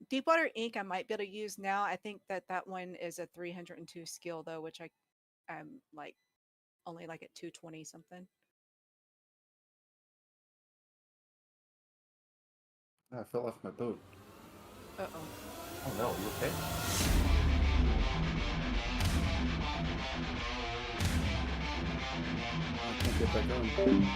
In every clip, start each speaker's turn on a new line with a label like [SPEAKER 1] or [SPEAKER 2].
[SPEAKER 1] Deepwater Ink I might be able to use now. I think that one is a 302 skill though, which I'm like only like at 220 something.
[SPEAKER 2] I fell off my boat.
[SPEAKER 1] Uh-oh.
[SPEAKER 3] Oh no, you okay?
[SPEAKER 2] I can't get back on.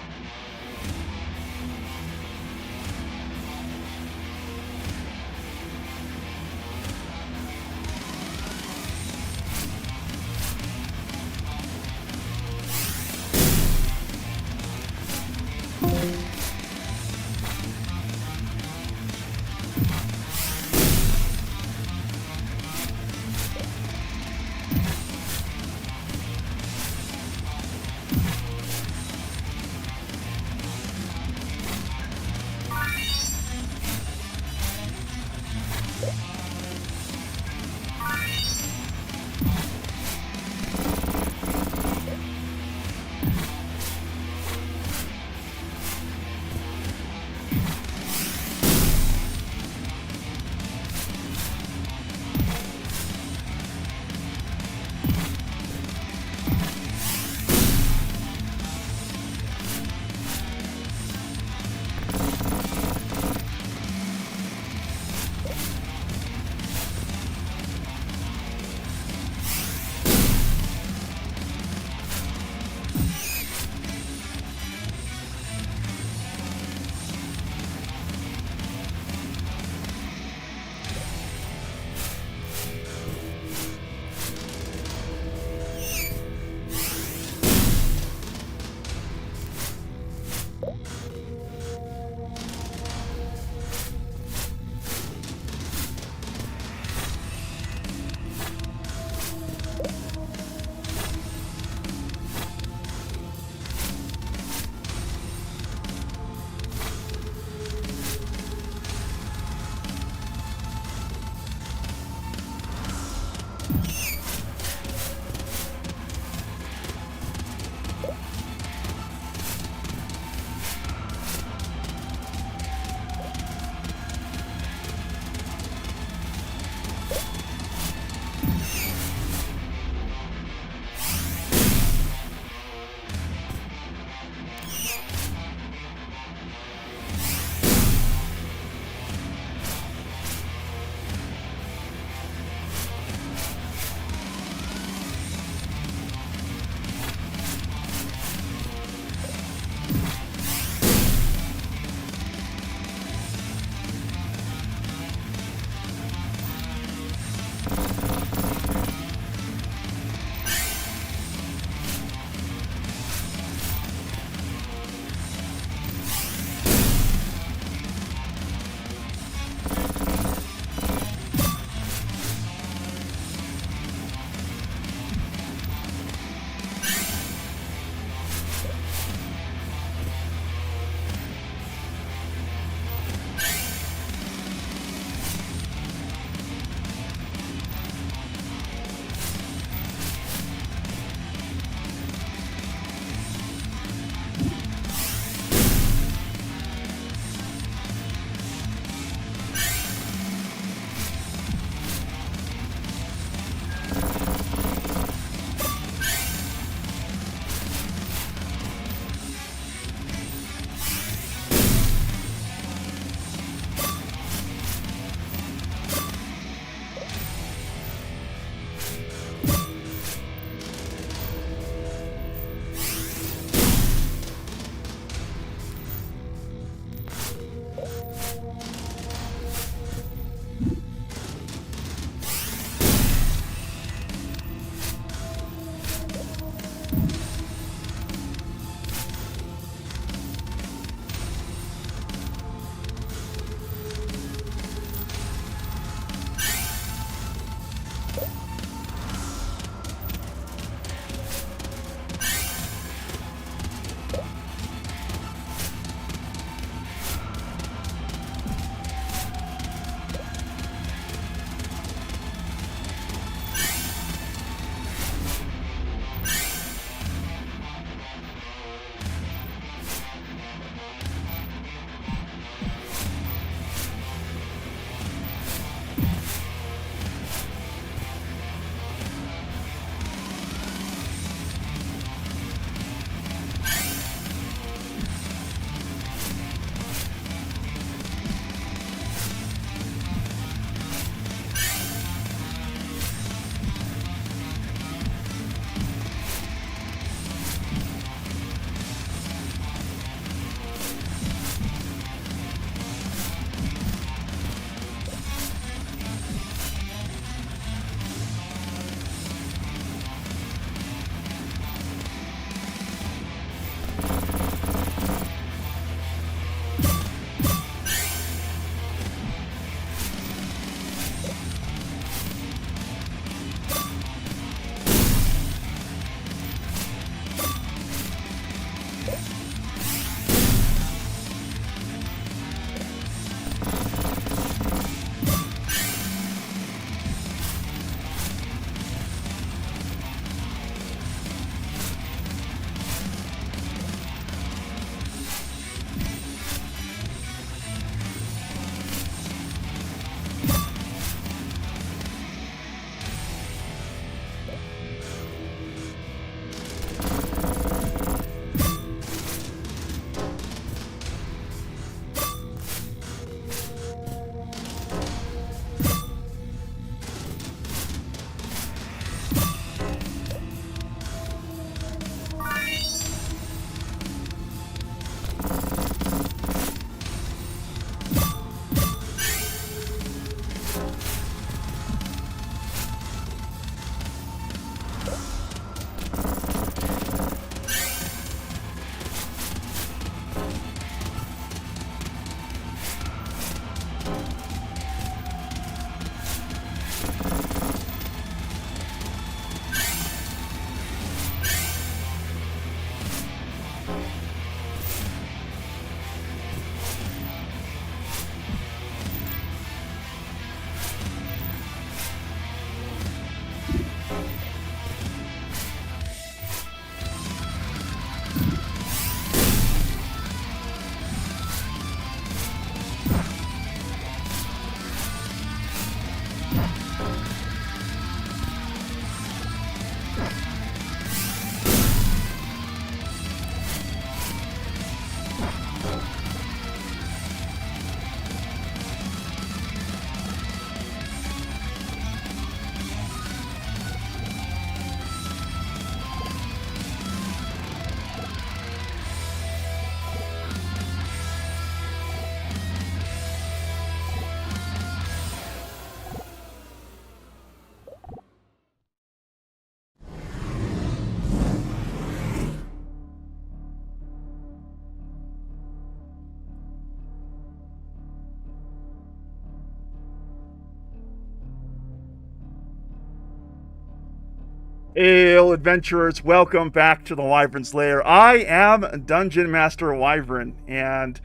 [SPEAKER 3] Hail, adventurers! Welcome back to the Wyverns Lair. I am Dungeon Master Wyvern, and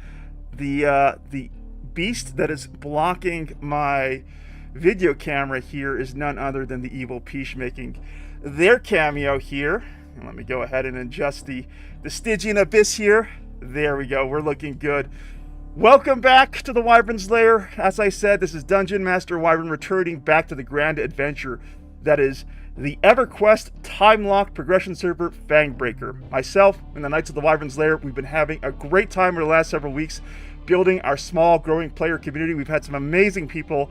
[SPEAKER 3] the beast that is blocking my video camera here is none other than the evil Peach making their cameo here. And let me go ahead and adjust the Stygian Abyss here. There we go. We're looking good. Welcome back to the Wyverns Lair. As I said, this is Dungeon Master Wyvern returning back to the grand adventure that is the EverQuest time-locked progression server Fangbreaker. Myself and the Knights of the Wyverns Lair, we've been having a great time over the last several weeks building our small, growing player community. We've had some amazing people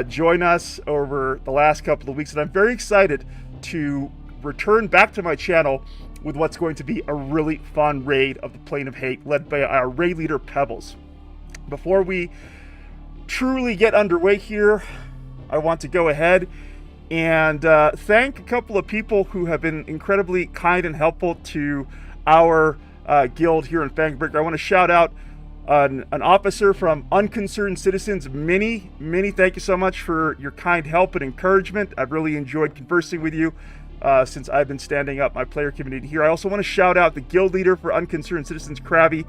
[SPEAKER 3] join us over the last couple of weeks, and I'm very excited to return back to my channel with what's going to be a really fun raid of the Plane of Hate, led by our raid leader, Pebbles. Before we truly get underway here, I want to go ahead and thank a couple of people who have been incredibly kind and helpful to our guild here in Fangbreaker. I want to shout out an officer from Unconcerned Citizens, Minnie. Minnie, thank you so much for your kind help and encouragement. I've really enjoyed conversing with you since I've been standing up my player community here. I also want to shout out the guild leader for Unconcerned Citizens, Krabby,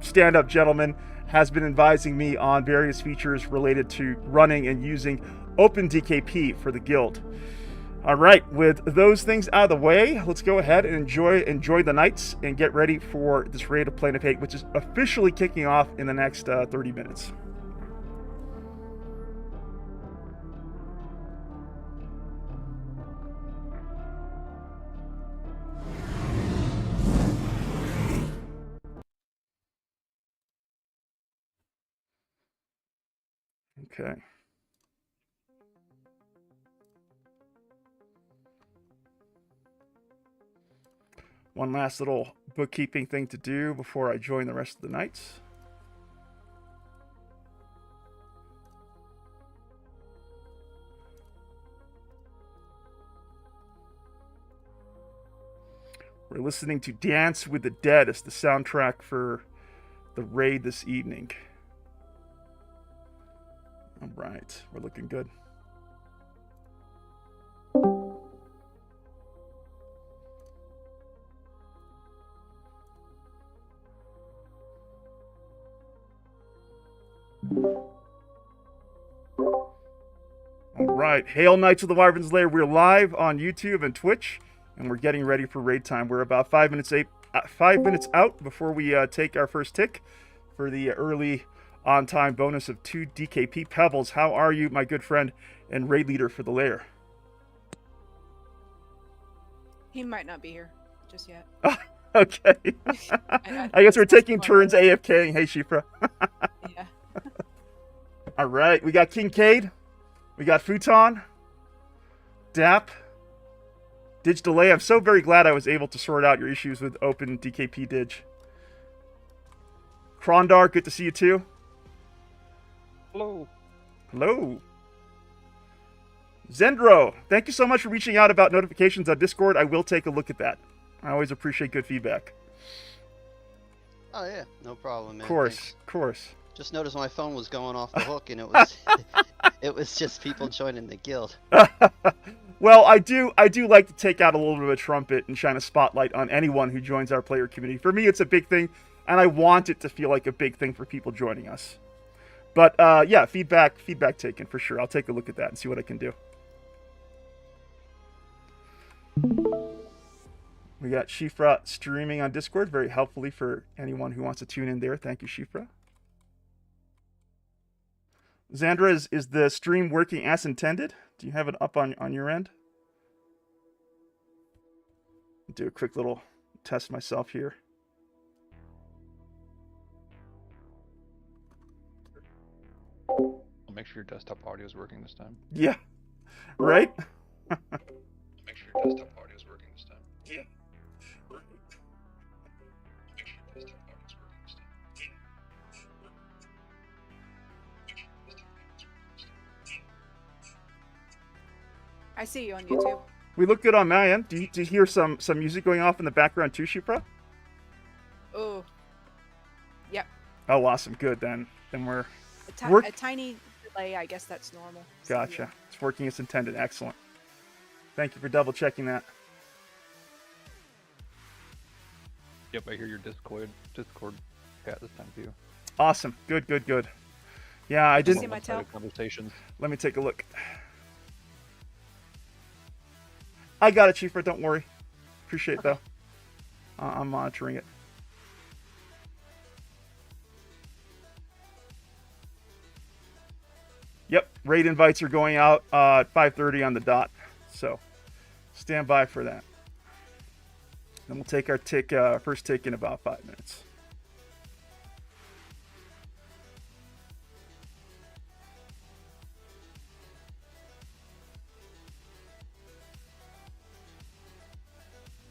[SPEAKER 3] stand-up gentleman, has been advising me on various features related to running and using OpenDKP for the guild. All right, with those things out of the way, let's go ahead and enjoy the nights and get ready for this raid of Plane of Hate, which is officially kicking off in the next 30 minutes. Okay. One last little bookkeeping thing to do before I join the rest of the knights. We're listening to Dance with the Dead as the soundtrack for the raid this evening. All right, we're looking good. All right, hail Knights of the Wyverns Lair. We're live on YouTube and Twitch, and we're getting ready for raid time. We're about 5 minutes out before we take our first tick for the early on-time bonus of 2 DKP. Pebbles, how are you, my good friend and raid leader for the Lair?
[SPEAKER 1] He might not be here just yet.
[SPEAKER 3] Okay. I guess we're taking turns AFKing. Hey, Shifra.
[SPEAKER 1] Yeah.
[SPEAKER 3] All right, we got Kincaid. We got Futon. Dap. Dig Delay. I'm so very glad I was able to sort out your issues with Open DKP Dig. Krondar, good to see you too.
[SPEAKER 4] Hello.
[SPEAKER 3] Hello. Zendro, thank you so much for reaching out about notifications on Discord. I will take a look at that. I always appreciate good feedback.
[SPEAKER 4] Oh yeah, no problem, man.
[SPEAKER 3] Of course,
[SPEAKER 4] Thanks.
[SPEAKER 3] of course.
[SPEAKER 4] Just noticed my phone was going off the hook, and it was it was just people joining the guild.
[SPEAKER 3] Well, I do like to take out a little bit of a trumpet and shine a spotlight on anyone who joins our player community. For me, it's a big thing, and I want it to feel like a big thing for people joining us. But yeah, feedback taken for sure. I'll take a look at that and see what I can do. We got Shifra streaming on Discord, very helpfully for anyone who wants to tune in there. Thank you, Shifra. Xandra, is the stream working as intended? Do you have it up on your end? Do a quick little test myself here.
[SPEAKER 5] I'll make sure your desktop audio is working this time.
[SPEAKER 3] Yeah. Right?
[SPEAKER 5] Make sure your desktop audio is working this time.
[SPEAKER 3] Yeah.
[SPEAKER 5] Make sure your desktop audio is working this time.
[SPEAKER 1] I see you on YouTube.
[SPEAKER 3] We look good on my end. Do you hear some music going off in the background too, Shifra?
[SPEAKER 1] Oh. Yep.
[SPEAKER 3] Oh, awesome. Good. Then we're...
[SPEAKER 1] A tiny delay, I guess that's normal. So,
[SPEAKER 3] Gotcha.
[SPEAKER 1] yeah.
[SPEAKER 3] It's working as intended. Excellent. Thank you for double checking that.
[SPEAKER 5] Yep, I hear your Discord chat this time too.
[SPEAKER 3] Awesome. Good, good, good. Yeah, I
[SPEAKER 1] Did you
[SPEAKER 3] didn't.
[SPEAKER 1] see my tail?
[SPEAKER 5] Conversations.
[SPEAKER 3] Let me take a look. I got it, Chiefert. Don't worry. Appreciate it, though. I'm monitoring it. Yep, raid invites are going out at 5:30 on the dot. So stand by for that. Then we'll take our first tick in about 5 minutes.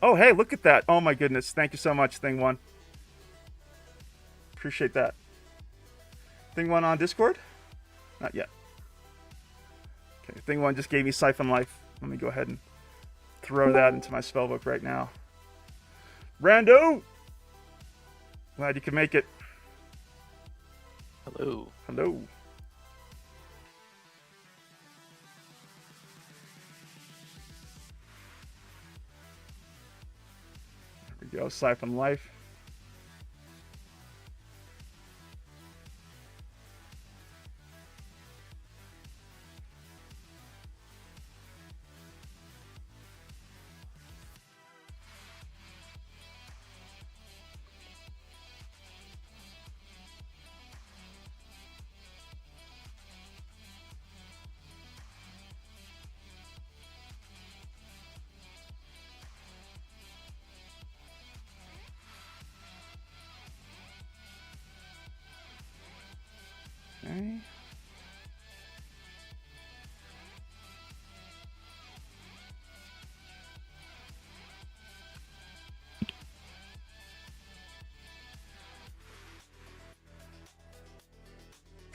[SPEAKER 3] Oh, hey, look at that. Oh, my goodness. Thank you so much, Thing One. Appreciate that. Thing One on Discord? Not yet. Okay, Thing One just gave me Siphon Life. Let me go ahead and throw that into my spellbook right now. Rando! Glad you could make it.
[SPEAKER 5] Hello.
[SPEAKER 3] Hello. There we go, Siphon Life. Okay.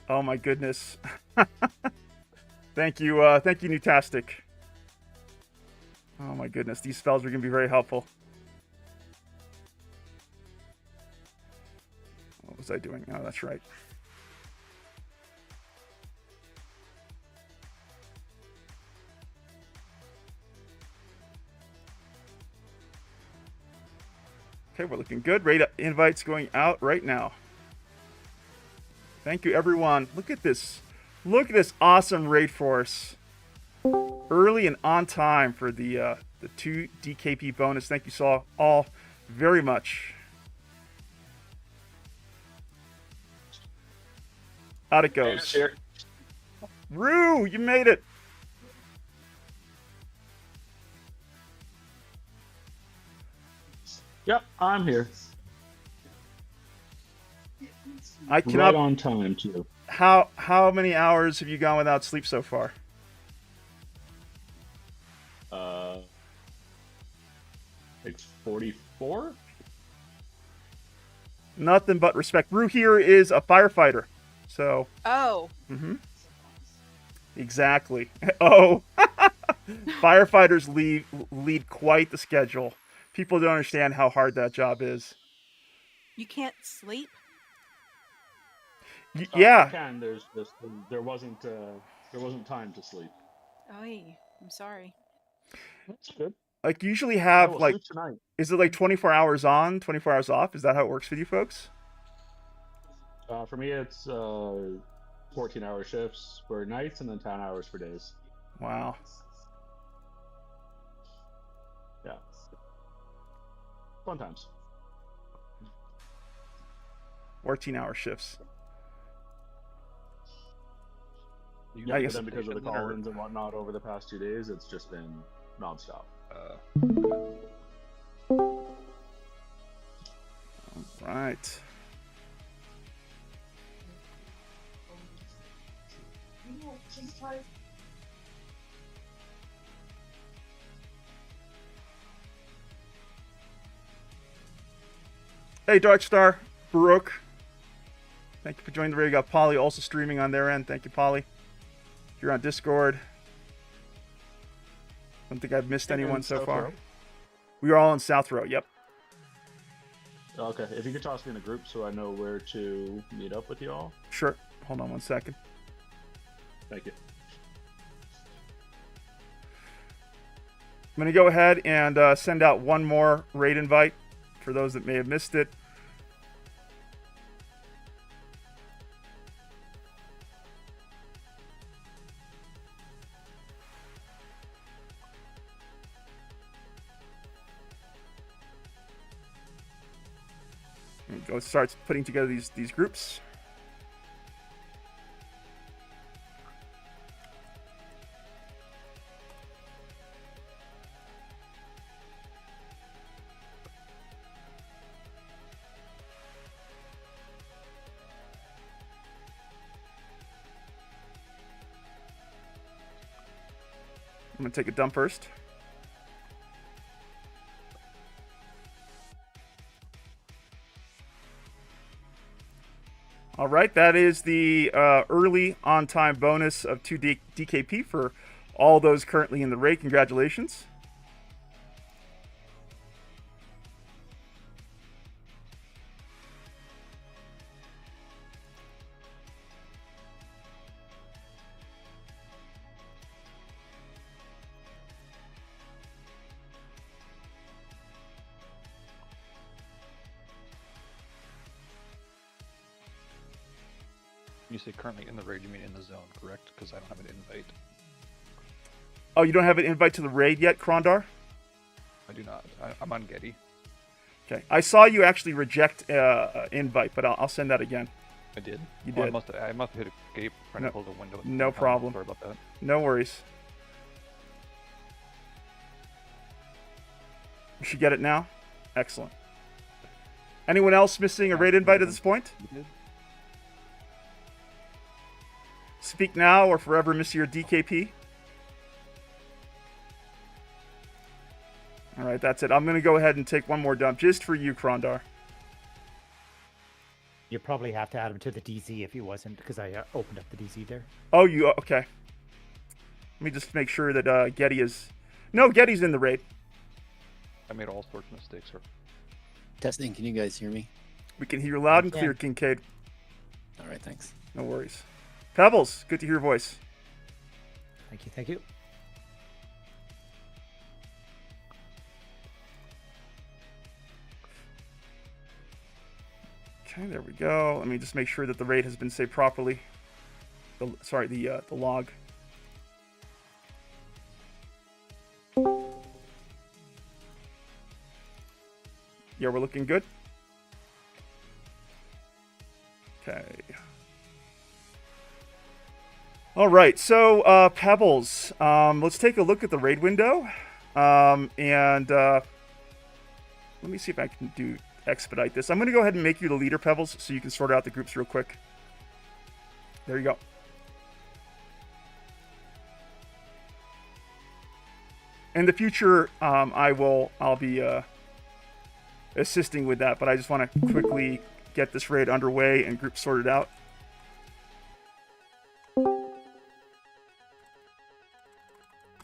[SPEAKER 3] Oh my goodness. Thank you, Newtastic. Oh my goodness, these spells are going to be very helpful. What was I doing? Oh, that's right. Okay, we're looking good. Raid invites going out right now. Thank you, everyone. Look at this. Look at this awesome raid force. Early and on time for the 2 DKP bonus. Thank you all very much. Out it goes.
[SPEAKER 6] Here.
[SPEAKER 3] Rue, you made it.
[SPEAKER 6] Yep, I'm here.
[SPEAKER 3] I cannot.
[SPEAKER 6] Right on time too.
[SPEAKER 3] How many hours have you gone without sleep so far?
[SPEAKER 6] Like 44.
[SPEAKER 3] Nothing but respect. Rue here is a firefighter, so.
[SPEAKER 1] Oh.
[SPEAKER 3] Mm-hmm. Exactly. Oh. Firefighters lead quite the schedule. People don't understand how hard that job is.
[SPEAKER 1] You can't sleep?
[SPEAKER 3] Yeah.
[SPEAKER 6] I can. There wasn't time to sleep.
[SPEAKER 1] Oy, I'm sorry.
[SPEAKER 6] That's good.
[SPEAKER 3] Like, you usually
[SPEAKER 6] I
[SPEAKER 3] have,
[SPEAKER 6] will
[SPEAKER 3] like,
[SPEAKER 6] sleep tonight.
[SPEAKER 3] is it like 24 hours on, 24 hours off? Is that how it works for you folks?
[SPEAKER 6] For me, it's 14-hour shifts for nights and then 10 hours for days.
[SPEAKER 3] Wow.
[SPEAKER 6] Yeah. Fun times.
[SPEAKER 3] 14-hour shifts.
[SPEAKER 6] Yeah,
[SPEAKER 3] I
[SPEAKER 6] but
[SPEAKER 3] guess-
[SPEAKER 6] then because of the call-ins and whatnot over the past 2 days, it's just been nonstop.
[SPEAKER 3] Right. Hey, Darkstar, Baruch. Thank you for joining the raid. We got Polly also streaming on their end. Thank you, Polly. If you're on Discord. Don't think I've missed anyone so
[SPEAKER 6] South
[SPEAKER 3] far.
[SPEAKER 6] Row?
[SPEAKER 3] We are all in South Row, yep.
[SPEAKER 6] Okay, if you could toss me in a group so I know where to meet up with you all.
[SPEAKER 3] Sure. Hold on one second.
[SPEAKER 6] Thank you.
[SPEAKER 3] I'm going to go ahead and send out one more raid invite for those that may have missed it. And go start putting together these groups. I'm going to take a dump first. All right, that is the early on-time bonus of 2 DKP for all those currently in the raid. Congratulations.
[SPEAKER 5] You say currently in the raid, you mean in the zone, correct? Because I don't have an invite.
[SPEAKER 3] Oh, you don't have an invite to the raid yet, Krondar?
[SPEAKER 5] I do not. I'm on Getty.
[SPEAKER 3] Okay. I saw you actually reject invite, but I'll send that again.
[SPEAKER 5] I did.
[SPEAKER 3] You
[SPEAKER 5] Oh,
[SPEAKER 3] did.
[SPEAKER 5] I must have hit escape trying
[SPEAKER 3] No-
[SPEAKER 5] to close the window.
[SPEAKER 3] no problem.
[SPEAKER 5] Sorry about that.
[SPEAKER 3] No worries. You should get it now. Excellent. Anyone else missing a raid invite at this point?
[SPEAKER 5] You did?
[SPEAKER 3] Speak now or forever miss your DKP. All right, that's it. I'm going to go ahead and take one more dump just for you, Krondar.
[SPEAKER 7] You probably have to add him to the DZ if he wasn't, because I opened up the DZ there.
[SPEAKER 3] Oh, you okay? Let me just make sure that Getty is. No, Getty's in the raid.
[SPEAKER 5] I made all sorts of mistakes, sir.
[SPEAKER 8] Testing, can you guys hear me?
[SPEAKER 3] We can hear you loud and
[SPEAKER 7] Yeah.
[SPEAKER 3] clear, Kincaid.
[SPEAKER 8] All right, thanks.
[SPEAKER 3] No worries. Pebbles, good to hear your voice.
[SPEAKER 7] Thank you, thank you.
[SPEAKER 3] Okay, there we go. Let me just make sure that the raid has been saved properly. The log. Yeah, we're looking good. Okay. All right, so Pebbles, let's take a look at the raid window, and let me see if I can expedite this. I'm going to go ahead and make you the leader, Pebbles, so you can sort out the groups real quick. There you go. In the future, I'll be assisting with that, but I just want to quickly get this raid underway and group sorted out.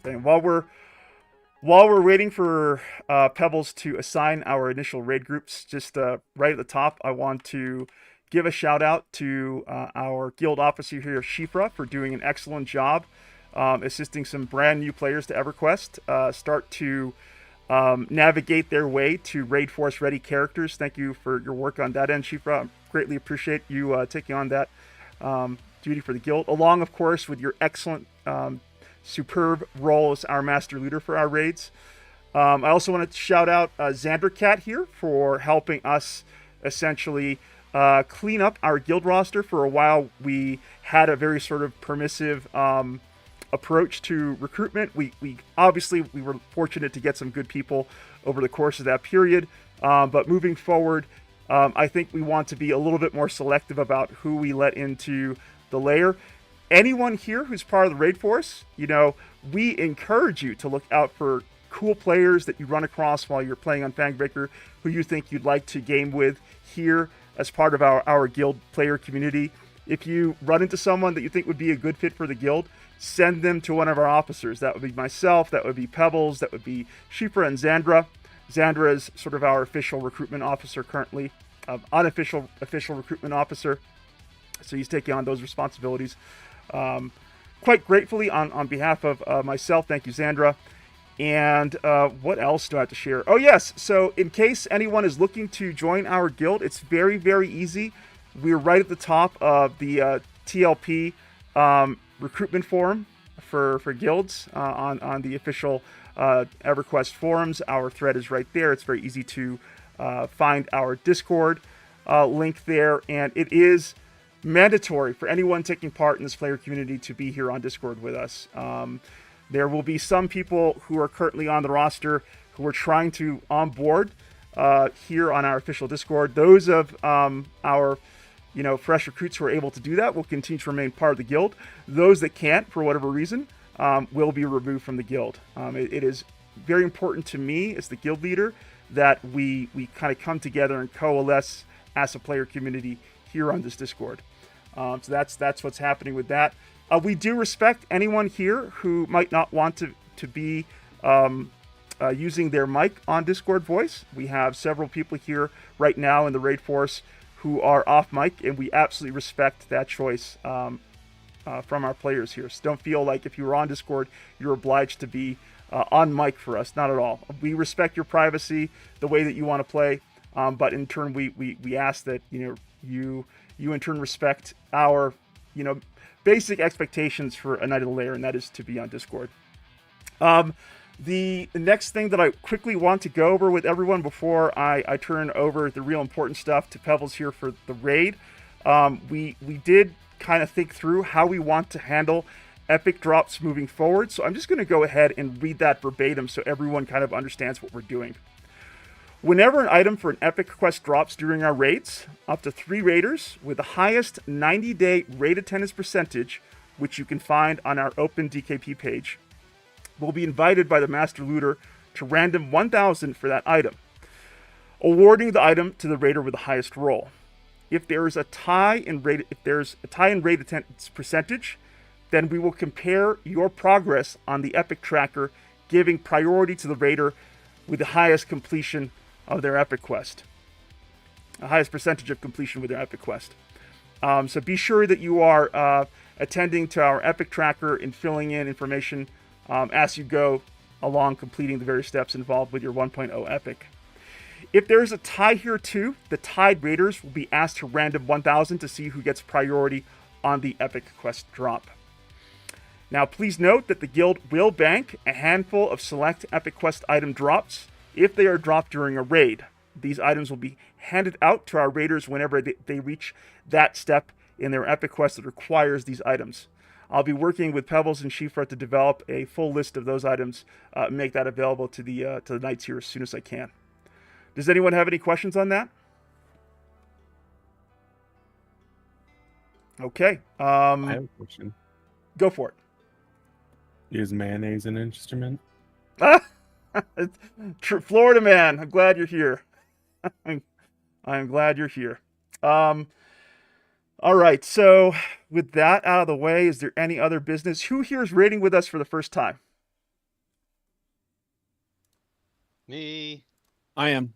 [SPEAKER 3] And while we're waiting for Pebbles to assign our initial raid groups, just right at the top, I want to give a shout out to our guild officer here, Shifra, for doing an excellent job assisting some brand new players to EverQuest start to navigate their way to raid force ready characters. Thank you for your work on that end, Shifra. I greatly appreciate you taking on that duty for the guild, along, of course, with your excellent superb role as our master leader for our raids. I also want to shout out Xandercat here for helping us essentially clean up our guild roster. For a while, we had a very sort of permissive approach to recruitment. We obviously were fortunate to get some good people over the course of that period, but moving forward, I think we want to be a little bit more selective about who we let into the lair. Anyone here who's part of the raid force, we encourage you to look out for cool players that you run across while you're playing on Fangbreaker who you think you'd like to game with here as part of our guild player community. If you run into someone that you think would be a good fit for the guild, send them to one of our officers. That would be myself, that would be Pebbles, that would be Shifra and Xandra. Xandra is sort of our official recruitment officer currently, official recruitment officer. So he's taking on those responsibilities. Quite gratefully on behalf of myself, thank you, Xandra. And what else do I have to share? Oh, yes. So in case anyone is looking to join our guild, it's very, very easy. We're right at the top of the TLP recruitment forum for guilds on the official EverQuest forums. Our thread is right there. It's very easy to find our Discord link there. And it is mandatory for anyone taking part in this player community to be here on Discord with us. There will be some people who are currently on the roster who are trying to onboard here on our official Discord. Those of our fresh recruits who are able to do that will continue to remain part of the guild. Those that can't, for whatever reason, will be removed from the guild. It is very important to me as the guild leader that we kind of come together and coalesce as a player community here on this Discord. So that's what's happening with that. We do respect anyone here who might not want to be using their mic on Discord voice. We have several people here right now in the raid force who are off mic, and we absolutely respect that choice from our players here. So don't feel like if you're on Discord, you're obliged to be on mic for us. Not at all. We respect your privacy, the way that you want to play, but in turn, we ask that you in turn respect our basic expectations for a Knight of the Lair, and that is to be on Discord. The next thing that I quickly want to go over with everyone before I turn over the real important stuff to Pebbles here for the raid, we did kind of think through how we want to handle epic drops moving forward. So I'm just going to go ahead and read that verbatim so everyone kind of understands what we're doing. Whenever an item for an epic quest drops during our raids, up to 3 raiders with the highest 90-day raid attendance percentage, which you can find on our open DKP page, will be invited by the Master Looter to random 1,000 for that item, awarding the item to the raider with the highest roll. If there is a tie in raid attendance percentage, then we will compare your progress on the epic tracker, giving priority to the raider with the highest completion of their epic quest, the highest percentage of completion with their epic quest. So be sure that you are attending to our epic tracker and filling in information as you go along, completing the various steps involved with your 1.0 epic. If there is a tie here too, the tied raiders will be asked to random 1,000 to see who gets priority on the epic quest drop. Now please note that the guild will bank a handful of select epic quest item drops if they are dropped during a raid. These items will be handed out to our raiders whenever they reach that step in their epic quest that requires these items. I'll be working with Pebbles and Shifra to develop a full list of those items, make that available to the knights here as soon as I can. Does anyone have any questions on that? Okay.
[SPEAKER 9] I have a question.
[SPEAKER 3] Go for it.
[SPEAKER 9] Is mayonnaise an instrument?
[SPEAKER 3] Florida man, I'm glad you're here. I'm glad you're here. All right, so with that out of the way, is there any other business? Who here is raiding with us for the first time?
[SPEAKER 4] Me.
[SPEAKER 8] I am.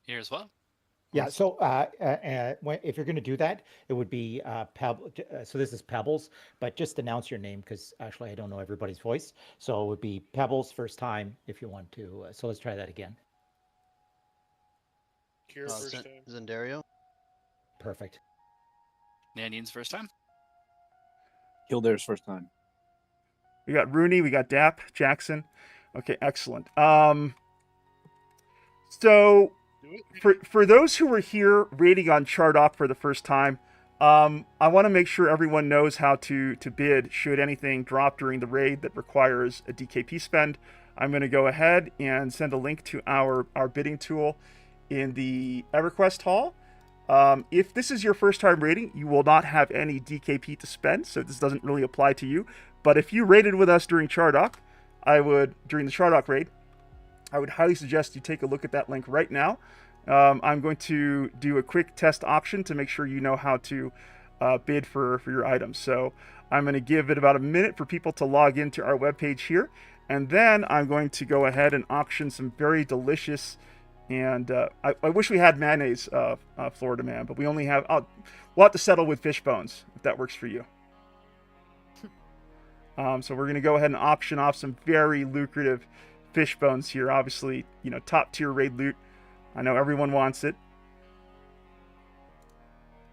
[SPEAKER 10] Here as well.
[SPEAKER 7] Yeah. So if you're going to do that, it would be so this is Pebbles, but just announce your name because actually I don't know everybody's voice. So it would be Pebbles first time if you want to. So let's try that again.
[SPEAKER 10] Kira first time.
[SPEAKER 4] Zendario.
[SPEAKER 7] Perfect.
[SPEAKER 10] Nandian's first time.
[SPEAKER 8] Kildare's first time.
[SPEAKER 3] We got Rooney, we got Dap, Jackson. Okay, excellent. So for those who are here raiding on Chardock for the first time, I want to make sure everyone knows how to bid should anything drop during the raid that requires a DKP spend. I'm going to go ahead and send a link to our bidding tool in the EverQuest hall. If this is your first time raiding, you will not have any DKP to spend, so this doesn't really apply to you. But if you raided with us during Chardock, during the Chardock raid, I would highly suggest you take a look at that link right now. I'm going to do a quick test option to make sure you know how to bid for your items. So I'm going to give it about a minute for people to log into our webpage here. And then I'm going to go ahead and auction some very delicious, and I wish we had mayonnaise, Florida man, but we only have, we'll have to settle with fish bones, if that works for you. So we're going to go ahead and auction off some very lucrative fish bones here. Obviously, top tier raid loot. I know everyone wants it.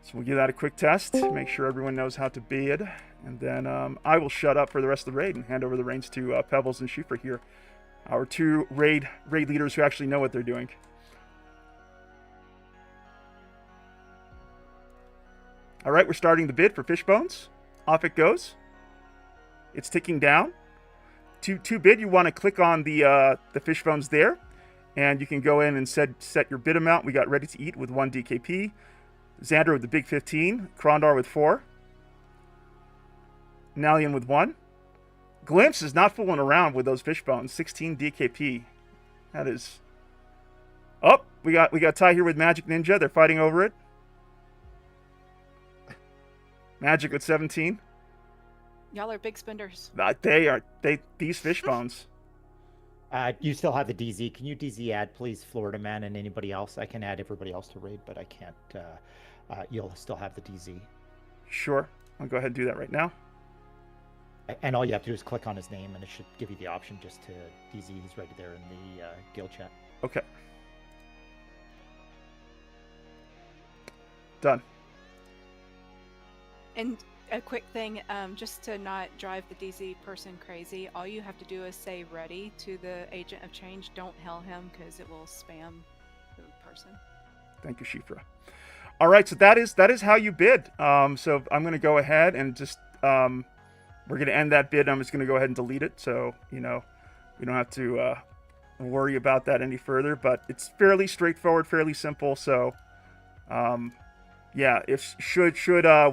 [SPEAKER 3] So we'll give that a quick test, make sure everyone knows how to bid, and then I will shut up for the rest of the raid and hand over the reins to Pebbles and Shufra here, our two raid leaders who actually know what they're doing. All right, we're starting the bid for fish bones. Off it goes. It's ticking down. To bid, you want to click on the fish bones there, and you can go in and set your bid amount. We got Ready to Eat with 1 DKP. Xander with the big 15, Krondar with 4, Nalian with 1. Glimpse is not fooling around with those fish bones, 16 DKP. That is... Oh, we got Ty here with Magic Ninja. They're fighting over it. Magic with 17.
[SPEAKER 1] Y'all are big spenders.
[SPEAKER 3] These fish bones.
[SPEAKER 7] You still have the DZ. Can you DZ add, please, Florida Man and anybody else? I can add everybody else to raid, but I can't. You'll still have the DZ.
[SPEAKER 3] Sure. I'll go ahead and do that right now.
[SPEAKER 7] And all you have to do is click on his name, and it should give you the option just to DZ. He's right there in the guild chat.
[SPEAKER 3] Okay. Done.
[SPEAKER 1] And a quick thing, just to not drive the DZ person crazy, all you have to do is say ready to the agent of change. Don't hell him, because it will spam the person.
[SPEAKER 3] Thank you, Shifra. All right, so that is how you bid. So I'm going to go ahead and just we're going to end that bid. I'm just going to go ahead and delete it, so we don't have to worry about that any further. But it's fairly straightforward, fairly simple. So yeah, if should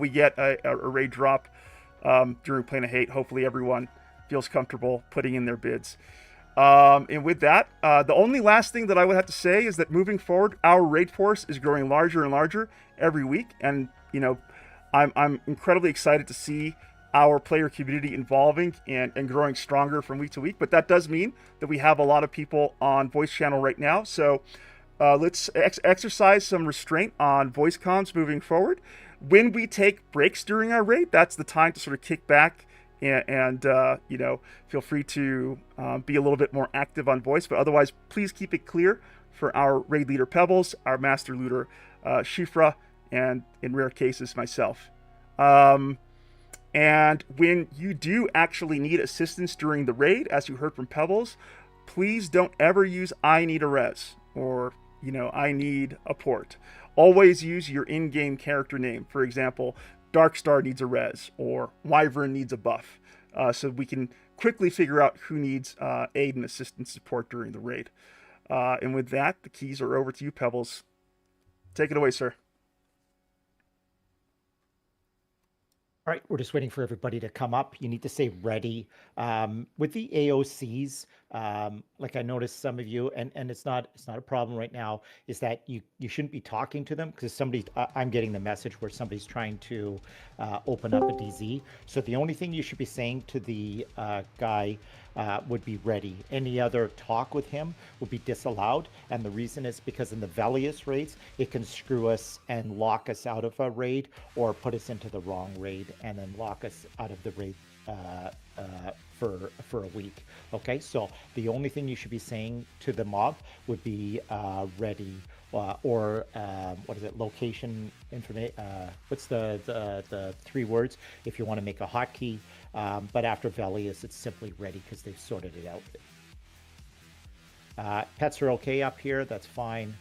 [SPEAKER 3] we get a raid drop during Plane of Hate, hopefully everyone feels comfortable putting in their bids. And with that, the only last thing that I would have to say is that moving forward, our raid force is growing larger and larger every week, and I'm incredibly excited to see our player community evolving and growing stronger from week to week. But that does mean that we have a lot of people on voice channel right now, so let's exercise some restraint on voice comms moving forward. When we take breaks during our raid, that's the time to sort of kick back and feel free to be a little bit more active on voice. But otherwise, please keep it clear for our raid leader Pebbles, our master looter Shifra, and in rare cases myself. And when you do actually need assistance during the raid, as you heard from Pebbles, please don't ever use I need a res or I need a port. Always use your in-game character name. For example, Darkstar needs a res, or Wyvern needs a buff, so we can quickly figure out who needs aid and assistance support during the raid. And with that, the keys are over to you, Pebbles. Take it away, sir.
[SPEAKER 7] All right, we're just waiting for everybody to come up. You need to say ready. With the AOCs, like I noticed some of you, and it's not a problem right now, is that you shouldn't be talking to them because I'm getting the message where somebody's trying to open up a DZ. So the only thing you should be saying to the guy would be ready. Any other talk with him would be disallowed, and the reason is because in the Velius raids, it can screw us and lock us out of a raid or put us into the wrong raid and then lock us out of the raid for a week. Okay, so the only thing you should be saying to the mob would be ready, or what is it, location information, what's the 3 words if you want to make a hotkey, but after Velius it's simply ready because they've sorted it out. Pets are okay up here, that's fine.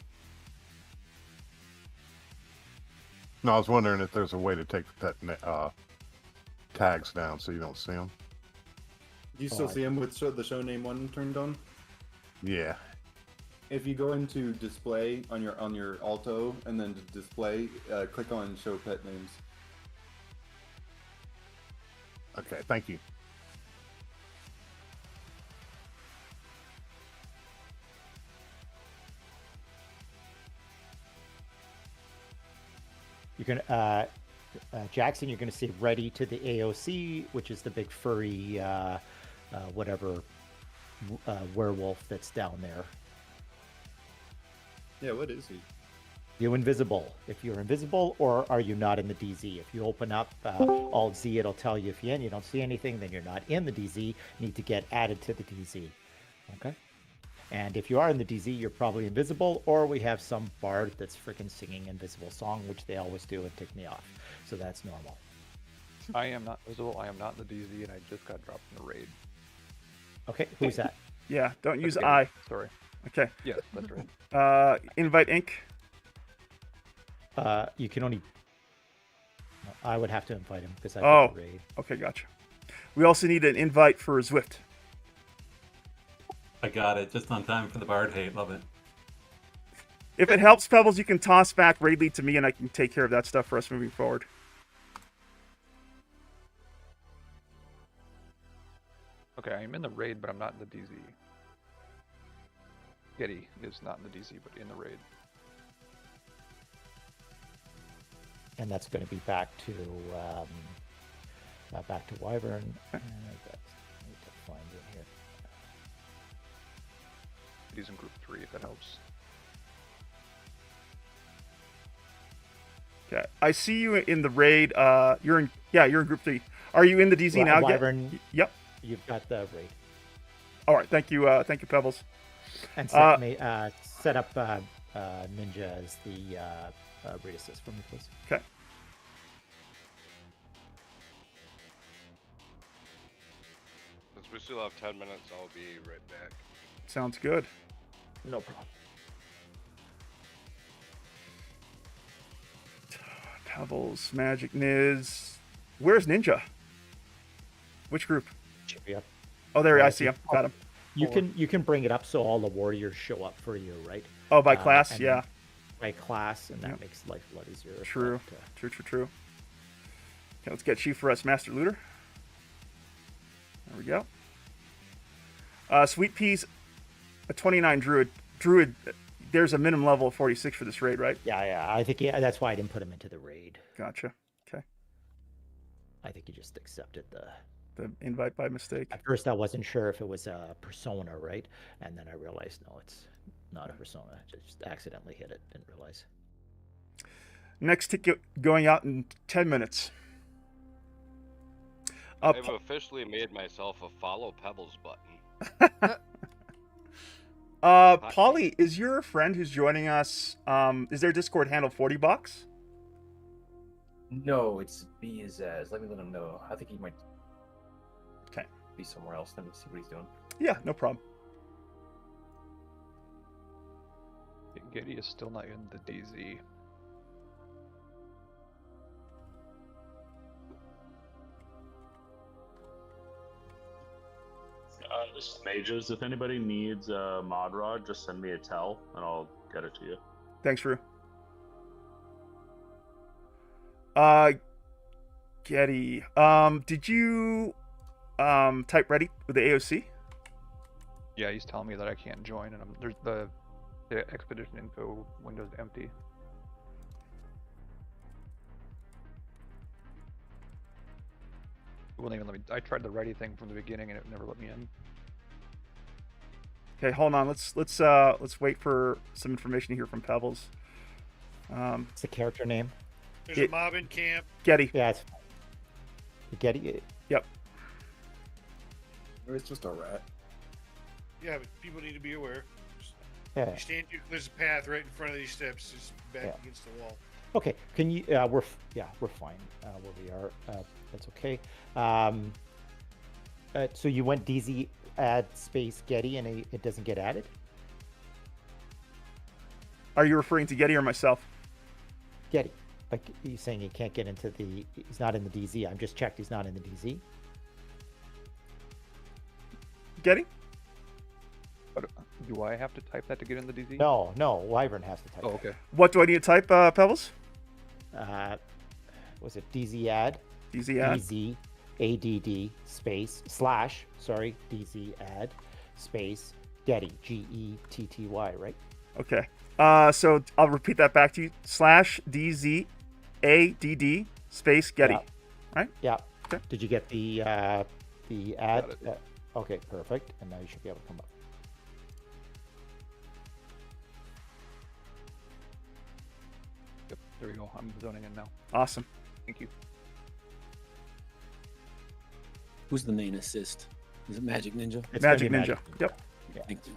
[SPEAKER 11] No, I was wondering if there's a way to take the pet tags down so you don't see them.
[SPEAKER 2] Do you still see them with the show name 1 turned on?
[SPEAKER 11] Yeah.
[SPEAKER 2] If you go into display on your alto and then to display, click on show pet names.
[SPEAKER 11] Okay, thank you.
[SPEAKER 7] You're gonna Jackson, you're gonna say ready to the AOC, which is the big furry whatever werewolf that's down there.
[SPEAKER 2] Yeah, what is he?
[SPEAKER 7] You invisible? If you're invisible, or are you not in the DZ? If you open up Alt Z, it'll tell you if you're in. You don't see anything, then you're not in the DZ. Need to get added to the DZ. Okay. And if you are in the DZ, you're probably invisible, or we have some bard that's freaking singing invisible song, which they always do and tick me off. So that's normal.
[SPEAKER 5] I am not visible. I am not in the DZ, and I just got dropped in the raid.
[SPEAKER 7] Okay, who's that?
[SPEAKER 3] Yeah, don't use
[SPEAKER 5] Okay,
[SPEAKER 3] I.
[SPEAKER 5] Sorry.
[SPEAKER 3] Okay.
[SPEAKER 5] Yes, that's right.
[SPEAKER 3] Invite Inc.
[SPEAKER 7] You can only. No, I would have to invite him because I
[SPEAKER 3] Oh,
[SPEAKER 7] the raid.
[SPEAKER 3] okay, gotcha. We also need an invite for Zwift.
[SPEAKER 12] I got it just on time for the bard hate. Love it.
[SPEAKER 3] If it helps, Pebbles, you can toss back raid lead to me, and I can take care of that stuff for us moving forward.
[SPEAKER 5] Okay, I'm in the raid, but I'm not in the DZ. Getty is not in the DZ, but in the raid.
[SPEAKER 7] And that's going to be back to Wyvern. And I need to find it here.
[SPEAKER 5] He's in group 3, if that helps.
[SPEAKER 3] Okay, I see you in the raid. You're in group 3. Are you in the DZ now?
[SPEAKER 7] Wyvern,
[SPEAKER 3] Yep.
[SPEAKER 7] You've got the raid.
[SPEAKER 3] All right, thank you, Pebbles.
[SPEAKER 7] And set up Ninja as the raid assist for me, please.
[SPEAKER 3] Okay.
[SPEAKER 13] Since we still have 10 minutes, I'll be right back.
[SPEAKER 3] Sounds good.
[SPEAKER 7] No problem.
[SPEAKER 3] Pebbles, Magic, Niz. Where's Ninja? Which group?
[SPEAKER 7] Yep.
[SPEAKER 3] Oh, there I see him. Got him.
[SPEAKER 7] You can bring it up so all the warriors show up for you, right?
[SPEAKER 3] Oh, by class, yeah.
[SPEAKER 7] By class, and that
[SPEAKER 3] Yep.
[SPEAKER 7] makes life a lot easier.
[SPEAKER 3] True.
[SPEAKER 7] But,
[SPEAKER 3] True. Okay, let's get Chief for us, Master Looter. There we go. Sweet Peas, a 29 Druid. Druid, there's a minimum level of 46 for this raid, right?
[SPEAKER 7] Yeah. I think that's why I didn't put him into the raid.
[SPEAKER 3] Gotcha. Okay.
[SPEAKER 7] I think he just accepted the
[SPEAKER 3] invite by mistake.
[SPEAKER 7] At first, I wasn't sure if it was a persona, right? And then I realized, no, it's not a persona. I just accidentally hit it. Didn't realize.
[SPEAKER 3] Next ticket going out in 10 minutes.
[SPEAKER 13] I've officially made myself a follow Pebbles button.
[SPEAKER 3] Polly, is your friend who's joining us, is their Discord handle 40 bucks?
[SPEAKER 14] No, it's Bezaz. Let me let him know. I think he might
[SPEAKER 3] okay.
[SPEAKER 14] be somewhere else. Let me see what he's doing.
[SPEAKER 3] Yeah, no problem.
[SPEAKER 5] Getty is still not in the DZ.
[SPEAKER 6] This is Mages. If anybody needs a mod rod, just send me a tell and I'll get it to you.
[SPEAKER 3] Thanks, Rue. Getty, did you type ready with the AOC?
[SPEAKER 5] Yeah, he's telling me that I can't join, and there's the expedition info window's empty. It wouldn't even let me. I tried the ready thing from the beginning, and it never let me in.
[SPEAKER 3] Okay, hold on. Let's wait for some information here from Pebbles.
[SPEAKER 7] It's the character name.
[SPEAKER 15] There's a mob in camp.
[SPEAKER 3] Getty.
[SPEAKER 7] Yeah, it's Getty.
[SPEAKER 3] Yep.
[SPEAKER 2] It's just a rat.
[SPEAKER 15] Yeah, but people need to be aware.
[SPEAKER 7] Yeah.
[SPEAKER 15] You stand. There's a path right in front of these steps, just back against the wall.
[SPEAKER 7] Okay. Can you? We're fine where we are. That's okay. So you went DZ add space Getty and it doesn't get added?
[SPEAKER 3] Are you referring to Getty or myself?
[SPEAKER 7] Getty. Like he's saying he can't get into the. He's not in the DZ. I'm just checked. He's not in the DZ.
[SPEAKER 3] Getty?
[SPEAKER 5] But do I have to type that to get in the DZ?
[SPEAKER 7] No. Wyvern has to type.
[SPEAKER 5] Oh, okay.
[SPEAKER 3] What do I need to type, Pebbles?
[SPEAKER 7] Was it DZ add?
[SPEAKER 3] DZ add.
[SPEAKER 7] DZ ADD space / DZ add space Getty GETTY, right?
[SPEAKER 3] Okay. So I'll repeat that back to you. /DZ ADD space Getty.
[SPEAKER 7] Yeah.
[SPEAKER 3] Right?
[SPEAKER 7] Yeah.
[SPEAKER 3] Okay.
[SPEAKER 7] Did you get the ad? Okay, perfect. And now you should be able to come up.
[SPEAKER 5] There we go. I'm zoning in now.
[SPEAKER 3] Awesome.
[SPEAKER 5] Thank you.
[SPEAKER 8] Who's the main assist? Is it Magic Ninja?
[SPEAKER 7] It's gonna be
[SPEAKER 3] Magic Ninja. Yep.
[SPEAKER 7] Yeah.
[SPEAKER 8] Thank you.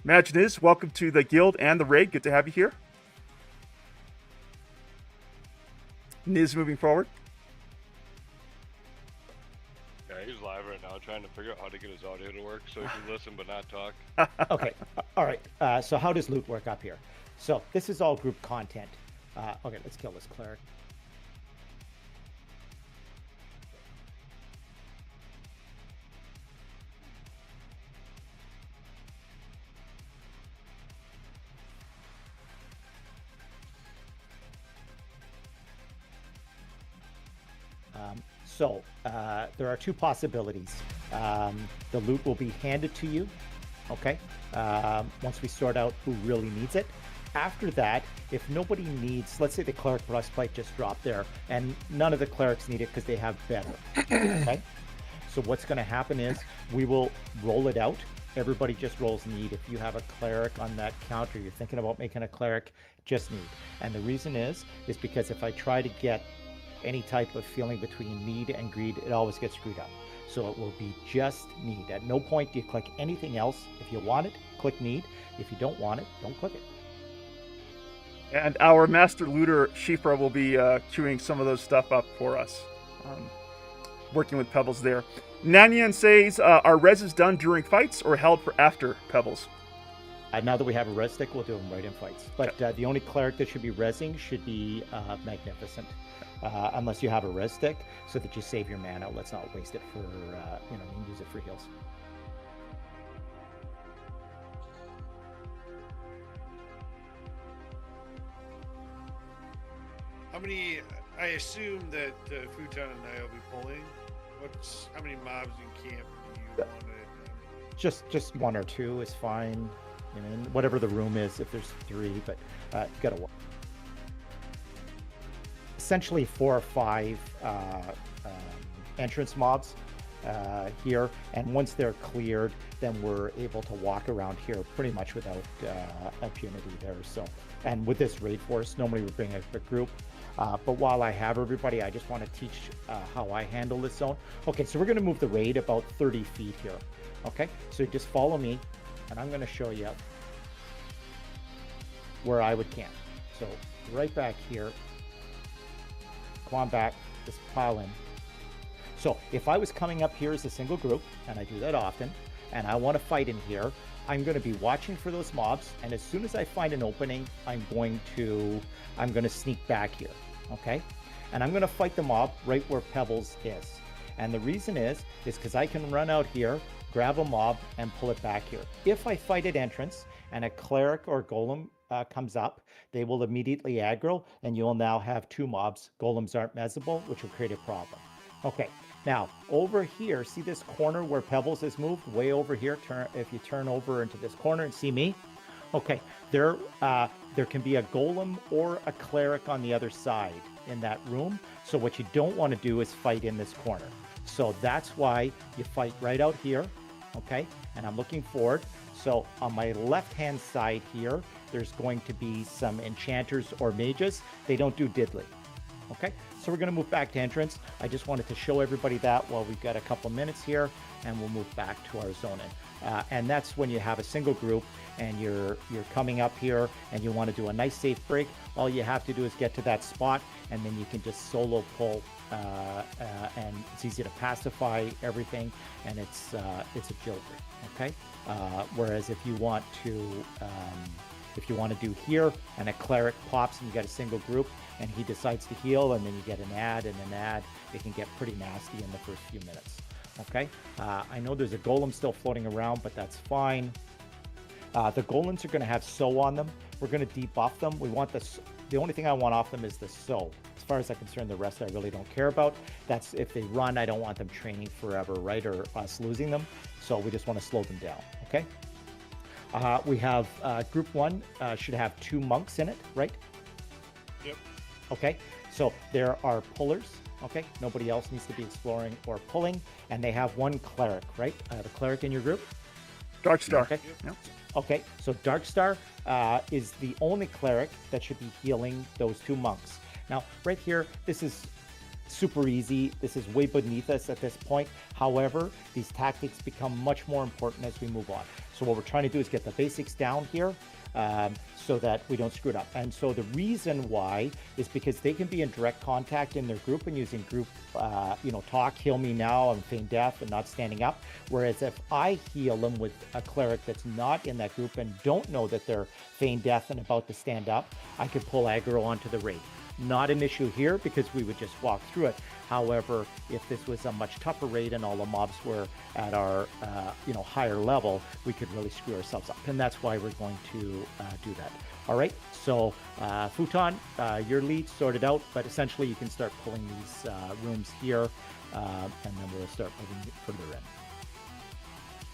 [SPEAKER 3] Imaginiz, welcome to the guild and the raid. Good to have you here. Niz moving forward.
[SPEAKER 13] Yeah, he's live right now, trying to figure out how to get his audio to work so he can listen but not talk.
[SPEAKER 7] Okay. All right. So how does loot work up here? So this is all group content. Okay, let's kill this cleric. There are two possibilities. The loot will be handed to you, okay, once we sort out who really needs it. After that, if nobody needs, let's say the cleric breastplate just dropped there, and none of the clerics need it because they have better, okay? So what's going to happen is we will roll it out. Everybody just rolls need. If you have a cleric on that counter, you're thinking about making a cleric, just need. And the reason is because if I try to get any type of feeling between need and greed, it always gets screwed up. So it will be just need. At no point do you click anything else. If you want it, click need. If you don't want it, don't click it.
[SPEAKER 3] And our master looter, Shifra, will be queuing some of those stuff up for us. Working with Pebbles there. Nanyan says, are reses done during fights or held for after Pebbles?
[SPEAKER 7] Now that we have a res stick, we'll do them right in fights. But the only cleric that should be resing should be Magnificent. Unless you have a res stick, so that you save your mana. Let's not waste it for, you can use it for heals.
[SPEAKER 15] How many? I assume that Futon and I will be pulling. How many mobs in camp do you want to?
[SPEAKER 7] Just one or two is fine. Whatever the room is, if there's three, but you gotta watch. Essentially 4 or 5 entrance mobs here, and once they're cleared, then we're able to walk around here pretty much without impunity there. So, and with this raid force, normally we bring a group, but while I have everybody, I just want to teach how I handle this zone. Okay, so we're going to move the raid about 30 feet here. Okay, so just follow me, and I'm going to show you where I would camp. So right back here. Come on back, just pile in. So if I was coming up here as a single group, and I do that often, and I want to fight in here, I'm going to be watching for those mobs, and as soon as I find an opening, I'm going to sneak back here, okay? And I'm going to fight the mob right where Pebbles is. And the reason is because I can run out here, grab a mob, and pull it back here. If I fight at entrance, and a cleric or golem comes up, they will immediately aggro, and you'll now have 2 mobs. Golems aren't mezzable, which will create a problem. Okay, now over here, see this corner where Pebbles has moved? Way over here. If you turn over into this corner and see me, okay, there can be a golem or a cleric on the other side in that room. So what you don't want to do is fight in this corner. So that's why you fight right out here, okay? And I'm looking forward. So on my left-hand side here, there's going to be some enchanters or mages. They don't do diddly. Okay, so we're going to move back to entrance. I just wanted to show everybody that while we've got a couple minutes here, and we'll move back to our zoning. And that's when you have a single group and you're coming up here and you want to do a nice safe break. All you have to do is get to that spot, and then you can just solo pull, and it's easy to pacify everything, and it's a joker. Okay, whereas if you want to do here, and a cleric pops and you got a single group and he decides to heal, and then you get an ad, it can get pretty nasty in the first few minutes. Okay, I know there's a golem still floating around, but that's fine. The golems are going to have sow on them. We're going to debuff them. We want this. The only thing I want off them is the sow. As far as I'm concerned, the rest I really don't care about. That's if they run, I don't want them training forever, right? Or us losing them. So we just want to slow them down. Okay. We have group 1 should have 2 monks in it, right?
[SPEAKER 15] Yep.
[SPEAKER 7] Okay. So there are pullers. Okay, nobody else needs to be exploring or pulling, and they have one cleric, right? The cleric in your group.
[SPEAKER 3] Darkstar.
[SPEAKER 7] Okay.
[SPEAKER 3] Yep.
[SPEAKER 7] Okay, so Darkstar is the only cleric that should be healing those 2 monks. Now, right here, this is super easy. This is way beneath us at this point. However, these tactics become much more important as we move on. So what we're trying to do is get the basics down here so that we don't screw it up. And so the reason why is because they can be in direct contact in their group and using group, talk, heal me now, and feign death and not standing up. Whereas if I heal them with a cleric that's not in that group and don't know that they're feign death and about to stand up, I could pull aggro onto the raid. Not an issue here because we would just walk through it. However, if this was a much tougher raid and all the mobs were at our higher level, we could really screw ourselves up. And that's why we're going to do that. All right, so Futon, your lead sorted out, but essentially you can start pulling these rooms here, and then we'll start moving further in.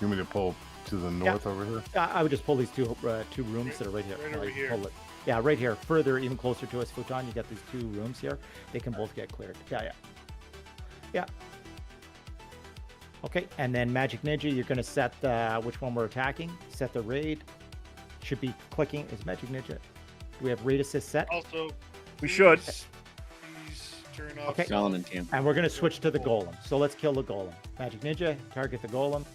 [SPEAKER 11] You want me to pull to the north over here?
[SPEAKER 7] I would just pull these two rooms that are right here.
[SPEAKER 15] Right over here.
[SPEAKER 7] Pull it. Yeah, right here, further, even closer to us, Futon. You got these 2 rooms here. They can both get cleared. Yeah. Okay, and then Magic Ninja, you're going to set which one we're attacking. Set the raid. Should be clicking. Is Magic Ninja? Do we have raid assist set?
[SPEAKER 15] Also,
[SPEAKER 3] We should.
[SPEAKER 15] please turn off.
[SPEAKER 7] Okay.
[SPEAKER 8] Solomon camp.
[SPEAKER 7] And we're going to switch to the golem. So let's kill the golem. Magic Ninja, target the golem.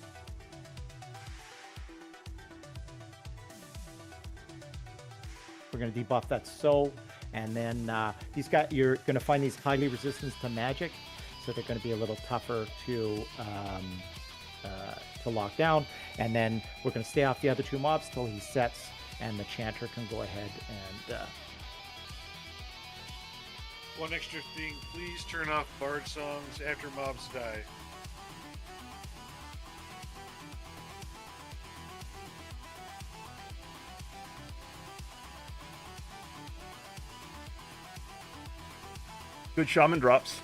[SPEAKER 7] We're going to debuff that and then these guys, you're going to find these highly resistant to magic, so they're going to be a little tougher to lock down. And then we're going to stay off the other 2 mobs till he sets, and the chanter can go ahead and.
[SPEAKER 15] One extra thing, please turn off bard songs after mobs die.
[SPEAKER 3] Good shaman drops.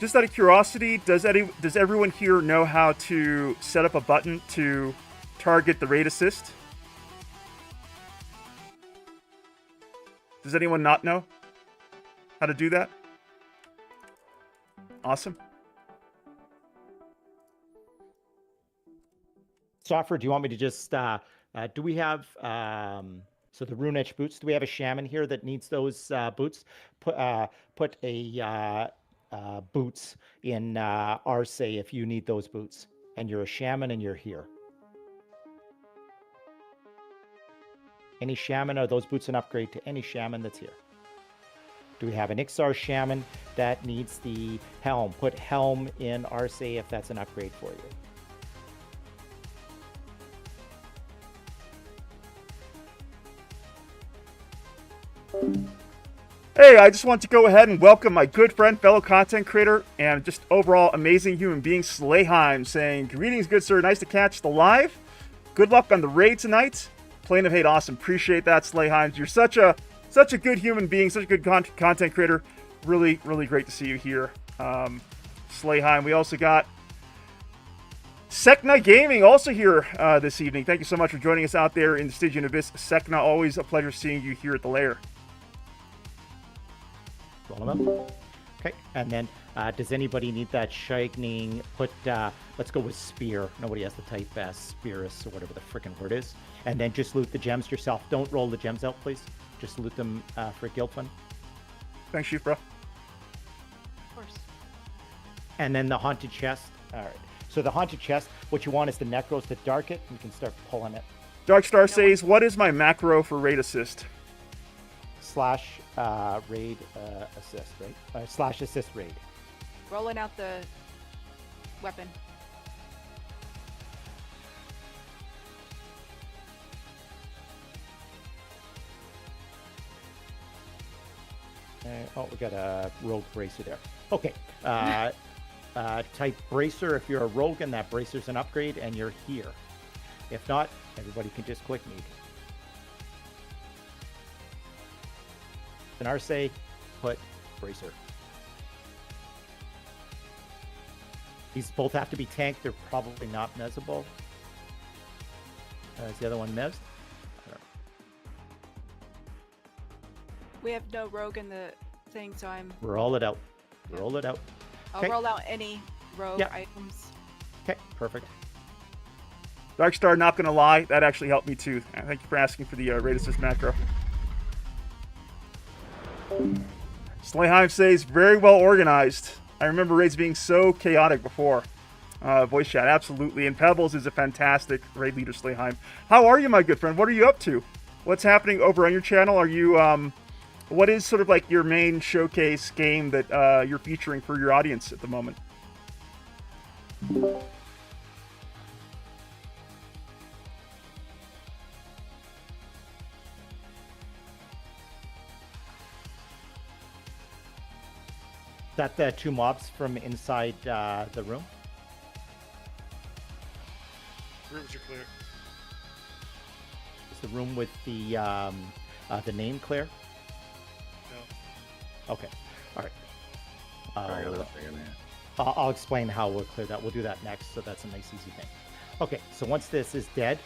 [SPEAKER 3] Just out of curiosity, does everyone here know how to set up a button to target the raid assist? Does anyone not know how to do that? Awesome.
[SPEAKER 7] Software, do you want me to just, do we have, so the rune edge boots, do we have a shaman here that needs those boots? Put a boots in Arce if you need those boots, and you're a shaman and you're here. Any shaman, are those boots an upgrade to any shaman that's here? Do we have an Ixar shaman that needs the helm? Put helm in Arce if that's an upgrade for you.
[SPEAKER 3] Hey, I just want to go ahead and welcome my good friend, fellow content creator, and just overall amazing human being, Slayheim, saying, "Greetings, good sir. Nice to catch the live. Good luck on the raid tonight. Plane of Hate, awesome. Appreciate that, Slayheim. You're such a good human being, such a good content creator. Really, really great to see you here, Slayheim. We also got Sekna Gaming also here this evening. Thank you so much for joining us out there in the Stygian Abyss. Sekna, always a pleasure seeing you here at the Lair.
[SPEAKER 7] Roll them up. Okay, and then does anybody need that shining? Let's go with spear. Nobody has to type spearus or whatever the freaking word is. And then just loot the gems yourself. Don't roll the gems out, please. Just loot them for guild fund.
[SPEAKER 3] Thanks, Chief, bro.
[SPEAKER 1] Of course.
[SPEAKER 7] And then the haunted chest. All right. So the haunted chest, what you want is the necros to dark it. You can start pulling it.
[SPEAKER 3] Darkstar says, "What is my macro for raid assist?"
[SPEAKER 7] / raid assist, right? / assist raid.
[SPEAKER 1] Rolling out the weapon.
[SPEAKER 7] We got a rogue bracer there. Okay. Type bracer if you're a rogue and that bracer's an upgrade and you're here. If not, everybody can just click need. In Arce, put bracer. These both have to be tanked. They're probably not mesable. Is the other one Mevs?
[SPEAKER 1] We have no rogue in the thing, so I'm.
[SPEAKER 7] Roll it out. Roll it out.
[SPEAKER 1] I'll
[SPEAKER 7] Okay.
[SPEAKER 1] roll out any rogue
[SPEAKER 7] Yeah.
[SPEAKER 1] items.
[SPEAKER 7] Okay, perfect.
[SPEAKER 3] Darkstar, not gonna lie, that actually helped me too. Thank you for asking for the raid assist macro. Slayheim says, very well organized. I remember raids being so chaotic before. Voice chat, absolutely. And Pebbles is a fantastic raid leader, Slayheim. How are you, my good friend? What are you up to? What's happening over on your channel? Are you, what is sort of like your main showcase game that you're featuring for your audience at the moment?
[SPEAKER 7] That the two mobs from inside the room?
[SPEAKER 15] Rooms are clear.
[SPEAKER 7] Is the room with the name clear?
[SPEAKER 15] No.
[SPEAKER 7] Okay. All right.
[SPEAKER 11] I got that thing in there.
[SPEAKER 7] I'll explain how we'll clear that. We'll do that next, so that's a nice, easy thing. Okay, so once this is dead,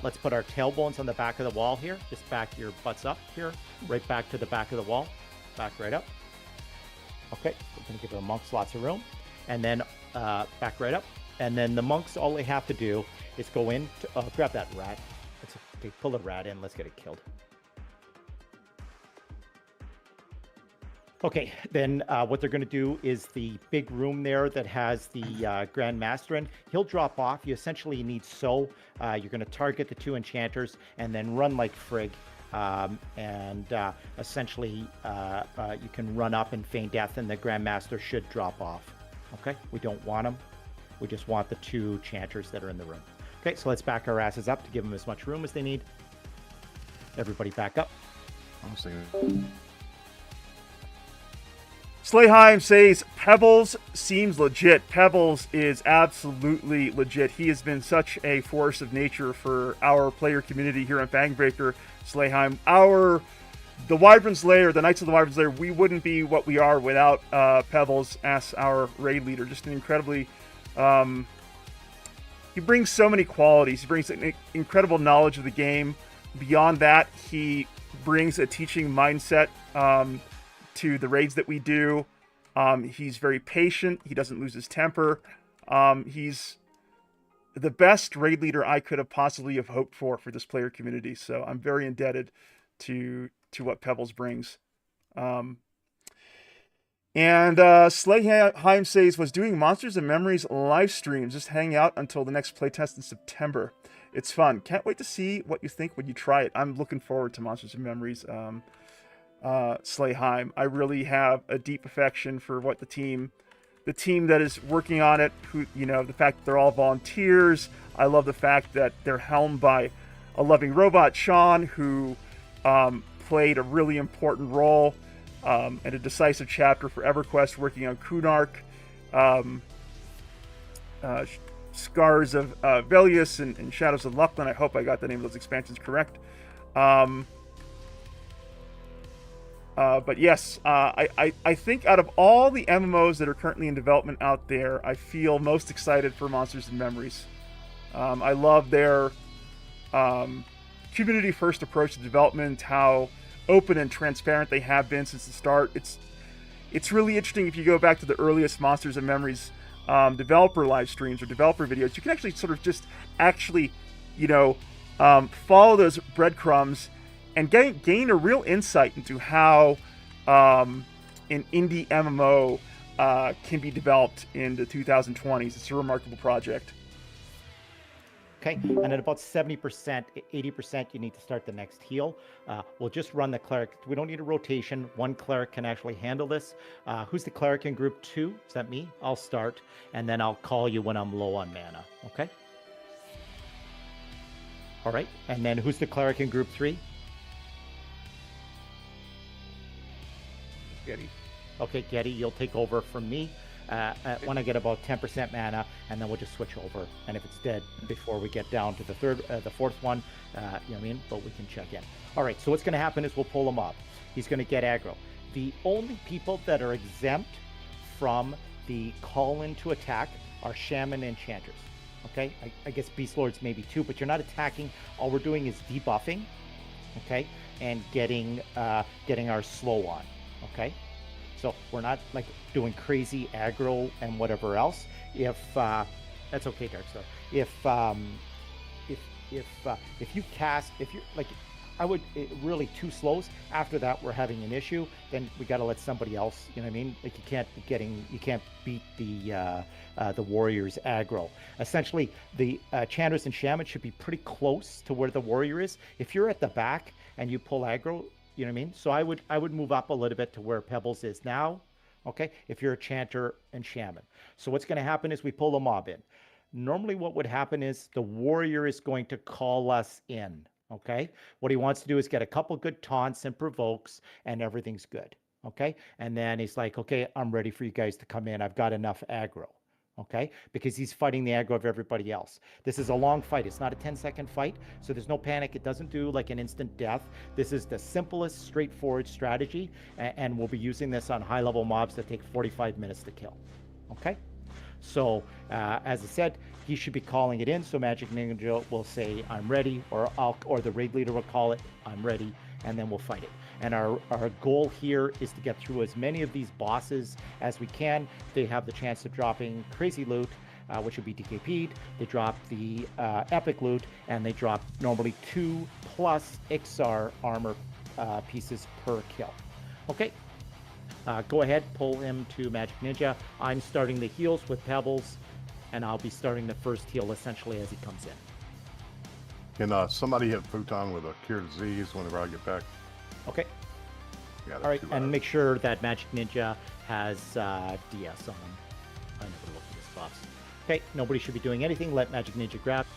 [SPEAKER 7] let's put our tailbones on the back of the wall here. Just back your butts up here, right back to the back of the wall. Back right up. Okay, we're going to give the monks lots of room. And then back right up. And then the monks, all they have to do is go in, grab that rat. Okay, pull the rat in, let's get it killed. Okay, then what they're going to do is the big room there that has the Grand Master in, he'll drop off. You essentially need you're going to target the two enchanters and then run like frig. Essentially you can run up and feign death and the Grand Master should drop off. Okay, we don't want him. We just want the two chanters that are in the room. Okay, so let's back our asses up to give them as much room as they need. Everybody back up.
[SPEAKER 11] I'm seeing.
[SPEAKER 3] Slayheim says, Pebbles seems legit. Pebbles is absolutely legit. He has been such a force of nature for our player community here on Fangbreaker. Slayheim, the Wyverns Lair, the Knights of the Wyverns Lair, we wouldn't be what we are without Pebbles as our raid leader. Just an incredibly, he brings so many qualities. He brings an incredible knowledge of the game. Beyond that, he brings a teaching mindset to the raids that we do. He's very patient. He doesn't lose his temper. He's the best raid leader I could have possibly have hoped for this player community. So I'm very indebted to what Pebbles brings. Slayheim says, was doing Monsters and Memories live streams. Just hang out until the next playtest in September. It's fun. Can't wait to see what you think when you try it. I'm looking forward to Monsters and Memories. Slayheim, I really have a deep affection for what the team that is working on it, who, the fact that they're all volunteers. I love the fact that they're helmed by a loving robot, Sean, who played a really important role in a decisive chapter for EverQuest, working on Kunark, Scars of Velius, and Shadows of Luckland. I hope I got the name of those expansions correct. But yes, I think out of all the MMOs that are currently in development out there, I feel most excited for Monsters and Memories. I love their community-first approach to development, how open and transparent they have been since the start. It's really interesting if you go back to the earliest Monsters and Memories developer live streams or developer videos. You can actually sort of just follow those breadcrumbs and gain a real insight into how an indie MMO can be developed in the 2020s. It's a remarkable project.
[SPEAKER 7] Okay, and at about 70%, 80%, you need to start the next heal. We'll just run the cleric. We don't need a rotation. One cleric can actually handle this. Who's the cleric in group 2? Is that me? I'll start, and then I'll call you when I'm low on mana, okay? All right, and then who's the cleric in group 3?
[SPEAKER 5] Getty.
[SPEAKER 7] Okay, Getty, you'll take over from me when I get about 10% mana, and then we'll just switch over. And if it's dead before we get down to the fourth one, but we can check in. All right, so what's going to happen is we'll pull him up. He's going to get aggro. The only people that are exempt from the call in to attack are Shaman and Enchanters. Okay, I guess Beast Lords maybe 2, but you're not attacking. All we're doing is debuffing, okay, and getting our slow on, okay. So we're not like doing crazy aggro and whatever else. If that's okay, Darkstar. If you cast, if you're like, I would really 2 slows. After that, we're having an issue. Then we got to let somebody else. You know what I mean? Like you can't beat the warrior's aggro. Essentially, the Chandras and Shaman should be pretty close to where the warrior is. If you're at the back and you pull aggro, you know what I mean? So I would move up a little bit to where Pebbles is now. Okay, if you're a Chanter and Shaman. So what's going to happen is we pull the mob in. Normally, what would happen is the warrior is going to call us in. Okay, what he wants to do is get a couple good taunts and provokes, and everything's good. Okay, and then he's like, okay, I'm ready for you guys to come in. I've got enough aggro. Okay, because he's fighting the aggro of everybody else. This is a long fight. It's not a 10-second fight, so there's no panic. It doesn't do like an instant death. This is the simplest, straightforward strategy, and we'll be using this on high-level mobs that take 45 minutes to kill. Okay, so as I said, he should be calling it in. So Magic Ninja will say, "I'm ready," or the raid leader will call it, "I'm ready," and then we'll fight it. And our goal here is to get through as many of these bosses as we can. They have the chance of dropping crazy loot, which would be DKP'd. They drop the epic loot, and they drop normally 2+ Ixar armor pieces per kill. Okay, go ahead, pull him to Magic Ninja. I'm starting the heals with Pebbles, and I'll be starting the first heal essentially as he comes in.
[SPEAKER 11] Can somebody hit Futon with a Cure Disease whenever I get back?
[SPEAKER 7] Okay.
[SPEAKER 11] Yeah,
[SPEAKER 7] all right, and make sure that Magic Ninja has DS on him. I never looked at his buffs. Okay, nobody should be doing anything. Let Magic Ninja grab.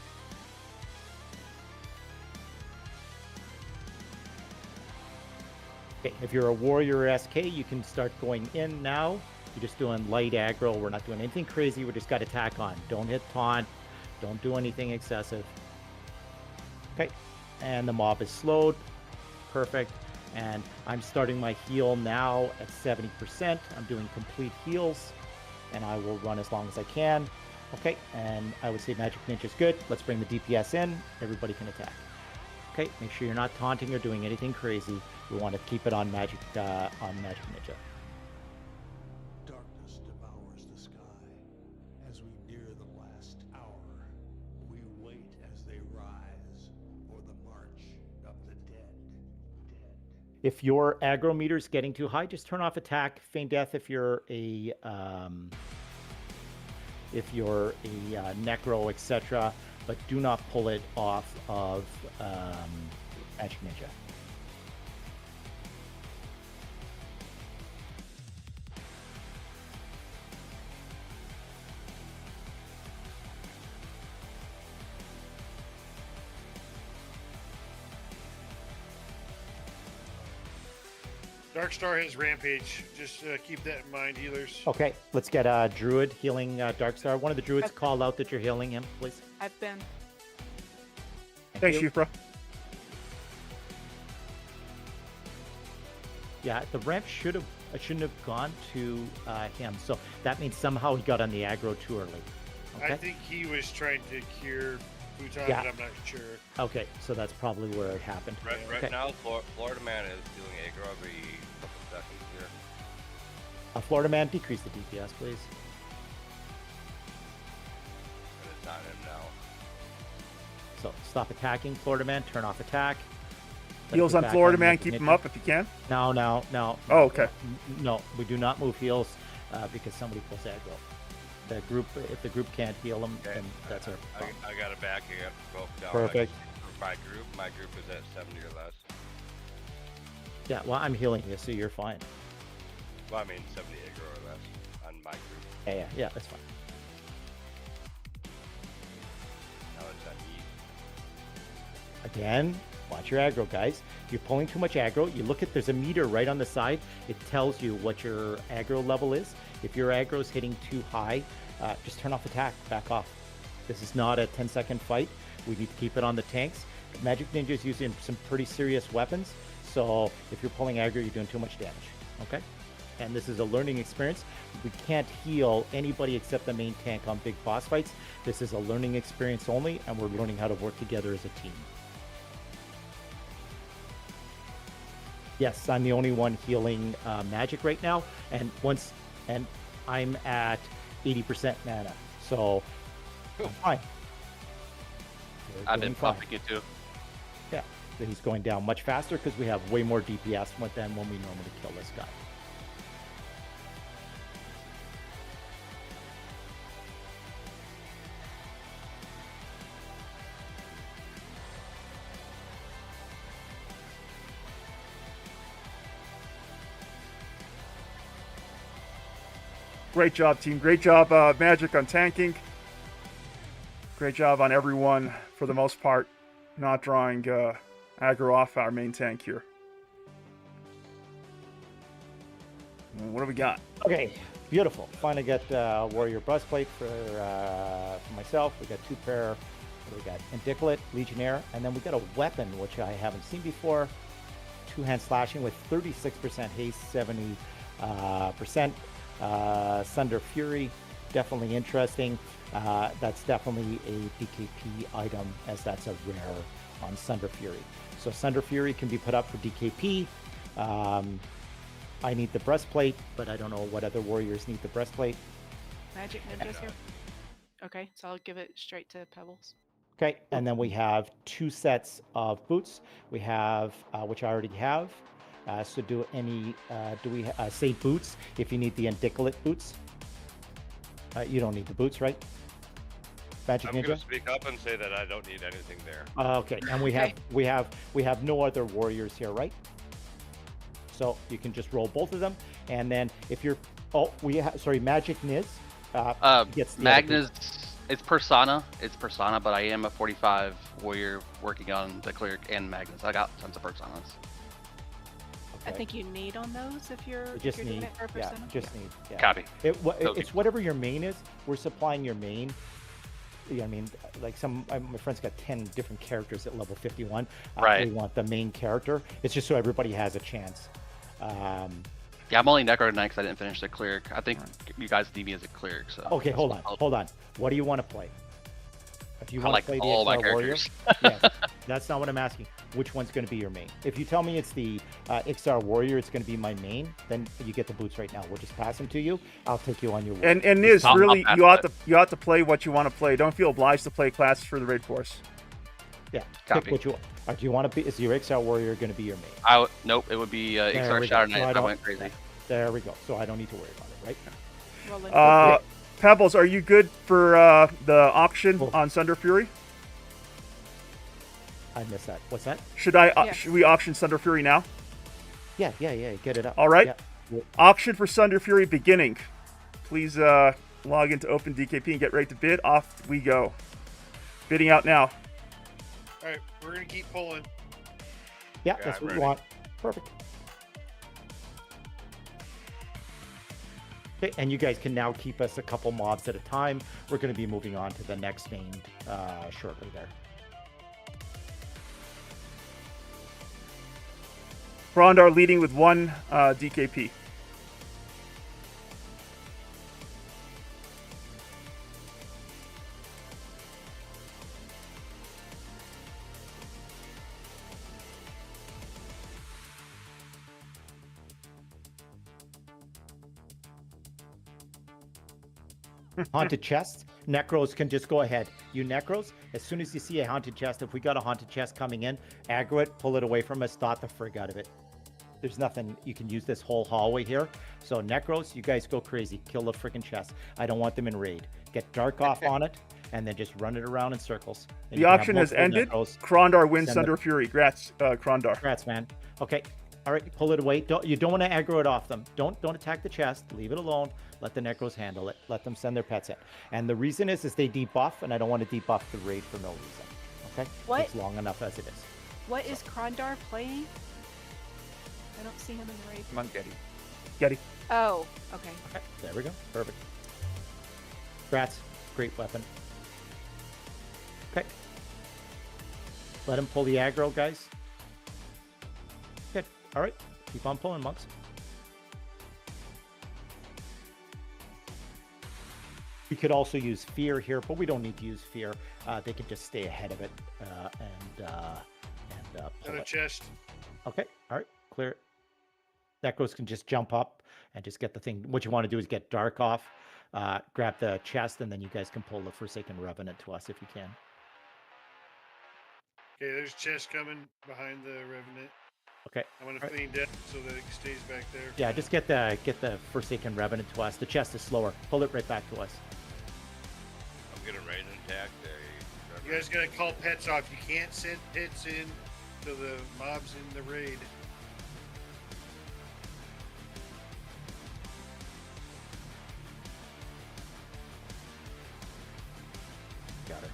[SPEAKER 7] Okay, if you're a warrior SK, you can start going in now. You're just doing light aggro. We're not doing anything crazy. We just got attack on. Don't hit taunt. Don't do anything excessive. Okay, and the mob is slowed. Perfect. And I'm starting my heal now at 70%. I'm doing complete heals, and I will run as long as I can. Okay, and I would say Magic Ninja's good. Let's bring the DPS in. Everybody can attack. Okay, make sure you're not taunting or doing anything crazy. We want to keep it on Magic Ninja.
[SPEAKER 16] Darkness devours the sky. As we near the last hour, we wait as they rise for the march of the dead.
[SPEAKER 7] If your aggro meter is getting too high, just turn off attack, feign death if you're a necro, etc. But do not pull it off of Magic Ninja.
[SPEAKER 15] Darkstar has Rampage. Just keep that in mind, healers.
[SPEAKER 7] Okay, let's get Druid healing Darkstar. One of the Druids call out that you're healing him, please.
[SPEAKER 1] I've been.
[SPEAKER 3] Thanks, Shufra.
[SPEAKER 7] Yeah, the ramp shouldn't have gone to him. So that means somehow he got on the aggro too early. Okay?
[SPEAKER 15] I think he was trying to cure Futon,
[SPEAKER 7] Yeah.
[SPEAKER 15] but I'm not sure.
[SPEAKER 7] Okay, so that's probably where it happened.
[SPEAKER 13] Right
[SPEAKER 7] Okay.
[SPEAKER 13] now, Florida Man is doing aggro every couple seconds here.
[SPEAKER 7] Florida Man, decrease the DPS, please.
[SPEAKER 13] And it's on him now.
[SPEAKER 7] So stop attacking, Florida Man. Turn off attack. Let
[SPEAKER 3] Heals
[SPEAKER 7] it
[SPEAKER 3] on
[SPEAKER 7] back
[SPEAKER 3] Florida Man.
[SPEAKER 7] Magic
[SPEAKER 3] Keep him
[SPEAKER 7] Ninja.
[SPEAKER 3] up if you can.
[SPEAKER 7] No.
[SPEAKER 3] Oh, okay.
[SPEAKER 7] No, we do not move heals because somebody pulls aggro. The group, if the group can't heal them, then that's our problem.
[SPEAKER 13] I got it back. I got both down.
[SPEAKER 7] Perfect.
[SPEAKER 13] My group is at 70 or less.
[SPEAKER 7] Yeah, well, I'm healing you, so you're fine.
[SPEAKER 13] Well, I mean 70 aggro or less on my group.
[SPEAKER 7] Yeah, that's fine.
[SPEAKER 13] Now it's on E.
[SPEAKER 7] Again, watch your aggro, guys. If you're pulling too much aggro, you look at, there's a meter right on the side. It tells you what your aggro level is. If your aggro is hitting too high, just turn off attack, back off. This is not a 10-second fight. We need to keep it on the tanks. Magic Ninja is using some pretty serious weapons, so if you're pulling aggro, you're doing too much damage. Okay? and this is a learning experience. We can't heal anybody except the main tank on big boss fights. This is a learning experience only, and we're learning how to work together as a team. Yes, I'm the only one healing magic right now, and I'm at 80% mana, so I'm fine.
[SPEAKER 10] I've been pumping it too.
[SPEAKER 7] Yeah, he's going down much faster because we have way more DPS than when we normally kill this guy.
[SPEAKER 3] Great job, team. Great job, Magic, on tanking. Great job on everyone, for the most part, not drawing aggro off our main tank here. What do we got?
[SPEAKER 7] Okay, beautiful. Finally got Warrior Breastplate for myself. We got 2 pair. We got Indiculate, Legionnaire, and then we got a weapon, which I haven't seen before. 2-hand slashing with 36% haste, 70%. Sunder Fury, definitely interesting. That's definitely a DKP item, as that's a rare on Sunder Fury. So Sunder Fury can be put up for DKP. I need the breastplate, but I don't know what other warriors need the breastplate.
[SPEAKER 1] Magic Ninja's here. Okay, so I'll give it straight to Pebbles.
[SPEAKER 7] Okay, and then we have 2 sets of boots. We have, which I already have. So do we say boots if you need the Indiculate boots? You don't need the boots, right? Magic
[SPEAKER 13] I'm
[SPEAKER 7] Ninja?
[SPEAKER 13] gonna speak up and say that I don't need anything there.
[SPEAKER 7] Okay, and we have no other warriors here, right? So you can just roll both of them, and then if you're Magic Niz gets the
[SPEAKER 10] Magnus. It's Persona, but I am a 45 warrior working on the cleric and Magnus. I got tons of personas.
[SPEAKER 1] I think you need on those if you're,
[SPEAKER 7] Just
[SPEAKER 1] if you're
[SPEAKER 7] need,
[SPEAKER 1] doing it for a
[SPEAKER 7] yeah,
[SPEAKER 1] persona.
[SPEAKER 7] just need. Yeah.
[SPEAKER 10] Copy.
[SPEAKER 7] It's whatever your main is. We're supplying your main. Yeah, I mean, like my friend's got 10 different characters at level 51.
[SPEAKER 10] Right.
[SPEAKER 7] We want the main character. It's just so everybody has a chance.
[SPEAKER 10] Yeah, I'm only Necro tonight because I didn't finish the cleric. I think you guys need me as a cleric. So.
[SPEAKER 7] Okay, hold on. What do you want to play? If you
[SPEAKER 10] I
[SPEAKER 7] want
[SPEAKER 10] like
[SPEAKER 7] to play the
[SPEAKER 10] all my
[SPEAKER 7] XR Warrior,
[SPEAKER 10] characters.
[SPEAKER 7] yes, that's not what I'm asking. Which one's going to be your main? If you tell me it's the XR Warrior, it's going to be my main, then you get the boots right now. We'll just pass them to you. I'll take you on your way.
[SPEAKER 3] And Niz, really, you ought to play what you want to play. Don't feel obliged to play classes for the raid force.
[SPEAKER 7] Yeah,
[SPEAKER 10] Copy.
[SPEAKER 7] pick what you want. Do you want to be? Is your XR Warrior going to be your main?
[SPEAKER 10] Nope, it would be
[SPEAKER 7] There
[SPEAKER 10] XR
[SPEAKER 7] we
[SPEAKER 10] Shadow
[SPEAKER 7] go. So
[SPEAKER 10] Knight. I
[SPEAKER 7] don't-
[SPEAKER 10] went crazy.
[SPEAKER 7] There we go. So I don't need to worry about it, right?
[SPEAKER 3] Pebbles, are you good for the auction on Sunder Fury?
[SPEAKER 7] I missed that. What's that?
[SPEAKER 3] Should we auction Sunder Fury now?
[SPEAKER 7] Yeah. Get it up.
[SPEAKER 3] All right.
[SPEAKER 7] Yeah.
[SPEAKER 3] Auction for Sunder Fury beginning. Please log into Open DKP and get ready to bid. Off we go. Bidding out now.
[SPEAKER 15] All right, we're gonna keep pulling.
[SPEAKER 7] Yeah, that's what we want. Perfect. Okay, and you guys can now keep us a couple mobs at a time. We're going to be moving on to the next named shortly there.
[SPEAKER 3] Brondar leading with 1 DKP.
[SPEAKER 7] Haunted chest. Necros can just go ahead. You Necros, as soon as you see a haunted chest, if we got a haunted chest coming in, aggro it, pull it away from us, dot the frig out of it. There's nothing, you can use this whole hallway here. So Necros, you guys go crazy. Kill the freaking chest. I don't want them in raid. Get Dark off on it, and then just run it around in circles. And
[SPEAKER 3] The
[SPEAKER 7] you can have
[SPEAKER 3] auction has
[SPEAKER 7] multiple
[SPEAKER 3] ended.
[SPEAKER 7] Necros.
[SPEAKER 3] Krondar wins
[SPEAKER 7] Send
[SPEAKER 3] Sunder Fury. Grats, Krondar.
[SPEAKER 7] Congrats, man. Okay. All right, pull it away. You don't want to aggro it off them. Don't attack the chest. Leave it alone. Let the Necros handle it. Let them send their pets in. And the reason is they debuff, and I don't want to debuff the raid for no reason. Okay?
[SPEAKER 1] What?
[SPEAKER 7] It's long enough as it is.
[SPEAKER 1] What is Krondar playing? I don't see him in the raid.
[SPEAKER 5] I'm on Getty.
[SPEAKER 3] Getty.
[SPEAKER 1] Oh, okay.
[SPEAKER 7] Okay, there we go. Perfect. Grats. Great weapon. Okay. Let him pull the aggro, guys. Good. All right. Keep on pulling, monks. We could also use fear here, but we don't need to use fear. They can just stay ahead of it and pull
[SPEAKER 15] Got a
[SPEAKER 7] it.
[SPEAKER 15] chest.
[SPEAKER 7] Okay, all right, clear it. That ghost can just jump up and just get the thing. What you want to do is get dark off, grab the chest, and then you guys can pull the Forsaken Revenant to us if you can.
[SPEAKER 15] Okay, there's chest coming behind the Revenant.
[SPEAKER 7] Okay.
[SPEAKER 15] I'm gonna
[SPEAKER 7] all right.
[SPEAKER 15] feign death so that it stays back there.
[SPEAKER 7] Yeah, just get the Forsaken Revenant to us. The chest is slower. Pull it right back to us.
[SPEAKER 13] I'm getting ready to attack there.
[SPEAKER 15] You guys gotta call pets off. You can't send pets in to the mobs in the raid.
[SPEAKER 7] Got her.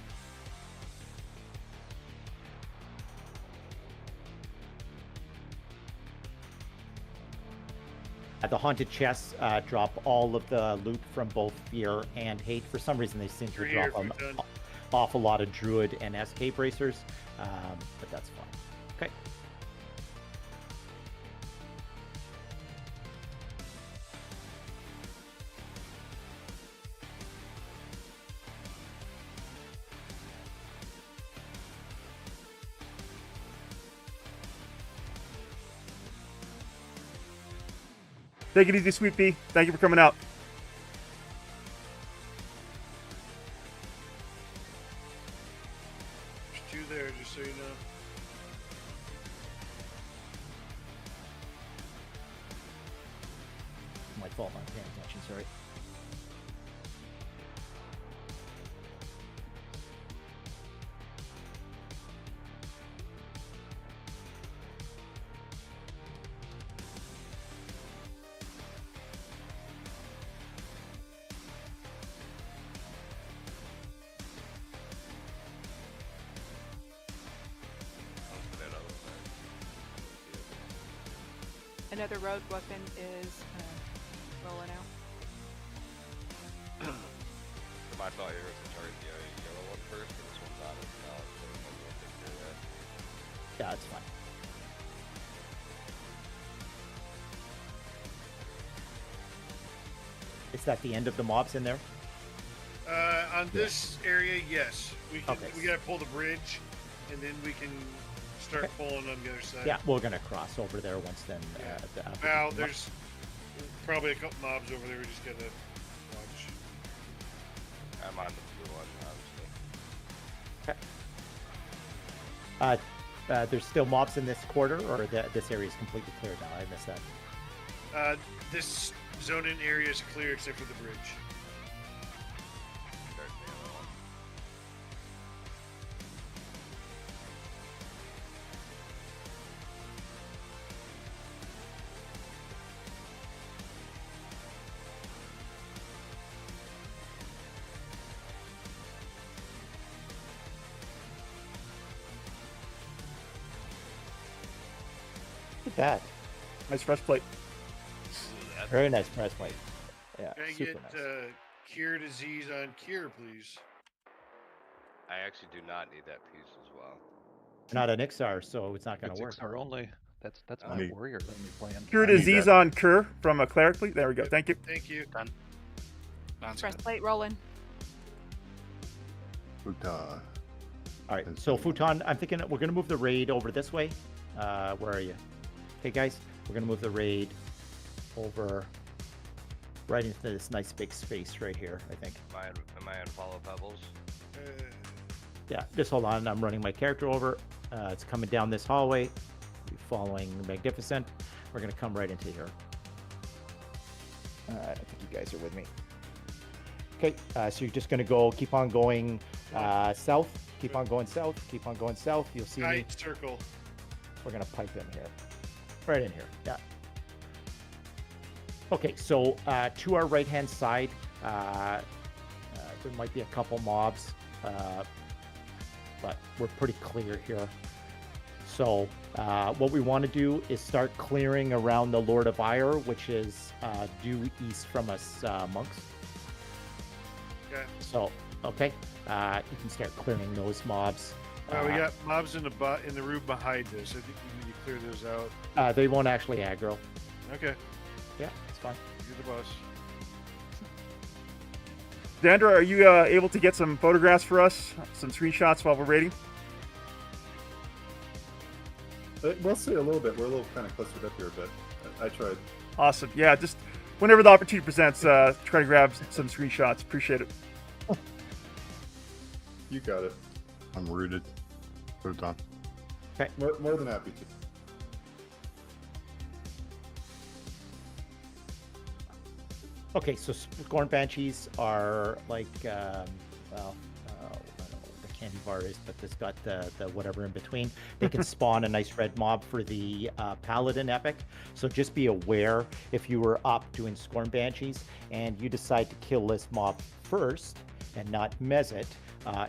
[SPEAKER 7] The haunted chests drop all of the loot from both fear and hate. For some reason, they seem to
[SPEAKER 15] Right
[SPEAKER 7] drop
[SPEAKER 15] here,
[SPEAKER 7] an
[SPEAKER 15] Futon.
[SPEAKER 7] awful lot of druid and escape racers, but that's fine. Okay.
[SPEAKER 3] Take it easy, Sweet Pea. Thank you for coming out.
[SPEAKER 15] There's 2 there, just so you know.
[SPEAKER 7] My fault, not paying attention, sorry.
[SPEAKER 1] Another road weapon is rolling out.
[SPEAKER 13] I thought you were to target the yellow one first, but this one's out of now, so we'll take care of that.
[SPEAKER 7] Yeah, it's fine. Is that the end of the mobs in there?
[SPEAKER 15] On this area, yes. We can,
[SPEAKER 7] Okay.
[SPEAKER 15] we gotta pull the bridge, and then we can start pulling on the other side.
[SPEAKER 7] Yeah, we're gonna cross over there once then.
[SPEAKER 15] Well, there's probably a couple mobs over there. We just gotta watch.
[SPEAKER 13] I'm on the blue one, obviously.
[SPEAKER 7] There's still mobs in this quarter, or this area is completely clear now. I missed that.
[SPEAKER 15] This zone in area is clear except for the bridge.
[SPEAKER 13] Start the yellow one.
[SPEAKER 7] Look at that.
[SPEAKER 3] Nice fresh plate.
[SPEAKER 7] Very nice press plate. Yeah,
[SPEAKER 15] Can I
[SPEAKER 7] super
[SPEAKER 15] get
[SPEAKER 7] nice.
[SPEAKER 15] cure disease on cure, please?
[SPEAKER 13] I actually do not need that piece as well.
[SPEAKER 7] Not an Ixar, so it's not gonna
[SPEAKER 5] It's
[SPEAKER 7] work.
[SPEAKER 5] XR only. That's my
[SPEAKER 11] Neat.
[SPEAKER 5] warrior that we plan.
[SPEAKER 3] Cure disease on Cur from a cleric, please. There we go. Thank you.
[SPEAKER 15] Thank you.
[SPEAKER 10] Done.
[SPEAKER 1] Breastplate rolling.
[SPEAKER 11] Futon.
[SPEAKER 7] All right, so Futon, I'm thinking we're gonna move the raid over this way. Where are you? Okay, guys, we're gonna move the raid over right into this nice big space right here, I think.
[SPEAKER 13] Am I on follow pebbles?
[SPEAKER 7] Yeah, just hold on. I'm running my character over. It's coming down this hallway, following Magnificent. We're gonna come right into here. I don't think you guys are with me. Okay, so you're just gonna keep on going south. Keep on going south. Keep on going south. You'll see me.
[SPEAKER 15] Tight circle.
[SPEAKER 7] We're gonna pipe in here, right in here. Yeah. Okay, so to our right-hand side, there might be a couple mobs, but we're pretty clear here. So what we want to do is start clearing around the Lord of Ire, which is due east from us, monks.
[SPEAKER 15] Okay.
[SPEAKER 7] So, okay, you can start clearing those mobs.
[SPEAKER 15] We got mobs in the room behind us. I think you need to clear those out.
[SPEAKER 7] They won't actually aggro.
[SPEAKER 15] Okay.
[SPEAKER 7] Yeah, it's fine.
[SPEAKER 15] You're the boss.
[SPEAKER 3] Dandra, are you able to get some photographs for us, some screenshots while we're raiding?
[SPEAKER 2] We'll see a little bit. We're a little kind of clustered up here, but I tried.
[SPEAKER 3] Awesome. Yeah, just whenever the opportunity presents, try to grab some screenshots. Appreciate it.
[SPEAKER 2] You got it.
[SPEAKER 11] I'm rooted. Put it on.
[SPEAKER 7] Okay.
[SPEAKER 2] More than happy to.
[SPEAKER 7] Okay, so Scorn Banshees are like, well, I don't know what the candy bar is, but it's got the whatever in between. They can spawn a nice red mob for the Paladin epic. So just be aware if you were up doing Scorn Banshees and you decide to kill this mob first and not mez it,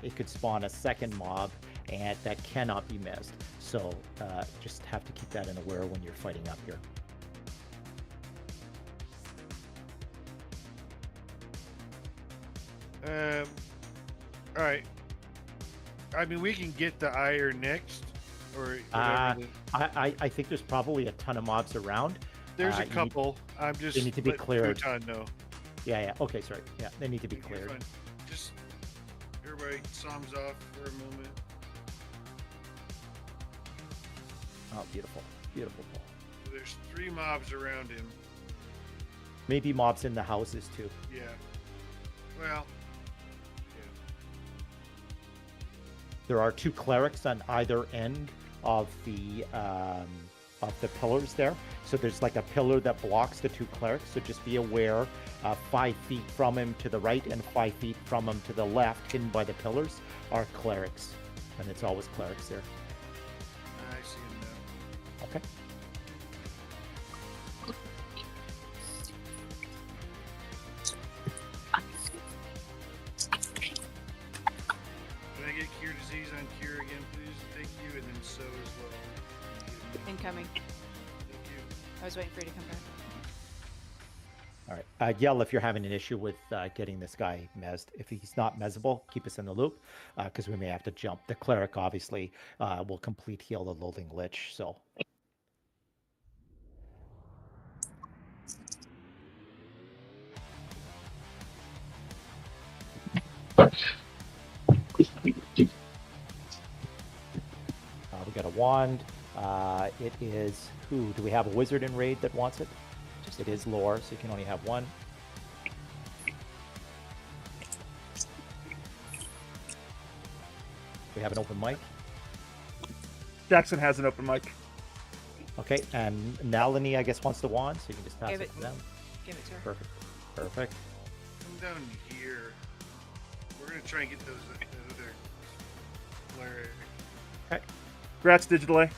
[SPEAKER 7] it could spawn a second mob and that cannot be mezzed. So just have to keep that in aware when you're fighting up here.
[SPEAKER 15] All right. I mean, we can get the iron next, or
[SPEAKER 7] I think there's probably a ton of mobs around.
[SPEAKER 15] There's a couple. I'm just.
[SPEAKER 7] They need to be cleared.
[SPEAKER 15] Futon know.
[SPEAKER 7] Yeah. Okay, sorry. Yeah, they need to be cleared.
[SPEAKER 15] Just everybody psalms off for a moment.
[SPEAKER 7] Oh, beautiful, beautiful.
[SPEAKER 15] There's 3 mobs around him.
[SPEAKER 7] Maybe mobs in the houses too.
[SPEAKER 15] Yeah. Well.
[SPEAKER 7] There are 2 clerics on either end of the pillars there. So there's like a pillar that blocks the 2 clerics. So just be aware, 5 feet from him to the right and 5 feet from him to the left, hidden by the pillars, are clerics, and it's always clerics there.
[SPEAKER 15] I see him now.
[SPEAKER 7] Okay.
[SPEAKER 15] Can I get cure disease on cure again, please? Thank you, and then so as well.
[SPEAKER 1] Incoming.
[SPEAKER 15] Thank you.
[SPEAKER 1] I was waiting for you to come back.
[SPEAKER 7] All right. Yell if you're having an issue with getting this guy mezzed. If he's not mezzable, keep us in the loop, because we may have to jump. The cleric obviously will complete heal the loathing lich. So. We got a wand. It is who? Do we have a wizard in raid that wants it? It is lore, so you can only have one. We have an open mic.
[SPEAKER 3] Jackson has an open mic.
[SPEAKER 7] Okay, and Nalini, I guess, wants the wand, so you can just pass
[SPEAKER 1] Give
[SPEAKER 7] it to them.
[SPEAKER 1] Give it to her.
[SPEAKER 7] Perfect. Perfect.
[SPEAKER 15] Come down here. We're gonna try and get those other Lair.
[SPEAKER 7] Okay.
[SPEAKER 3] Congrats, Digital A.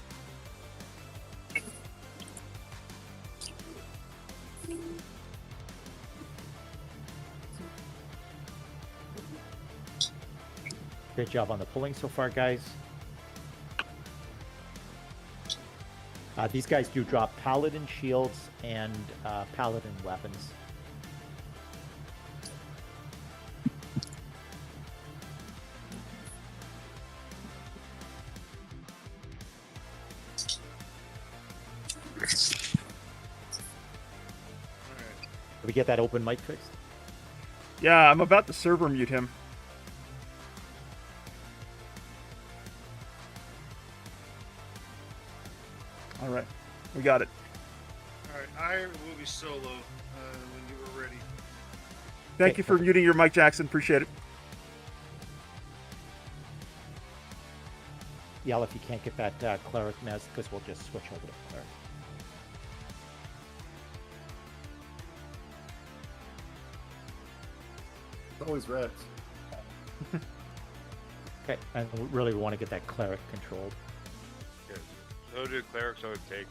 [SPEAKER 7] Great job on the pulling so far, guys. These guys do drop paladin shields and paladin weapons. Did we get that open mic fixed?
[SPEAKER 3] Yeah, I'm about to server mute him. All right, we got it.
[SPEAKER 15] All right, I will be solo when you were ready.
[SPEAKER 3] Thank you for muting your mic, Jackson. Appreciate it.
[SPEAKER 7] Yell if you can't get that cleric mess, because we'll just switch over to cleric.
[SPEAKER 2] It's always Rex.
[SPEAKER 7] Okay, and we really want to get that cleric controlled.
[SPEAKER 13] Good. So do clerics always take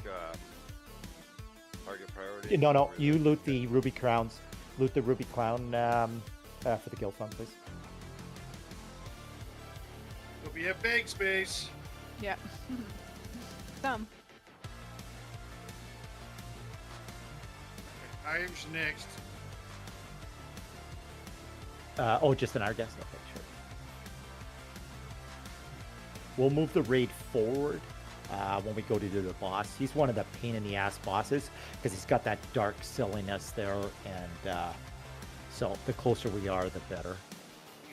[SPEAKER 13] target priority?
[SPEAKER 7] No, you loot the ruby crowns. Loot the ruby crown for the guild fund, please.
[SPEAKER 15] Hope you have bank space.
[SPEAKER 1] Yeah. Some.
[SPEAKER 15] Iron's next.
[SPEAKER 7] Oh, just an Argus? Okay, sure. We'll move the raid forward when we go to do the boss. He's one of the pain in the ass bosses because he's got that dark silliness there, and So the closer we are, the better.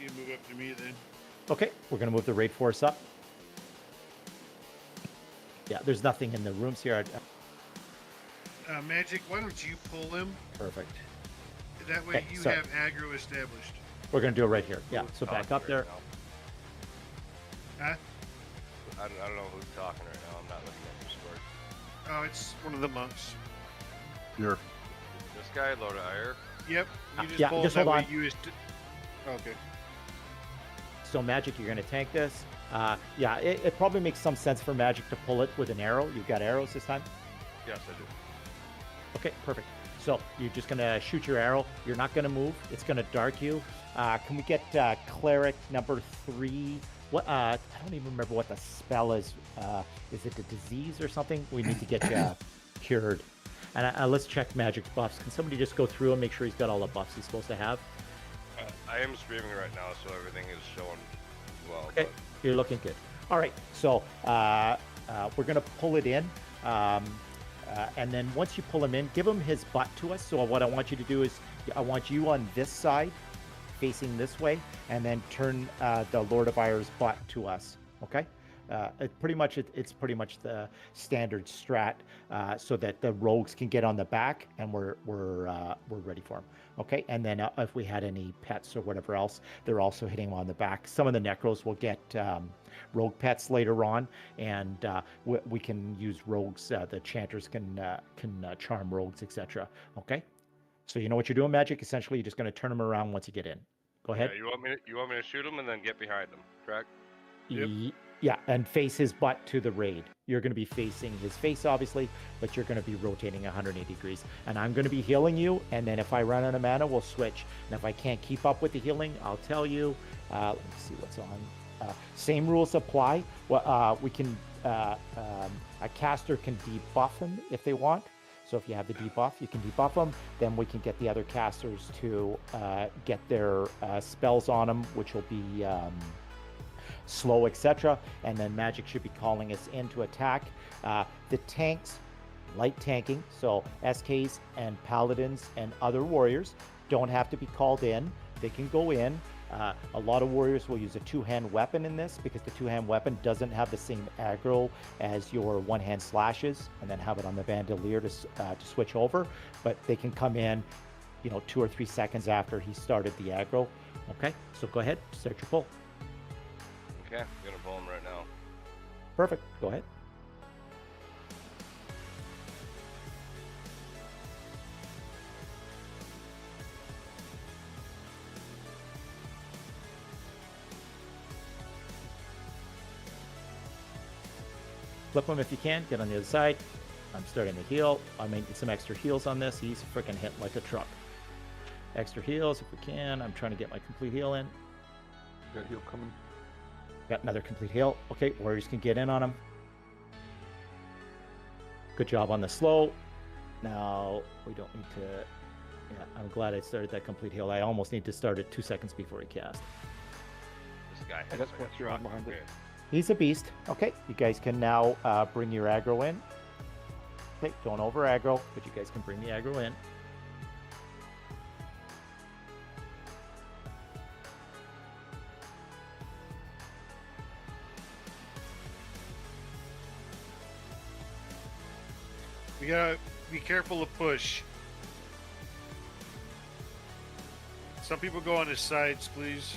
[SPEAKER 15] You move up to me then.
[SPEAKER 7] Okay, we're gonna move the raid force up. Yeah, there's nothing in the rooms here.
[SPEAKER 15] Magic, why don't you pull him?
[SPEAKER 7] Perfect.
[SPEAKER 15] That way
[SPEAKER 7] Okay,
[SPEAKER 15] you
[SPEAKER 7] so-
[SPEAKER 15] have aggro established.
[SPEAKER 7] We're gonna do it right here. Yeah, so back up there.
[SPEAKER 15] Huh?
[SPEAKER 13] I don't know who's talking right now. I'm not looking at Discord.
[SPEAKER 15] Oh, it's one of the monks.
[SPEAKER 11] You're
[SPEAKER 13] This guy, Lord of Ire.
[SPEAKER 15] Yep. You just
[SPEAKER 7] yeah,
[SPEAKER 15] pull
[SPEAKER 7] just
[SPEAKER 15] him, that
[SPEAKER 7] hold
[SPEAKER 15] way
[SPEAKER 7] on.
[SPEAKER 15] you okay.
[SPEAKER 7] So Magic, you're gonna tank this. Yeah, it probably makes some sense for Magic to pull it with an arrow. You've got arrows this time?
[SPEAKER 13] Yes, I do.
[SPEAKER 7] Okay, perfect. So you're just gonna shoot your arrow. You're not gonna move. It's gonna dark you. Can we get Cleric number 3? What? I don't even remember what the spell is. Is it a disease or something? We need to get you cured. And let's check Magic's buffs. Can somebody just go through and make sure he's got all the buffs he's supposed to have?
[SPEAKER 13] I am streaming right now, so everything is showing well.
[SPEAKER 7] Okay, you're looking good. All right, so we're gonna pull it in. And then once you pull him in, give him his butt to us. So what I want you to do is I want you on this side, facing this way, and then turn the Lord of Ire's butt to us. Okay? It's pretty much the standard strat, so that the rogues can get on the back, and we're ready for them. Okay, and then if we had any pets or whatever else, they're also hitting them on the back. Some of the necros will get rogue pets later on, and we can use rogues. The chanters can charm rogues, etc. Okay, so you know what you're doing, Magic. Essentially, you're just going to turn them around once you get in. Go ahead.
[SPEAKER 13] Yeah, you want me to shoot him and then get behind him, correct?
[SPEAKER 7] Yeah, and face his butt to the raid. You're going to be facing his face, obviously, but you're going to be rotating 180 degrees. And I'm going to be healing you, and then if I run out of mana, we'll switch. And if I can't keep up with the healing, I'll tell you. Let me see what's on. Same rules apply. We can a caster can debuff him if they want. So if you have the debuff, you can debuff them. Then we can get the other casters to get their spells on them, which will be slow, etc. And then Magic should be calling us in to attack. The tanks, light tanking, so SKs and Paladins and other warriors don't have to be called in. They can go in. A lot of warriors will use a two-hand weapon in this because the two-hand weapon doesn't have the same aggro as your one-hand slashes, and then have it on the bandolier to switch over. But they can come in, 2 or 3 seconds after he started the aggro. Okay, so go ahead, start your pull.
[SPEAKER 13] Okay, I'm gonna pull him right now.
[SPEAKER 7] Perfect, go ahead. Flip him if you can, get on the other side. I'm starting to heal. I'm making some extra heals on this. He's freaking hit like a truck. Extra heals if we can. I'm trying to get my complete heal in.
[SPEAKER 5] Got heal coming.
[SPEAKER 7] Got another complete heal. Okay, warriors can get in on him. Good job on the slow. Now, we don't need to... Yeah, I'm glad I started that complete heal. I almost need to start it 2 seconds before he cast.
[SPEAKER 13] This guy
[SPEAKER 5] I
[SPEAKER 13] has
[SPEAKER 5] got
[SPEAKER 13] like a
[SPEAKER 5] Spencer on
[SPEAKER 13] truck.
[SPEAKER 5] behind it.
[SPEAKER 13] Okay.
[SPEAKER 7] He's a beast. Okay, you guys can now bring your aggro in. Okay, don't over aggro, but you guys can bring the aggro in.
[SPEAKER 15] We gotta be careful of push. Some people go on his sides, please.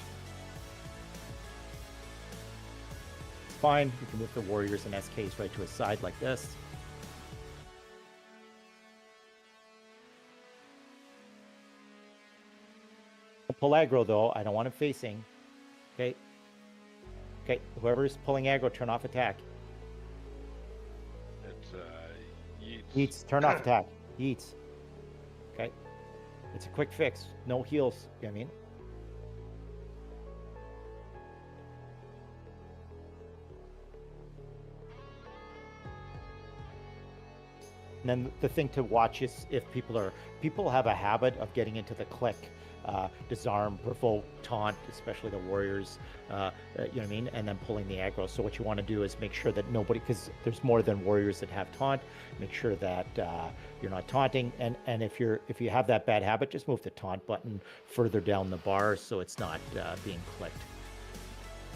[SPEAKER 7] It's fine. You can move the warriors and SKs right to his side like this. Pull aggro though. I don't want him facing. Okay. Okay. Whoever's pulling aggro, turn off attack.
[SPEAKER 13] It's Yeats.
[SPEAKER 7] Yeats, turn off attack. Yeats. Okay. It's a quick fix. No heals. You know what I mean? And then the thing to watch is if people have a habit of getting into the click disarm, provoke, taunt, especially the warriors, you know what I mean, and then pulling the aggro. So what you want to do is make sure that nobody, because there's more than warriors that have taunt, make sure that you're not taunting, and if you have that bad habit, just move the taunt button further down the bar so it's not being clicked.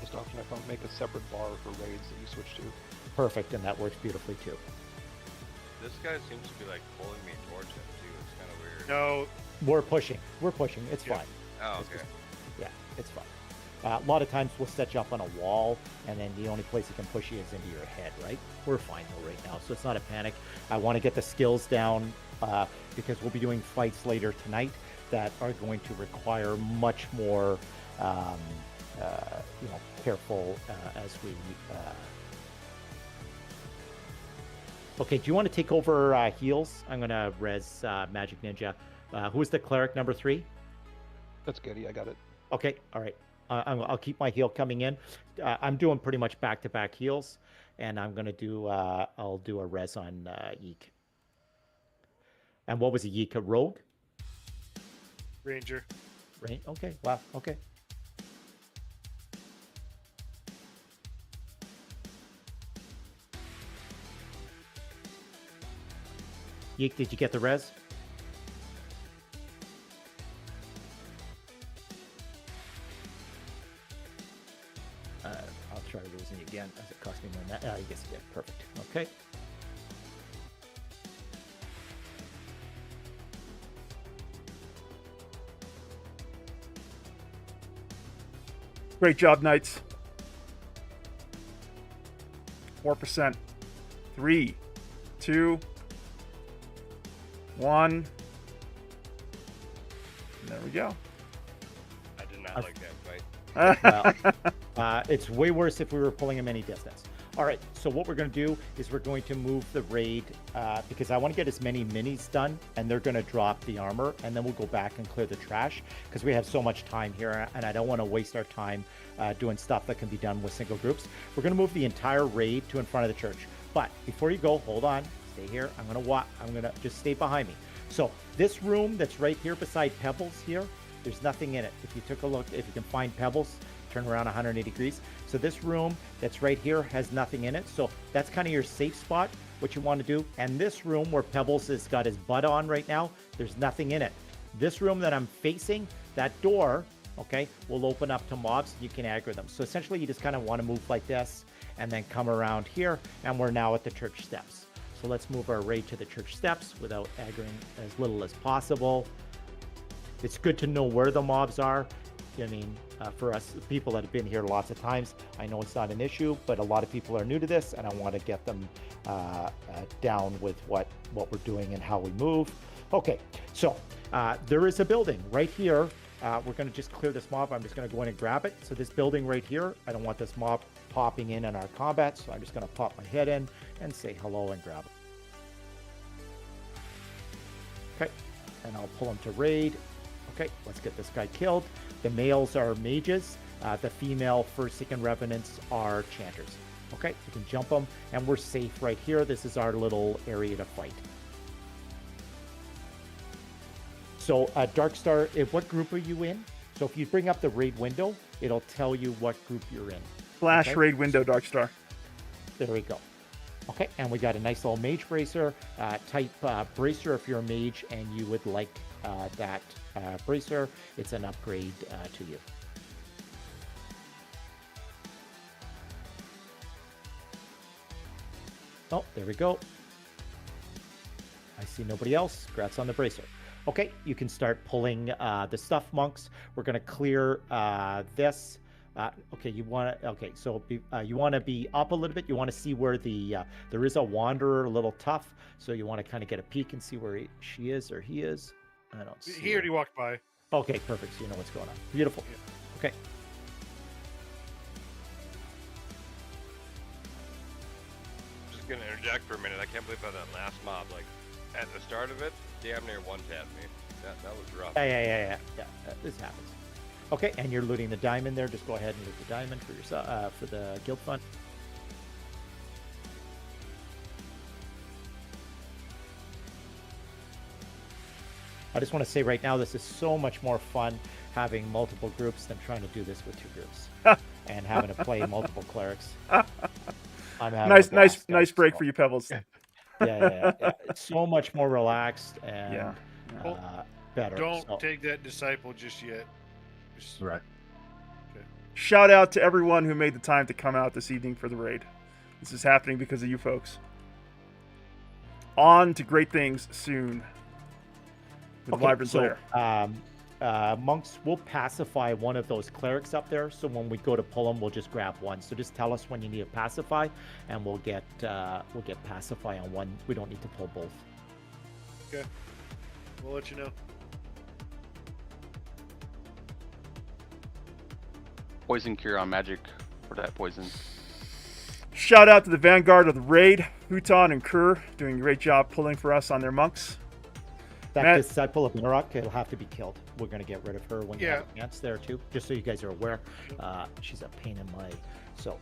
[SPEAKER 5] Most often I found make a separate bar for raids that you switch to.
[SPEAKER 7] Perfect, and that works beautifully too.
[SPEAKER 13] This guy seems to be like pulling me towards him too. It's kind of weird.
[SPEAKER 15] No.
[SPEAKER 7] We're pushing. It's fine.
[SPEAKER 13] Oh,
[SPEAKER 7] It's
[SPEAKER 13] okay.
[SPEAKER 7] just- yeah, it's fine. A lot of times we'll set you up on a wall, and then the only place it can push you is into your head, right? We're fine though right now, so it's not a panic. I want to get the skills down because we'll be doing fights later tonight that are going to require much more, careful as we. Okay, do you want to take over heals? I'm gonna res Magic Ninja. Who is the cleric number 3?
[SPEAKER 5] That's good. Yeah, I got it.
[SPEAKER 7] Okay, all right. I'll keep my heal coming in. I'm doing pretty much back-to-back heals, and I'm gonna do. I'll do a res on Yeek. And what was a Yeek? A rogue?
[SPEAKER 15] Ranger.
[SPEAKER 7] Right. Okay. Wow. Okay. Yeek, did you get the res? I'll try losing again as it cost me more than that. I guess you did. Perfect. Okay.
[SPEAKER 3] Great job, Knights. 4%. 3, 2, 1. There we go.
[SPEAKER 13] I did not like that fight.
[SPEAKER 7] Well, it's way worse if we were pulling him any distance. All right, so what we're going to do is we're going to move the raid because I want to get as many minis done, and they're going to drop the armor, and then we'll go back and clear the trash because we have so much time here, and I don't want to waste our time doing stuff that can be done with single groups. We're going to move the entire raid to in front of the church. But before you go, hold on, stay here. I'm going to just stay behind me. So this room that's right here beside Pebbles here, there's nothing in it. If you took a look, if you can find Pebbles, turn around 180 degrees. So this room that's right here has nothing in it. So that's kind of your safe spot, what you want to do. And this room where Pebbles has got his butt on right now, there's nothing in it. This room that I'm facing, that door, okay, will open up to mobs. You can aggro them. So essentially you just kind of want to move like this and then come around here. And we're now at the church steps. So let's move our raid to the church steps without aggroing as little as possible. It's good to know where the mobs are. I mean, for us people that have been here lots of times, I know it's not an issue, but a lot of people are new to this, and I want to get them down with what we're doing and how we move. Okay, so there is a building right here. We're going to just clear this mob. I'm just going to go in and grab it. So this building right here, I don't want this mob popping in our combat, so I'm just going to pop my head in and say hello and grab it. Okay, and I'll pull him to raid. Okay, let's get this guy killed. The males are mages. The female Forsaken Revenants are chanters. Okay, you can jump them, and we're safe right here. This is our little area to fight. So, Darkstar, what group are you in? So if you bring up the raid window, it'll tell you what group you're in.
[SPEAKER 3] Flash
[SPEAKER 7] Okay?
[SPEAKER 3] raid window, Darkstar.
[SPEAKER 7] There we go. Okay, and we got a nice little mage bracer. Type bracer if you're a mage and you would like that bracer. It's an upgrade to you. Oh, there we go. I see nobody else. Congrats on the bracer. Okay, you can start pulling the stuff, monks. We're going to clear this. Okay, you want to. Okay, so you want to be up a little bit. You want to see where the there is a wanderer, a little tough. So you want to kind of get a peek and see where she is or he is. I don't see.
[SPEAKER 15] He already walked by.
[SPEAKER 7] Okay, perfect. So you know what's going on. Beautiful. Okay.
[SPEAKER 13] Just gonna interject for a minute. I can't believe how that last mob, like at the start of it, damn near one tapped me. That was rough.
[SPEAKER 7] Yeah. This happens. Okay, and you're looting the diamond there. Just go ahead and loot the diamond for yourself for the guild fund. I just want to say right now, this is so much more fun having multiple groups than trying to do this with 2 groups and having to play multiple clerics. I'm having a blast,
[SPEAKER 3] nice
[SPEAKER 7] guys,
[SPEAKER 3] break
[SPEAKER 7] so-
[SPEAKER 3] for you, Pebbles.
[SPEAKER 7] yeah. It's so much more relaxed and better.
[SPEAKER 15] Don't
[SPEAKER 7] so-
[SPEAKER 15] take that disciple just yet. Just-
[SPEAKER 11] Right.
[SPEAKER 3] Shout out to everyone who made the time to come out this evening for the raid. This is happening because of you folks. On to great things soon. With Wyverns Lair.
[SPEAKER 7] Monks will pacify one of those clerics up there. So when we go to pull them, we'll just grab one. So just tell us when you need to pacify, and we'll get pacify on one. We don't need to pull both.
[SPEAKER 15] Okay. We'll let you know.
[SPEAKER 10] Poison cure on magic for that poison.
[SPEAKER 3] Shout out to the vanguard of the raid, Huton and Kerr, doing a great job pulling for us on their monks.
[SPEAKER 7] That
[SPEAKER 3] Matt-
[SPEAKER 7] disciple of Narok, it'll have to be killed. We're going to get rid of her when you have a chance there too. Just so you guys are aware, she's a pain in my. So.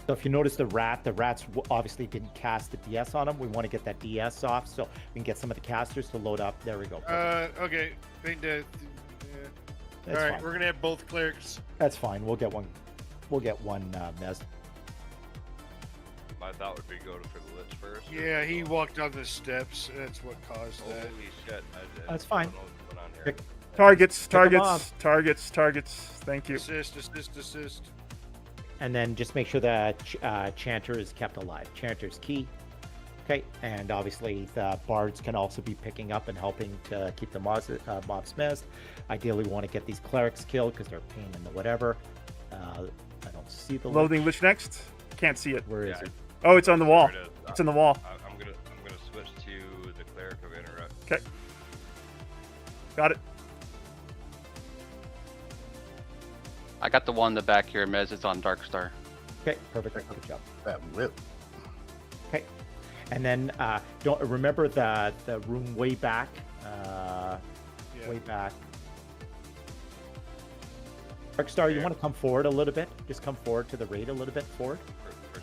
[SPEAKER 7] So if you notice the rats obviously didn't cast the DS on them. We want to get that DS off so we can get some of the casters to load up. There we go.
[SPEAKER 15] Okay. Think that. All
[SPEAKER 7] That's
[SPEAKER 15] right,
[SPEAKER 7] fine.
[SPEAKER 15] we're gonna have both clerics.
[SPEAKER 7] That's fine. We'll get one. We'll get one Mez.
[SPEAKER 13] My thought would be go for the Lich first.
[SPEAKER 15] Yeah, he walked on the steps. That's what caused that.
[SPEAKER 13] Holy shit!
[SPEAKER 7] That's fine.
[SPEAKER 3] Targets.
[SPEAKER 7] Pick 'em off.
[SPEAKER 3] Thank you.
[SPEAKER 15] Assist.
[SPEAKER 7] And then just make sure that Chanter is kept alive. Chanter's key. Okay, and obviously the bards can also be picking up and helping to keep the mobs mezzed. Ideally, we want to get these clerics killed because they're a pain in the whatever. I don't see the
[SPEAKER 3] Loading Lich next. Can't see it.
[SPEAKER 7] Where is it?
[SPEAKER 3] Oh, it's on the wall.
[SPEAKER 13] There it is.
[SPEAKER 3] It's in the wall.
[SPEAKER 13] I'm gonna switch to the cleric of interrupt.
[SPEAKER 3] Okay. Got it.
[SPEAKER 10] I got the one in the back here, Mez. It's on Dark Star.
[SPEAKER 7] Okay, perfect. Good job.
[SPEAKER 11] That whip.
[SPEAKER 7] Okay, and then don't remember the room way back. Way back. Darkstar, you want to come forward a little bit? Just come forward to the raid a little bit forward.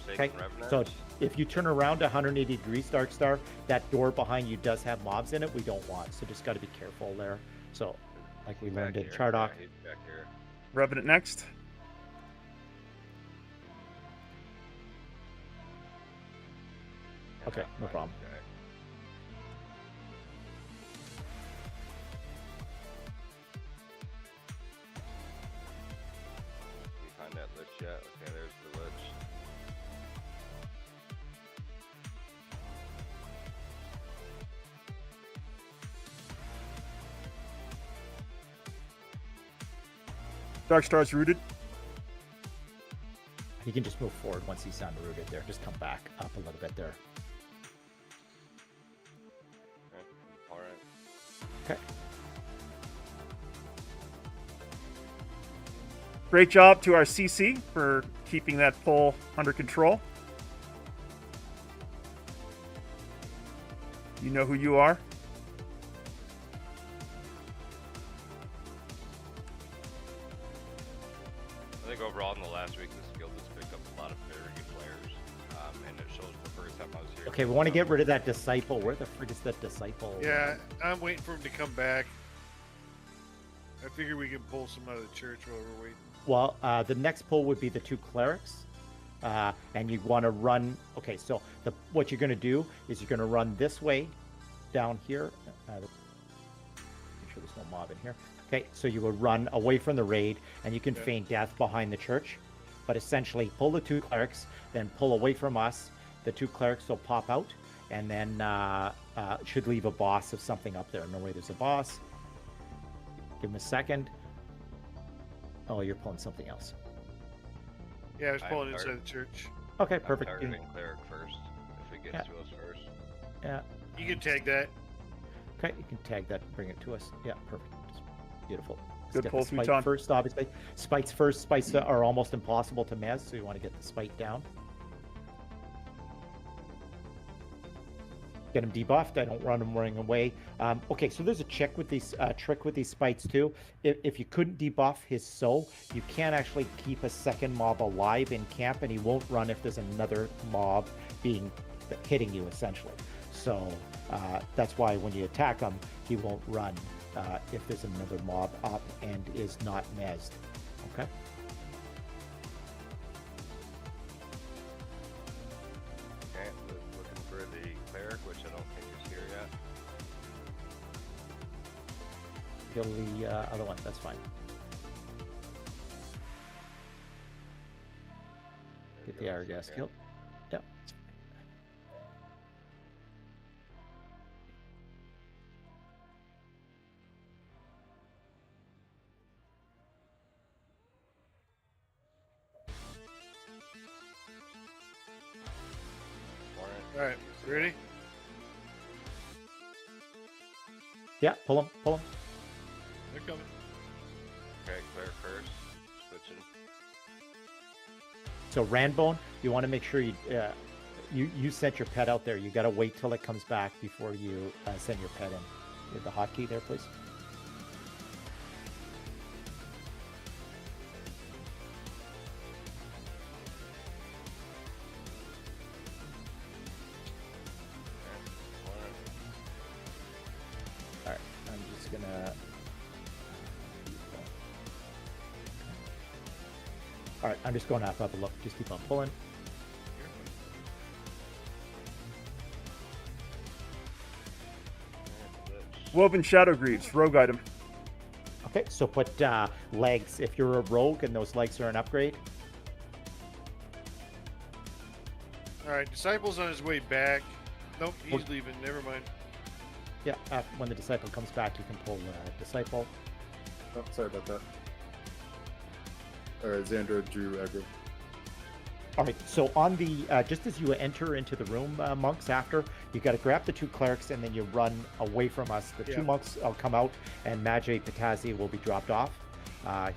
[SPEAKER 7] Okay. So if you turn around 180 degrees, Darkstar, that door behind you does have mobs in it. We don't want, so just got to be careful there. So, like we learned in Chardock.
[SPEAKER 3] Revenant next.
[SPEAKER 7] Okay, no problem.
[SPEAKER 13] You find that Lich yet? Okay, there's the Lich.
[SPEAKER 3] Darkstar's rooted.
[SPEAKER 7] You can just move forward once he's unrooted there. Just come back up a little bit there.
[SPEAKER 13] All right.
[SPEAKER 7] Okay.
[SPEAKER 3] Great job to our CC for keeping that pull under control. You know who you are.
[SPEAKER 13] I think overall in the last week, this guild has picked up a lot of very good players, and it shows the first time I was here.
[SPEAKER 7] Okay, we want to get rid of that disciple. Where the frig is that disciple?
[SPEAKER 15] Yeah, I'm waiting for him to come back. I figure we can pull some out of the church while we're waiting.
[SPEAKER 7] Well, the next pull would be the 2 clerics. And you want to run. Okay, so what you're going to do is you're going to run this way down here. Make sure there's no mob in here. Okay, so you would run away from the raid, and you can feign death behind the church. But essentially, pull the 2 clerics, then pull away from us. The 2 clerics will pop out, and then should leave a boss of something up there. No way, there's a boss. Give him a second. Oh, you're pulling something else.
[SPEAKER 15] Yeah, I was pulling inside the church.
[SPEAKER 7] Okay, perfect.
[SPEAKER 13] I'm targeting cleric first, if it gets to us first.
[SPEAKER 7] Yeah.
[SPEAKER 15] You can tag that.
[SPEAKER 7] Okay, you can tag that and bring it to us. Yeah, perfect. Beautiful. Let's
[SPEAKER 3] Good
[SPEAKER 7] get
[SPEAKER 3] pull,
[SPEAKER 7] the spite
[SPEAKER 3] Futon.
[SPEAKER 7] first, obviously. Spites first. Spites are almost impossible to mez, so you want to get the spite down. Get him debuffed. I don't run him running away. Okay, so there's a trick with these spites too. If you couldn't debuff his soul, you can actually keep a second mob alive in camp, and he won't run if there's another mob hitting you essentially. So that's why when you attack him, he won't run if there's another mob up and is not mezzed. Okay.
[SPEAKER 13] Okay, looking for the cleric, which I don't think is here yet.
[SPEAKER 7] Kill the other one. That's fine. Get the Argas killed. Yep.
[SPEAKER 15] All right, ready?
[SPEAKER 7] Yeah, pull him.
[SPEAKER 15] They're coming.
[SPEAKER 13] Okay, cleric first. Switching.
[SPEAKER 7] So Randbone, you want to make sure you sent your pet out there. You got to wait till it comes back before you send your pet in. You have the hotkey there, please. All right, I'm just gonna. All right, I'm just going up a look. Just keep on pulling.
[SPEAKER 3] Woven Shadow Greaves, rogue item.
[SPEAKER 7] Okay, so put legs if you're a rogue and those legs are an upgrade.
[SPEAKER 15] All right, Disciple's on his way back. Nope, he's leaving. Never mind.
[SPEAKER 7] Yeah, when the disciple comes back, you can pull disciple.
[SPEAKER 2] Oh, sorry about that. All right, Xandra drew aggro.
[SPEAKER 7] All right, so on the just as you enter into the room, monks, after you got to grab the two clerics and then you run away from us. The two monks will come out, and Magi Patazzi will be dropped off.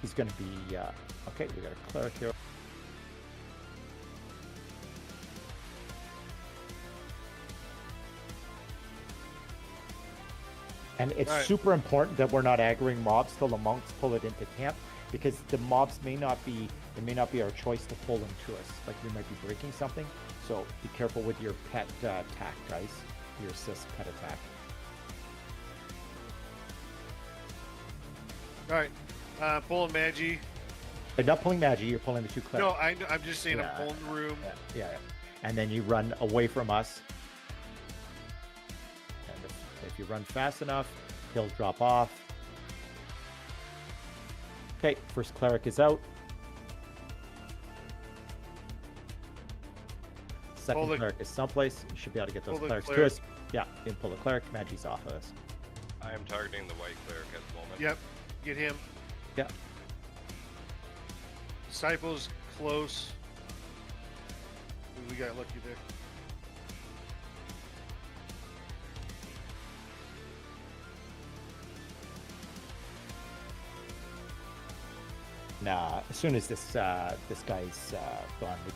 [SPEAKER 7] He's going to be okay. We got a cleric here. And it's super important that we're not aggroing mobs till the monks pull it into camp, because the mobs may not be our choice to pull them to us. Like we might be breaking something, so be careful with your pet attack, guys. Your assist pet attack.
[SPEAKER 15] All right, pulling Magi.
[SPEAKER 7] You're not pulling Magi. You're pulling the two clerics.
[SPEAKER 15] No, I'm just saying I'm pulling the room.
[SPEAKER 7] Yeah. And then you run away from us. And if you run fast enough, he'll drop off. Okay, first cleric is out. Second cleric is someplace. You should be able to get those clerics to us. Yeah, you can pull the cleric. Magi's off of us.
[SPEAKER 13] I am targeting the white cleric at the moment.
[SPEAKER 15] Yep, get him.
[SPEAKER 7] Yeah.
[SPEAKER 15] Disciples close. We got lucky there.
[SPEAKER 7] Nah, as soon as this guy's gone, we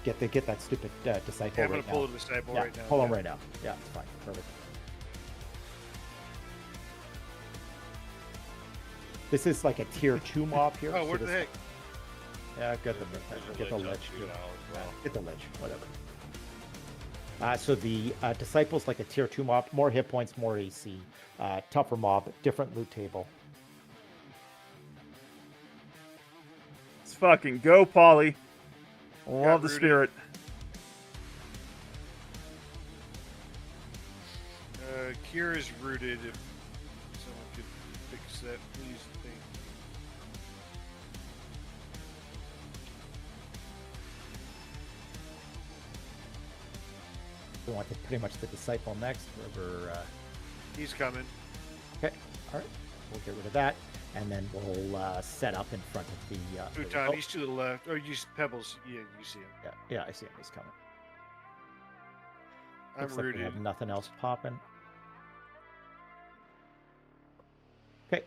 [SPEAKER 7] can get that stupid disciple
[SPEAKER 15] Yeah, I'm
[SPEAKER 7] right
[SPEAKER 15] gonna pull
[SPEAKER 7] now.
[SPEAKER 15] the disciple
[SPEAKER 7] Yeah,
[SPEAKER 15] right now.
[SPEAKER 7] pull him right now. Yeah, it's fine. Perfect. This is like a tier 2 mob here.
[SPEAKER 15] Oh, where
[SPEAKER 7] so
[SPEAKER 15] the
[SPEAKER 7] this-
[SPEAKER 15] heck?
[SPEAKER 7] Yeah, get the lich. Get the lich, whatever. So the disciple's like a tier 2 mob, more hit points, more AC, tougher mob, different loot table.
[SPEAKER 3] Let's fucking go, Polly. Love the
[SPEAKER 15] rooted.
[SPEAKER 3] spirit.
[SPEAKER 15] Cure is rooted. If someone could fix that, please. Thing.
[SPEAKER 7] We want to pretty much the disciple next, wherever.
[SPEAKER 15] He's coming.
[SPEAKER 7] Okay, all right. We'll get rid of that, and then we'll set up in front of the.
[SPEAKER 15] Futon, he's to the left. Oh, you Pebbles. Yeah, you see him.
[SPEAKER 7] Yeah, I see him. He's coming.
[SPEAKER 15] I'm
[SPEAKER 7] Looks like we
[SPEAKER 15] rooted.
[SPEAKER 7] have nothing else popping. Okay.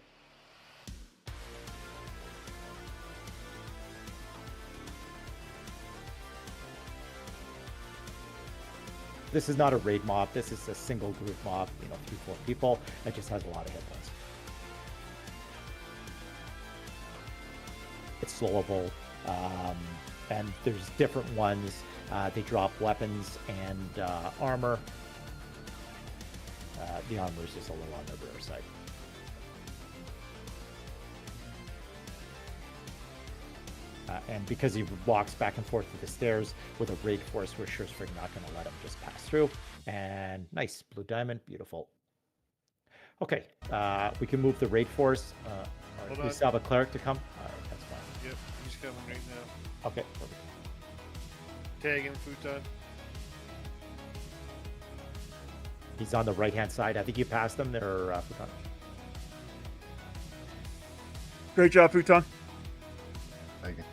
[SPEAKER 7] This is not a raid mob. This is a single group mob. 3-4 people. That just has a lot of hit points. It's slowable, and there's different ones. They drop weapons and armor. The armor is just a little on the rare side. And because he walks back and forth to the stairs with a raid force, we're sure as frig not going to let him just pass through. And nice, blue diamond, beautiful. Okay, we can move the raid force. We still have a cleric to come. All right, that's fine.
[SPEAKER 15] Yep, he's coming right now.
[SPEAKER 7] Okay, perfect.
[SPEAKER 15] Tag him, Futon.
[SPEAKER 7] He's on the right-hand side. I think you passed him there, Futon.
[SPEAKER 3] Great job, Futon.
[SPEAKER 11] Thank you.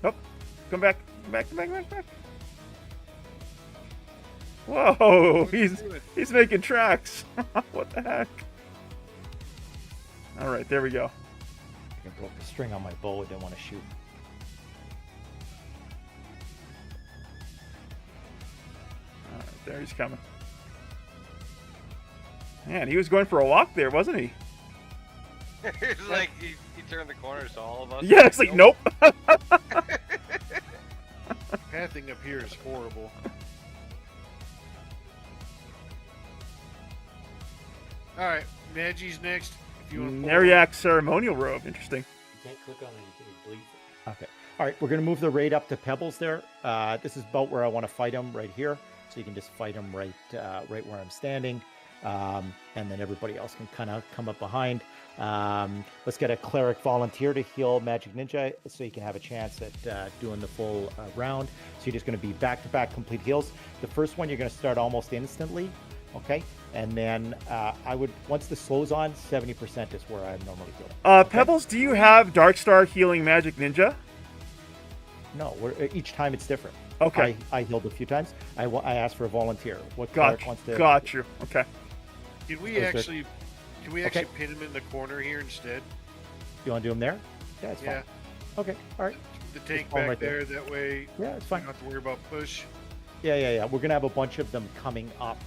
[SPEAKER 3] Oh, come back. Come back, come back, come back, come back. Whoa, he's making tracks. What the heck? All right, there we go.
[SPEAKER 7] I broke the string on my bow. I didn't want to shoot.
[SPEAKER 3] All right, there he's coming. Man, he was going for a walk there, wasn't he?
[SPEAKER 13] It's like he turned the corner, so all of us.
[SPEAKER 3] Yeah, it's like nope.
[SPEAKER 15] Pathing up here is horrible. All right, Magi's next. If you want to
[SPEAKER 3] Nariak ceremonial robe. Interesting.
[SPEAKER 14] You can't click on it until you bleed.
[SPEAKER 7] Okay. All right, we're going to move the raid up to Pebbles there. This is about where I want to fight him right here. So you can just fight him right where I'm standing. And then everybody else can kind of come up behind. Let's get a cleric volunteer to heal Magic Ninja so you can have a chance at doing the full round. So you're just going to be back-to-back complete heals. The first one you're going to start almost instantly. Okay, and then I would, once the slow's on, 70% is where I normally heal.
[SPEAKER 3] Okay. Pebbles, do you have Darkstar healing Magic Ninja?
[SPEAKER 7] No, each time it's different.
[SPEAKER 3] Okay.
[SPEAKER 7] I healed a few times. I asked for a volunteer. What
[SPEAKER 3] Got
[SPEAKER 7] wants to?
[SPEAKER 3] Got you. Okay.
[SPEAKER 15] Can we actually pin him in the corner here instead?
[SPEAKER 7] You want to do him there? Yeah, it's fine. Okay, all right.
[SPEAKER 15] The tank back right there. That way.
[SPEAKER 7] Yeah, it's fine.
[SPEAKER 15] You don't have to worry about push.
[SPEAKER 7] Yeah. We're gonna have a bunch of them coming up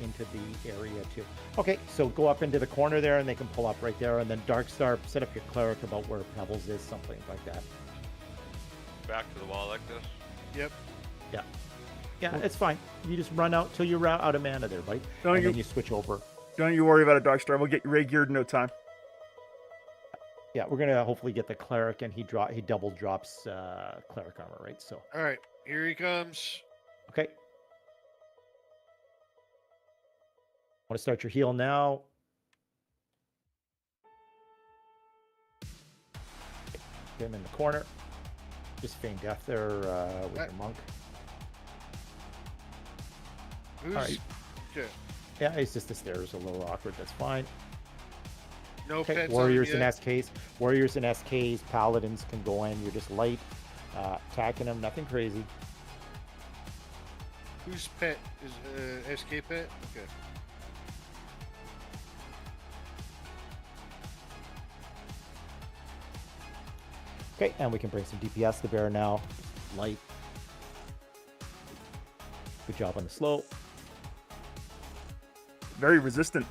[SPEAKER 7] into the area too. Okay, so go up into the corner there, and they can pull up right there, and then Darkstar, set up your cleric about where Pebbles is, something like that.
[SPEAKER 13] Back to the wall like this.
[SPEAKER 15] Yep.
[SPEAKER 7] Yeah, it's fine. You just run out till you're out of mana there, buddy. Then you switch over.
[SPEAKER 3] Don't you worry about a Darkstar. We'll get you Ray geared in no time.
[SPEAKER 7] Yeah, we're gonna hopefully get the cleric, and he double drops cleric armor, right? So.
[SPEAKER 15] All right, here he comes.
[SPEAKER 7] Okay. Want to start your heal now? Get him in the corner. Just feign death there with your monk.
[SPEAKER 15] Who's...
[SPEAKER 7] All right.
[SPEAKER 15] Okay.
[SPEAKER 7] Yeah, he's just the stairs, a little awkward. That's fine.
[SPEAKER 15] No
[SPEAKER 7] okay.
[SPEAKER 15] pets
[SPEAKER 7] Warriors
[SPEAKER 15] on
[SPEAKER 7] and SKs. Warriors and SKs. Paladins can go in. You're just light attacking them. Nothing crazy.
[SPEAKER 15] Whose pet is SK pet? Okay.
[SPEAKER 7] Okay, and we can bring some DPS to bear now. Light. Good job on the slow.
[SPEAKER 3] Very resistant.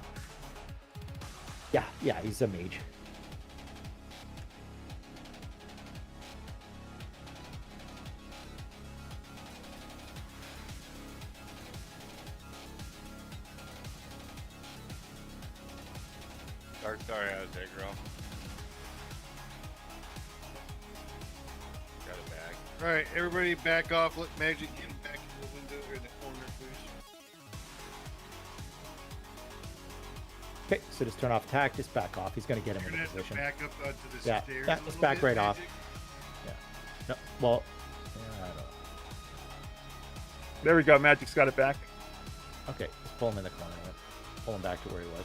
[SPEAKER 7] Yeah, he's a mage.
[SPEAKER 13] Darkstar has aggro. Got it back.
[SPEAKER 15] All right, everybody back off. Let Magic get him back in the window or in the corner, please.
[SPEAKER 7] Okay, so just turn off attack, just back off. He's going to get him in a position.
[SPEAKER 15] Back up onto the stairs.
[SPEAKER 7] Yeah, just back right off. Yeah. No, well, I don't know.
[SPEAKER 3] There we go. Magic's got it back.
[SPEAKER 7] Okay, just pull him in the corner. Pull him back to where he was.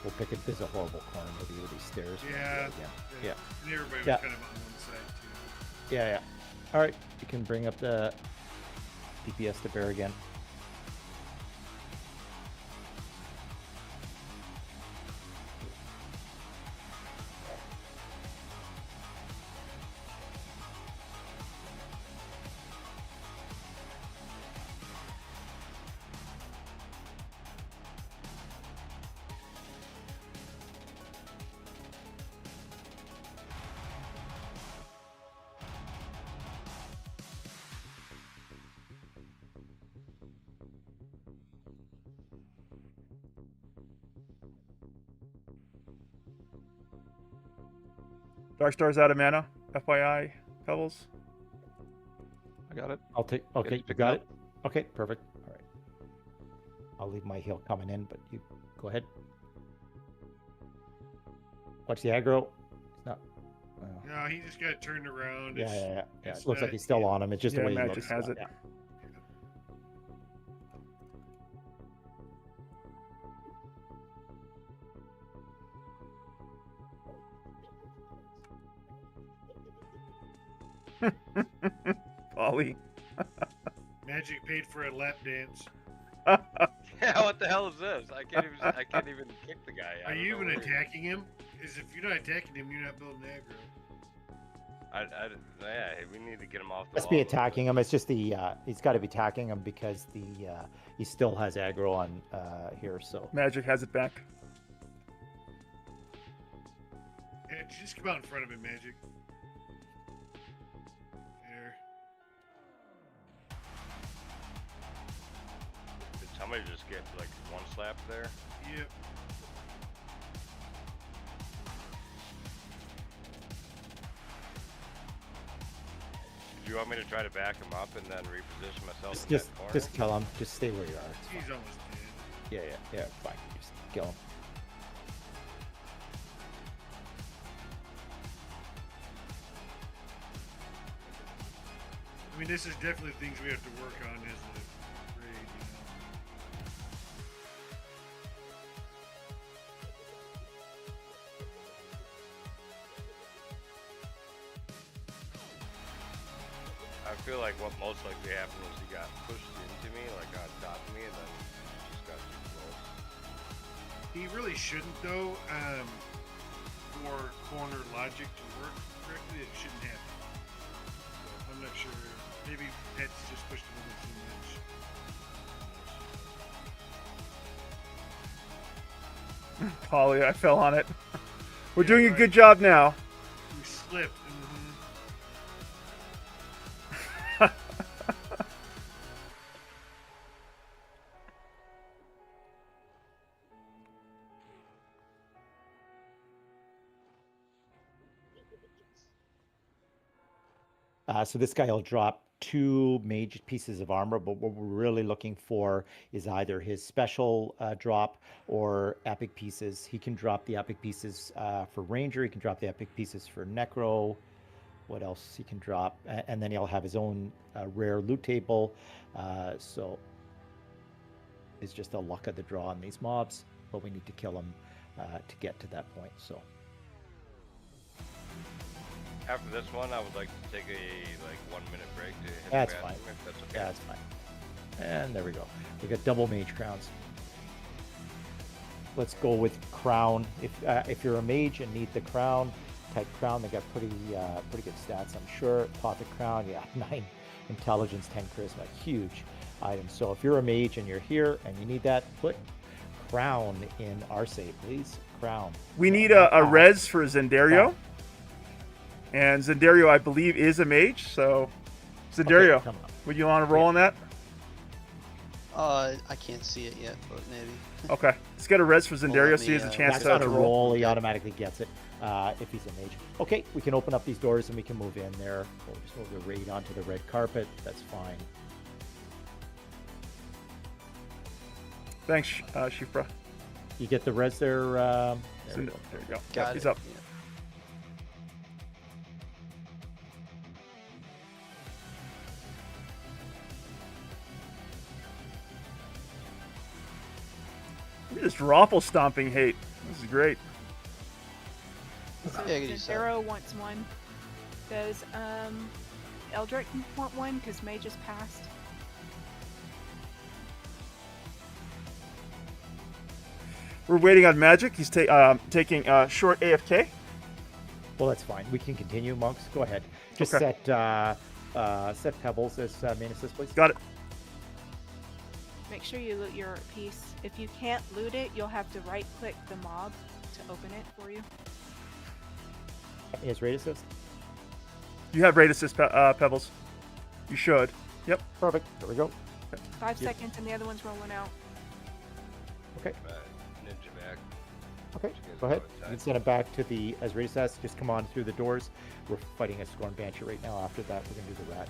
[SPEAKER 7] We'll pick it. This is a horrible corner. Maybe with these stairs.
[SPEAKER 15] Yeah.
[SPEAKER 7] And
[SPEAKER 15] everybody was kind of on one side too.
[SPEAKER 7] Yeah. All right, you can bring up the DPS to bear again.
[SPEAKER 3] Darkstar's out of mana. FYI, Pebbles.
[SPEAKER 5] I got it.
[SPEAKER 7] I'll take. Okay, you
[SPEAKER 5] pick
[SPEAKER 7] got
[SPEAKER 5] it
[SPEAKER 7] it. Okay, perfect. All right. I'll leave my heal coming in, but you go ahead. Watch the aggro. It's not.
[SPEAKER 15] No, he just got turned around.
[SPEAKER 7] Yeah.
[SPEAKER 15] It's
[SPEAKER 7] It looks like
[SPEAKER 15] not-
[SPEAKER 7] he's still on him. It's just the way he
[SPEAKER 3] Magic
[SPEAKER 7] looks.
[SPEAKER 3] has it.
[SPEAKER 7] Yeah.
[SPEAKER 3] Ollie.
[SPEAKER 15] Magic paid for a lap dance.
[SPEAKER 13] Yeah, what the hell is this? I can't even kick the guy. I
[SPEAKER 15] Are
[SPEAKER 13] don't
[SPEAKER 15] you
[SPEAKER 13] know
[SPEAKER 15] even
[SPEAKER 13] where he-
[SPEAKER 15] attacking him? Because if you're not attacking him, you're not building aggro.
[SPEAKER 13] Yeah, we need to get him off the
[SPEAKER 7] Must
[SPEAKER 13] wall.
[SPEAKER 7] be attacking him. It's just the he's got to be attacking him because he still has aggro on here. So
[SPEAKER 3] Magic has it back.
[SPEAKER 15] Yeah, just come out in front of him, Magic. There.
[SPEAKER 13] Did somebody just get like one slap there?
[SPEAKER 15] Yep.
[SPEAKER 13] Do you want me to try to back him up and then reposition myself in
[SPEAKER 7] just
[SPEAKER 13] that corner?
[SPEAKER 7] just kill him. Just stay where you are. It's fine.
[SPEAKER 15] He's almost dead.
[SPEAKER 7] Yeah. Fine. Just kill him.
[SPEAKER 15] I mean, this is definitely things we have to work on as a raid, you know.
[SPEAKER 13] I feel like what most likely happened was he got pushed into me, like on top of me, and then just got too close.
[SPEAKER 15] He really shouldn't, though. For corner logic to work correctly, it shouldn't happen. So I'm not sure. Maybe Pet's just pushed a little too much.
[SPEAKER 3] Polly, I fell on it. We're doing a good job now.
[SPEAKER 15] You slipped.
[SPEAKER 7] So this guy will drop 2 mage pieces of armor, but what we're really looking for is either his special drop or epic pieces. He can drop the epic pieces for ranger. He can drop the epic pieces for necro. What else he can drop? And then he'll have his own rare loot table. So it's just a luck of the draw on these mobs, but we need to kill them to get to that point. So.
[SPEAKER 13] After this one, I would like to take a 1 minute break to hit
[SPEAKER 7] That's
[SPEAKER 13] the
[SPEAKER 7] fine.
[SPEAKER 13] bathroom, if that's okay.
[SPEAKER 7] Yeah, that's fine. And there we go. We got double mage crowns. Let's go with crown. If you're a mage and need the crown, type crown. They got pretty good stats, I'm sure. Prophet crown, yeah, 9 intelligence, 10 charisma, huge item. So if you're a mage and you're here and you need that, put crown in our save, please. Crown.
[SPEAKER 3] We need a res for Zendario. And Zendario, I believe, is a mage. So, Zendario,
[SPEAKER 7] Okay,
[SPEAKER 3] would you want to roll on that?
[SPEAKER 4] I can't see it yet, but maybe.
[SPEAKER 3] Okay. Let's get a res for Zendario so he has a chance
[SPEAKER 7] That's
[SPEAKER 3] to
[SPEAKER 7] not a
[SPEAKER 3] roll.
[SPEAKER 7] roll. He automatically gets it if he's a mage. Okay, we can open up these doors and we can move in there. We'll just move the raid onto the red carpet. That's fine.
[SPEAKER 3] Thanks, Shifra.
[SPEAKER 7] You get the res there. There we go.
[SPEAKER 3] There you go.
[SPEAKER 4] Got
[SPEAKER 3] Yep,
[SPEAKER 4] it.
[SPEAKER 3] he's up.
[SPEAKER 4] Yeah.
[SPEAKER 3] Look at this Roffle stomping hate. This is great.
[SPEAKER 1] So
[SPEAKER 4] Yeah, good use of
[SPEAKER 1] Zero wants one. Does Eldrick want one? Because May just passed.
[SPEAKER 3] We're waiting on Magic. He's taking short AFK.
[SPEAKER 7] Well, that's fine. We can continue, monks. Go ahead. Just
[SPEAKER 3] Okay.
[SPEAKER 7] set Pebbles as main assist, please.
[SPEAKER 3] Got it.
[SPEAKER 1] Make sure you loot your piece. If you can't loot it, you'll have to right-click the mob to open it for you.
[SPEAKER 7] He has raid assist.
[SPEAKER 3] You have raid assist, Pebbles. You should. Yep.
[SPEAKER 7] Perfect. There we go.
[SPEAKER 1] 5
[SPEAKER 7] Yep.
[SPEAKER 1] seconds and the other one's rolling out.
[SPEAKER 7] Okay.
[SPEAKER 13] Ninja back.
[SPEAKER 7] Okay, go ahead. You can send him back to the, as Ray says, just come on through the doors. We're fighting a Scorn Banshee right now. After that, we're going to do the rat.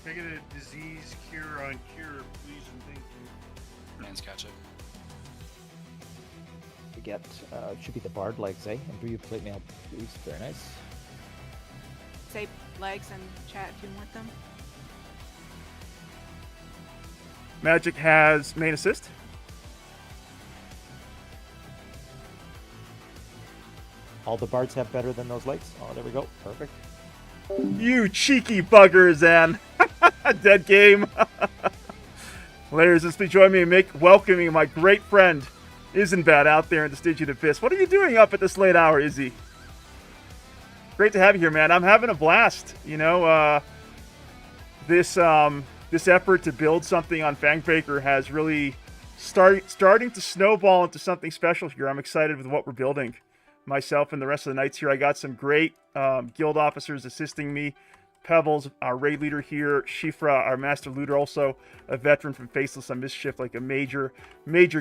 [SPEAKER 15] Can I get a disease cure on cure, please, and thank you.
[SPEAKER 17] Man's catch it.
[SPEAKER 7] We get, should be the Bard legs, eh? And brew plate mail boost. Very nice.
[SPEAKER 1] Say legs and chat if you want them.
[SPEAKER 3] Magic has main assist.
[SPEAKER 7] All the Bards have better than those legs. Oh, there we go. Perfect.
[SPEAKER 3] You cheeky buggers, Ann. Dead game. Lair, just please join me in welcoming my great friend, Isnbad, out there in the Stygian Abyss. What are you doing up at this late hour, Izzy? Great to have you here, man. I'm having a blast. You know, this effort to build something on Fangbreaker has really starting to snowball into something special here. I'm excited with what we're building. Myself and the rest of the knights here. I got some great guild officers assisting me. Pebbles, our raid leader here. Shifra, our master looter, also a veteran from Faceless on Mischief, like a major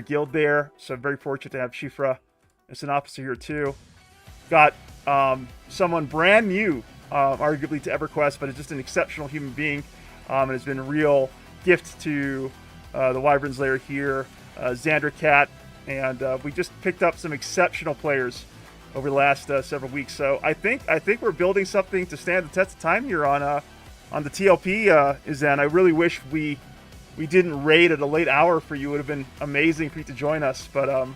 [SPEAKER 3] guild there. So I'm very fortunate to have Shifra as an officer here too. Got someone brand new, arguably to EverQuest, but is just an exceptional human being, and has been a real gift to the Wyverns Lair here. Xander Cat, and we just picked up some exceptional players over the last several weeks. So I think we're building something to stand the test of time here on the TLP, Izan. I really wish we didn't raid at a late hour for you. It would have been amazing for you to join us, but I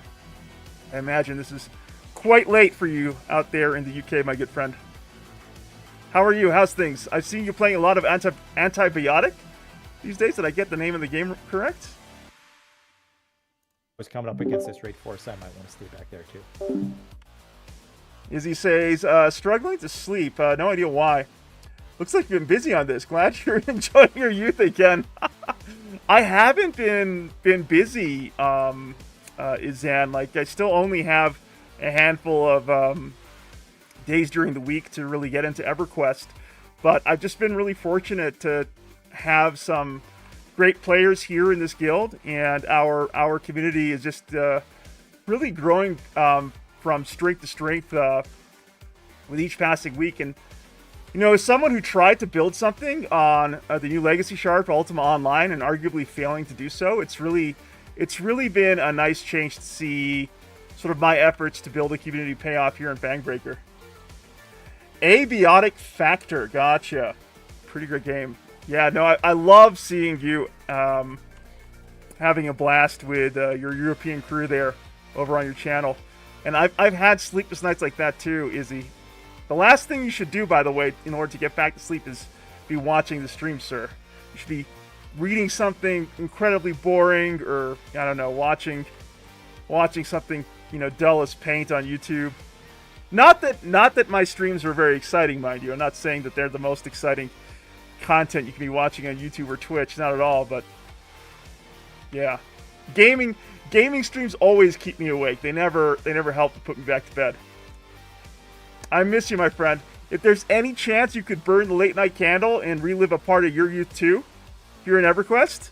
[SPEAKER 3] imagine this is quite late for you out there in the UK, my good friend. How are you? How's things? I've seen you playing a lot of Antibiotic these days. Did I get the name of the game correct?
[SPEAKER 7] Was coming up against this raid force. I might want to stay back there too.
[SPEAKER 3] Izzy says, struggling to sleep. No idea why. Looks like you've been busy on this. Glad you're enjoying your youth again. I haven't been busy, Izan. Like, I still only have a handful of days during the week to really get into EverQuest. But I've just been really fortunate to have some great players here in this guild. And our community is just really growing from strength to strength with each passing week. And, you know, as someone who tried to build something on the new Legacy Shard for Ultima Online and arguably failing to do so, it's really been a nice change to see sort of my efforts to build a community pay off here in Fangbreaker. Abiotic Factor, gotcha. Pretty great game. Yeah, no, I love seeing you having a blast with your European crew there over on your channel. And I've had sleepless nights like that too, Izzy. The last thing you should do, by the way, in order to get back to sleep is be watching the stream, sir. You should be reading something incredibly boring, or, I don't know, watching something, you know, dull as paint on YouTube. Not that my streams are very exciting, mind you. I'm not saying that they're the most exciting content you can be watching on YouTube or Twitch, not at all, but yeah. Gaming streams always keep me awake. They never help to put me back to bed. I miss you, my friend. If there's any chance you could burn the late night candle and relive a part of your youth too, here in EverQuest,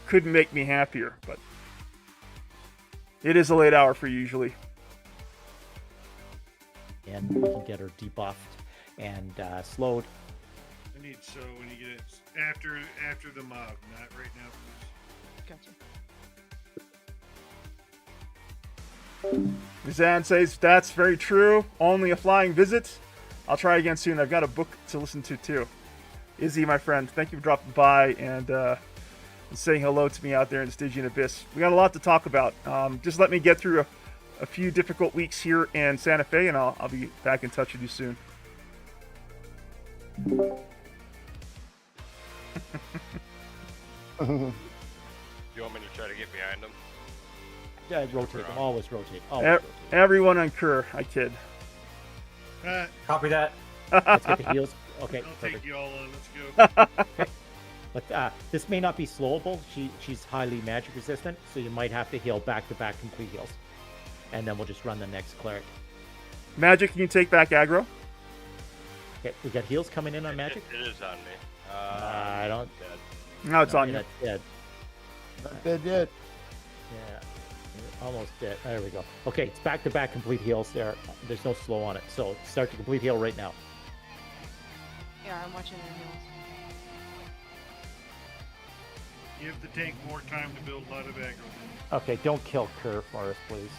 [SPEAKER 3] couldn't make me happier, but it is a late hour for you usually.
[SPEAKER 7] And we can get her debuffed and slowed.
[SPEAKER 15] I need so when you get it after the mob, not right now, please.
[SPEAKER 1] Gotcha.
[SPEAKER 3] Zan says, that's very true. Only a flying visit. I'll try again soon. I've got a book to listen to too. Izzy, my friend, thank you for dropping by and saying hello to me out there in the Stygian Abyss. We got a lot to talk about. Just let me get through a few difficult weeks here in Santa Fe, and I'll be back in touch with you soon.
[SPEAKER 13] You want me to try to get behind them?
[SPEAKER 7] Yeah, rotate them. Always rotate.
[SPEAKER 3] Everyone on Kerr. I kid.
[SPEAKER 14] Copy that.
[SPEAKER 7] Let's get the heals. Okay,
[SPEAKER 15] I'll
[SPEAKER 7] perfect.
[SPEAKER 15] take you all on. Let's go.
[SPEAKER 7] Okay. But this may not be slowable. She's highly magic resistant, so you might have to heal back-to-back complete heals. And then we'll just run the next cleric.
[SPEAKER 3] Magic, can you take back aggro?
[SPEAKER 7] Okay, we got heals coming in on magic.
[SPEAKER 13] It is on me.
[SPEAKER 7] I don't.
[SPEAKER 3] No, it's on you.
[SPEAKER 7] That's dead.
[SPEAKER 11] Not dead yet.
[SPEAKER 7] Yeah, you're almost dead. There we go. Okay, it's back-to-back complete heals there. There's no slow on it, so start the complete heal right now.
[SPEAKER 1] Yeah, I'm watching their heals.
[SPEAKER 15] Give the tank more time to build a lot of aggro.
[SPEAKER 7] Okay, don't kill Kerr for us, please.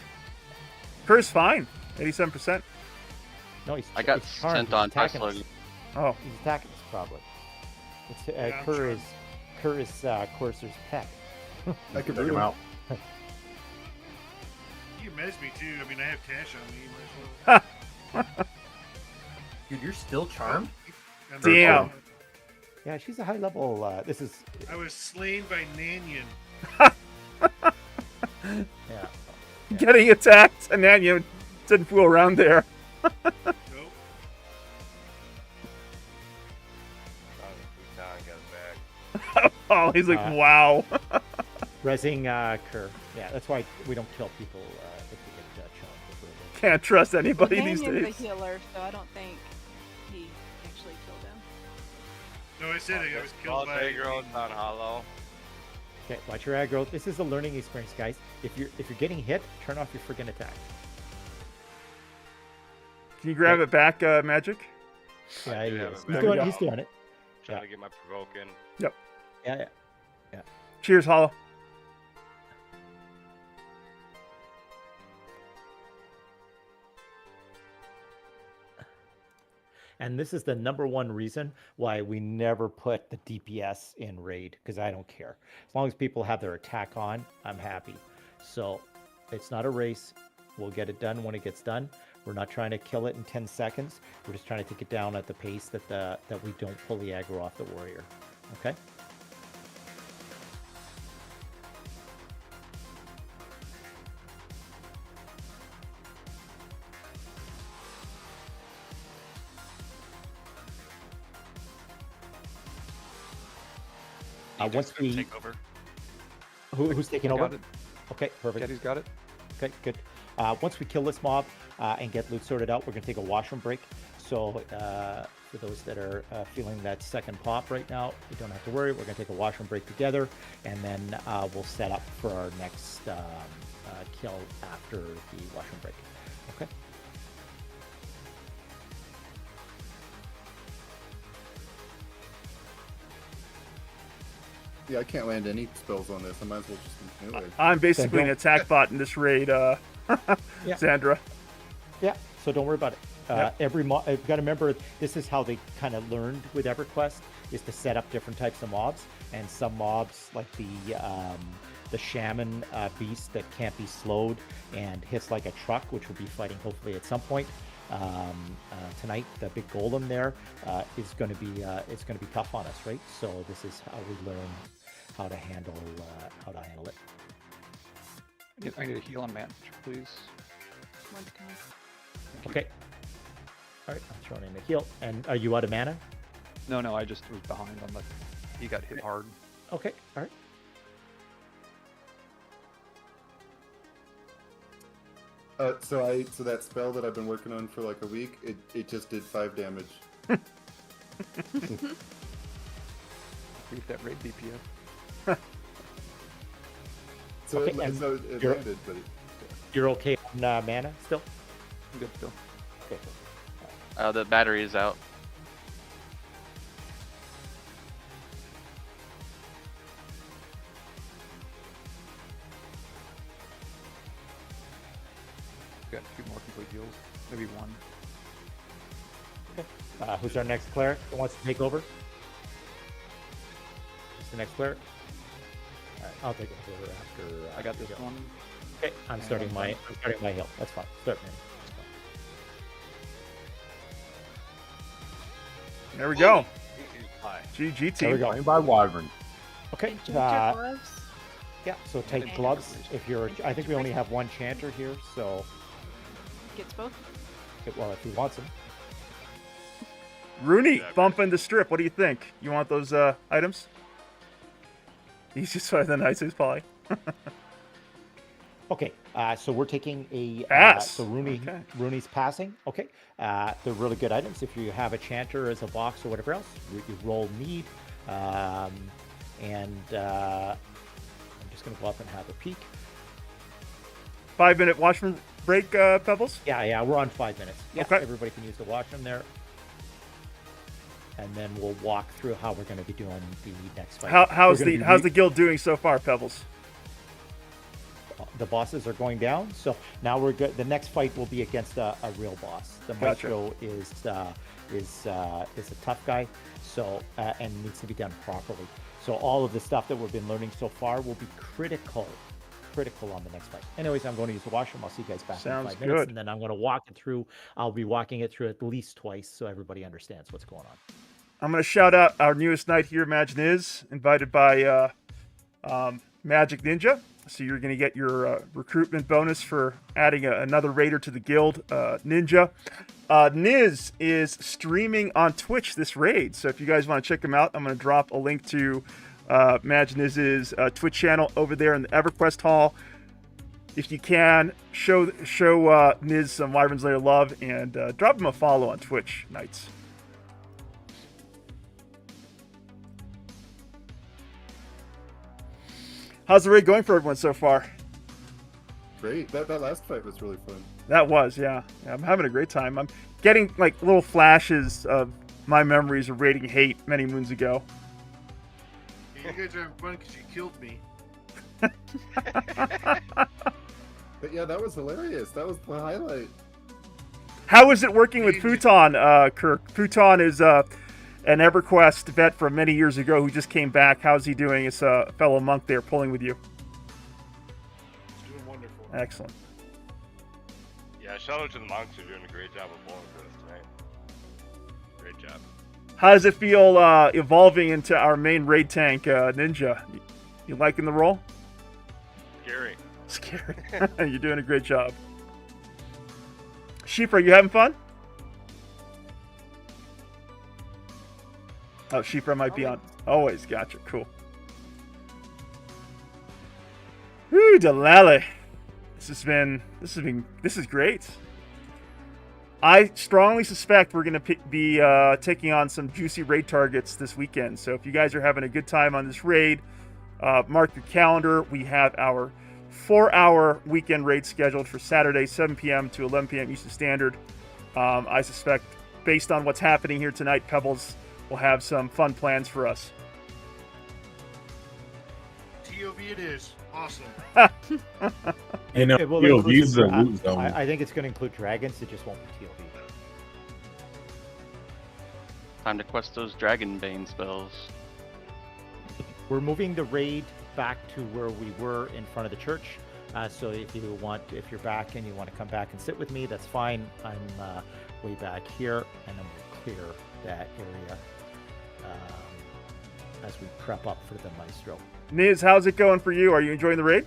[SPEAKER 3] Kerr's fine. 87%.
[SPEAKER 7] No, he's.
[SPEAKER 10] I got
[SPEAKER 7] he's charmed.
[SPEAKER 10] sent
[SPEAKER 7] He's
[SPEAKER 10] on
[SPEAKER 7] attacking
[SPEAKER 10] Tesla.
[SPEAKER 7] us.
[SPEAKER 3] Oh.
[SPEAKER 7] He's attacking us probably. It's,
[SPEAKER 15] Yeah, I'm
[SPEAKER 7] Kerr is Courser's pet.
[SPEAKER 2] I could
[SPEAKER 11] Take him out.
[SPEAKER 15] You can mess me too. I mean, I have Tash on me. You might as well.
[SPEAKER 14] Dude, you're still charmed?
[SPEAKER 15] I'm
[SPEAKER 3] Damn.
[SPEAKER 7] Yeah, she's a high level. This is.
[SPEAKER 15] I was slain by Nanyan.
[SPEAKER 7] Yeah.
[SPEAKER 3] Getting attacked, and then you didn't fool around there.
[SPEAKER 15] Nope.
[SPEAKER 3] Oh, he's like, wow.
[SPEAKER 7] Resing Kerr. Yeah, that's why we don't kill people if we get charmed.
[SPEAKER 3] Can't trust anybody these
[SPEAKER 1] Nanyan's
[SPEAKER 3] days.
[SPEAKER 1] the healer, so I don't think he actually killed him.
[SPEAKER 15] No, I said I was killed
[SPEAKER 13] All
[SPEAKER 15] by.
[SPEAKER 13] aggro on hollow.
[SPEAKER 7] Okay, watch your aggro. This is a learning experience, guys. If you're getting hit, turn off your freaking attack.
[SPEAKER 3] Can you grab it back, Magic?
[SPEAKER 7] Yeah, he
[SPEAKER 13] do have
[SPEAKER 7] is.
[SPEAKER 13] it
[SPEAKER 7] He's
[SPEAKER 13] back.
[SPEAKER 7] doing, he's doing it.
[SPEAKER 13] Trying to get my provoke in.
[SPEAKER 3] Yep.
[SPEAKER 7] Yeah.
[SPEAKER 3] Cheers, Hollow.
[SPEAKER 7] And this is the #1 reason why we never put the DPS in raid, because I don't care. As long as people have their attack on, I'm happy. So it's not a race. We'll get it done when it gets done. We're not trying to kill it in 10 seconds. We're just trying to take it down at the pace that we don't fully aggro off the warrior. Okay? Once we
[SPEAKER 5] take over.
[SPEAKER 7] who's taking
[SPEAKER 5] I
[SPEAKER 7] over?
[SPEAKER 5] got it.
[SPEAKER 7] Okay, perfect.
[SPEAKER 5] Getty's got it.
[SPEAKER 7] Okay, good. Once we kill this mob and get loot sorted out, we're going to take a washroom break. So for those that are feeling that second pop right now, you don't have to worry. We're going to take a washroom break together, and then we'll set up for our next kill after the washroom break. Okay.
[SPEAKER 2] Yeah, I can't land any spells on this. I might as well just melee.
[SPEAKER 3] I'm basically an attack bot in this raid, Sandra.
[SPEAKER 7] Yeah, so don't worry about it.
[SPEAKER 3] Yep.
[SPEAKER 7] Every mob, you've got to remember, this is how they kind of learned with EverQuest, is to set up different types of mobs. And some mobs, like the shaman beast that can't be slowed and hits like a truck, which we'll be fighting hopefully at some point tonight. The big golem there is going to be it's going to be tough on us, right? So this is how we learn how to handle it.
[SPEAKER 5] I need a heal on man, please.
[SPEAKER 1] One's coming.
[SPEAKER 7] Okay. All right, I'm throwing in the heal. And are you out of mana?
[SPEAKER 5] No, I just was behind on the. He got hit hard.
[SPEAKER 7] Okay, all right.
[SPEAKER 2] So that spell that I've been working on for like a week, it just did 5 damage.
[SPEAKER 5] Beat that raid DPS.
[SPEAKER 2] So
[SPEAKER 7] Okay,
[SPEAKER 2] it
[SPEAKER 7] and
[SPEAKER 2] landed, but
[SPEAKER 7] you're okay on mana still?
[SPEAKER 5] I'm good still.
[SPEAKER 7] Okay.
[SPEAKER 10] The battery is out.
[SPEAKER 5] Got a few more complete heals. Maybe one.
[SPEAKER 7] Okay. Who's our next cleric that wants to take over? Who's the next cleric? All right, I'll take it over after.
[SPEAKER 5] I got this
[SPEAKER 7] you go.
[SPEAKER 5] one.
[SPEAKER 7] Okay, I'm starting my heal. That's fine. Start, man.
[SPEAKER 3] There we go.
[SPEAKER 13] Hi.
[SPEAKER 3] GG
[SPEAKER 7] There we
[SPEAKER 3] team.
[SPEAKER 7] go.
[SPEAKER 11] Playing by Wyvern.
[SPEAKER 7] Okay.
[SPEAKER 1] Did you get your gloves?
[SPEAKER 7] Yeah. So take gloves if you're. I think we only have one chanter here, so.
[SPEAKER 1] Gets both.
[SPEAKER 7] Well, if he wants them.
[SPEAKER 3] Rooney, bumping the strip. What do you think? You want those items? He's just one of the nicest, Polly.
[SPEAKER 7] Okay, so we're taking a
[SPEAKER 3] Pass.
[SPEAKER 7] So Rooney's passing. Okay, they're really good items. If you have a chanter as a box or whatever else, you roll need, and I'm just just going to go up and have a peek.
[SPEAKER 3] 5-minute washroom break, Pebbles?
[SPEAKER 7] Yeah, we're on 5 minutes. Yeah,
[SPEAKER 3] Okay.
[SPEAKER 7] everybody can use the washroom there. And then we'll walk through how we're going to be doing the next fight.
[SPEAKER 3] How's the guild doing so far, Pebbles?
[SPEAKER 7] The bosses are going down, so now we're good. The next fight will be against a real boss. The
[SPEAKER 3] Gotcha.
[SPEAKER 7] Maestro is a tough guy, so and needs to be done properly. So all of the stuff that we've been learning so far will be critical on the next fight. Anyways, I'm going to use the washroom. I'll see you guys back
[SPEAKER 3] Sounds
[SPEAKER 7] in 5 minutes,
[SPEAKER 3] good.
[SPEAKER 7] and then I'm going to walk it through. I'll be walking it through at least twice, so everybody understands what's going on.
[SPEAKER 3] I'm going to shout out our newest knight here, Imagine Is, invited by Magic Ninja. So you're going to get your recruitment bonus for adding another raider to the guild, Ninja. Niz is streaming on Twitch this raid. So if you guys want to check him out, I'm going to drop a link to Imagine Iz's Twitch channel over there in the EverQuest hall. If you can, show Niz some Wyverns Lair love and drop him a follow on Twitch, Knights. How's the raid going for everyone so far?
[SPEAKER 2] Great. That last fight was really fun.
[SPEAKER 3] That was, yeah. I'm having a great time. I'm getting like little flashes of my memories of raiding Hate many moons ago.
[SPEAKER 15] Yeah, you guys are having fun because you killed me.
[SPEAKER 2] But yeah, that was hilarious. That was the highlight.
[SPEAKER 3] How is it working with Futon, Kirk? Futon is an EverQuest vet from many years ago who just came back. How's he doing as a fellow monk there pulling with you?
[SPEAKER 15] He's doing wonderful.
[SPEAKER 3] Excellent.
[SPEAKER 13] Yeah, shout out to the monks who are doing a great job of bowling for us tonight. Great job.
[SPEAKER 3] How does it feel evolving into our main raid tank, Ninja? You liking the role?
[SPEAKER 13] Scary.
[SPEAKER 3] Scary. You're doing a great job. Sheep, are you having fun? Oh, Sheepra might be on. Always, gotcha. Cool. Woo, Delale. This is great. I strongly suspect we're going to be taking on some juicy raid targets this weekend. So if you guys are having a good time on this raid, mark your calendar. We have our 4-hour weekend raid scheduled for Saturday, 7 p.m. to 11 p.m. Eastern Standard. I suspect, based on what's happening here tonight, Pebbles will have some fun plans for us.
[SPEAKER 15] TOV it is. Awesome.
[SPEAKER 9] Hey, no,
[SPEAKER 7] It will
[SPEAKER 9] you'll
[SPEAKER 7] include
[SPEAKER 9] use the
[SPEAKER 7] some-
[SPEAKER 9] loot zone.
[SPEAKER 7] I think it's going to include dragons. It just won't be TLP.
[SPEAKER 10] Time to quest those dragon bane spells.
[SPEAKER 7] We're moving the raid back to where we were in front of the church. So if you're back and you want to come back and sit with me, that's fine. I'm way back here, and then we'll clear that area as we prep up for the Maestro.
[SPEAKER 3] Niz, how's it going for you? Are you enjoying the raid?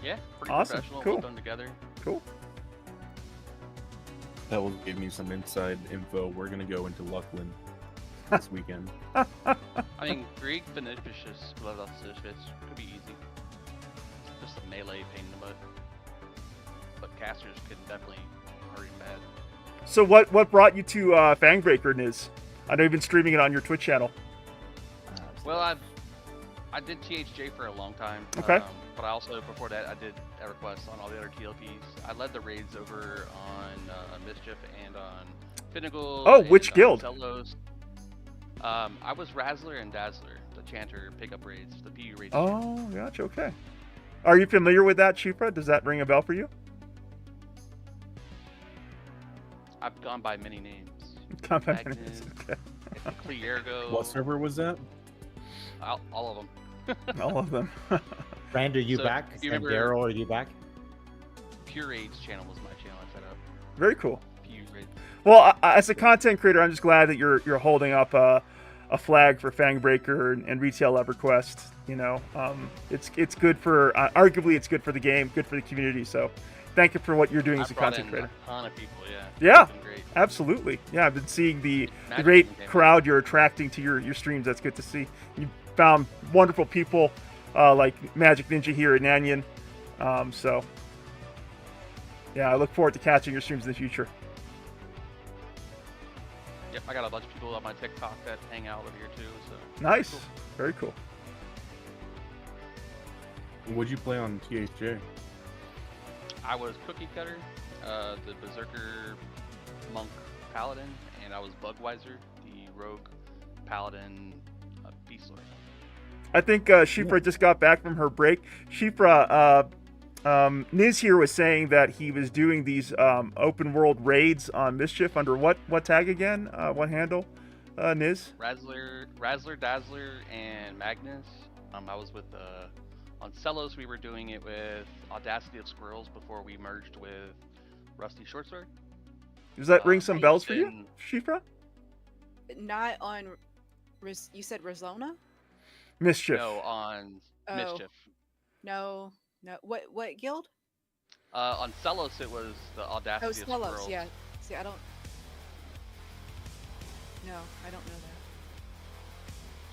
[SPEAKER 10] Yeah, pretty
[SPEAKER 3] Awesome.
[SPEAKER 10] professional.
[SPEAKER 3] Cool.
[SPEAKER 10] Well done together.
[SPEAKER 3] Cool.
[SPEAKER 9] That will give me some inside info. We're gonna go into Luckland this weekend.
[SPEAKER 10] I mean, Greek Beneficious, could be easy. Just a melee pain in the butt. But casters can definitely hurt him bad.
[SPEAKER 3] So what brought you to Fangbreaker, Niz? I know you've been streaming it on your Twitch channel.
[SPEAKER 10] Well, I did THJ for a long time.
[SPEAKER 3] Okay.
[SPEAKER 10] But I also, before that, I did EverQuest on all the other TLPs. I led the raids over on Mischief and on Pinnacle.
[SPEAKER 3] Oh,
[SPEAKER 10] and
[SPEAKER 3] which
[SPEAKER 10] on
[SPEAKER 3] guild?
[SPEAKER 10] Celos. I was Razzler and Dazzler, the Chanter pickup raids, the PU raids.
[SPEAKER 3] Oh, gotcha. Okay. Are you familiar with that, Sheepra? Does that ring a bell for you?
[SPEAKER 10] I've gone by many names.
[SPEAKER 3] Gone by many
[SPEAKER 10] Magnus,
[SPEAKER 3] names, okay.
[SPEAKER 10] Cliergo.
[SPEAKER 9] What server was that?
[SPEAKER 10] All of them.
[SPEAKER 3] All of them.
[SPEAKER 7] Rand, are you
[SPEAKER 10] So,
[SPEAKER 7] back?
[SPEAKER 10] you
[SPEAKER 7] And
[SPEAKER 10] remember-
[SPEAKER 7] Daryl, are you back?
[SPEAKER 10] Pure Raids channel was my channel I set up.
[SPEAKER 3] Very cool.
[SPEAKER 10] PU Raids.
[SPEAKER 3] Well, as a content creator, I'm just glad that you're holding up a flag for Fangbreaker and retail EverQuest. You know, it's good for arguably it's good for the game, good for the community. So, thank you for what you're doing as a content creator.
[SPEAKER 10] A ton of people, yeah.
[SPEAKER 3] Yeah,
[SPEAKER 10] It's been great.
[SPEAKER 3] absolutely. Yeah, I've been seeing the
[SPEAKER 10] Magic
[SPEAKER 3] great
[SPEAKER 10] came in.
[SPEAKER 3] crowd you're attracting to your streams. That's good to see. You found wonderful people like Magic Ninja here in Nanyan. So, yeah, I look forward to catching your streams in the future.
[SPEAKER 10] Yep, I got a bunch of people on my TikTok that hang out over here too. So
[SPEAKER 3] Nice.
[SPEAKER 10] cool.
[SPEAKER 3] Very cool.
[SPEAKER 9] What'd you play on THJ?
[SPEAKER 10] I was Cookie Cutter, the Berserker Monk Paladin, and I was Bugweiser, the Rogue Paladin Beast Lord.
[SPEAKER 3] I think Shifra just got back from her break. Shifra, Niz here was saying that he was doing these open world raids on Mischief under what tag again? What handle? Niz?
[SPEAKER 10] Razzler, Dazzler, and Magnus. I was with on Celos. We were doing it with Audacity of Squirrels before we merged with Rusty Shortsword.
[SPEAKER 3] Does that ring some bells for you, Shifra?
[SPEAKER 1] Not on. You said Rizona?
[SPEAKER 3] Mischief.
[SPEAKER 10] No, on Mischief.
[SPEAKER 1] No. What guild?
[SPEAKER 10] On Celos, it was the Audacity of
[SPEAKER 1] Celos,
[SPEAKER 10] Squirrels.
[SPEAKER 1] yeah. See, I don't. No, I don't know that.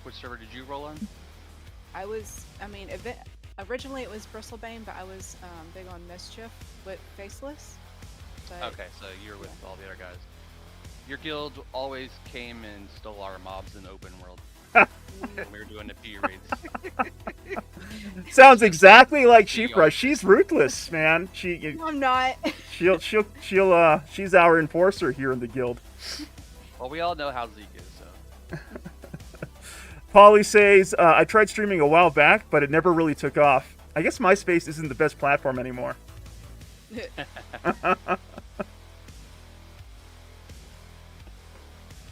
[SPEAKER 10] Which server did you roll on?
[SPEAKER 1] Originally it was Bristlebane, but I was big on Mischief with Faceless. But,
[SPEAKER 10] Okay, so you were with all the other guys. Your guild always came and stole our mobs in open world. When we were doing the P raids.
[SPEAKER 3] Sounds exactly like Shifra. She's ruthless, man.
[SPEAKER 1] I'm not.
[SPEAKER 3] She's our enforcer here in the guild.
[SPEAKER 10] Well, we all know how Zeke is, so.
[SPEAKER 3] Polly says, I tried streaming a while back, but it never really took off. I guess MySpace isn't the best platform anymore.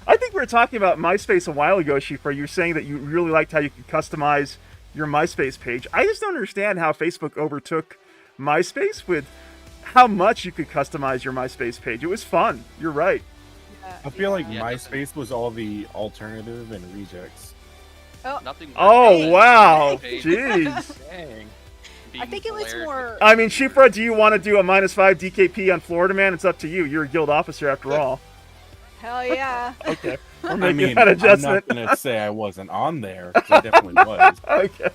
[SPEAKER 3] I think we were talking about MySpace a while ago, Shifra. You were saying that you really liked how you could customize your MySpace page. I just don't understand how Facebook overtook MySpace with how much you could customize your MySpace page. It was fun. You're right.
[SPEAKER 9] I feel like MySpace was all the alternative and rejects.
[SPEAKER 3] Oh, wow. Jeez.
[SPEAKER 9] Dang.
[SPEAKER 1] I think it was more.
[SPEAKER 3] I mean, Shifra, do you want to do a -5 DKP on Florida Man? It's up to you. You're a guild officer after all.
[SPEAKER 1] Hell yeah.
[SPEAKER 3] Okay. We're making that adjustment.
[SPEAKER 9] I'm not going to say I wasn't on there, 'cause I definitely was.
[SPEAKER 3] Okay.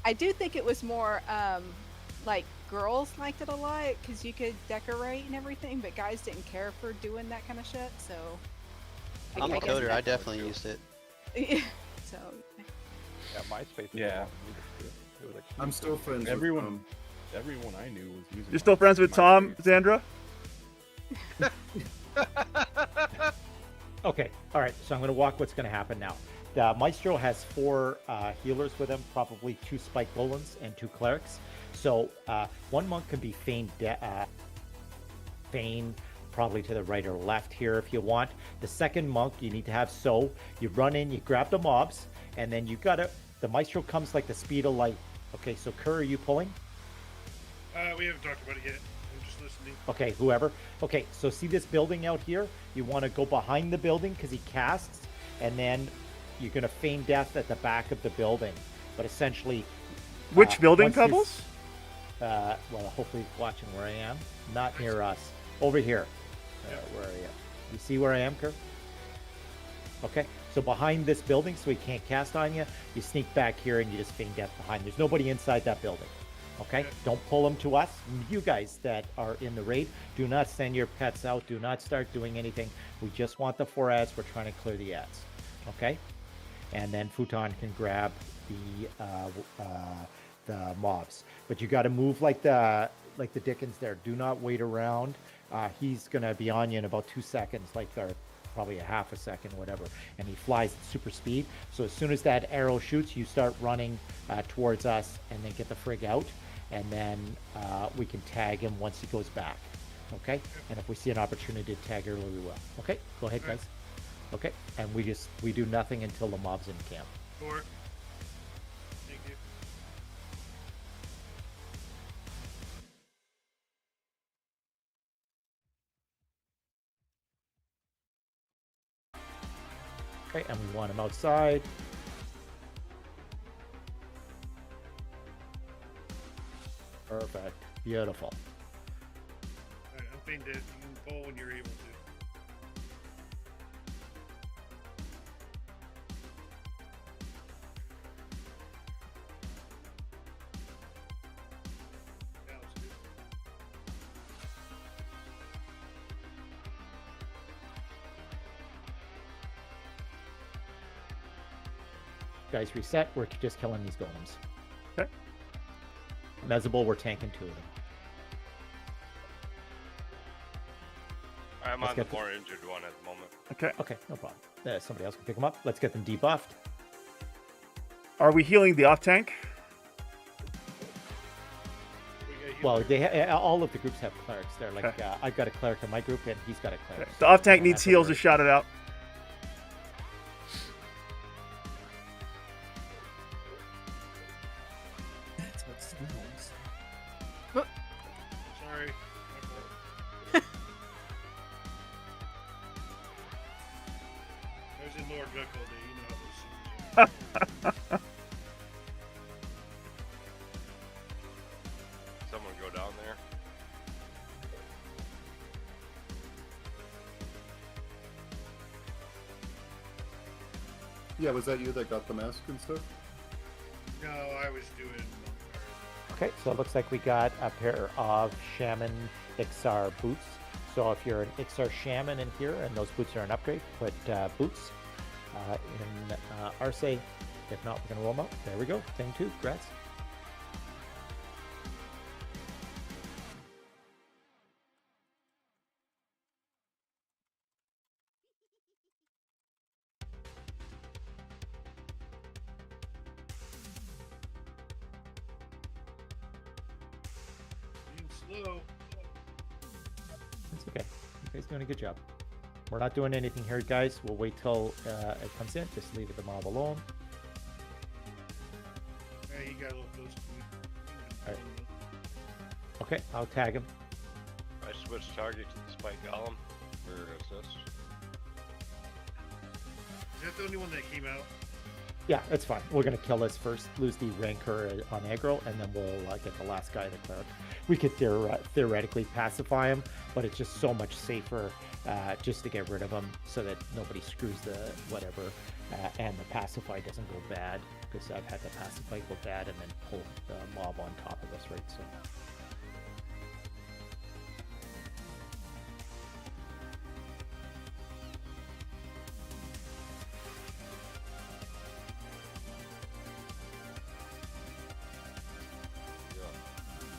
[SPEAKER 1] I do think it was more like girls liked it a lot because you could decorate and everything, but guys didn't care for doing that kind of shit. So
[SPEAKER 4] I'm a coder. I definitely used it.
[SPEAKER 1] So.
[SPEAKER 5] Yeah, MySpace.
[SPEAKER 9] Yeah.
[SPEAKER 2] I'm still friends with
[SPEAKER 9] everyone I knew was using.
[SPEAKER 3] You're still friends with Tom, Xandra?
[SPEAKER 7] Okay, all right, so I'm going to walk what's going to happen now. The Maestro has 4 healers with him, probably 2 Spike Golems and 2 Clerics. So one monk can be Feign, probably to the right or left here if you want. The second monk, you need to have So. You run in, you grab the mobs, and then you got to... The Maestro comes like the speed of light. Okay, so Kerr, are you pulling?
[SPEAKER 15] We haven't talked about it yet. I'm just listening.
[SPEAKER 7] Okay, whoever. Okay, so see this building out here? You want to go behind the building because he casts, and then you're going to feign death at the back of the building. But essentially...
[SPEAKER 3] Which building, Pebbles?
[SPEAKER 7] Well, hopefully he's watching where I am. Not near us. Over here. Where are you? You see where I am, Kerr? Okay, so behind this building, so he can't cast on you, you sneak back here and you just feign death behind. There's nobody inside that building. Okay? Don't pull them to us. You guys that are in the raid, do not send your pets out. Do not start doing anything. We just want the 4 ads. We're trying to clear the ads. Okay? And then Futon can grab the mobs. But you got to move like the Dickens there. Do not wait around. He's going to be on you in about 2 seconds, or probably a half a second, whatever. And he flies at super speed. So as soon as that arrow shoots, you start running towards us and then get the frig out. And then we can tag him once he goes back. Okay? And if we see an opportunity to tag early, we will. Okay? Go ahead, guys. Okay? And we do nothing until the mob's in camp.
[SPEAKER 15] 4. Thank you.
[SPEAKER 7] Okay, and we want him outside. Perfect. Beautiful.
[SPEAKER 15] Alright, I'm feigned dead. You can pull when you're able to. Yeah, let's do it.
[SPEAKER 7] Guys, reset. We're just killing these golems.
[SPEAKER 3] Okay.
[SPEAKER 7] Mezable, we're tanking 2 of them.
[SPEAKER 13] I'm
[SPEAKER 7] Let's
[SPEAKER 13] on the
[SPEAKER 7] get the-
[SPEAKER 13] more injured one at the moment.
[SPEAKER 3] Okay.
[SPEAKER 7] Okay, no problem. Somebody else can pick them up. Let's get them debuffed.
[SPEAKER 3] Are we healing the off tank?
[SPEAKER 7] Well, all of the groups have clerics. They're like, I've got a cleric in my group, and he's got a cleric.
[SPEAKER 3] The off tank
[SPEAKER 7] you don't
[SPEAKER 3] needs
[SPEAKER 7] have to
[SPEAKER 3] heals.
[SPEAKER 7] worry.
[SPEAKER 3] Just shout it out.
[SPEAKER 8] That's what smells.
[SPEAKER 15] Sorry. I was in Lower Duck all day. You know how those things are.
[SPEAKER 13] Someone go down there.
[SPEAKER 2] Yeah, was that you that got the mask and stuff?
[SPEAKER 15] No, I was doing.
[SPEAKER 7] Okay, so it looks like we got a pair of Shaman Ixar boots. So if you're an Ixar Shaman in here and those boots are an upgrade, put boots in Arce. If not, we're going to roll them out. There we go. Thing 2. Congrats.
[SPEAKER 15] Being slow.
[SPEAKER 7] It's okay. You guys doing a good job. We're not doing anything here, guys. We'll wait till it comes in. Just leave the mob alone.
[SPEAKER 15] Yeah, you gotta look those two.
[SPEAKER 7] Alright. Okay, I'll tag him.
[SPEAKER 13] I switched target to the Spike Golem for assist.
[SPEAKER 15] Is that the only one that came out?
[SPEAKER 7] Yeah, it's fine. We're going to kill this first, lose the Rancor on aggro, and then we'll get the last guy, the cleric. We could theoretically pacify him, but it's just so much safer just to get rid of him so that nobody screws the whatever, and the pacify doesn't go bad, because I've had the pacify go bad and then pull the mob on top of us, right? So.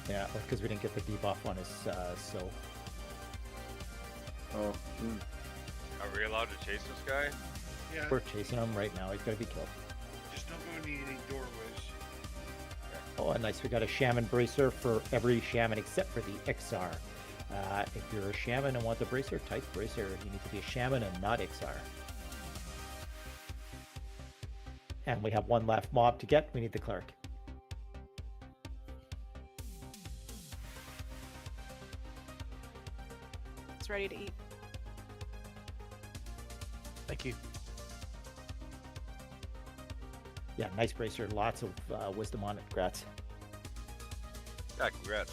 [SPEAKER 7] Yeah, because we didn't get the debuff on his so.
[SPEAKER 2] Oh.
[SPEAKER 13] Are we allowed to chase this guy?
[SPEAKER 15] Yeah.
[SPEAKER 7] We're chasing him right now. He's got to be killed.
[SPEAKER 15] Just don't go near any doorways.
[SPEAKER 7] Oh, and nice. We got a Shaman Bracer for every Shaman except for the Ixar. If you're a Shaman and want the Bracer, type Bracer. You need to be a Shaman and not Ixar. And we have one left mob to get. We need the Cleric.
[SPEAKER 1] It's ready to eat.
[SPEAKER 17] Thank you.
[SPEAKER 7] Yeah, nice Bracer. Lots of wisdom on it. Congrats.
[SPEAKER 13] Yeah, congrats.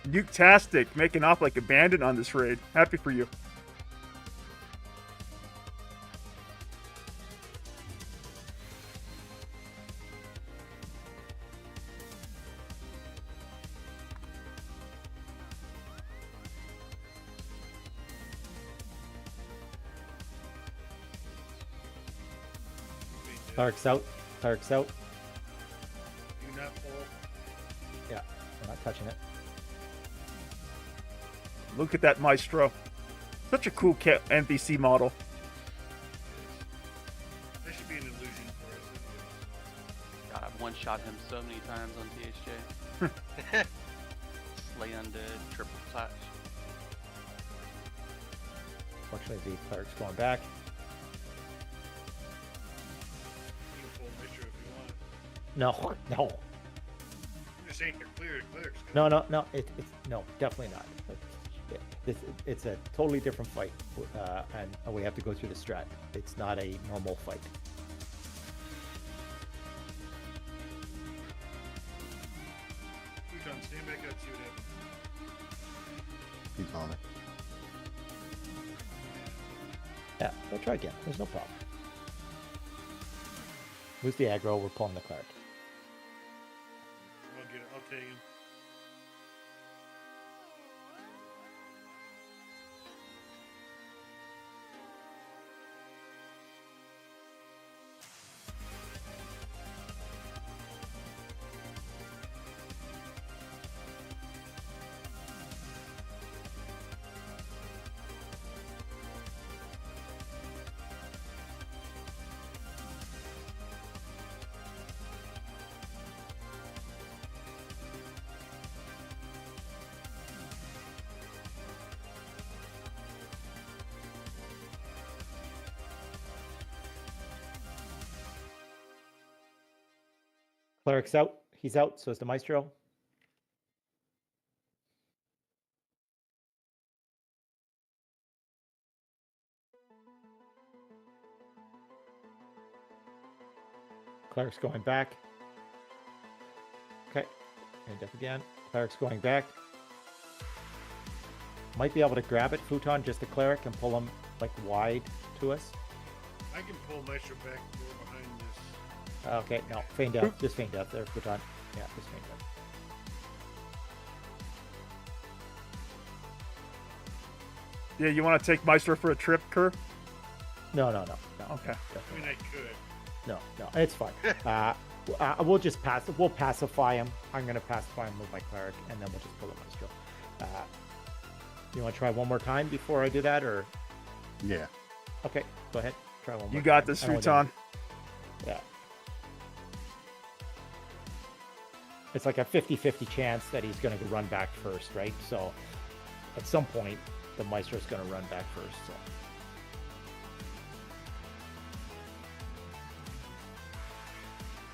[SPEAKER 3] Nuke-tastic, making off like a bandit on this raid. Happy for you.
[SPEAKER 7] Cleric's out. Cleric's out.
[SPEAKER 15] Do not pull.
[SPEAKER 7] Yeah, we're not touching it.
[SPEAKER 3] Look at that Maestro. Such a cool NPC model.
[SPEAKER 15] That should be an illusion for us.
[SPEAKER 10] God, I've one-shot him so many times on THJ. Slay undead, triple touch.
[SPEAKER 7] Fortunately, the Cleric's going back.
[SPEAKER 15] You can pull Mishra if you want.
[SPEAKER 7] No, no.
[SPEAKER 15] I'm just saying they're clear. Clerics.
[SPEAKER 7] No, no, no. It's no, definitely not. It's a totally different fight, and we have to go through the strat. It's not a normal fight.
[SPEAKER 15] Futon, stand back up, see what happens.
[SPEAKER 11] He's on it.
[SPEAKER 7] Yeah, we'll try again. There's no problem. Who's the aggro? We're pulling the cleric.
[SPEAKER 15] I'll get it. I'll take him.
[SPEAKER 7] Cleric's out. He's out. So is the Maestro. Cleric's going back. Okay. And up again. Cleric's going back. Might be able to grab it, Futon, just the Cleric, and pull him like wide to us.
[SPEAKER 15] I can pull Maestro back more behind this.
[SPEAKER 7] Okay, no, feign death. Just feign death there, Futon. Yeah, just feign death.
[SPEAKER 3] Yeah, you want to take Maestro for a trip, Kerr?
[SPEAKER 7] No.
[SPEAKER 3] Okay.
[SPEAKER 15] I mean, I could.
[SPEAKER 7] No, it's fine. We'll just pass. We'll pacify him. I'm going to pacify him with my Cleric, and then we'll just pull the Maestro. You want to try one more time before I do that, or?
[SPEAKER 11] Yeah.
[SPEAKER 7] Okay, go ahead. Try one more.
[SPEAKER 3] You got
[SPEAKER 7] time.
[SPEAKER 3] this,
[SPEAKER 7] I don't
[SPEAKER 3] Futon.
[SPEAKER 7] Yeah. It's like a 50-50 chance that he's going to run back first, right? So at some point, the Maestro's going to run back first. So.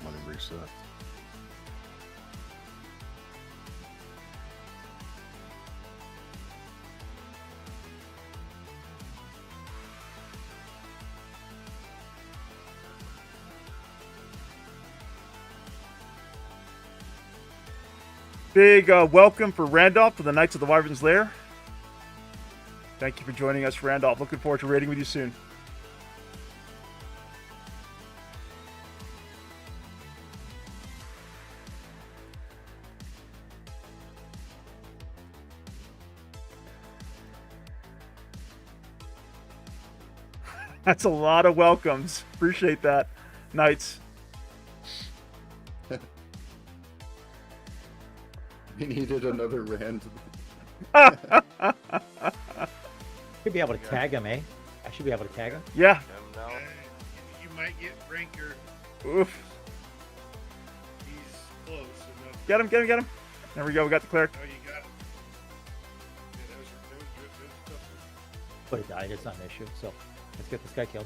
[SPEAKER 11] Let me reset.
[SPEAKER 3] Big welcome for Randolph to the Knights of the Wyverns Lair. Thank you for joining us, Randolph. Looking forward to raiding with you soon. That's a lot of welcomes. Appreciate that, Knights.
[SPEAKER 2] We needed another Rand.
[SPEAKER 7] Should be able to tag him, eh? I should be able to tag him.
[SPEAKER 3] Yeah.
[SPEAKER 15] You might get Ranker.
[SPEAKER 3] Oof.
[SPEAKER 15] He's close enough.
[SPEAKER 3] Get him. There we go. We got the Cleric.
[SPEAKER 15] Oh, you got him. Yeah, that was good.
[SPEAKER 7] But he died. It's not an issue. So let's get this guy killed.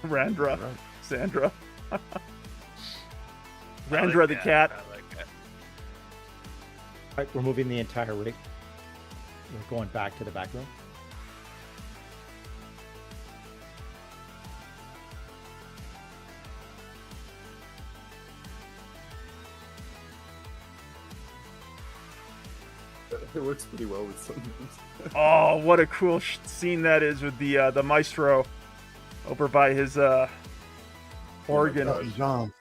[SPEAKER 3] Randra. Sandra. Randra
[SPEAKER 13] like
[SPEAKER 3] the
[SPEAKER 13] that.
[SPEAKER 3] cat.
[SPEAKER 13] I like that.
[SPEAKER 7] All right, we're moving the entire rig. We're going back to the back room.
[SPEAKER 2] It works pretty well with some of them.
[SPEAKER 3] Oh, what a cool scene that is with the Maestro over by his organ.
[SPEAKER 11] John.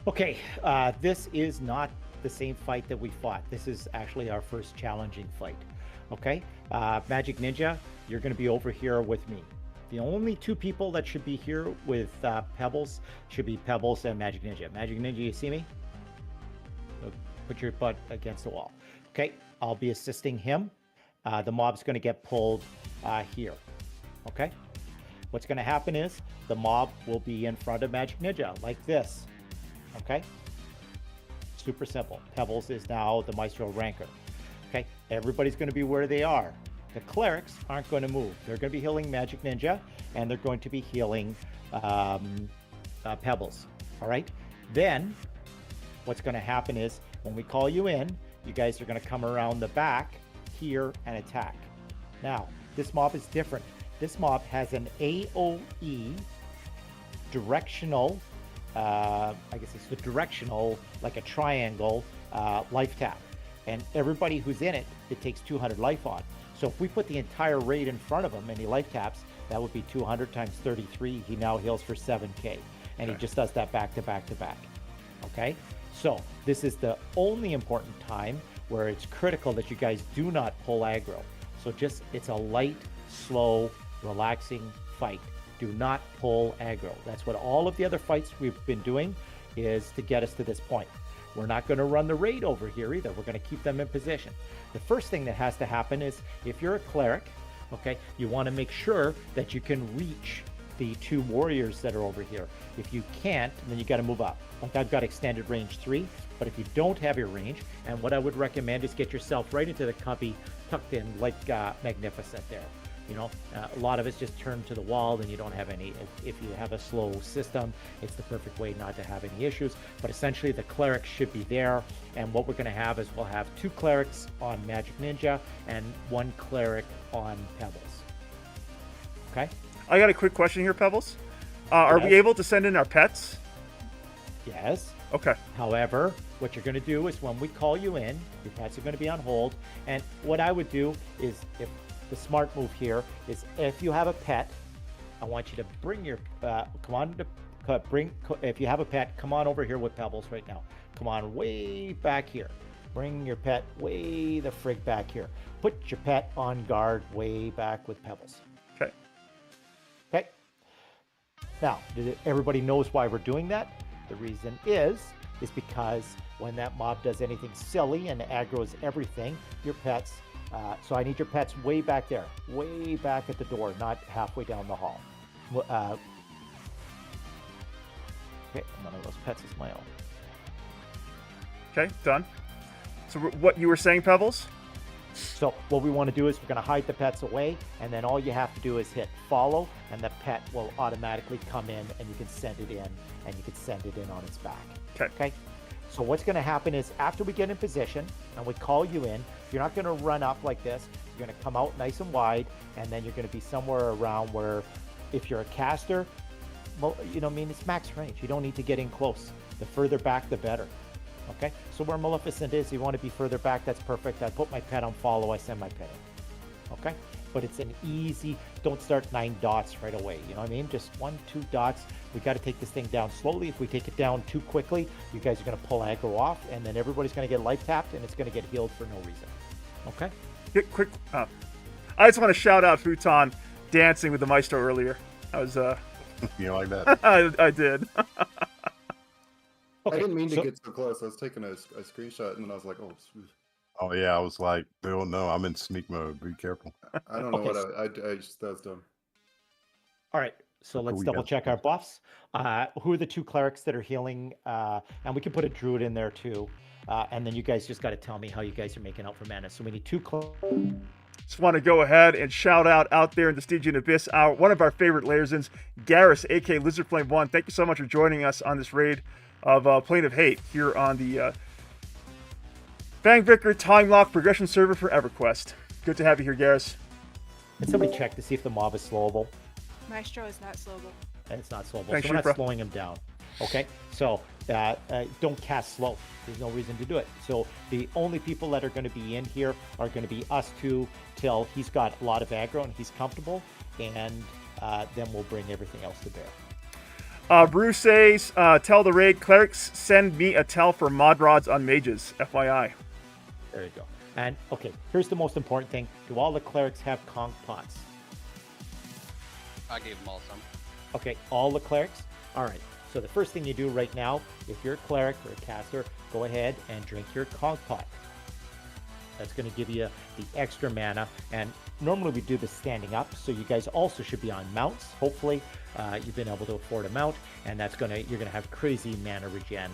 [SPEAKER 7] Okay, this is not the same fight that we fought. This is actually our first challenging fight. Okay, Magic Ninja, you're going to be over here with me. The only two people that should be here with Pebbles should be Pebbles and Magic Ninja. Magic Ninja, you see me? So put your butt against the wall. Okay, I'll be assisting him. The mob's going to get pulled here. Okay, what's going to happen is the mob will be in front of Magic Ninja like this. Okay, super simple. Pebbles is now the Maestro Ranker. Okay, everybody's going to be where they are. The clerics aren't going to move. They're going to be healing Magic Ninja, and they're going to be healing Pebbles. All right. Then, what's going to happen is when we call you in, you guys are going to come around the back here and attack. Now, this mob is different. This mob has an AOE directional. I guess it's the directional, like a triangle life tap. And everybody who's in it, it takes 200 life on. So if we put the entire raid in front of him and he life taps, That would be 200 times 33. He now heals for 7k. And he just does that back to back to back. Okay? So this is the only important time where it's critical that you guys do not pull aggro. So it's a light, slow, relaxing fight. Do not pull aggro. That's what all of the other fights we've been doing is to get us to this point. We're not going to run the raid over here either. We're going to keep them in position. The first thing that has to happen is if you're a cleric, okay, you want to make sure that you can reach the 2 warriors that are over here. If you can't, then you got to move up. Like I've got extended range 3, but if you don't have your range, and what I would recommend is get yourself right into the cubby, tucked in like Magnificent there. You know, a lot of it's just turned to the wall, then you don't have any. If you have a slow system, it's the perfect way not to have any issues. But essentially, the clerics should be there. And what we're going to have is we'll have 2 clerics on Magic Ninja and 1 cleric on Pebbles. Okay?
[SPEAKER 3] I got a quick question here, Pebbles. Are we able to send in our pets?
[SPEAKER 7] Yes.
[SPEAKER 3] Okay.
[SPEAKER 7] However, what you're going to do is when we call you in, your pets are going to be on hold. And what I would do is, if the smart move here is, if you have a pet, I want you to bring your if you have a pet, come on over here with Pebbles right now. Come on way back here. Bring your pet way the frig back here. Put your pet on guard way back with Pebbles.
[SPEAKER 3] Okay.
[SPEAKER 7] Okay. Now, everybody knows why we're doing that. The reason is because when that mob does anything silly and aggroes everything, your pets. So I need your pets way back there, way back at the door, not halfway down the hall. Okay, none of those pets is my own.
[SPEAKER 3] Okay, done. So what you were saying, Pebbles?
[SPEAKER 7] So what we want to do is we're going to hide the pets away, and then all you have to do is hit follow, and the pet will automatically come in, and you can send it in, and you can send it in on its back. Okay? So what's going to happen is after we get in position and we call you in, you're not going to run up like this. You're going to come out nice and wide, and then you're going to be somewhere around where, if you're a caster, well, you know, I mean, it's max range. You don't need to get in close. The further back, the better. Okay? So where Maleficent is, you want to be further back, that's perfect. I put my pet on follow, I send my pet in. Okay? But it's an easy, don't start 9 dots right away. You know what I mean? Just 1, 2 dots. We got to take this thing down slowly. If we take it down too quickly, you guys are going to pull aggro off, and then everybody's going to get life tapped, and it's going to get healed for no reason. Okay?
[SPEAKER 3] Get quick. I just want to shout out Futon dancing with the Maestro earlier. I was
[SPEAKER 11] You like that?
[SPEAKER 3] I did.
[SPEAKER 2] I didn't mean to get so close. I was taking a screenshot, and then I was like, oh.
[SPEAKER 11] Oh yeah, I was like, oh no, I'm in sneak mode. Be careful.
[SPEAKER 2] I don't know what I just, that was dumb.
[SPEAKER 7] All right, so let's double check our buffs. Who are the 2 clerics that are healing? And we can put a druid in there too. And then you guys just got to tell me how you guys are making out for mana. So we need 2 clerics.
[SPEAKER 3] Just want to go ahead and shout out there in the Stygian Abyss, one of our favorite Lairsons, Garrus, aka Lizardflame1. Thank you so much for joining us on this raid of Plane of Hate here on the Fangbreaker time lock progression server for EverQuest. Good to have you here, Garrus.
[SPEAKER 7] Can somebody check to see if the mob is slowable?
[SPEAKER 1] Maestro is not slowable.
[SPEAKER 7] And it's not slowable.
[SPEAKER 3] Thanks,
[SPEAKER 7] so we're not
[SPEAKER 3] Shupra.
[SPEAKER 7] slowing him down. Okay? So don't cast slow. There's no reason to do it. So the only people that are going to be in here are going to be us 2 till he's got a lot of aggro and he's comfortable. And then we'll bring everything else to bear.
[SPEAKER 3] Bruce says, tell the raid clerics send me a tell for mod rods on mages. FYI.
[SPEAKER 7] There you go. And okay, here's the most important thing. Do all the clerics have conch pots?
[SPEAKER 10] I gave them all some.
[SPEAKER 7] Okay, all the clerics? All right. So the first thing you do right now, if you're a cleric or a caster, go ahead and drink your conch pot. That's going to give you the extra mana. And normally we do this standing up, so you guys also should be on mounts. Hopefully you've been able to afford a mount, and you're gonna have crazy mana regen.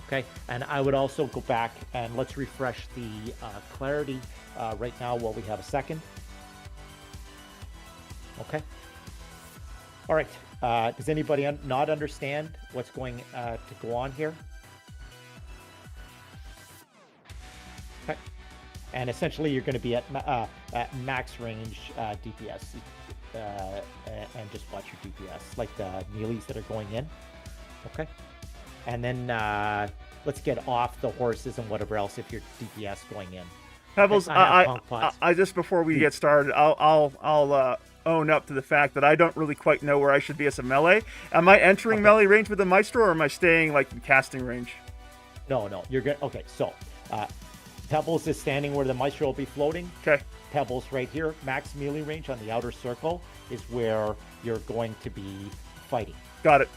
[SPEAKER 7] Okay, and I would also go back and let's refresh the clarity right now while we have a second. Okay. All right. Does anybody not understand what's going to go on here? Okay. And essentially, you're going to be at max range DPS, and just watch your DPS, like the meelees that are going in. Okay. And then let's get off the horses and whatever else if you're DPS going in.
[SPEAKER 3] Pebbles, I just before we get started, I'll own up to the fact that I don't really quite know where I should be as a melee. Am I entering melee range with the Maestro, or am I staying like in casting range?
[SPEAKER 7] No, you're good. Okay, so Pebbles is standing where the Maestro will be floating.
[SPEAKER 3] Okay.
[SPEAKER 7] Pebbles right here. Max melee range on the outer circle is where you're going to be fighting.
[SPEAKER 3] Got it.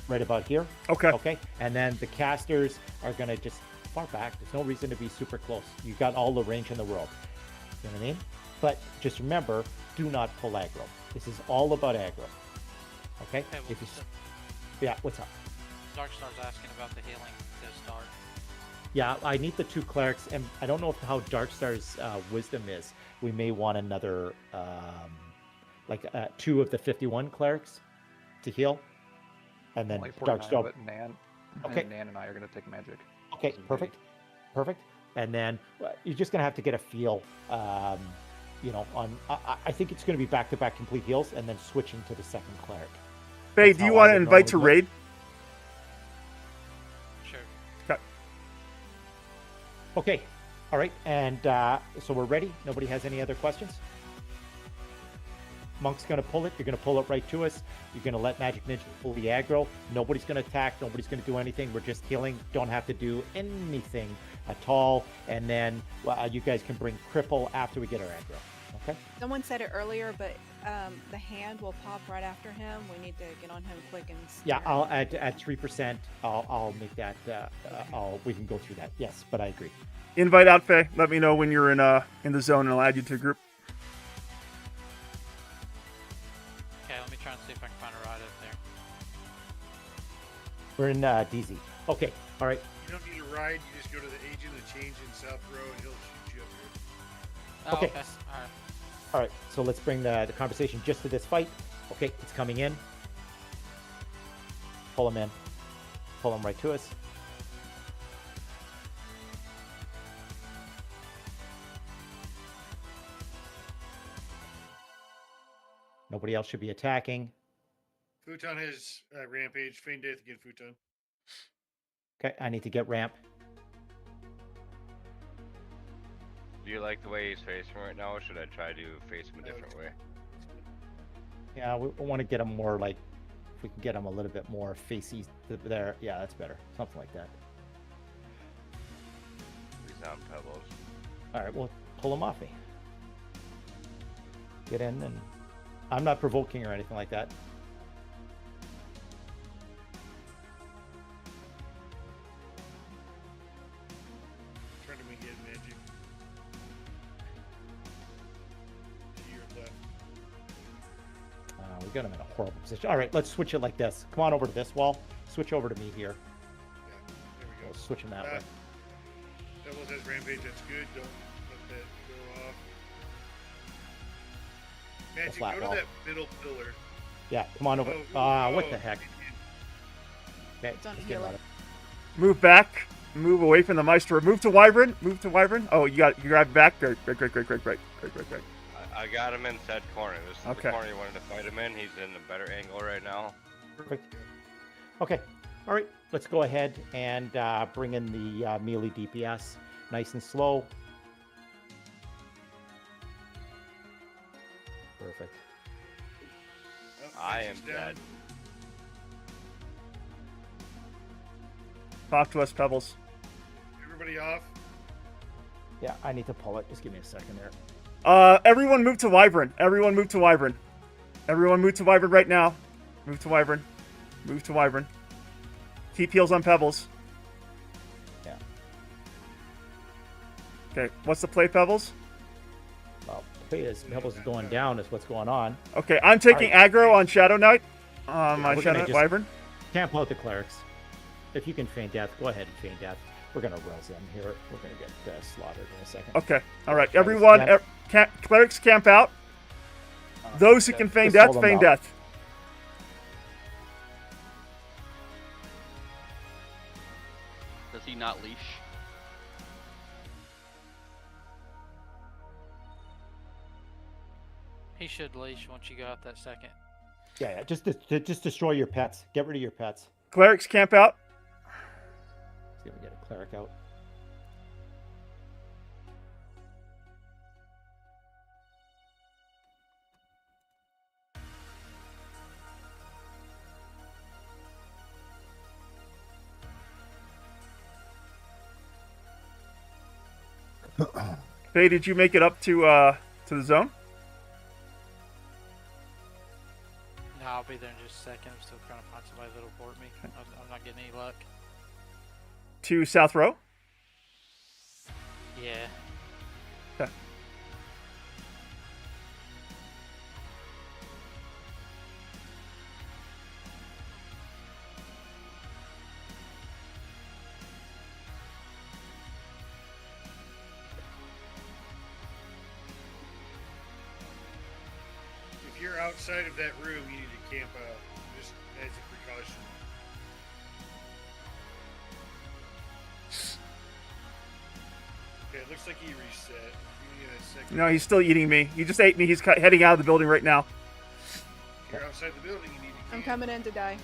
[SPEAKER 7] Right about here.
[SPEAKER 3] Okay.
[SPEAKER 7] Okay. And then the casters are going to just far back. There's no reason to be super close. You got all the range in the world. You know what I mean? But just remember, do not pull aggro. This is all about aggro. Okay?
[SPEAKER 17] Hey,
[SPEAKER 7] If you, yeah, what's up?
[SPEAKER 17] Darkstar's asking about the healing to start.
[SPEAKER 7] Yeah, I need the 2 clerics, and I don't know how Darkstar's wisdom is. We may want another, 2 of the 51 clerics to heal. And then
[SPEAKER 5] Only 49,
[SPEAKER 7] Darkstar.
[SPEAKER 5] but Nan,
[SPEAKER 7] Okay.
[SPEAKER 5] Nan and I are going to take magic.
[SPEAKER 7] Okay, perfect. Perfect. And then you're just going to have to get a feel, on. I think it's going to be back-to-back complete heals and then switching to the second cleric.
[SPEAKER 3] Faye,
[SPEAKER 7] That's
[SPEAKER 3] do you
[SPEAKER 7] how I
[SPEAKER 3] want to
[SPEAKER 7] would
[SPEAKER 3] invite to
[SPEAKER 7] normally do it.
[SPEAKER 3] raid?
[SPEAKER 17] Sure.
[SPEAKER 7] Okay. All right. And so we're ready. Nobody has any other questions? Monk's going to pull it. You're going to pull it right to us. You're going to let Magic Ninja pull the aggro. Nobody's going to attack. Nobody's going to do anything. We're just healing. Don't have to do anything at all. And then you guys can bring Cripple after we get our aggro. Okay?
[SPEAKER 1] Someone said it earlier, but the hand will pop right after him. We need to get on him quick and.
[SPEAKER 7] Yeah, I'll add 3%. I'll make that. We can go through that. Yes, but I agree.
[SPEAKER 3] Invite out, Faye. Let me know when you're in the zone, and I'll add you to a group.
[SPEAKER 17] Okay, let me try and see if I can find a ride up there.
[SPEAKER 7] We're in DZ. Okay. All right.
[SPEAKER 15] You don't need a ride. You just go to the agent of change in South Row, and he'll shoot you up here.
[SPEAKER 17] Oh,
[SPEAKER 7] Okay.
[SPEAKER 17] okay. All right.
[SPEAKER 7] All right. So let's bring the conversation just to this fight. Okay, it's coming in. Pull him in. Pull him right to us. Nobody else should be attacking.
[SPEAKER 15] Futon has rampage. Feign death again, Futon.
[SPEAKER 7] Okay, I need to get ramp.
[SPEAKER 13] Do you like the way he's facing right now, or should I try to face him a different way?
[SPEAKER 7] Yeah, we want to get him more like, if we can get him a little bit more facey there. Yeah, that's better. Something like that.
[SPEAKER 13] He's on Pebbles.
[SPEAKER 7] All right, well, pull him off me. Get in, and I'm not provoking or anything like that.
[SPEAKER 15] Trying to make it magic. To your left.
[SPEAKER 7] We got him in a horrible position. All right, let's switch it like this. Come on over to this wall. Switch over to me here.
[SPEAKER 15] There we go.
[SPEAKER 7] We'll switch him that way.
[SPEAKER 15] Devils has rampage. That's good. Don't let that go off. Magic,
[SPEAKER 7] flat
[SPEAKER 15] go to
[SPEAKER 7] wall.
[SPEAKER 15] that middle pillar.
[SPEAKER 7] Yeah, come on over. What the heck? Okay,
[SPEAKER 1] It's on
[SPEAKER 7] let's get him
[SPEAKER 1] healer.
[SPEAKER 7] out of.
[SPEAKER 3] Move back. Move away from the Maestro. Move to Wyvern. Move to Wyvern. Oh, you grabbed back. Great.
[SPEAKER 13] I got him in said corner. This is
[SPEAKER 3] Okay.
[SPEAKER 13] the corner you wanted to fight him in. He's in a better angle right now.
[SPEAKER 7] Perfect. Okay. All right. Let's go ahead and bring in the melee DPS. Nice and slow. Perfect.
[SPEAKER 13] I am dead.
[SPEAKER 3] Talk to us, Pebbles.
[SPEAKER 15] Everybody off.
[SPEAKER 7] Yeah, I need to pull it. Just give me a second there.
[SPEAKER 3] Everyone move to Wyvern. Everyone move to Wyvern. Everyone move to Wyvern right now. Move to Wyvern. Move to Wyvern. Keep heals on Pebbles.
[SPEAKER 7] Yeah.
[SPEAKER 3] Okay, what's the play, Pebbles?
[SPEAKER 7] Well, Pebbles is going down is what's going on.
[SPEAKER 3] Okay, I'm taking aggro on Shadow Knight. My
[SPEAKER 7] we're
[SPEAKER 3] Shadow
[SPEAKER 7] gonna
[SPEAKER 3] Knight
[SPEAKER 7] just
[SPEAKER 3] Wyvern.
[SPEAKER 7] Camp out the clerics. If you can feign death, go ahead and feign death. We're going to res them here. We're going to get slaughtered in a second.
[SPEAKER 3] Okay, alright.
[SPEAKER 7] Shadows
[SPEAKER 3] Everyone,
[SPEAKER 7] camp.
[SPEAKER 3] clerics camp out. Those who can feign
[SPEAKER 7] Just
[SPEAKER 3] death,
[SPEAKER 7] hold them
[SPEAKER 3] feign
[SPEAKER 7] out.
[SPEAKER 3] death.
[SPEAKER 10] Does he not leash?
[SPEAKER 17] He should leash once you go out that second.
[SPEAKER 7] Yeah, just destroy your pets. Get rid of your pets.
[SPEAKER 3] Clerics camp out.
[SPEAKER 7] See if we get a cleric out.
[SPEAKER 3] Faye, did you make it up to the zone?
[SPEAKER 17] No, I'll be there in just a second. I'm still trying to find somebody that'll port me. I'm not getting any luck.
[SPEAKER 3] To South Row?
[SPEAKER 17] Yeah.
[SPEAKER 3] Okay.
[SPEAKER 15] If you're outside of that room, you need to camp out, just as a precaution. Okay, it looks like he reset. Give me a second.
[SPEAKER 3] No, he's still eating me. He just ate me. He's heading out of the building right now.
[SPEAKER 15] If you're outside the building, you need to camp.
[SPEAKER 1] I'm coming in to die.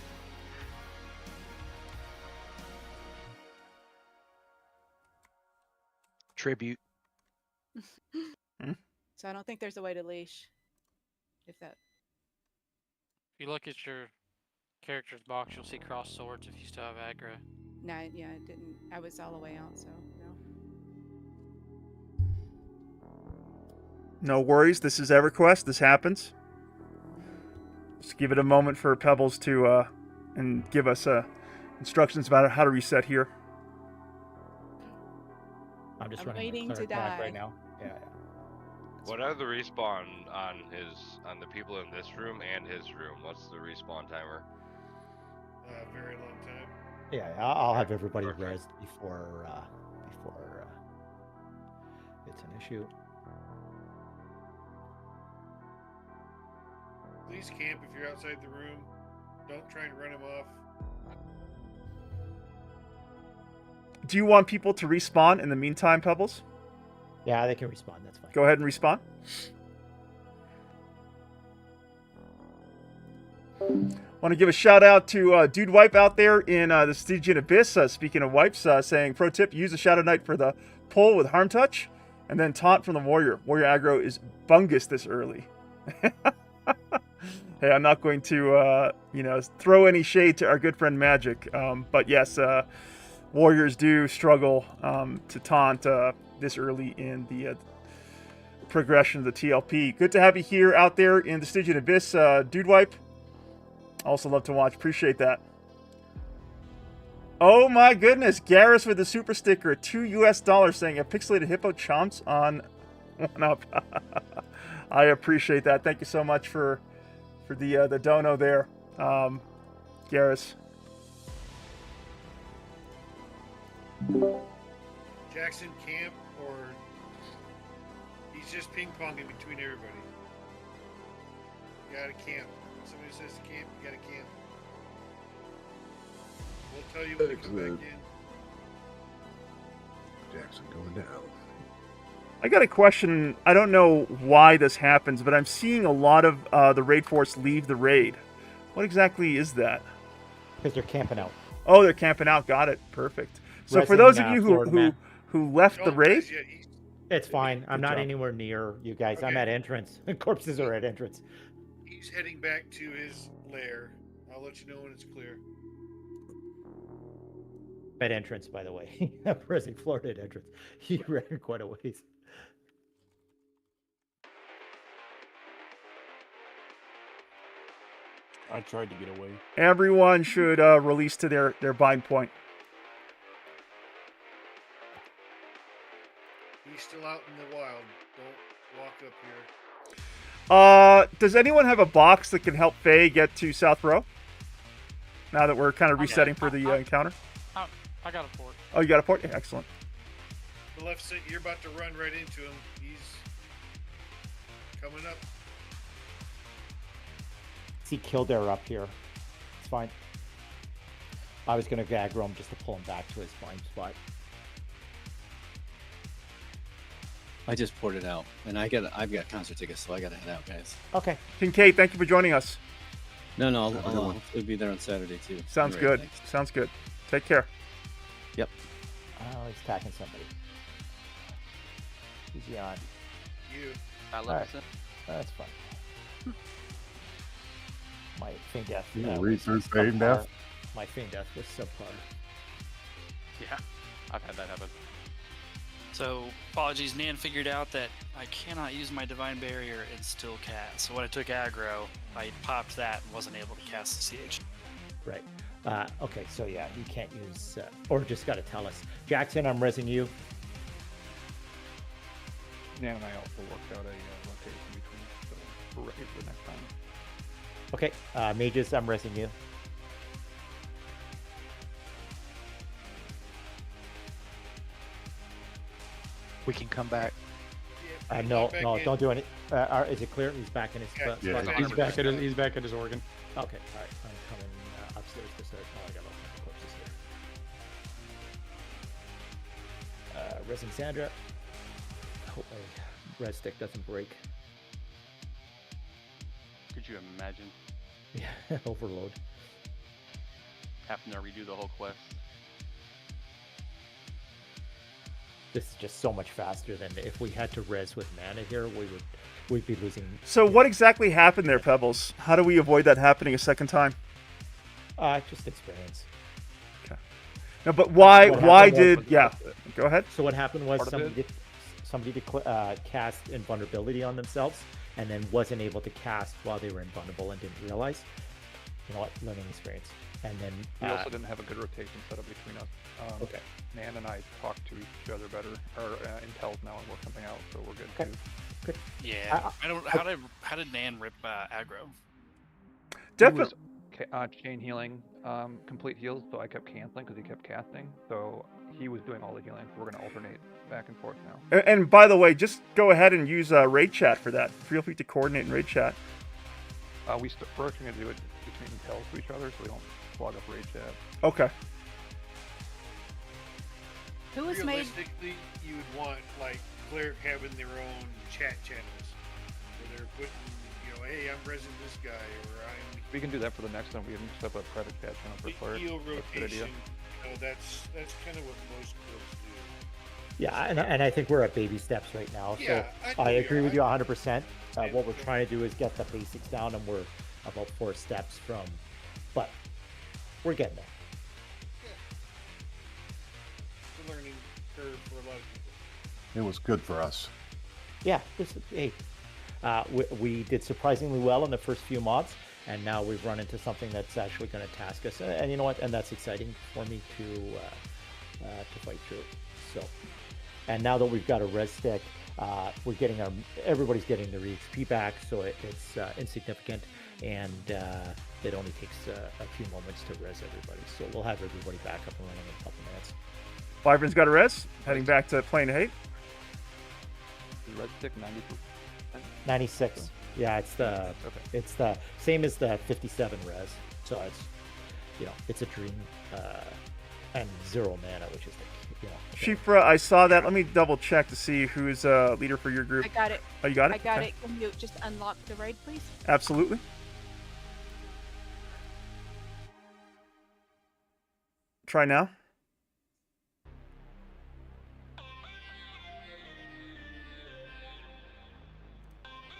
[SPEAKER 4] Tribute.
[SPEAKER 1] So I don't think there's a way to leash. If that.
[SPEAKER 17] If you look at your character's box, you'll see cross swords if you still have aggro.
[SPEAKER 1] No, yeah, it didn't. I was all the way out, so no.
[SPEAKER 3] No worries. This is EverQuest. This happens. Just give it a moment for Pebbles to and give us instructions about how to reset here.
[SPEAKER 7] I'm just
[SPEAKER 1] I'm
[SPEAKER 7] running
[SPEAKER 1] waiting
[SPEAKER 7] my
[SPEAKER 1] to
[SPEAKER 7] cleric back
[SPEAKER 1] die.
[SPEAKER 7] right now. Yeah.
[SPEAKER 13] What are the respawn on the people in this room and his room? What's the respawn timer?
[SPEAKER 15] Very long time.
[SPEAKER 7] Yeah, I'll have everybody rezzed before it's an issue.
[SPEAKER 15] Please camp if you're outside the room. Don't try and run him off.
[SPEAKER 3] Do you want people to respawn in the meantime, Pebbles?
[SPEAKER 7] Yeah, they can respawn. That's fine.
[SPEAKER 3] Go ahead and respawn. Want to give a shout out to Dude Wipe out there in the Stygian Abyss. Speaking of wipes, saying, pro tip, use a Shadow Knight for the pull with Harm Touch, and then taunt from the Warrior. Warrior aggro is bungus this early. Hey, I'm not going to, throw any shade to our good friend Magic. But yes, Warriors do struggle to taunt this early in the progression of the TLP. Good to have you here out there in the Stygian Abyss, Dude Wipe. Also love to watch. Appreciate that. Oh my goodness. Garrus with the super sticker. $2 US saying a pixelated hippo chomps on one up. I appreciate that. Thank you so much for the dono there, Garrus.
[SPEAKER 15] Jackson camp, or he's just ping ponging between everybody. You gotta camp. When somebody says to camp, you gotta camp. We'll tell you when to come back in.
[SPEAKER 11] Jackson going down.
[SPEAKER 3] I got a question. I don't know why this happens, but I'm seeing a lot of the raid force leave the raid. What exactly is that?
[SPEAKER 7] Because they're camping out.
[SPEAKER 3] Oh, they're camping out. Got it. Perfect. So for those of you who left the raid,
[SPEAKER 7] it's fine. I'm not anywhere near you guys.
[SPEAKER 15] Okay.
[SPEAKER 7] I'm at entrance. Corpses are at entrance.
[SPEAKER 15] He's heading back to his lair. I'll let you know when it's clear.
[SPEAKER 7] At entrance, by the way. Pressing Florida at entrance. He ran quite a ways.
[SPEAKER 9] I tried to get away.
[SPEAKER 3] everyone should release to their bind point.
[SPEAKER 15] He's still out in the wild. Don't walk up here.
[SPEAKER 3] Does anyone have a box that can help Faye get to South Row? Now that we're kind of resetting for the encounter.
[SPEAKER 17] I got a port.
[SPEAKER 3] Oh, you got a port? Yeah, excellent.
[SPEAKER 15] The left side, you're about to run right into him. He's coming up.
[SPEAKER 7] See Kildare up here. It's fine. I was going to aggro him just to pull him back to his blind spot.
[SPEAKER 8] I just ported out, and I've got concert tickets, so I gotta head out, guys.
[SPEAKER 7] Okay.
[SPEAKER 3] Kincaid, thank you for joining us.
[SPEAKER 8] No, I'll be there on Saturday too.
[SPEAKER 3] Sounds
[SPEAKER 8] All right,
[SPEAKER 3] good.
[SPEAKER 8] thanks.
[SPEAKER 3] Sounds good. Take care.
[SPEAKER 8] Yep.
[SPEAKER 7] Oh, he's attacking somebody. Who's he on?
[SPEAKER 15] You.
[SPEAKER 7] Alright. That's fine. My feign death.
[SPEAKER 11] You read through feign death?
[SPEAKER 7] My feign death was subpar.
[SPEAKER 10] Yeah, I've had that happen.
[SPEAKER 18] So, apologies, Nan figured out that I cannot use my Divine Barrier and still cast. So when I took aggro, I popped that and wasn't able to cast the CH.
[SPEAKER 7] Right. Okay, so yeah, you can't use, or just got to tell us. Jackson, I'm resing you.
[SPEAKER 5] Nan and I also worked out a rotation between us, so we're ready for the next time.
[SPEAKER 7] Okay, Mages, I'm resing you.
[SPEAKER 5] We can come back.
[SPEAKER 7] No, don't do any. Is it clear? He's back in his.
[SPEAKER 6] Yeah,
[SPEAKER 7] spot.
[SPEAKER 6] he's back at his organ.
[SPEAKER 7] Okay, all right. I'm coming upstairs to search. Oh, I got all kinds of corpses here. Resing Sandra. Hope my red stick doesn't break.
[SPEAKER 10] Could you imagine
[SPEAKER 7] Yeah, overload.
[SPEAKER 10] having to redo the whole quest?
[SPEAKER 7] This is just so much faster than if we had to res with mana here. We'd be losing.
[SPEAKER 3] So what exactly happened there, Pebbles? How do we avoid that happening a second time?
[SPEAKER 7] Just experience.
[SPEAKER 3] Okay. No, but why did? Yeah. Go ahead.
[SPEAKER 7] So what happened was
[SPEAKER 3] Part of
[SPEAKER 7] somebody did cast invulnerability on themselves and then wasn't able to cast while they were invulnerable and didn't realize. You know what? Learning experience. And then
[SPEAKER 5] We also didn't have a good rotation set up between us.
[SPEAKER 7] Okay.
[SPEAKER 5] Nan and I talked to each other better, or intels now, and work something out, so we're good
[SPEAKER 7] Okay.
[SPEAKER 5] too.
[SPEAKER 7] Good.
[SPEAKER 18] Yeah. How did Nan rip aggro?
[SPEAKER 3] Definitely.
[SPEAKER 5] Chain healing, complete heals, so I kept canceling because he kept casting. So he was doing all the healing, so we're going to alternate back and forth now.
[SPEAKER 3] And by the way, just go ahead and use raid chat for that. Feel free to coordinate in raid chat.
[SPEAKER 5] We're actually going to do it between intels to each other, so we don't clog up raid chat.
[SPEAKER 3] Okay.
[SPEAKER 1] Who was made?
[SPEAKER 15] Realistically, you would want like cleric having their own chat channels where they're putting, hey, I'm resing this guy, or I'm.
[SPEAKER 5] We can do that for the next one. We can set up a private chat channel for cleric.
[SPEAKER 15] Heal
[SPEAKER 5] That's a good idea.
[SPEAKER 15] rotation. That's kind of what most guilds do.
[SPEAKER 7] Yeah, and I think we're at baby steps right now.
[SPEAKER 15] Yeah,
[SPEAKER 7] so I agree with you 100%. What we're trying to do is get the basics down, and we're about 4 steps from, but we're getting there.
[SPEAKER 15] It's a learning curve for a lot of people.
[SPEAKER 11] It was good for us.
[SPEAKER 7] Yeah, we did surprisingly well in the first few mobs, and now we've run into something that's actually going to task us. And you know what? And that's exciting for me to fight through. So, and now that we've got a res stick, we're getting everybody's getting their EXP back, so it's insignificant, and it only takes a few moments to res everybody. So we'll have everybody back up and running in a couple minutes.
[SPEAKER 3] Wyvern's got a res. Heading back to Plane of Hate.
[SPEAKER 5] Is red stick
[SPEAKER 7] 96. Yeah, it's the it's the same as the 57 res. So it's a dream, and 0 mana, which is
[SPEAKER 3] Shifra, I saw that. Let me double check to see who's leader for your group.
[SPEAKER 1] I got it.
[SPEAKER 3] Oh, you got it?
[SPEAKER 1] I got
[SPEAKER 3] Okay.
[SPEAKER 1] it. Can you just unlock the raid, please?
[SPEAKER 3] Absolutely. Try now.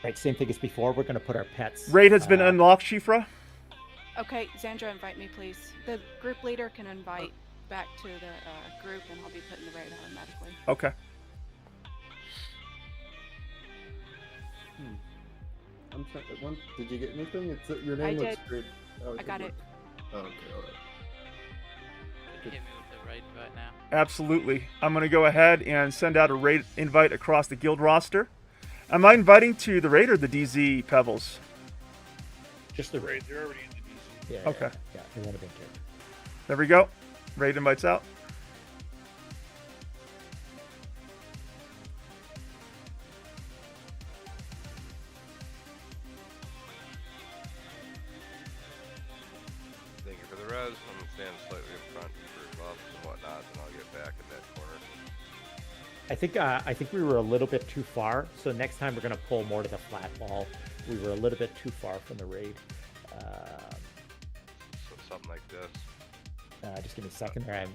[SPEAKER 7] Right, same thing as before. We're going to put our pets.
[SPEAKER 3] Raid has been unlocked, Shifra.
[SPEAKER 1] Okay, Xandra, invite me, please. The group leader can invite back to the group, and I'll be putting the raid automatically.
[SPEAKER 3] Okay.
[SPEAKER 2] I'm trying. Did you get anything? It's your name
[SPEAKER 1] I
[SPEAKER 2] looks
[SPEAKER 1] did.
[SPEAKER 2] great. Oh,
[SPEAKER 1] I got it.
[SPEAKER 2] Oh, okay, all right.
[SPEAKER 17] Hit me with the raid invite now.
[SPEAKER 3] Absolutely. I'm going to go ahead and send out a raid invite across the guild roster. Am I inviting to the raid or the DZ, Pebbles?
[SPEAKER 7] Just the
[SPEAKER 15] raid. They're already in the DZ.
[SPEAKER 7] Yeah.
[SPEAKER 3] Okay.
[SPEAKER 7] Yeah, they won't have been kicked.
[SPEAKER 3] There we go. Raid invites out.
[SPEAKER 13] Thank you for the res. I'm gonna stand slightly in front for buffs and whatnot, and I'll get back in that corner.
[SPEAKER 7] I think we were a little bit too far, so next time we're going to pull more to the flat wall. We were a little bit too far from the raid.
[SPEAKER 13] So something like this.
[SPEAKER 7] Just give me a second there.
[SPEAKER 13] I don't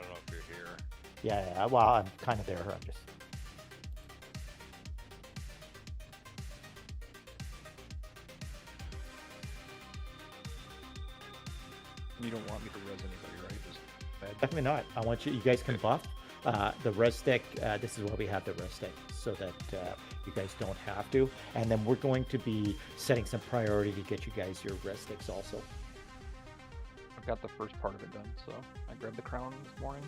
[SPEAKER 13] know if you're here.
[SPEAKER 7] Yeah, well, I'm kind of there. I'm just.
[SPEAKER 5] You don't want me to res anybody, right? Just bad.
[SPEAKER 7] Definitely not. I want you guys can buff. the res stick. This is why we have the res stick, so that you guys don't have to. And then we're going to be setting some priority to get you guys your res sticks also.
[SPEAKER 5] I've got the first part of it done, so I grabbed the crown this morning.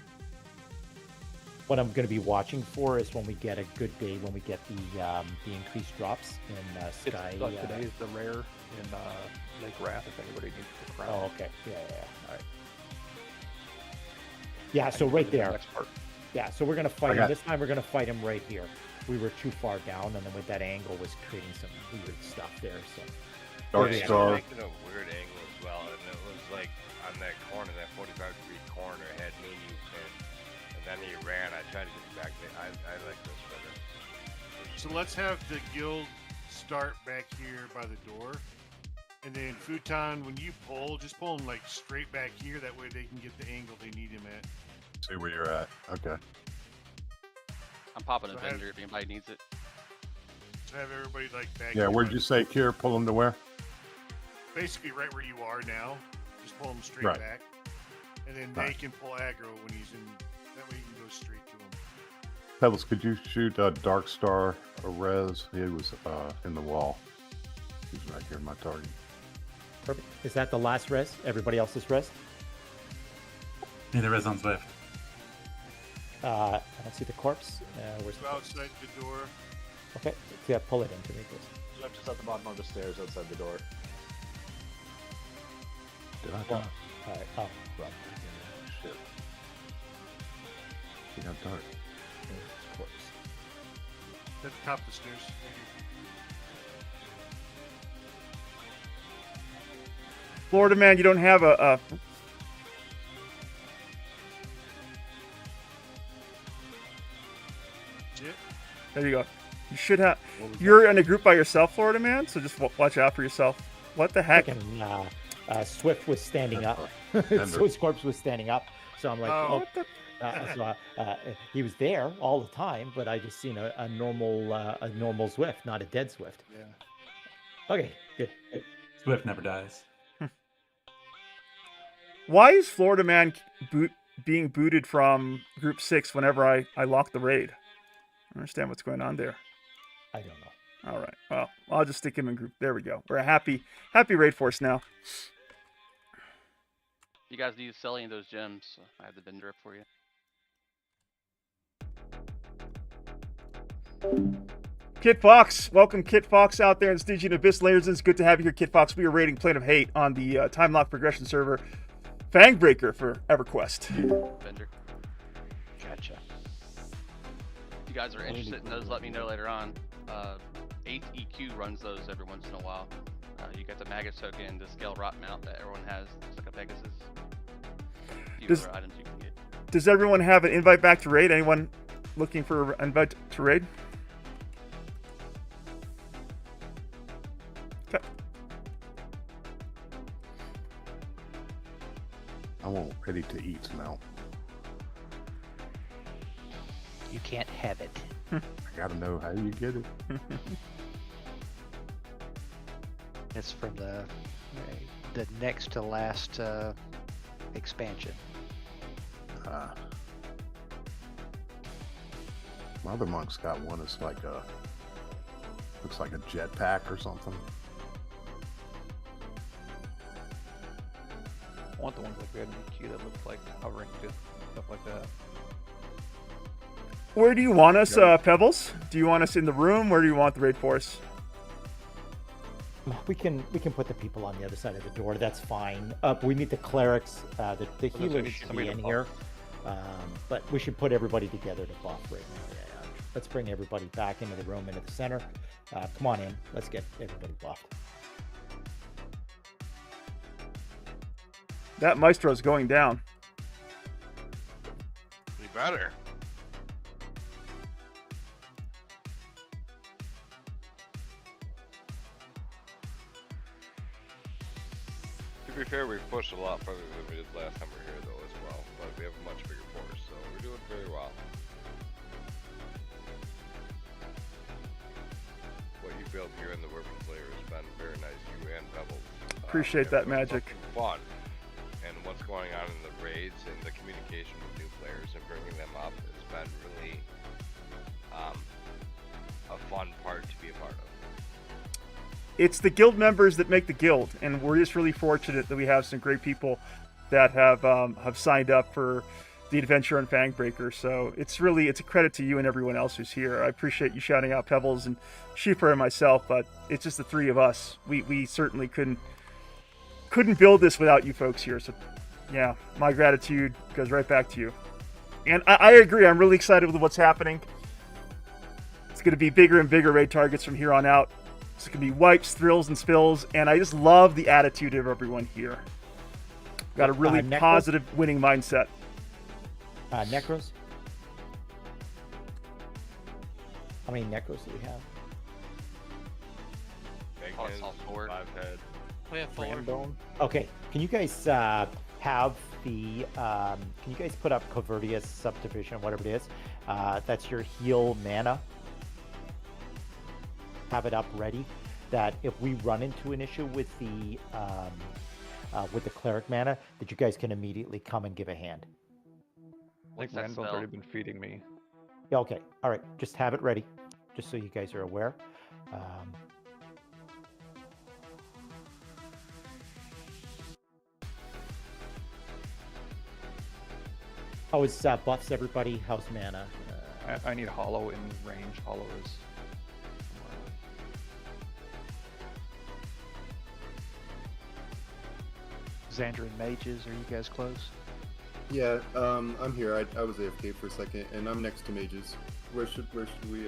[SPEAKER 7] What I'm going to be watching for is when we get a good day, when we get the increased drops in Sky.
[SPEAKER 5] Today is the rare in Lake Wrath, if anybody needs the crown.
[SPEAKER 7] Oh, okay. Yeah. All right. Yeah, so right there. Yeah, so we're going to fight him. This time we're going to fight him right here. We were too far down, and then with that angle was creating some weird stuff there. So
[SPEAKER 11] Dark Star.
[SPEAKER 13] Making a weird angle as well, and it was like on that corner, that 45-degree corner, had me and you pinned. And then he ran. I tried to get back there. I like this better.
[SPEAKER 15] So let's have the guild start back here by the door. And then Futon, when you pull, just pull him like straight back here. That way they can get the angle they need him at.
[SPEAKER 11] See where you're at. Okay.
[SPEAKER 10] I'm popping a vendor if anybody needs it.
[SPEAKER 15] So have everybody like back
[SPEAKER 11] Yeah,
[SPEAKER 15] here
[SPEAKER 11] where'd
[SPEAKER 15] by
[SPEAKER 11] you
[SPEAKER 15] the-
[SPEAKER 11] say, Kier? Pull him to where?
[SPEAKER 15] Basically right where you are now. Just pull him straight
[SPEAKER 11] Right.
[SPEAKER 15] back. And then
[SPEAKER 11] Right.
[SPEAKER 15] they can pull aggro when he's in. That way you can go straight to him.
[SPEAKER 11] Pebbles, could you shoot Dark Star a res? He was in the wall. He's right here, my target.
[SPEAKER 7] perfect. Is that the last res? Everybody else's res?
[SPEAKER 12] Yeah, the res on Swift.
[SPEAKER 7] I don't see the corpse. Where's the
[SPEAKER 15] So
[SPEAKER 7] corpse?
[SPEAKER 15] outside the door.
[SPEAKER 7] Okay, yeah, pull it into me, please.
[SPEAKER 6] Just at the bottom of the stairs outside the door.
[SPEAKER 11] Did I
[SPEAKER 7] Well,
[SPEAKER 11] die?
[SPEAKER 7] all right. Oh, right.
[SPEAKER 11] Shit. He got dark.
[SPEAKER 7] There's his corpse.
[SPEAKER 15] At the top of the stairs.
[SPEAKER 3] Florida man, you don't have a
[SPEAKER 15] Shit.
[SPEAKER 3] there you go. You should have. You're in a group by yourself, Florida man. So just watch out for yourself. What the heck?
[SPEAKER 7] Freaking, Swift was standing up.
[SPEAKER 11] Ender.
[SPEAKER 7] So his corpse was standing up. So I'm like,
[SPEAKER 15] Oh.
[SPEAKER 7] he was there all the time, but I just seen a normal Swift, not a dead Swift.
[SPEAKER 15] Yeah.
[SPEAKER 7] Okay, good.
[SPEAKER 12] Swift never dies.
[SPEAKER 3] Why is Florida man being booted from Group 6 whenever I lock the raid? I don't understand what's going on there.
[SPEAKER 7] I don't know.
[SPEAKER 3] All right. Well, I'll just stick him in group. There we go. We're a happy raid force now.
[SPEAKER 10] You guys need to sell any of those gems. I have the vendor up for you.
[SPEAKER 3] Kit Fox, welcome Kit Fox out there in Stygian Abyss Layers. It's good to have you here, Kit Fox. We are raiding Plane of Hate on the time lock progression server, Fangbreaker for EverQuest.
[SPEAKER 10] Vendor.
[SPEAKER 17] Gotcha.
[SPEAKER 10] If you guys are interested in those, let me know later on. 8EQ runs those every once in a while. You got the Magus token, the scale rot mount that everyone has. It's like a Pegasus. A few other items you can get.
[SPEAKER 3] Does everyone have an invite back to raid? Anyone looking for an invite to raid? Okay.
[SPEAKER 11] I want ready to eat now.
[SPEAKER 19] You can't have it.
[SPEAKER 11] I gotta know how you get it.
[SPEAKER 19] It's from the next to last expansion.
[SPEAKER 11] My other monk's got one that's like looks like a jetpack or something.
[SPEAKER 5] I want the ones like we had in EQ that look like hovering discs and stuff like that.
[SPEAKER 3] Where do you want us, Pebbles? Do you want us in the room? Where do you want the raid force?
[SPEAKER 7] We can put the people on the other side of the door. That's fine. We need the clerics. The healers should be in here, but we should put everybody together to buff right now. Yeah. Let's bring everybody back into the room, into the center. Come on in. Let's get everybody buffed.
[SPEAKER 3] That Maestro's going down.
[SPEAKER 13] Be better. To be fair, we've pushed a lot further than we did last time we were here, though, as well. But we have a much bigger force, so we're doing very well. What you built here in the Wyverns Lair has been very nice. You and Pebbles.
[SPEAKER 3] Appreciate that magic.
[SPEAKER 13] Fun. And once what's going on in the raids and the communication with new players and bringing them up has been really a fun part to be a part of.
[SPEAKER 3] It's the guild members that make the guild, and we're just really fortunate that we have some great people that have signed up for the adventure on Fangbreaker. So it's a credit to you and everyone else who's here. I appreciate you shouting out Pebbles and Sheeper and myself, but it's just the three of us. We certainly couldn't build this without you folks here. So yeah, my gratitude goes right back to you. And I agree. I'm really excited with what's happening. It's going to be bigger and bigger raid targets from here on out. It's going to be wipes, thrills, and spills. And I just love the attitude of everyone here. Got a really positive winning mindset.
[SPEAKER 7] Necros? How many Necros do we have?
[SPEAKER 13] Five head.
[SPEAKER 17] We have 4.
[SPEAKER 7] Okay, can you guys have the? Can you guys put up Covertius Subdivision, whatever it is? That's your heal mana. Have it up ready. That if we run into an issue with the cleric mana, that you guys can immediately come and give a hand.
[SPEAKER 5] I think Randall's already been feeding me.
[SPEAKER 7] Yeah, okay. All right. Just have it ready, just so you guys are aware. How is buffs, everybody? How's mana?
[SPEAKER 5] I need hollow in range. Hollow is.
[SPEAKER 19] Xandra and mages, are you guys close?
[SPEAKER 2] Yeah, I'm here. I was AFK for a second, and I'm next to mages. Where should we?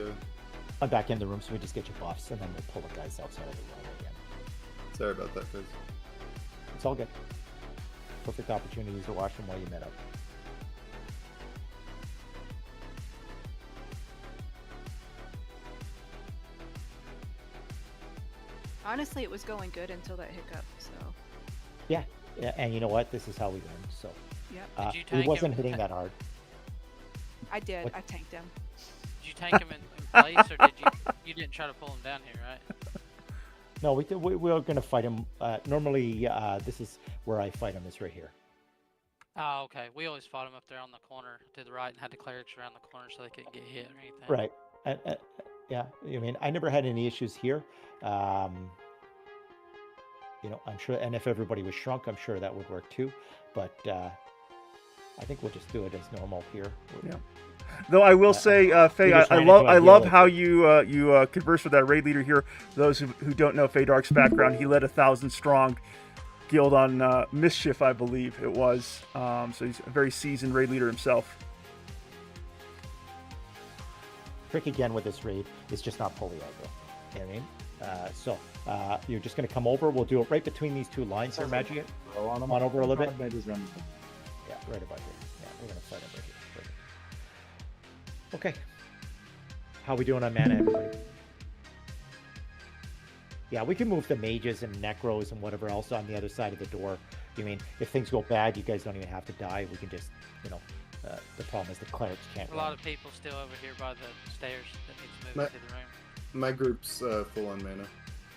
[SPEAKER 7] I'm back in the room, so we just get your buffs, and then we'll pull the guys outside of the room again.
[SPEAKER 2] Sorry about that, guys.
[SPEAKER 7] It's all good. Perfect opportunities to watch them while you met up.
[SPEAKER 1] Honestly, it was going good until that hiccup. So.
[SPEAKER 7] Yeah, and you know what? This is how we learn. So.
[SPEAKER 1] Yep.
[SPEAKER 7] He wasn't hitting that hard.
[SPEAKER 1] I did.
[SPEAKER 7] What?
[SPEAKER 1] I tanked him.
[SPEAKER 17] Did you tank him in place, or did you didn't try to pull him down here, right?
[SPEAKER 7] No, we were going to fight him. Normally, this is where I fight him. Is right here.
[SPEAKER 17] Oh, okay. We always fought him up there on the corner to the right and had the clerics around the corner so they couldn't get hit or anything.
[SPEAKER 7] Right. Yeah. I mean, I never had any issues here. You know, I'm sure, and if everybody was shrunk, I'm sure that would work too. But I think we'll just do it as normal here.
[SPEAKER 3] Yeah. Though I will say, Faye, I love how you converse with that raid leader here. Those who don't know Faye Dark's background, he led 1,000 strong guild on Mischief, I believe it was. So he's a very seasoned raid leader himself.
[SPEAKER 7] Trick again with this raid is just not fully aggro. You know what I mean? So you're just going to come over. We'll do it right between these two lines here, Magic. Come on over a little bit. Yeah, right about here. Yeah, we're going to fight him right here. Okay. How we doing on mana, everybody? Yeah, we can move the mages and necros and whatever else on the other side of the door. You mean, if things go bad, you guys don't even have to die. We can just, you know, the problem is the clerics can't
[SPEAKER 17] A lot of people still over here by the stairs that need to move into the room.
[SPEAKER 2] My group's full on mana.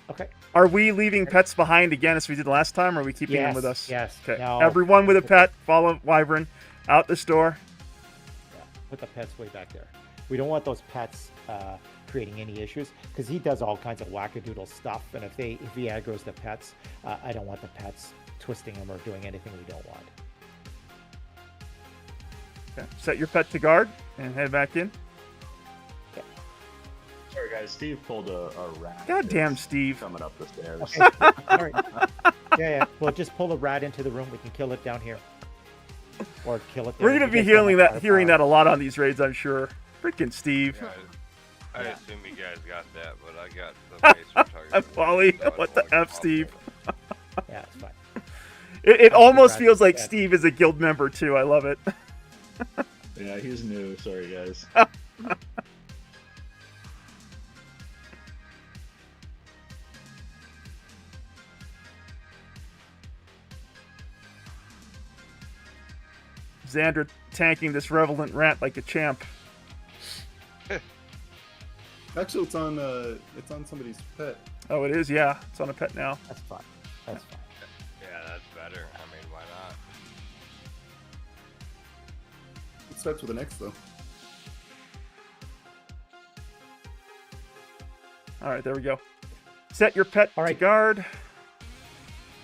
[SPEAKER 7] Okay.
[SPEAKER 3] Are we leaving pets behind again as we did last time, or are we keeping them with us?
[SPEAKER 7] Yes.
[SPEAKER 3] Okay.
[SPEAKER 7] No.
[SPEAKER 3] Everyone with a pet, follow Wyvern out this door.
[SPEAKER 7] Yeah, put the pets way back there. We don't want those pets creating any issues because he does all kinds of wackadoodle stuff. And if he aggroes the pets, I don't want the pets twisting him or doing anything we don't want.
[SPEAKER 3] Okay. Set your pet to guard and head back in.
[SPEAKER 6] Sorry, guys. Steve pulled a rat.
[SPEAKER 3] God damn, Steve.
[SPEAKER 6] Coming up the stairs.
[SPEAKER 7] Okay. All right. Yeah. Well, just pull the rat into the room. We can kill it down here. Or kill it there.
[SPEAKER 3] We're going to be hearing that a lot on these raids, I'm sure. Freaking Steve.
[SPEAKER 13] Yeah, I assume you guys got that, but I got the base target.
[SPEAKER 3] Polly, what the F, Steve?
[SPEAKER 7] Yeah, it's fine.
[SPEAKER 3] It almost feels like Steve is a guild member, too. I love it.
[SPEAKER 6] Yeah, he's new. Sorry, guys.
[SPEAKER 3] Xandra tanking this Revelant Rat like a champ.
[SPEAKER 2] Actually, it's on somebody's pet.
[SPEAKER 3] Oh, it is? Yeah. It's on a pet now.
[SPEAKER 7] That's fine. That's fine.
[SPEAKER 13] Yeah, that's better. I mean, why not?
[SPEAKER 2] starts with an X though.
[SPEAKER 3] All right, there we go. Set your pet to guard.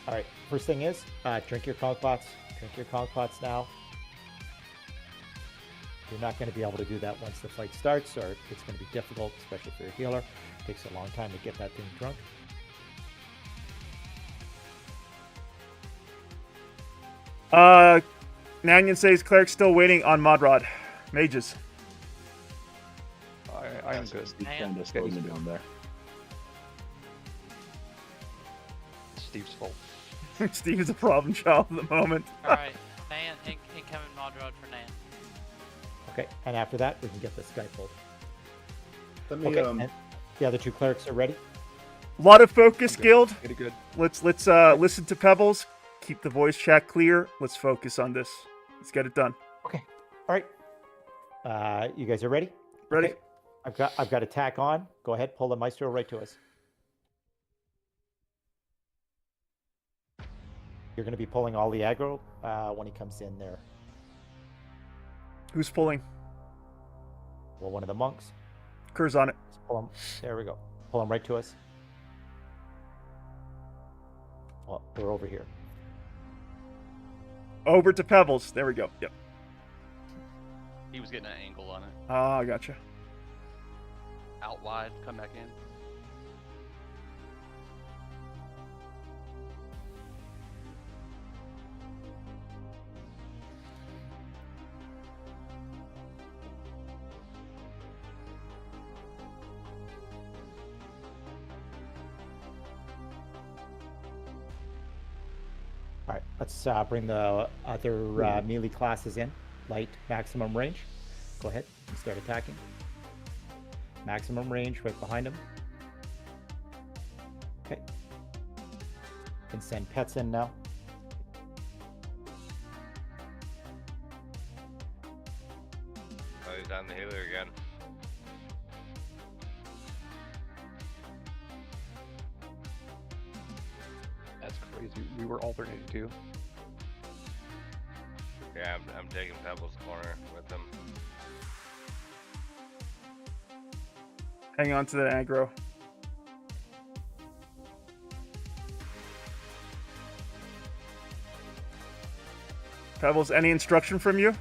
[SPEAKER 7] All right. First thing is, drink your conch pots. Drink your conch pots now. You're not going to be able to do that once the fight starts, or it's going to be difficult, especially for a healer. It takes a long time to get that thing drunk.
[SPEAKER 3] Nanyan says cleric's still waiting on Modrod. Mages.
[SPEAKER 5] I am good.
[SPEAKER 6] Kind of slowed me down there.
[SPEAKER 5] Steve's fault.
[SPEAKER 3] Steve is a problem child at the moment.
[SPEAKER 17] Alright, Nan, incoming mod rod for Nan.
[SPEAKER 7] Okay, and after that, we can get this guy pulled.
[SPEAKER 2] Let me,
[SPEAKER 7] Okay, and the other two clerics are ready.
[SPEAKER 3] A lot of focus, guild.
[SPEAKER 5] Pretty good.
[SPEAKER 3] Let's listen to Pebbles. Keep the voice chat clear. Let's focus on this. Let's get it done.
[SPEAKER 7] Okay. All right. You guys are ready?
[SPEAKER 3] Ready.
[SPEAKER 7] Okay. I've got attack on. Go ahead. Pull the maestro right to us. You're going to be pulling all the aggro when he comes in there.
[SPEAKER 3] Who's pulling?
[SPEAKER 7] Well, one of the monks.
[SPEAKER 3] Kerr's on it.
[SPEAKER 7] Let's pull him. There we go. Pull him right to us. Well, we're over here.
[SPEAKER 3] Over to Pebbles. There we go. Yep.
[SPEAKER 10] He was getting an angle on it.
[SPEAKER 3] Ah, I gotcha.
[SPEAKER 10] Out wide, come back in.
[SPEAKER 7] All right, let's bring the other melee classes in. Light, maximum range. Go ahead and start attacking. Maximum range right behind him. Okay. Can send pets in now.
[SPEAKER 13] Oh, he's on the healer again.
[SPEAKER 5] That's crazy. We were alternating too.
[SPEAKER 13] Yeah, I'm taking Pebbles corner with him.
[SPEAKER 3] Hang on to the aggro. Pebbles, any instruction from you?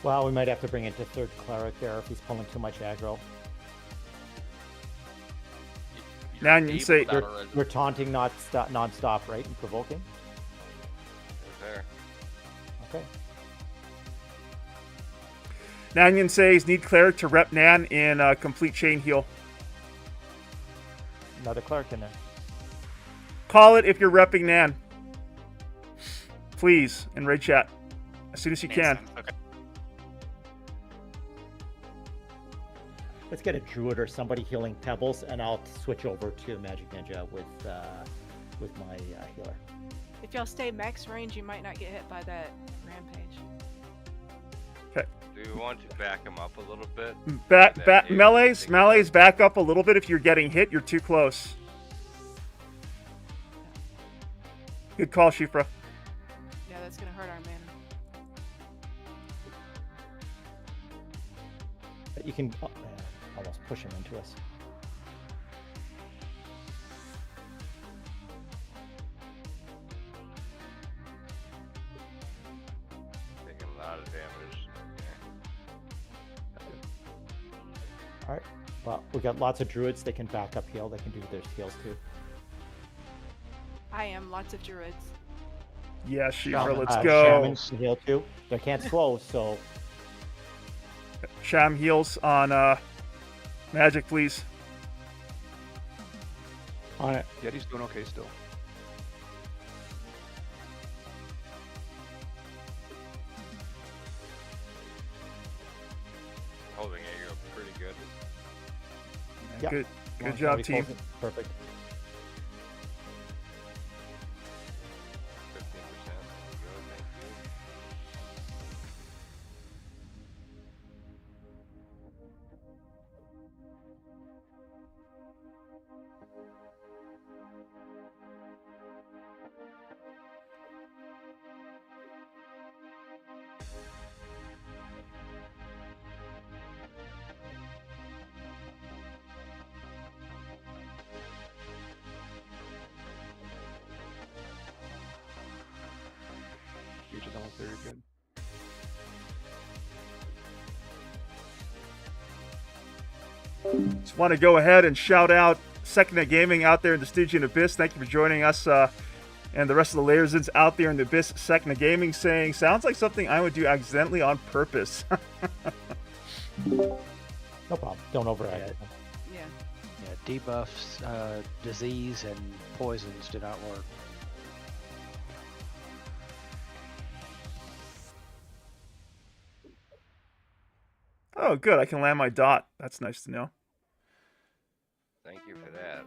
[SPEAKER 7] Well, we might have to bring in to third cleric there if he's pulling too much aggro.
[SPEAKER 3] Now you say
[SPEAKER 7] you're taunting non-stop, right, and provoking.
[SPEAKER 13] There.
[SPEAKER 7] Okay.
[SPEAKER 3] Nanyan says need cleric to rep Nan in complete chain heal.
[SPEAKER 7] Another cleric in there.
[SPEAKER 3] Call it if you're repping Nan. Please, in raid chat. As soon as you can.
[SPEAKER 18] Okay.
[SPEAKER 7] Let's get a druid or somebody healing Pebbles, and I'll switch over to Magic Ninja with my healer.
[SPEAKER 1] If y'all stay max range, you might not get hit by that rampage.
[SPEAKER 3] Okay.
[SPEAKER 13] Do you want to back him up a little bit?
[SPEAKER 3] Melee's back up a little bit. If you're getting hit, you're too close. Good call, Shifra.
[SPEAKER 1] Yeah, that's gonna hurt our mana.
[SPEAKER 7] You can almost push him into us.
[SPEAKER 13] Taking a lot of damage.
[SPEAKER 7] All right. Well, we got lots of druids. They can back up heal. They can do their heals too.
[SPEAKER 1] I am lots of druids.
[SPEAKER 3] Yeah, Shifra, let's go.
[SPEAKER 7] Shamans can heal too. They can't slow, so.
[SPEAKER 3] Sham heals on magic, please.
[SPEAKER 5] On it. Yeti's doing okay still.
[SPEAKER 13] Holding aggro pretty good.
[SPEAKER 3] Yeah. Good
[SPEAKER 7] Long
[SPEAKER 3] job,
[SPEAKER 7] time he
[SPEAKER 3] team.
[SPEAKER 7] pulls it. Perfect.
[SPEAKER 13] 15%. Good, thank you.
[SPEAKER 5] but that was very good.
[SPEAKER 3] Just want to go ahead and shout out Second Gaming out there in the Stygian Abyss. Thank you for joining us. And the rest of the Lairsons out there in the Abyss, Second Gaming, saying, sounds like something I would do accidentally on purpose.
[SPEAKER 7] No problem. Don't override it.
[SPEAKER 1] Yeah.
[SPEAKER 19] Yeah, debuffs, disease, and poisons do not work.
[SPEAKER 3] Oh, good. I can land my dot. That's nice to know.
[SPEAKER 13] Thank you for that.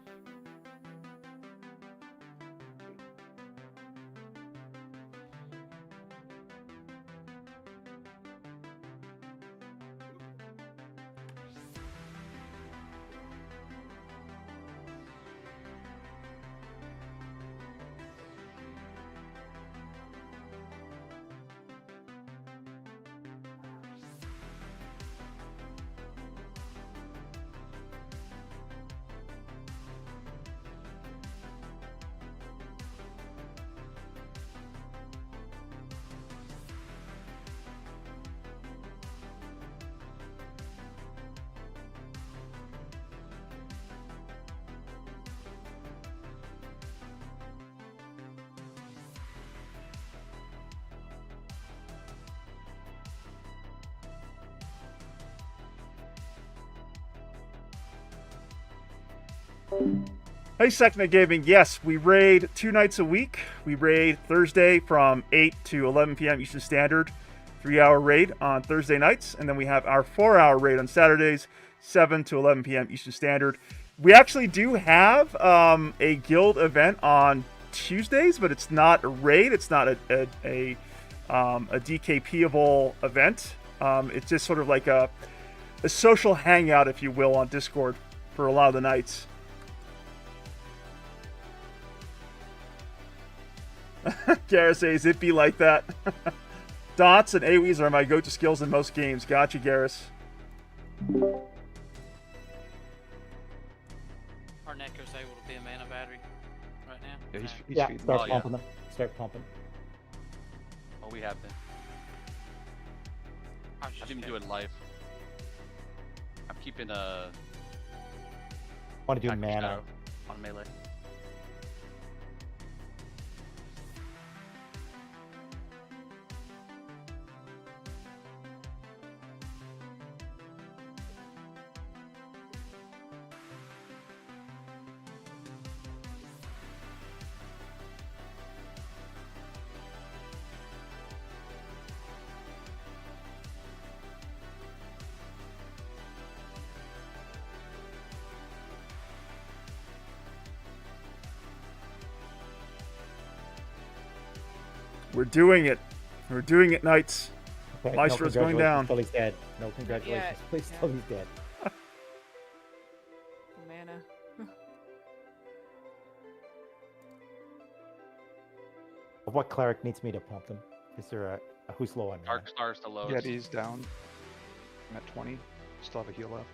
[SPEAKER 3] Hey, Second Gaming. Yes, we raid 2 nights a week. We raid Thursday from 8 to 11 p.m. Eastern Standard, 3-hour raid on Thursday nights, and then we have our 4-hour raid on Saturdays, 7 to 11 p.m. Eastern Standard. We actually do have a guild event on Tuesdays, but it's not a raid. It's not a DKP-able event. It's just sort of like a social hangout, if you will, on Discord for a lot of the nights. Garrett says, it be like that. Dots and AoEs are my go-to skills in most games. Gotcha, Garrus.
[SPEAKER 17] Our Necro's able to be a mana battery right now.
[SPEAKER 5] Yeah, he's
[SPEAKER 7] Yeah,
[SPEAKER 5] feeding.
[SPEAKER 7] start pumping them. Start pumping.
[SPEAKER 10] Oh, we have been. I've been doing life. I'm keeping
[SPEAKER 7] Want to do
[SPEAKER 10] Act
[SPEAKER 7] mana.
[SPEAKER 10] Shadow on melee.
[SPEAKER 3] We're doing it. We're doing it, Knights.
[SPEAKER 7] Okay,
[SPEAKER 3] Maestro's
[SPEAKER 7] no
[SPEAKER 3] going down.
[SPEAKER 7] Until he's dead. No congratulations.
[SPEAKER 1] yet.
[SPEAKER 7] Please
[SPEAKER 1] Yeah.
[SPEAKER 7] till he's dead.
[SPEAKER 1] Mana.
[SPEAKER 7] What cleric needs me to pump them? Is there a who's low on mana?
[SPEAKER 10] Dark Star's the lowest.
[SPEAKER 5] Yeti's down. I'm at 20. Still have a heal left.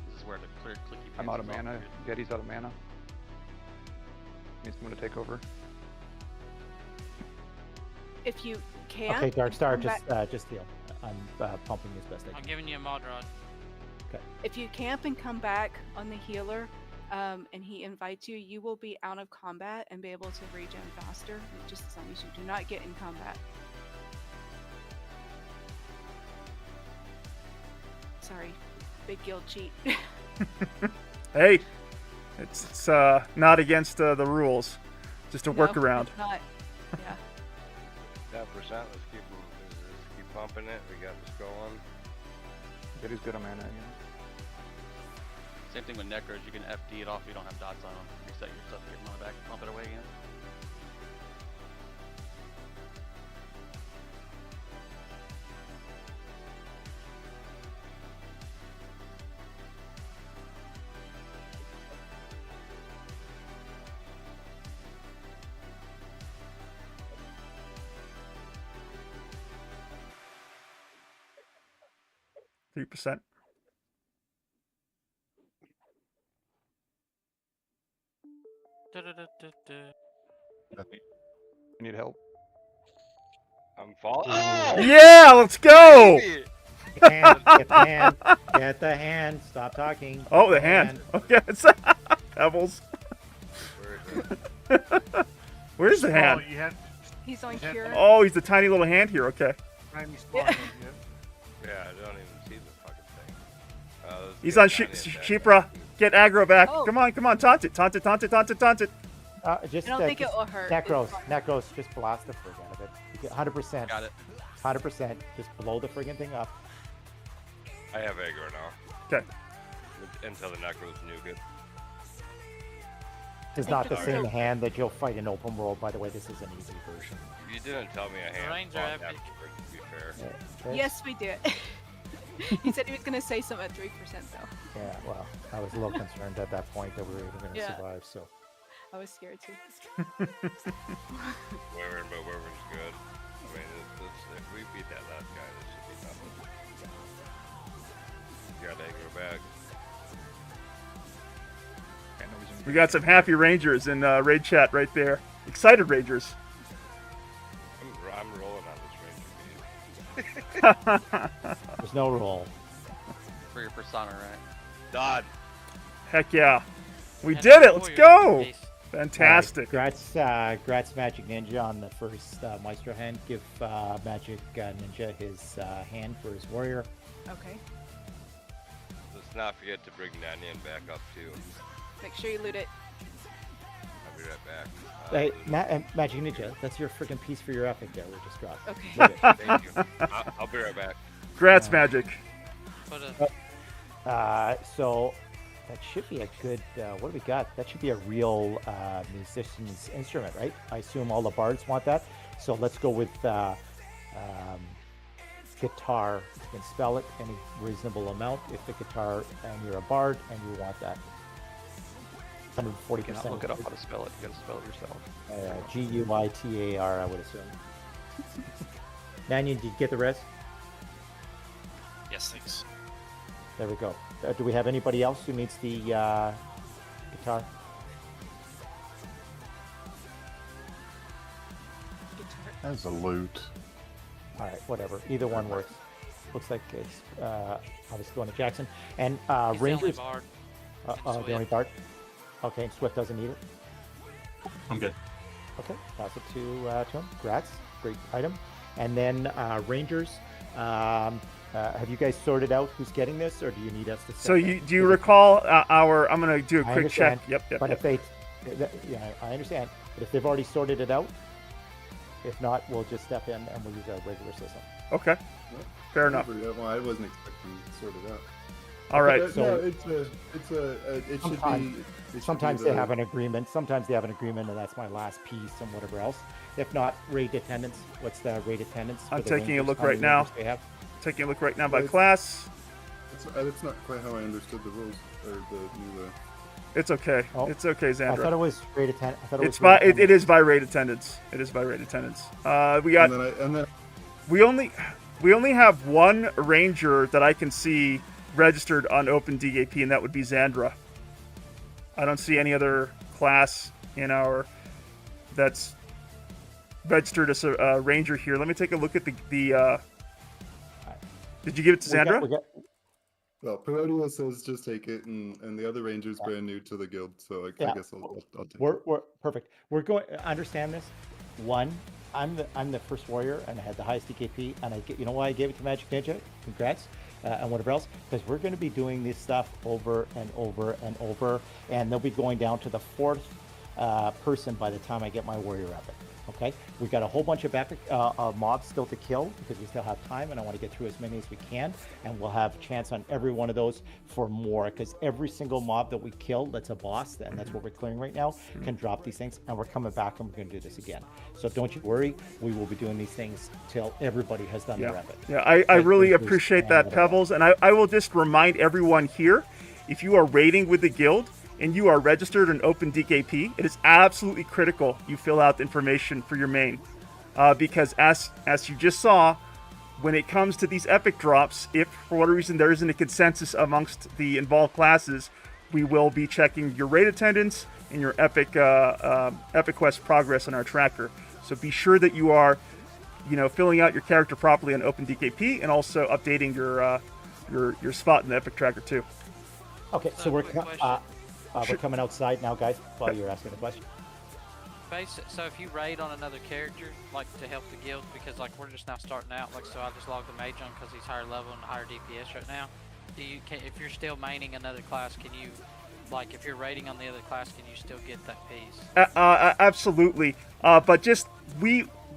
[SPEAKER 10] This is where the clear clicky.
[SPEAKER 5] I'm out of
[SPEAKER 10] pants is
[SPEAKER 5] mana.
[SPEAKER 10] all
[SPEAKER 5] Yeti's out of mana. Needs someone to take over.
[SPEAKER 1] If you can.
[SPEAKER 7] Okay, Dark Star,
[SPEAKER 1] come back-
[SPEAKER 7] just heal. I'm pumping as best I
[SPEAKER 17] I'm
[SPEAKER 7] can.
[SPEAKER 17] giving you a mod rod.
[SPEAKER 7] Okay.
[SPEAKER 1] If you camp and come back on the healer, and he invites you, you will be out of combat and be able to regen faster, just as long as you do not get in combat. Sorry, big guild cheat.
[SPEAKER 3] Hey, it's not against the rules. Just a
[SPEAKER 1] No,
[SPEAKER 3] workaround.
[SPEAKER 1] it's not. Yeah.
[SPEAKER 13] That percent, let's keep pumping it. We got this going.
[SPEAKER 5] Yeti's good on mana again.
[SPEAKER 10] Same thing with Necros, you can FD it off if you don't have dots on them. Reset yourself, get mana back, pump it away again.
[SPEAKER 3] 3%.
[SPEAKER 5] You need help?
[SPEAKER 13] I'm falling.
[SPEAKER 3] Yeah, let's go.
[SPEAKER 7] Get the hand. Get the hand. Get the hand. Stop talking.
[SPEAKER 3] Oh,
[SPEAKER 7] Get
[SPEAKER 3] the hand. Okay, it's Pebbles. Where's the hand?
[SPEAKER 15] You have
[SPEAKER 1] He's on cure.
[SPEAKER 3] Oh, he's the tiny little hand here. Okay.
[SPEAKER 15] tiny spawn.
[SPEAKER 13] Yeah, I don't even see the fucking thing. Let's
[SPEAKER 3] He's
[SPEAKER 13] get
[SPEAKER 3] on
[SPEAKER 13] Donnie attack.
[SPEAKER 3] Sheepra. Get aggro back.
[SPEAKER 1] Oh.
[SPEAKER 3] Come on, come on. Taunt it. Taunt it. Taunt it. Taunt it. Taunt it.
[SPEAKER 7] Just,
[SPEAKER 1] I don't think it will hurt.
[SPEAKER 7] Necros. Necros. Just blast the frig out of it. 100%.
[SPEAKER 10] Got it.
[SPEAKER 7] 100%. Just blow the friggin' thing up.
[SPEAKER 13] I have aggro now.
[SPEAKER 3] Okay.
[SPEAKER 13] Until the Necros nuke it.
[SPEAKER 7] It's not the same hand that you'll fight in open world. By the way, this is an easy version.
[SPEAKER 13] You didn't tell me a hand
[SPEAKER 17] Ranger
[SPEAKER 13] spawned
[SPEAKER 17] epic.
[SPEAKER 13] afterwards, to be fair.
[SPEAKER 7] Okay.
[SPEAKER 1] Yes, we did. He said he was going to say something at 3% though.
[SPEAKER 7] Yeah, well, I was a little concerned at that point that we were even going to
[SPEAKER 1] Yeah.
[SPEAKER 7] survive, so.
[SPEAKER 1] I was scared too.
[SPEAKER 13] Wyvern, but Wyvern's good. I mean, if we beat that last guy, this should be nothing. You got aggro back.
[SPEAKER 3] We got some happy Rangers in raid chat right there. Excited Rangers.
[SPEAKER 13] I'm rolling on this Ranger game.
[SPEAKER 7] There's no roll.
[SPEAKER 10] For your persona, right?
[SPEAKER 13] Done.
[SPEAKER 3] Heck yeah. We did it. Let's go. Fantastic.
[SPEAKER 7] Right, grats Magic Ninja on the first Maestro hand. Give Magic Ninja his hand for his warrior.
[SPEAKER 1] Okay.
[SPEAKER 13] Let's not forget to bring Nanian back up too.
[SPEAKER 1] Make sure you loot it.
[SPEAKER 13] I'll be right back.
[SPEAKER 7] Hey, Magic Ninja, that's your freaking piece for your epic there we just dropped.
[SPEAKER 1] Okay.
[SPEAKER 7] Loot it.
[SPEAKER 13] Thank you. I'll be right back.
[SPEAKER 3] Grats, Magic.
[SPEAKER 7] So that should be a good. What do we got? That should be a real musician's instrument, right? I assume all the bards want that. So let's go with guitar. You can spell it any reasonable amount if the guitar and you're a bard and you want that. 140%.
[SPEAKER 5] You cannot look it up how to spell it. You gotta spell it yourself.
[SPEAKER 7] G-U-I-T-A-R, I would assume. Mannion, did you get the rest?
[SPEAKER 18] Yes, thanks.
[SPEAKER 7] There we go. Do we have anybody else who needs the guitar?
[SPEAKER 11] As a loot.
[SPEAKER 7] All right, whatever. Either one works. Looks like it's obviously going to Jackson. And Rangers. The only bard. Okay, Swift doesn't need it.
[SPEAKER 12] I'm good.
[SPEAKER 7] Okay, pass it to him. Grats, great item. And then Rangers. Have you guys sorted out who's getting this, or do you need us to?
[SPEAKER 3] So do you recall our? I'm gonna do a quick check. Yep.
[SPEAKER 7] But if they, yeah, I understand. But if they've already sorted it out, if not, we'll just step in and we'll use our regular system.
[SPEAKER 3] Okay. Fair enough.
[SPEAKER 2] Well, I wasn't expecting to sort it out.
[SPEAKER 3] All right.
[SPEAKER 2] So it should be.
[SPEAKER 7] Sometimes they have an agreement. Sometimes they have an agreement, and that's my last piece and whatever else. If not, raid attendance. What's the raid attendance?
[SPEAKER 3] I'm taking a look right now. Taking a look right now by class.
[SPEAKER 2] That's not quite how I understood the rules or the new.
[SPEAKER 3] It's okay. It's okay, Xandra.
[SPEAKER 7] I thought it was raid attendance.
[SPEAKER 3] It is by raid attendance. It is by raid attendance. We got.
[SPEAKER 2] And then
[SPEAKER 3] we only have one ranger that I can see registered on Open DAP, and that would be Xandra. I don't see any other class in our that's registered as a ranger here. Let me take a look at the. Did you give it to Xandra?
[SPEAKER 2] Well, Perodio says just take it, and the other ranger's brand new to the guild, so I guess I'll take it.
[SPEAKER 7] We're perfect. We're going. Understand this. One, I'm the first warrior, and I had the highest DKP, and you know why I gave it to Magic Ninja? Congrats. And whatever else, because we're going to be doing this stuff over and over and over, and they'll be going down to the fourth person by the time I get my warrior epic. Okay, we got a whole bunch of epic mobs still to kill because we still have time, and I want to get through as many as we can, and we'll have a chance on every one of those for more, because every single mob that we kill that's a boss, and that's what we're clearing right now, can drop these things, and we're coming back and we're going to do this again. So don't you worry, we will be doing these things till everybody has done their epic.
[SPEAKER 3] Yeah, I really appreciate that, Pebbles, and I will just remind everyone here, if you are raiding with the guild and you are registered in Open DKP, it is absolutely critical you fill out the information for your main, because as you just saw, when it comes to these epic drops, if for whatever reason there isn't a consensus amongst the involved classes, we will be checking your raid attendance and your EverQuest progress on our tracker. So be sure that you are, filling out your character properly on OpenDKP and also updating your spot in the Epic tracker too.
[SPEAKER 7] Okay, so we're coming outside now, guys, while you're asking the question.
[SPEAKER 17] So if you raid on another character, like to help the guild, because like we're just now starting out, like so I just logged the mage on because he's higher level and higher DPS right now. If you're still maining another class, can you, like if you're raiding on the other class, can you still get that piece?
[SPEAKER 3] Absolutely. But just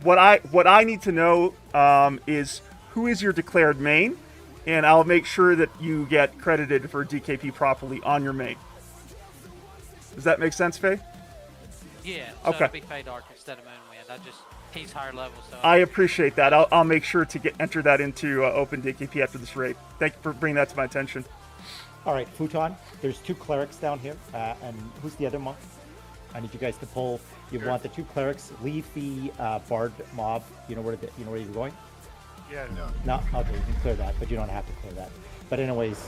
[SPEAKER 3] what I need to know is who is your declared main, and I'll make sure that you get credited for DKP properly on your main. Does that make sense, Faye?
[SPEAKER 17] Yeah, so
[SPEAKER 3] okay.
[SPEAKER 17] It'll be Faye Dark instead of Moonwind. He's higher level, so...
[SPEAKER 3] I appreciate that. I'll make sure to enter that into OpenDKP after this raid. Thank you for bringing that to my attention.
[SPEAKER 7] All right, Futon, there's 2 clerics down here, and who's the other monk? I need you guys to pull. You want the 2 clerics, leave the bard mob. You know where you're going?
[SPEAKER 15] Yeah.
[SPEAKER 7] No, okay, you can clear that, but you don't have to clear that. But anyways,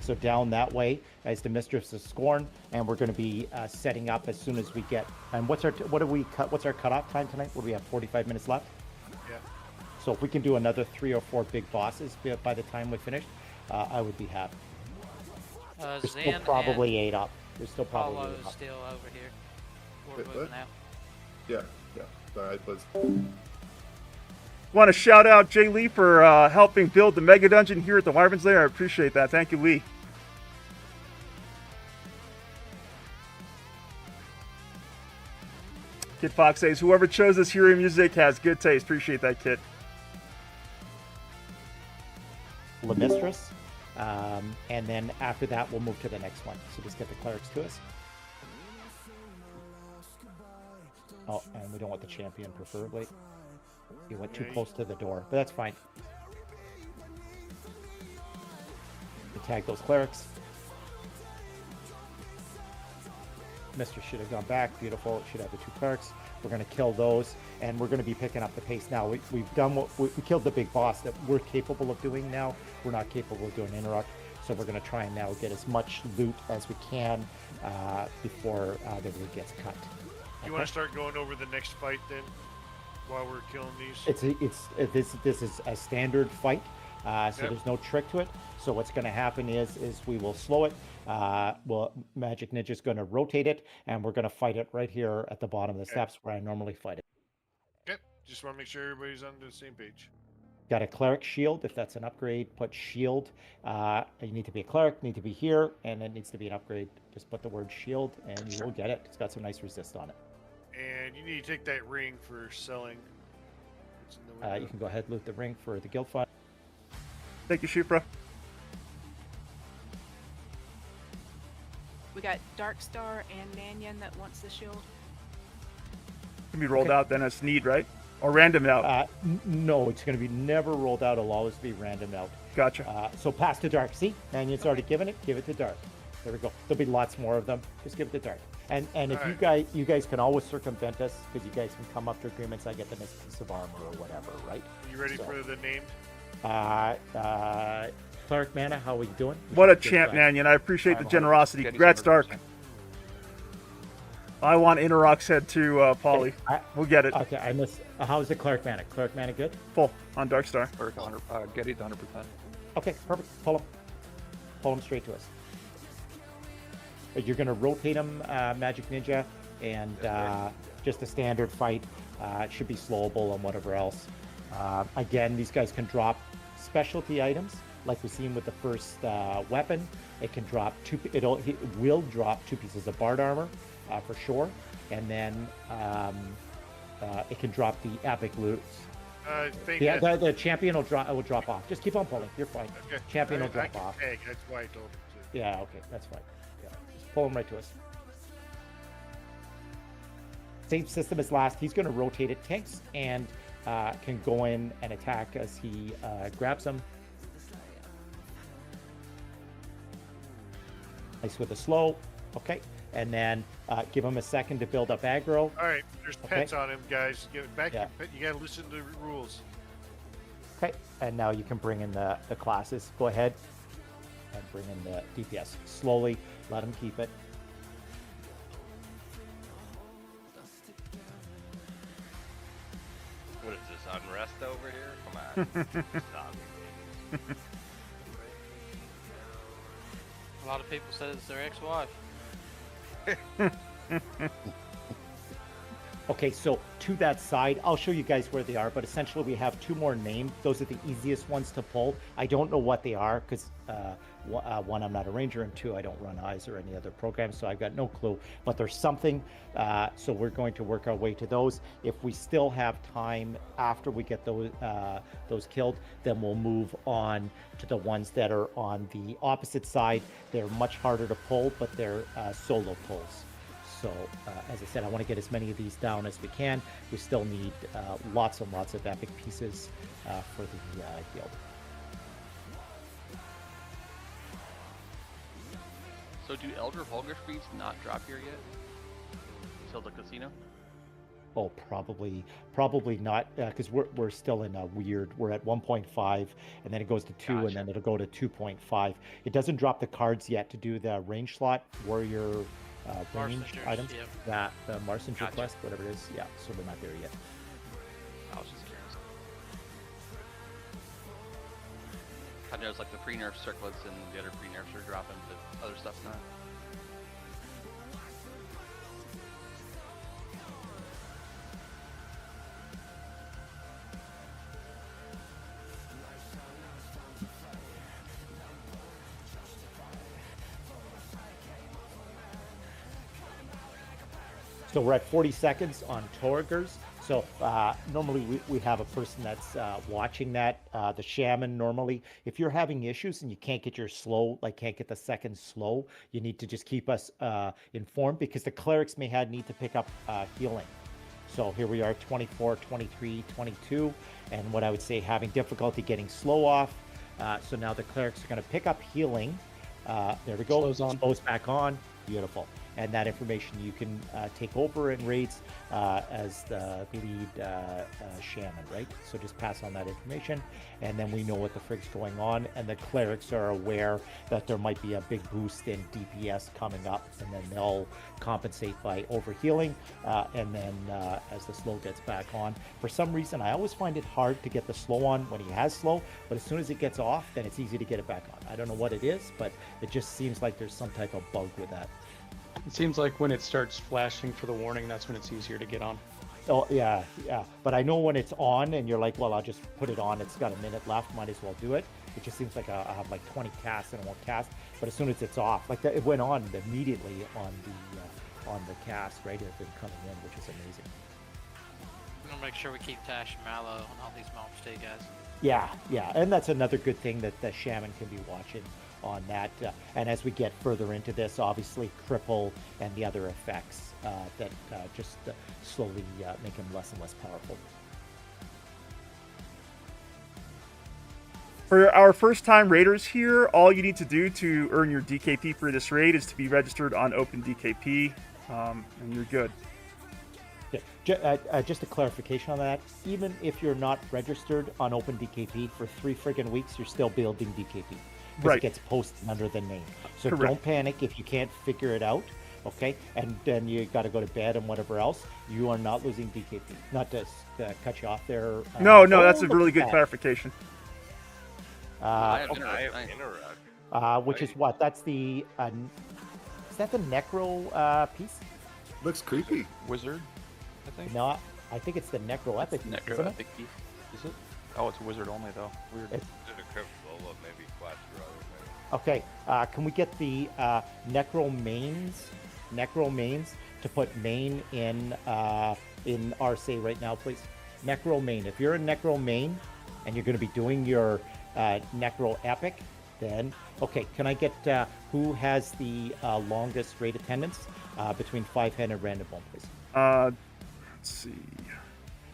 [SPEAKER 7] so down that way is the Mistress of Scorn, and we're going to be setting up as soon as we get. And what's our cutoff time tonight? What do we have? 45 minutes left.
[SPEAKER 15] Yeah.
[SPEAKER 7] So if we can do another 3 or 4 big bosses by the time we finish, I would be happy. There's still probably 8 up. There's still probably 8 up.
[SPEAKER 17] Still over here. We're
[SPEAKER 2] Wait,
[SPEAKER 17] moving out.
[SPEAKER 2] Yeah. Sorry, I was.
[SPEAKER 3] Want to shout out Jay Lee for helping build the Mega Dungeon here at the Wyverns Lair. I appreciate that. Thank you, Lee. Kid Fox says, whoever chose this hero music has good taste. Appreciate that, Kid.
[SPEAKER 7] La Mistress. And then after that, we'll move to the next one. So just get the clerics to us. Oh, and we don't want the champion, preferably. You went too close to the door, but that's fine. Tag those clerics. Mistress should have gone back. Beautiful. It should have the 2 clerics. We're going to kill those, and we're going to be picking up the pace now. We've done what we killed the big boss that we're capable of doing now. We're not capable of doing interrupt, so we're going to try and now get as much loot as we can before the loot gets cut.
[SPEAKER 15] You want to start going over the next fight then, while we're killing these?
[SPEAKER 7] This is a standard fight, so there's no trick to it. So what's going to happen is we will slow it. Magic Ninja's going to rotate it, and we're going to fight it right here at the bottom of the steps where I normally fight it.
[SPEAKER 15] Okay, just want to make sure everybody's on the same page.
[SPEAKER 7] Got a cleric shield. If that's an upgrade, put shield. You need to be a cleric, need to be here, and it needs to be an upgrade. Just put the word shield, and you will get it. It's got some nice resist on it.
[SPEAKER 15] And you need to take that ring for selling.
[SPEAKER 7] You can go ahead and loot the ring for the guild fund.
[SPEAKER 3] Thank you, Shupra.
[SPEAKER 1] We got Darkstar and Mannion that wants the shield.
[SPEAKER 3] Can be rolled out then as need, right? Or random out?
[SPEAKER 7] No, it's going to be never rolled out. It'll always be random out.
[SPEAKER 3] Gotcha.
[SPEAKER 7] So pass to Dark. See, Mannion's already given it. Give it to Dark. There we go. There'll be lots more of them. Just give it to Dark. And if you guys can always circumvent us because you guys can come up to agreements. I get the next piece of armor or whatever, right?
[SPEAKER 15] You ready for the named?
[SPEAKER 7] Cleric Mana, how are we doing?
[SPEAKER 3] What a champ, Mannion. I appreciate the generosity. Congrats, Dark. I want Interrock's head too, Polly. We'll get it.
[SPEAKER 7] Okay, I missed. How's the Cleric Mana? Cleric Mana good?
[SPEAKER 3] Full on Darkstar.
[SPEAKER 5] Getty's 100%.
[SPEAKER 7] Okay, perfect. Pull him. Pull him straight to us. You're going to rotate him, Magic Ninja, and just a standard fight. It should be slowable and whatever else. Again, these guys can drop specialty items, like we've seen with the first weapon. It can drop it will drop 2 pieces of bard armor for sure, and then it can drop the epic loots. The champion will drop off. Just keep on pulling. You're fine.
[SPEAKER 15] Okay.
[SPEAKER 7] Champion will drop off.
[SPEAKER 15] That's why I told him to.
[SPEAKER 7] Yeah. Okay. That's fine. Yeah. Just pull him right to us. Same system as last. He's going to rotate it. Tanks and can go in and attack as he grabs them. Nice with a slow. Okay. And then give him a second to build up aggro.
[SPEAKER 15] All right, there's pets on him, guys. Get back. Yeah. You gotta listen to the rules.
[SPEAKER 7] Okay. And now you can bring in the classes. Go ahead and bring in the DPS. Slowly, let them keep it.
[SPEAKER 13] What is this, unrest over here? Come on. Stop me, please.
[SPEAKER 17] A lot of people said it's their ex-wife.
[SPEAKER 7] Okay, so to that side, I'll show you guys where they are, but essentially we have 2 more named. Those are the easiest ones to pull. I don't know what they are because one, I'm not a ranger, and 2, I don't run eyes or any other program, so I've got no clue. But there's something, so we're going to work our way to those. If we still have time after we get those killed, then we'll move on to the ones that are on the opposite side. They're much harder to pull, but they're solo pulls. So, as I said, I want to get as many of these down as we can. We still need lots and lots of epic pieces for the guild.
[SPEAKER 10] So do Elder Vulgar Speeds not drop here yet? Until the casino?
[SPEAKER 7] Oh, probably not, because we're still in a weird. We're at 1.5, and then it goes to 2, and then it'll go to 2.5. It doesn't drop the cards yet to do the range slot warrior. Range items, that the Marsinger quest, whatever it is, yeah. So we're not there yet.
[SPEAKER 10] I was just curious. I know it's like the pre-nerf circlets and the other pre-nerfs are dropping, but other stuff's not.
[SPEAKER 7] So we're at 40 seconds on Torgers. So normally we have a person that's watching that, the shaman normally. If you're having issues and you can't get your slow, like can't get the second slow, you need to just keep us informed, because the clerics may need to pick up healing. So here we are, 24, 23, 22. And what I would say, having difficulty getting slow off. So now the clerics are going to pick up healing. There we go. Slow's back on. Beautiful. And that information you can take over in raids as the lead shaman, right? So just pass on that information, and then we know what the frig's going on, and the clerics are aware that there might be a big boost in DPS coming up, and then they'll compensate by overhealing, and then as the slow gets back on. For some reason, I always find it hard to get the slow on when he has slow, but as soon as it gets off, then it's easy to get it back on. I don't know what it is, but it just seems like there's some type of bug with that.
[SPEAKER 20] It seems like when it starts flashing for the warning, that's when it's easier to get on.
[SPEAKER 7] Oh, yeah. But I know when it's on and you're like, well, I'll just put it on. It's got a minute left. Might as well do it. It just seems like I have like 20 casts and I won't cast. But as soon as it's off, like it went on immediately on the cast, right? It had been coming in, which is amazing.
[SPEAKER 17] I'm going to make sure we keep Tash and Mallow on all these moments too, guys.
[SPEAKER 7] Yeah. And that's another good thing that the shaman can be watching on that, and as we get further into this, obviously cripple and the other effects that just slowly make him less and less powerful.
[SPEAKER 3] For our first time raiders here, all you need to do to earn your DKP for this raid is to be registered on OpenDKP, and you're good.
[SPEAKER 7] Yeah. Just a clarification on that, even if you're not registered on OpenDKP for 3 friggin' weeks, you're still building DKP. Because it gets posted under the name. So
[SPEAKER 3] Correct.
[SPEAKER 7] Don't panic if you can't figure it out, okay? And then you got to go to bed and whatever else. You are not losing DKP. Not to cut you off there.
[SPEAKER 3] No, that's a really good clarification.
[SPEAKER 7] Which is what? That's the... is that the Necro piece?
[SPEAKER 2] Looks creepy.
[SPEAKER 5] Wizard, I think?
[SPEAKER 7] No, I think it's the Necro Epic piece,
[SPEAKER 5] Necro
[SPEAKER 7] isn't
[SPEAKER 5] Epic piece. Is it? Oh, it's wizard only though. Weird.
[SPEAKER 13] Maybe class or other thing.
[SPEAKER 7] Okay, can we get the Necro mains to put main in RSA right now, please? Necro main. If you're a Necro main and you're going to be doing your Necro Epic, then okay. Can I get who has the longest raid attendance between 5-head and random bone, please?
[SPEAKER 3] Let's see.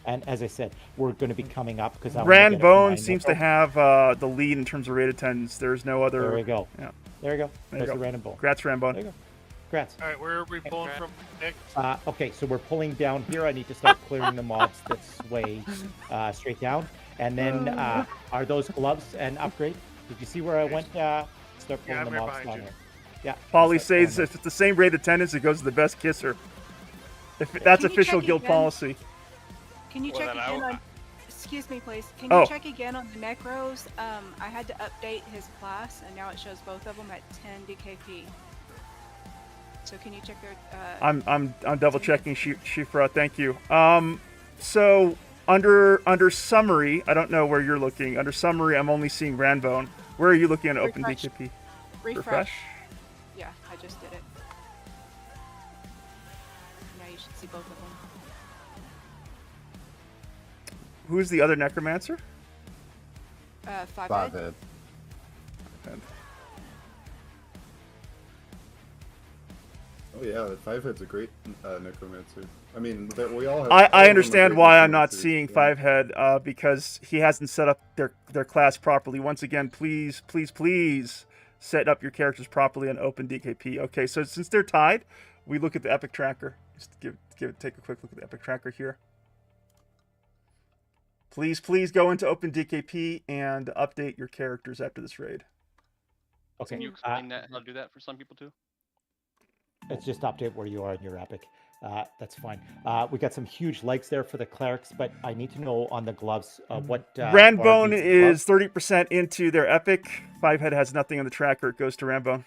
[SPEAKER 7] And as I said, we're going to be coming up because
[SPEAKER 3] Randbone seems to have the lead in terms of raid attendance. There's no other.
[SPEAKER 7] There we go.
[SPEAKER 3] Yeah.
[SPEAKER 7] There we go.
[SPEAKER 3] There you
[SPEAKER 7] There's
[SPEAKER 3] go.
[SPEAKER 7] the Randbone.
[SPEAKER 3] Congrats, Randbone.
[SPEAKER 7] There you go. Congrats.
[SPEAKER 15] All right, where are we pulling from next?
[SPEAKER 7] Okay, so we're pulling down here. I need to start clearing the mobs this way straight down. And then are those gloves an upgrade? Did you see where I went? Start pulling
[SPEAKER 15] I'm
[SPEAKER 7] them
[SPEAKER 15] right
[SPEAKER 7] off.
[SPEAKER 15] behind you.
[SPEAKER 7] Yeah.
[SPEAKER 3] Polly
[SPEAKER 7] start pulling
[SPEAKER 3] says
[SPEAKER 7] them.
[SPEAKER 3] if it's the same rate of attendance, it goes to the best kisser. If that's
[SPEAKER 1] Can you
[SPEAKER 3] official
[SPEAKER 1] check
[SPEAKER 3] guild
[SPEAKER 1] again?
[SPEAKER 3] policy.
[SPEAKER 1] Can you
[SPEAKER 13] Well,
[SPEAKER 1] check
[SPEAKER 13] then
[SPEAKER 1] again
[SPEAKER 13] I-
[SPEAKER 1] on? Excuse me, please. Can
[SPEAKER 3] Oh.
[SPEAKER 1] you check again on the Necros? I had to update his class, and now it shows both of them at 10 DKP. So can you check their?
[SPEAKER 3] I'm double checking Shifra. Thank you. So under summary, I don't know where you're looking. Under summary, I'm only seeing Ranbone. Where are you looking at open
[SPEAKER 1] Refresh.
[SPEAKER 3] DKP?
[SPEAKER 1] Refresh. Yeah, I just did it. Now you should see both of them.
[SPEAKER 3] Who's the other necromancer?
[SPEAKER 1] Five
[SPEAKER 2] Five
[SPEAKER 1] head.
[SPEAKER 2] head. Oh yeah, the five head's a great necromancer. I mean, we all have. all of them
[SPEAKER 3] I
[SPEAKER 2] are
[SPEAKER 3] understand
[SPEAKER 2] great
[SPEAKER 3] why I'm not
[SPEAKER 2] necromancers,
[SPEAKER 3] seeing
[SPEAKER 2] yeah.
[SPEAKER 3] five head because he hasn't set up their class properly. Once again, please set up your characters properly on open DKP. Okay, so since they're tied, we look at the epic tracker. Just take a quick look at the epic tracker here. Please go into open DKP and update your characters after this raid.
[SPEAKER 7] Okay.
[SPEAKER 10] Can you explain that how to do that for some people too?
[SPEAKER 7] It's just update where you are in your epic. That's fine. We got some huge likes there for the clerics, but I need to know on the gloves what.
[SPEAKER 3] Ranbone
[SPEAKER 7] are these
[SPEAKER 3] is
[SPEAKER 7] gloves?
[SPEAKER 3] 30% into their epic. Five head has nothing on the tracker. It goes to Ranbone.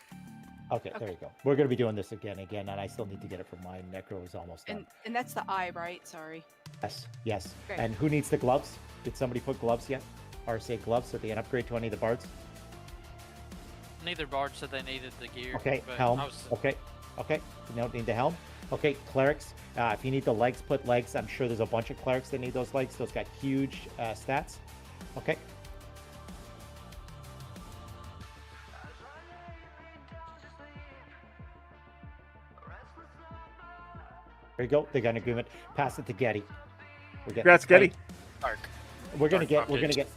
[SPEAKER 7] Okay, there you go. We're going to be doing this again, and I still need to get it from mine. Necro is almost done.
[SPEAKER 1] And that's the eye, right? Sorry.
[SPEAKER 7] Yes.
[SPEAKER 1] Great.
[SPEAKER 7] And who needs the gloves? Did somebody put gloves yet? Or say gloves so they can upgrade to any of the bards?
[SPEAKER 17] Neither bard said they needed the gear.
[SPEAKER 7] Okay,
[SPEAKER 17] but
[SPEAKER 7] helm.
[SPEAKER 17] I was-
[SPEAKER 7] Okay. You don't need the helm. Okay, clerics. If you need the legs, put legs. I'm sure there's a bunch of clerics that need those legs. Those got huge stats. Okay. There you go. They got an agreement. Pass it to Getty. We're getting
[SPEAKER 3] Congrats, Getty.
[SPEAKER 18] Dark.
[SPEAKER 7] We're gonna
[SPEAKER 18] Dark
[SPEAKER 7] get.
[SPEAKER 18] bucket.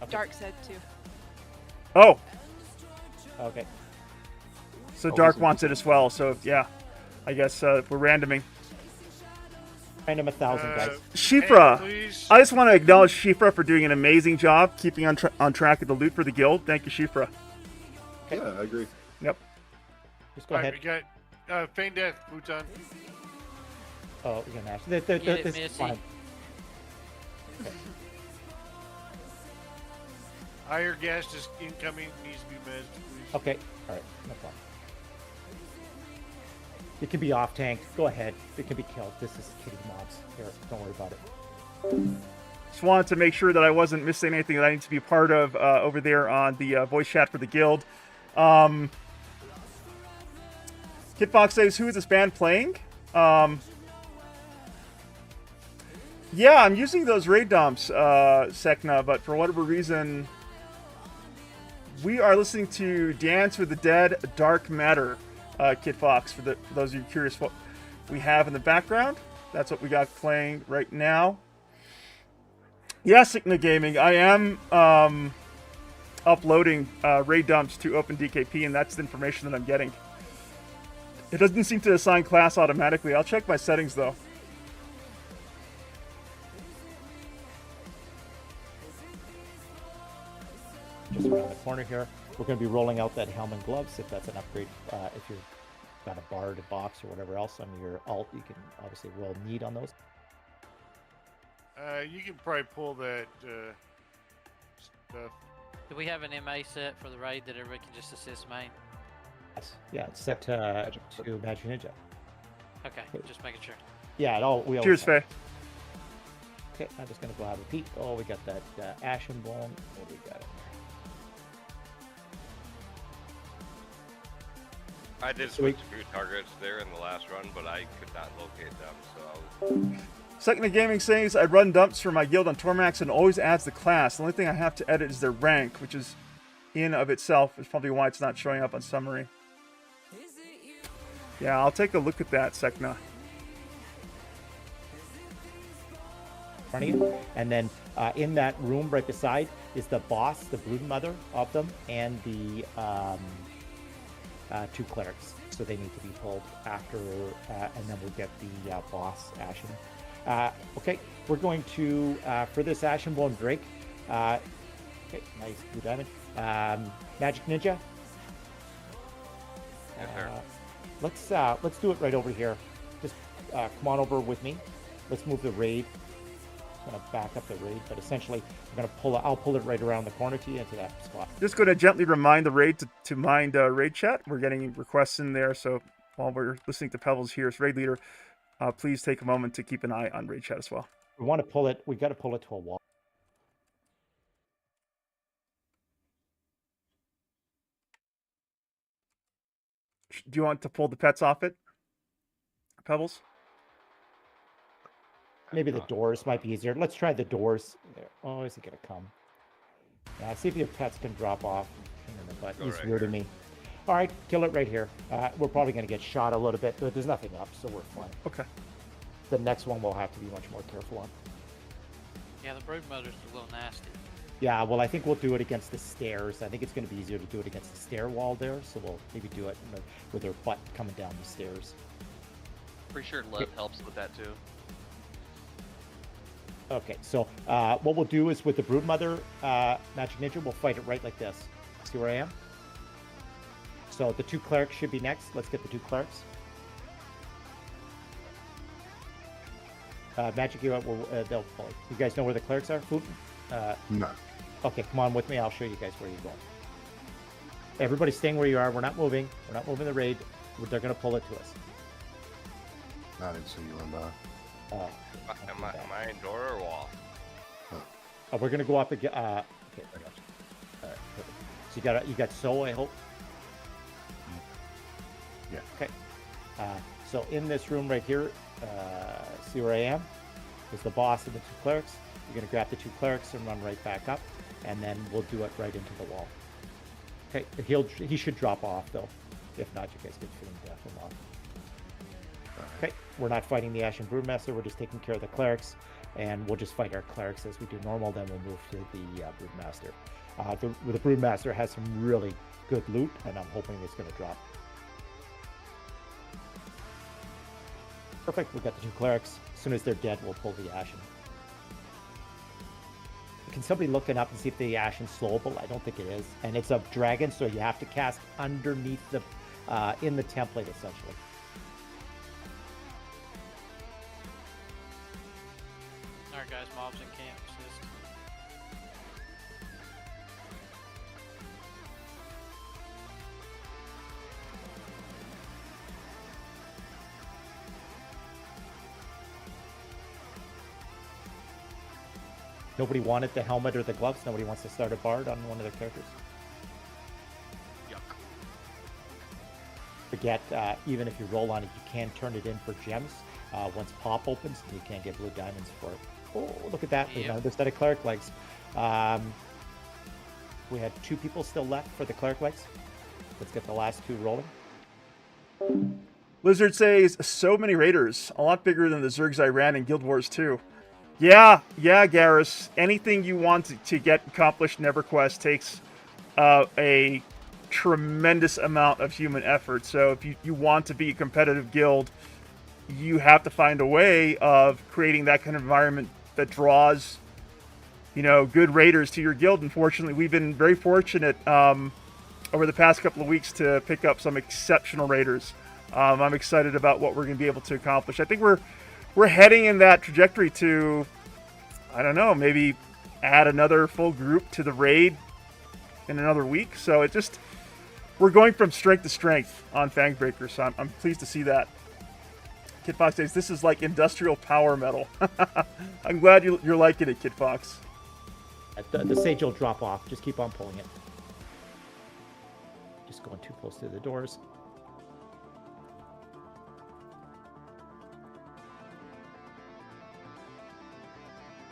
[SPEAKER 7] Okay.
[SPEAKER 1] Dark said too.
[SPEAKER 3] Oh,
[SPEAKER 7] Okay.
[SPEAKER 3] so Dark wants it as well. So yeah, I guess we're randoming.
[SPEAKER 7] Random 1,000 guys.
[SPEAKER 3] Shifra,
[SPEAKER 15] please.
[SPEAKER 3] I just want to acknowledge Shifra for doing an amazing job keeping on track of the loot for the guild. Thank you, Shifra.
[SPEAKER 2] Yeah, I agree.
[SPEAKER 3] Yep.
[SPEAKER 7] Just go
[SPEAKER 15] All right,
[SPEAKER 7] ahead.
[SPEAKER 15] we got Feign Death boots on.
[SPEAKER 7] Oh, we're gonna match.
[SPEAKER 17] Get it,
[SPEAKER 7] This is
[SPEAKER 17] Missy.
[SPEAKER 7] fine.
[SPEAKER 15] Higher gas is incoming. Needs to be measured, please.
[SPEAKER 7] Okay. All right. No problem. It can be off tanked. Go ahead. It can be killed. This is kitty mobs. Here, don't worry about it.
[SPEAKER 3] Just wanted to make sure that I wasn't missing anything that I need to be a part of over there on the voice chat for the guild. Kitfox says, who is this band playing? Yeah, I'm using those raid dumps, Sekna, but for whatever reason, we are listening to Dance with the Dead, Dark Matter, Kitfox, for those of you curious what we have in the background. That's what we got playing right now. Yeah, Sekna Gaming, I am uploading raid dumps to OpenDKP, and that's the information that I'm getting. It doesn't seem to assign class automatically. I'll check my settings, though.
[SPEAKER 7] Just around the corner here. We're going to be rolling out that helm and gloves if that's an upgrade. If you've got a bard, a box, or whatever else on your alt, you can obviously roll need on those.
[SPEAKER 15] You can probably pull that stuff.
[SPEAKER 17] Do we have an MA set for the raid that everybody can just assist main?
[SPEAKER 7] Yes. Yeah, it's set to Magic Ninja.
[SPEAKER 17] Okay, just making sure.
[SPEAKER 7] Yeah, we
[SPEAKER 3] Cheers,
[SPEAKER 7] always
[SPEAKER 3] Faye.
[SPEAKER 7] have. Okay, I'm just going to go have a peek. Oh, we got that Ashen Bone. What do we got in
[SPEAKER 13] I did
[SPEAKER 7] So we-
[SPEAKER 13] switch a few targets there in the last run, but I could not locate them, so I was...
[SPEAKER 3] Second Gaming says, I run dumps for my guild on Tormax and always adds the class. The only thing I have to edit is their rank, which is in of itself is probably why it's not showing up on summary. Yeah, I'll take a look at that, Sekna.
[SPEAKER 7] front of you. And then in that room right beside is the boss, the broodmother of them, and the two clerics. So they need to be pulled after, and then we'll get the boss, Ashen. Okay, we're going to, for this Ashenbone Drake, Okay, nice blue diamond. Magic Ninja.
[SPEAKER 13] Yes, sir.
[SPEAKER 7] Let's do it right over here. Just come on over with me. Let's move the raid. I'm gonna back up the raid, but essentially I'll pull it right around the corner to you into that spot.
[SPEAKER 3] Just going to gently remind the raid to mind raid chat. We're getting requests in there, so while we're listening to Pebbles here as raid leader, please take a moment to keep an eye on raid chat as well.
[SPEAKER 7] We want to pull it. We got to pull it to a wall.
[SPEAKER 3] Do you want to pull the pets off it, Pebbles?
[SPEAKER 7] Maybe the doors might be easier. Let's try the doors. There. Oh, is it gonna come? Yeah, see if your pets can drop off. But he's
[SPEAKER 13] right
[SPEAKER 7] rude to me. All right, kill it right here. We're probably gonna get shot a little bit, but there's nothing up, so we're fine.
[SPEAKER 3] Okay.
[SPEAKER 7] The next one we'll have to be much more careful on.
[SPEAKER 17] Yeah, the brood mother's a little nasty.
[SPEAKER 7] Yeah, well, I think we'll do it against the stairs. I think it's going to be easier to do it against the stair wall there, so we'll maybe do it with her butt coming down the stairs.
[SPEAKER 10] Pretty sure Lev helps with that too.
[SPEAKER 7] Okay, so what we'll do is with the Broodmother Magic Ninja, we'll fight it right like this. See where I am? So the two clerics should be next. Let's get the two clerics. Magic, they'll pull it. You guys know where the clerics are?
[SPEAKER 11] No.
[SPEAKER 7] Okay, come on with me. I'll show you guys where you're going. Everybody staying where you are. We're not moving. We're not moving the raid. They're going to pull it to us.
[SPEAKER 11] I didn't see you in by.
[SPEAKER 13] Am I in door or wall?
[SPEAKER 7] We're going to go up again. Okay, I got you. All right, perfect. So you got So, I hope?
[SPEAKER 11] Yeah.
[SPEAKER 7] Okay. So in this room right here, see where I am? Is the boss and the two clerics. You're going to grab the two clerics and run right back up, and then we'll do it right into the wall. Okay, he should drop off, though. If not, you guys can feel him death him off. Okay, we're not fighting the Ashen Broodmaster. We're just taking care of the clerics, and we'll just fight our clerics as we do normal. Then we'll move to the Broodmaster. The Broodmaster has some really good loot, and I'm hoping it's going to drop. Perfect, we've got the two clerics. As soon as they're dead, we'll pull the Ashen. Can somebody look it up and see if the Ashen's slowable? I don't think it is. And it's a dragon, so you have to cast underneath the, in the template, essentially.
[SPEAKER 17] Alright guys, mobs in camp, assist.
[SPEAKER 7] Nobody wanted the helmet or the gloves. Nobody wants to start a bard on one of their characters.
[SPEAKER 10] Yuck.
[SPEAKER 7] Forget, even if you roll on it, you can turn it in for gems. Once pop opens, you can't get blue diamonds for it. Oh, look at that. There's another set of cleric legs. We had 2 people still left for the cleric legs. Let's get the last 2 rolling.
[SPEAKER 3] Lizard says, so many raiders. A lot bigger than the Zergs I ran in Guild Wars 2. Yeah, Garrus. Anything you want to get accomplished in EverQuest takes a tremendous amount of human effort. So if you want to be a competitive guild, you have to find a way of creating that kind of environment that draws, good raiders to your guild. Unfortunately, we've been very fortunate over the past couple of weeks to pick up some exceptional raiders. I'm excited about what we're going to be able to accomplish. I think we're heading in that trajectory to, I don't know, maybe add another full group to the raid in another week. So we're going from strength to strength on Fangbreaker. So I'm pleased to see that. Kid Fox says, this is like industrial power metal. I'm glad you're liking it, Kid Fox.
[SPEAKER 7] The sage will drop off. Just keep on pulling it. Just going too close to the doors.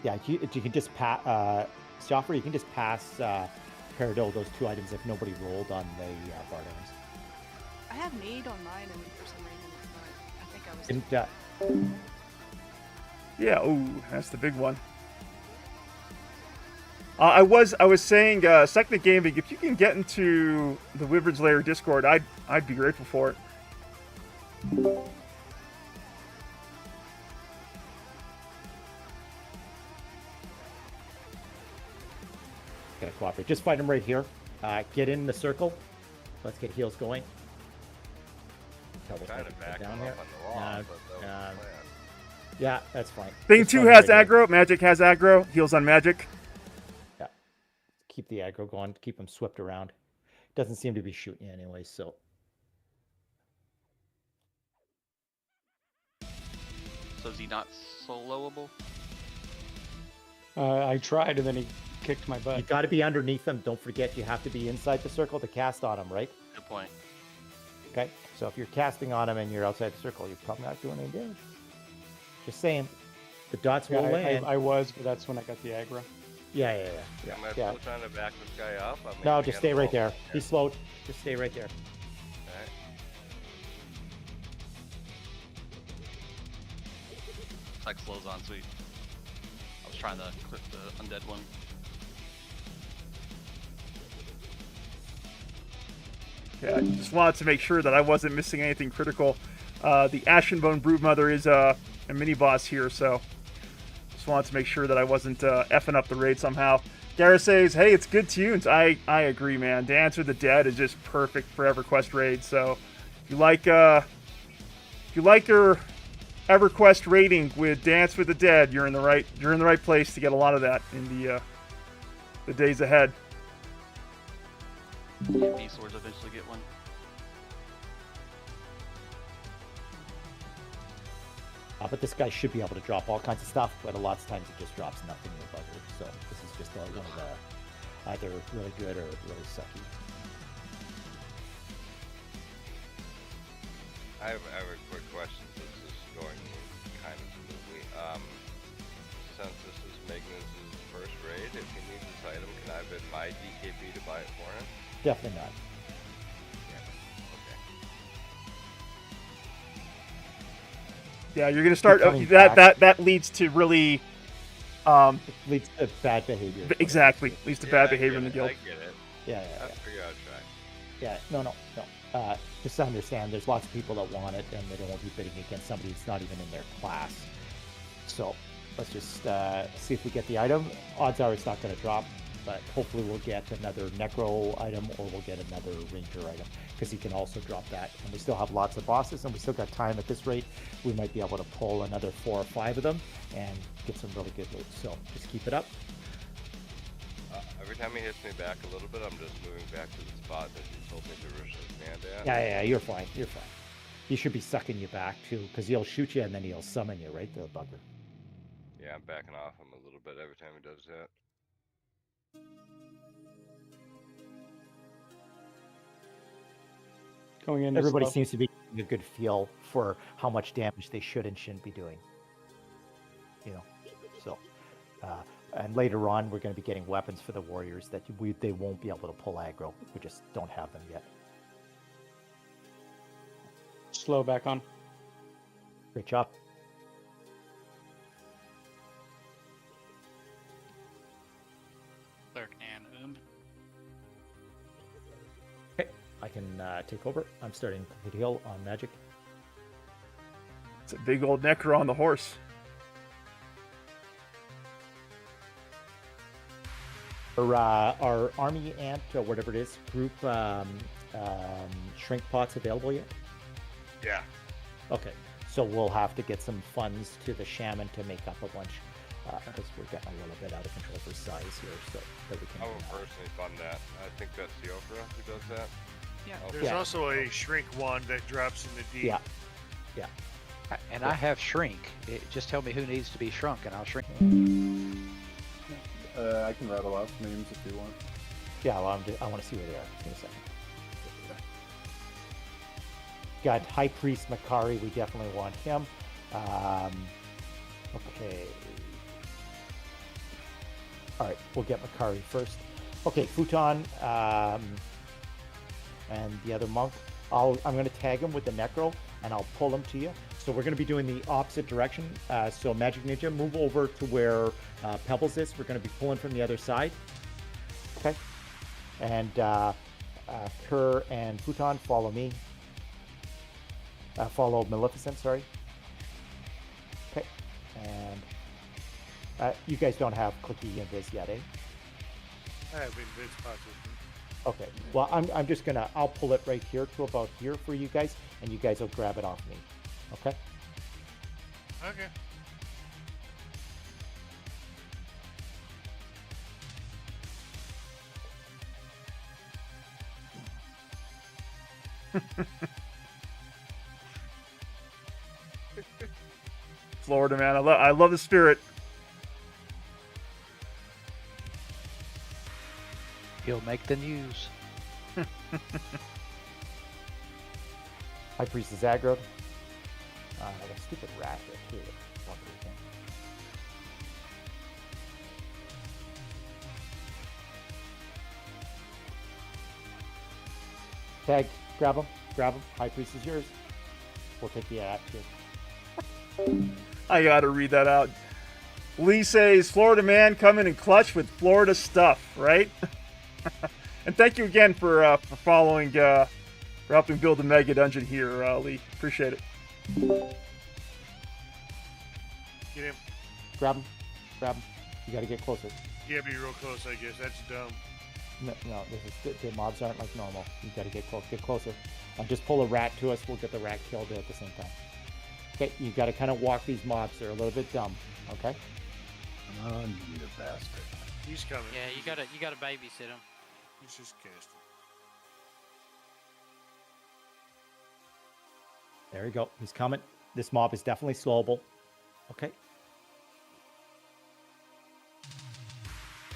[SPEAKER 7] Yeah, you can just pass, Joffrey, you can just pass Peridot those 2 items if nobody rolled on the bard arms.
[SPEAKER 1] I have need on mine, and for some reason it's not. I think I was.
[SPEAKER 3] Yeah, ooh, that's the big one. I was saying, second gaming, if you can get into the Wyverns Lair Discord, I'd be grateful for it.
[SPEAKER 7] cooperate. Just fight him right here. Get in the circle. Let's get heals going. Double
[SPEAKER 13] Trying to back
[SPEAKER 7] down
[SPEAKER 13] him
[SPEAKER 7] here.
[SPEAKER 13] up on the wall, but that was the plan.
[SPEAKER 7] Yeah, that's fine.
[SPEAKER 3] Thing
[SPEAKER 7] Just
[SPEAKER 3] 2
[SPEAKER 7] fight him
[SPEAKER 3] has
[SPEAKER 7] right here.
[SPEAKER 3] aggro. Magic has aggro. Heals on magic.
[SPEAKER 7] Yeah. Keep the aggro going. Keep him swept around. Doesn't seem to be shooting you anyway, so.
[SPEAKER 10] So is he not soloable?
[SPEAKER 20] I tried, and then he kicked my
[SPEAKER 7] You
[SPEAKER 20] butt.
[SPEAKER 7] got to be underneath them. Don't forget you have to be inside the circle to cast on him, right?
[SPEAKER 10] Good point.
[SPEAKER 7] Okay. So if you're casting on him and you're outside the circle, you're probably not doing any damage. Just saying. The dots will land.
[SPEAKER 20] I was, but that's when I got the aggro.
[SPEAKER 7] Yeah.
[SPEAKER 13] Am I still trying to back this guy up? I mean,
[SPEAKER 7] No,
[SPEAKER 13] I
[SPEAKER 7] just
[SPEAKER 13] got
[SPEAKER 7] stay
[SPEAKER 13] him
[SPEAKER 7] right
[SPEAKER 13] all
[SPEAKER 7] there.
[SPEAKER 13] up
[SPEAKER 7] He's slowed. Just stay right there.
[SPEAKER 13] Alright.
[SPEAKER 10] Like slows on, sweet. I was trying to clip the undead one.
[SPEAKER 3] Okay, I just wanted to make sure that I wasn't missing anything critical. The Ashenbone Broodmother is a mini boss here, so just wanted to make sure that I wasn't effing up the raid somehow. Gareth says, "Hey, it's good tunes." I agree, man. Dance with the Dead is just perfect for EverQuest raid. So if you like your EverQuest raiding with Dance with the Dead, you're in the right place to get a lot of that in the days ahead.
[SPEAKER 10] TLP swords eventually get one.
[SPEAKER 7] But this guy should be able to drop all kinds of stuff, but a lot of times it just drops nothing in the bugger. So this is just one of the either really good or really sucky.
[SPEAKER 13] I have a quick question. This is going kind of smoothly. Since this is Magnus' first raid, if he needs this item, can I bid my DKB to buy it for him?
[SPEAKER 7] Definitely not.
[SPEAKER 3] Yeah, you're gonna start
[SPEAKER 7] coming back.
[SPEAKER 3] that leads to really
[SPEAKER 7] leads to bad behavior.
[SPEAKER 3] Exactly, leads to bad behavior in the guild.
[SPEAKER 13] I get it.
[SPEAKER 7] Yeah.
[SPEAKER 13] I figure I'd try.
[SPEAKER 7] Yeah, no. Just understand, there's lots of people that want it, and they don't want to be bidding against somebody that's not even in their class. So let's just see if we get the item. Odds are it's not going to drop, but hopefully we'll get another Necro item, or we'll get another Ranger item, because he can also drop that. And we still have lots of bosses, and we still got time at this rate. We might be able to pull another 4 or 5 of them and get some really good loot. So just keep it up.
[SPEAKER 13] Every time he hits me back a little bit, I'm just moving back to the spot that he told me to originally stand at.
[SPEAKER 7] Yeah, you're fine. You're fine. He should be sucking you back too, because he'll shoot you and then he'll summon you, right? The bugger.
[SPEAKER 13] Yeah, I'm backing off him a little bit every time he does that.
[SPEAKER 20] Going in.
[SPEAKER 7] Everybody seems to be getting a good feel for how much damage they should and shouldn't be doing. So, and later on, we're going to be getting weapons for the warriors that they won't be able to pull aggro. We just don't have them yet.
[SPEAKER 20] Slow back on.
[SPEAKER 7] Great job.
[SPEAKER 18] Cleric and
[SPEAKER 7] Okay, I can take over. I'm starting complete heal on magic.
[SPEAKER 3] It's a big old Necro on the horse.
[SPEAKER 7] Our army ant, or whatever it is, group shrink pots available yet?
[SPEAKER 13] Yeah.
[SPEAKER 7] Okay, so we'll have to get some funds to the shaman to make up a bunch, because we're getting a little bit out of control for size here, so that we can.
[SPEAKER 13] I will personally fund that. I think that's Theofra who does that.
[SPEAKER 15] Yeah.
[SPEAKER 13] I'll
[SPEAKER 15] There's
[SPEAKER 13] fund
[SPEAKER 15] also a shrink wand that drops in the deep.
[SPEAKER 7] Yeah.
[SPEAKER 19] And I have shrink. Just tell me who needs to be shrunk, and I'll shrink.
[SPEAKER 2] I can rattle off names if you want.
[SPEAKER 7] Yeah, well, I want to see where they are. Give me a second. Got High Priest Makari. We definitely want him. Okay. All right, we'll get Makari first. Okay, Futon and the other monk. I'm going to tag him with the Necro, and I'll pull him to you. So we're going to be doing the opposite direction. So Magic Ninja, move over to where Pebbles is. We're going to be pulling from the other side. Okay. And Kerr and Futon, follow me. Follow Maleficent, sorry. Okay. And you guys don't have clicky invis yet, eh?
[SPEAKER 15] I have invis spots with me.
[SPEAKER 7] Okay. Well, I'm just gonna, I'll pull it right here to about here for you guys, and you guys will grab it off me. Okay?
[SPEAKER 15] Okay.
[SPEAKER 3] Florida, man. I love the spirit.
[SPEAKER 19] He'll make the news.
[SPEAKER 7] High Priest is aggroed. That stupid rat here, too. Fucking thing. Tag, grab him. Grab him. High Priest is yours. We'll take the axe here.
[SPEAKER 3] I gotta read that out. Lee says, Florida man coming in clutch with Florida stuff, right? And thank you again for following, for helping build the mega dungeon here, Lee. Appreciate it.
[SPEAKER 15] Get him.
[SPEAKER 7] Grab him. Grab him. You gotta get closer.
[SPEAKER 15] You gotta be real close, I guess. That's dumb.
[SPEAKER 7] No, this is the mobs aren't like normal. You gotta get close. Get closer. And just pull a rat to us. We'll get the rat killed at the same time. Okay, you gotta kind of walk these mobs. They're a little bit dumb. Okay.
[SPEAKER 11] Oh, you bastard.
[SPEAKER 15] He's coming.
[SPEAKER 17] Yeah, you gotta babysit him.
[SPEAKER 15] He's just casting.
[SPEAKER 7] There you go. He's coming. This mob is definitely slowable. Okay.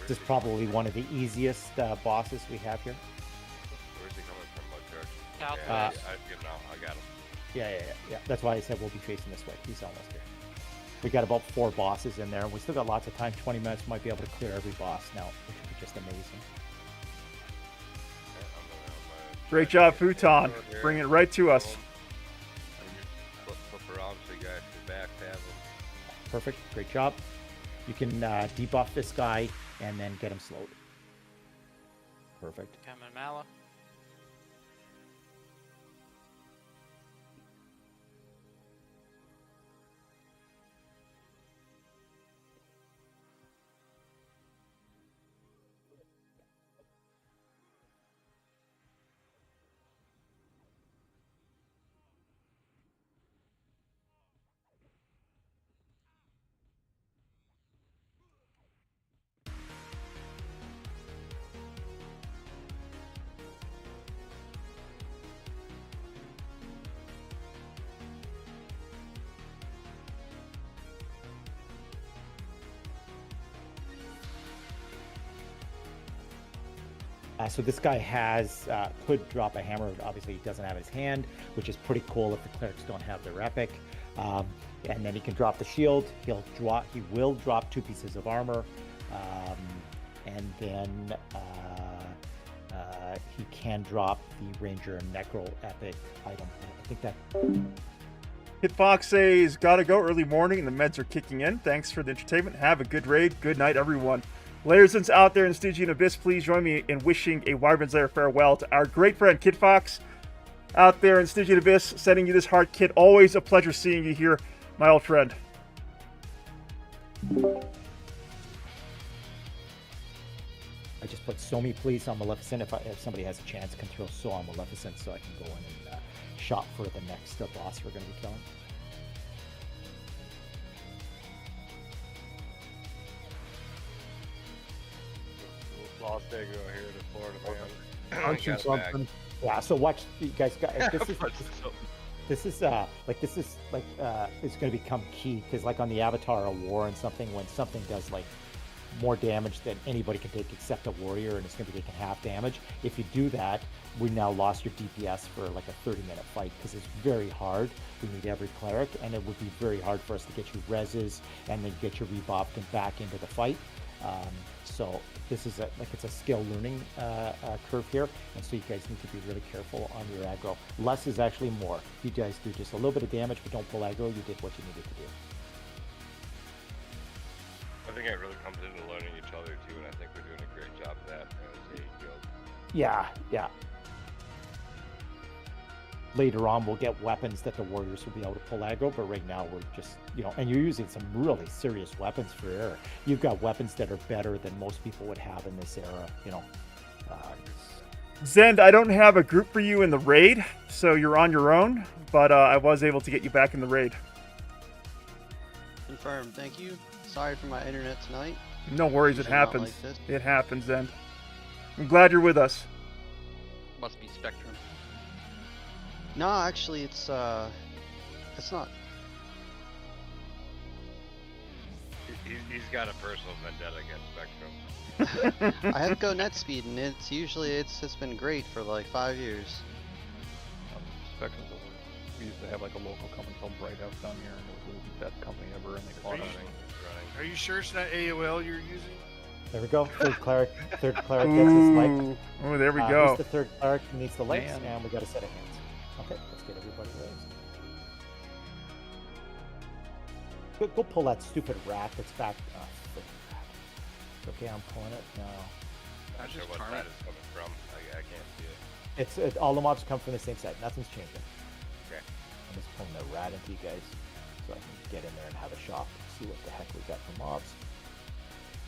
[SPEAKER 7] This is probably one of the easiest bosses we have here.
[SPEAKER 13] Where's he coming from? What direction?
[SPEAKER 17] Southwest.
[SPEAKER 13] I got him.
[SPEAKER 7] Yeah. That's why I said we'll be facing this way. He's almost here. We got about 4 bosses in there. We still got lots of time. 20 minutes. We might be able to clear every boss now, which would be just amazing.
[SPEAKER 3] Great job, Futon. Bringing it right to us.
[SPEAKER 13] Flip around so you guys can backstab him.
[SPEAKER 7] Perfect. Great job. You can debuff this guy and then get him slowed. Perfect.
[SPEAKER 17] Coming, Mala.
[SPEAKER 7] So this guy could drop a hammer. Obviously, he doesn't have his hand, which is pretty cool if the clerics don't have their epic. And then he can drop the shield. He will drop 2 pieces of armor, and then he can drop the ranger and necro epic item. I think that.
[SPEAKER 3] Hitfox says, gotta go early morning and the meds are kicking in. Thanks for the entertainment. Have a good raid. Good night, everyone. Lairsons out there in Stygian Abyss, please join me in wishing a Wyverns Lair farewell to our great friend Kid Fox out there in Stygian Abyss, sending you this heart kit. Always a pleasure seeing you here, my old friend.
[SPEAKER 7] I just put Somi please on Maleficent. If somebody has a chance, can throw So on Maleficent so I can go in and shop for the next boss we're going to be killing.
[SPEAKER 13] Lost Egg over here to Florida, man.
[SPEAKER 7] Aren't you something? Yeah, so watch, you guys. This is it's going to become key because like on the Avatar of War and something, when something does like more damage than anybody can take except a warrior, and it's going to be taking half damage. If you do that, we now lost your DPS for like a 30-minute fight because it's very hard. We need every cleric, and it would be very hard for us to get you reses and then get you rebuffed and back into the fight. So this is it's a skill learning curve here, and so you guys need to be really careful on your aggro. Less is actually more. You guys do just a little bit of damage, but don't pull aggro. You did what you needed to do.
[SPEAKER 13] I think it really comes into learning each other too, and I think we're doing a great job of that as a guild.
[SPEAKER 7] Yeah. later on we'll get weapons that the warriors will be able to pull aggro, but right now we're just, and you're using some really serious weapons for era. You've got weapons that are better than most people would have in this era,
[SPEAKER 3] Zend, I don't have a group for you in the raid, so you're on your own, but I was able to get you back in the raid.
[SPEAKER 4] Confirmed. Thank you. Sorry for my internet tonight.
[SPEAKER 3] No worries, it
[SPEAKER 4] Usually not
[SPEAKER 3] happens.
[SPEAKER 4] like this.
[SPEAKER 3] It happens, Zend. I'm glad you're with us.
[SPEAKER 10] Must be Spectrum.
[SPEAKER 4] No, actually, it's not.
[SPEAKER 13] He's got a personal vendetta against Spectrum.
[SPEAKER 4] I have Go Net Speed, and it's been great for like 5 years.
[SPEAKER 5] Spectrum. We used to have like a local company called Bright House down here, and it was the best company ever, and they bought it.
[SPEAKER 15] Are you sure it's not AOL you're using?
[SPEAKER 7] There we go. Third cleric gets his light.
[SPEAKER 3] Oh, there we go.
[SPEAKER 7] Who's the third cleric who needs the lights?
[SPEAKER 3] Man.
[SPEAKER 7] And we got a set of hands. Okay, let's get everybody raised. Go pull that stupid rat that's back. Oh, freaking rat. It's okay, I'm pulling it now.
[SPEAKER 13] Not sure what side it's coming from. I can't see it.
[SPEAKER 7] It's all the mobs come from the same side. Nothing's changing.
[SPEAKER 13] Okay.
[SPEAKER 7] I'm just pulling the rat into you guys so I can get in there and have a shot. See what the heck we got for mobs.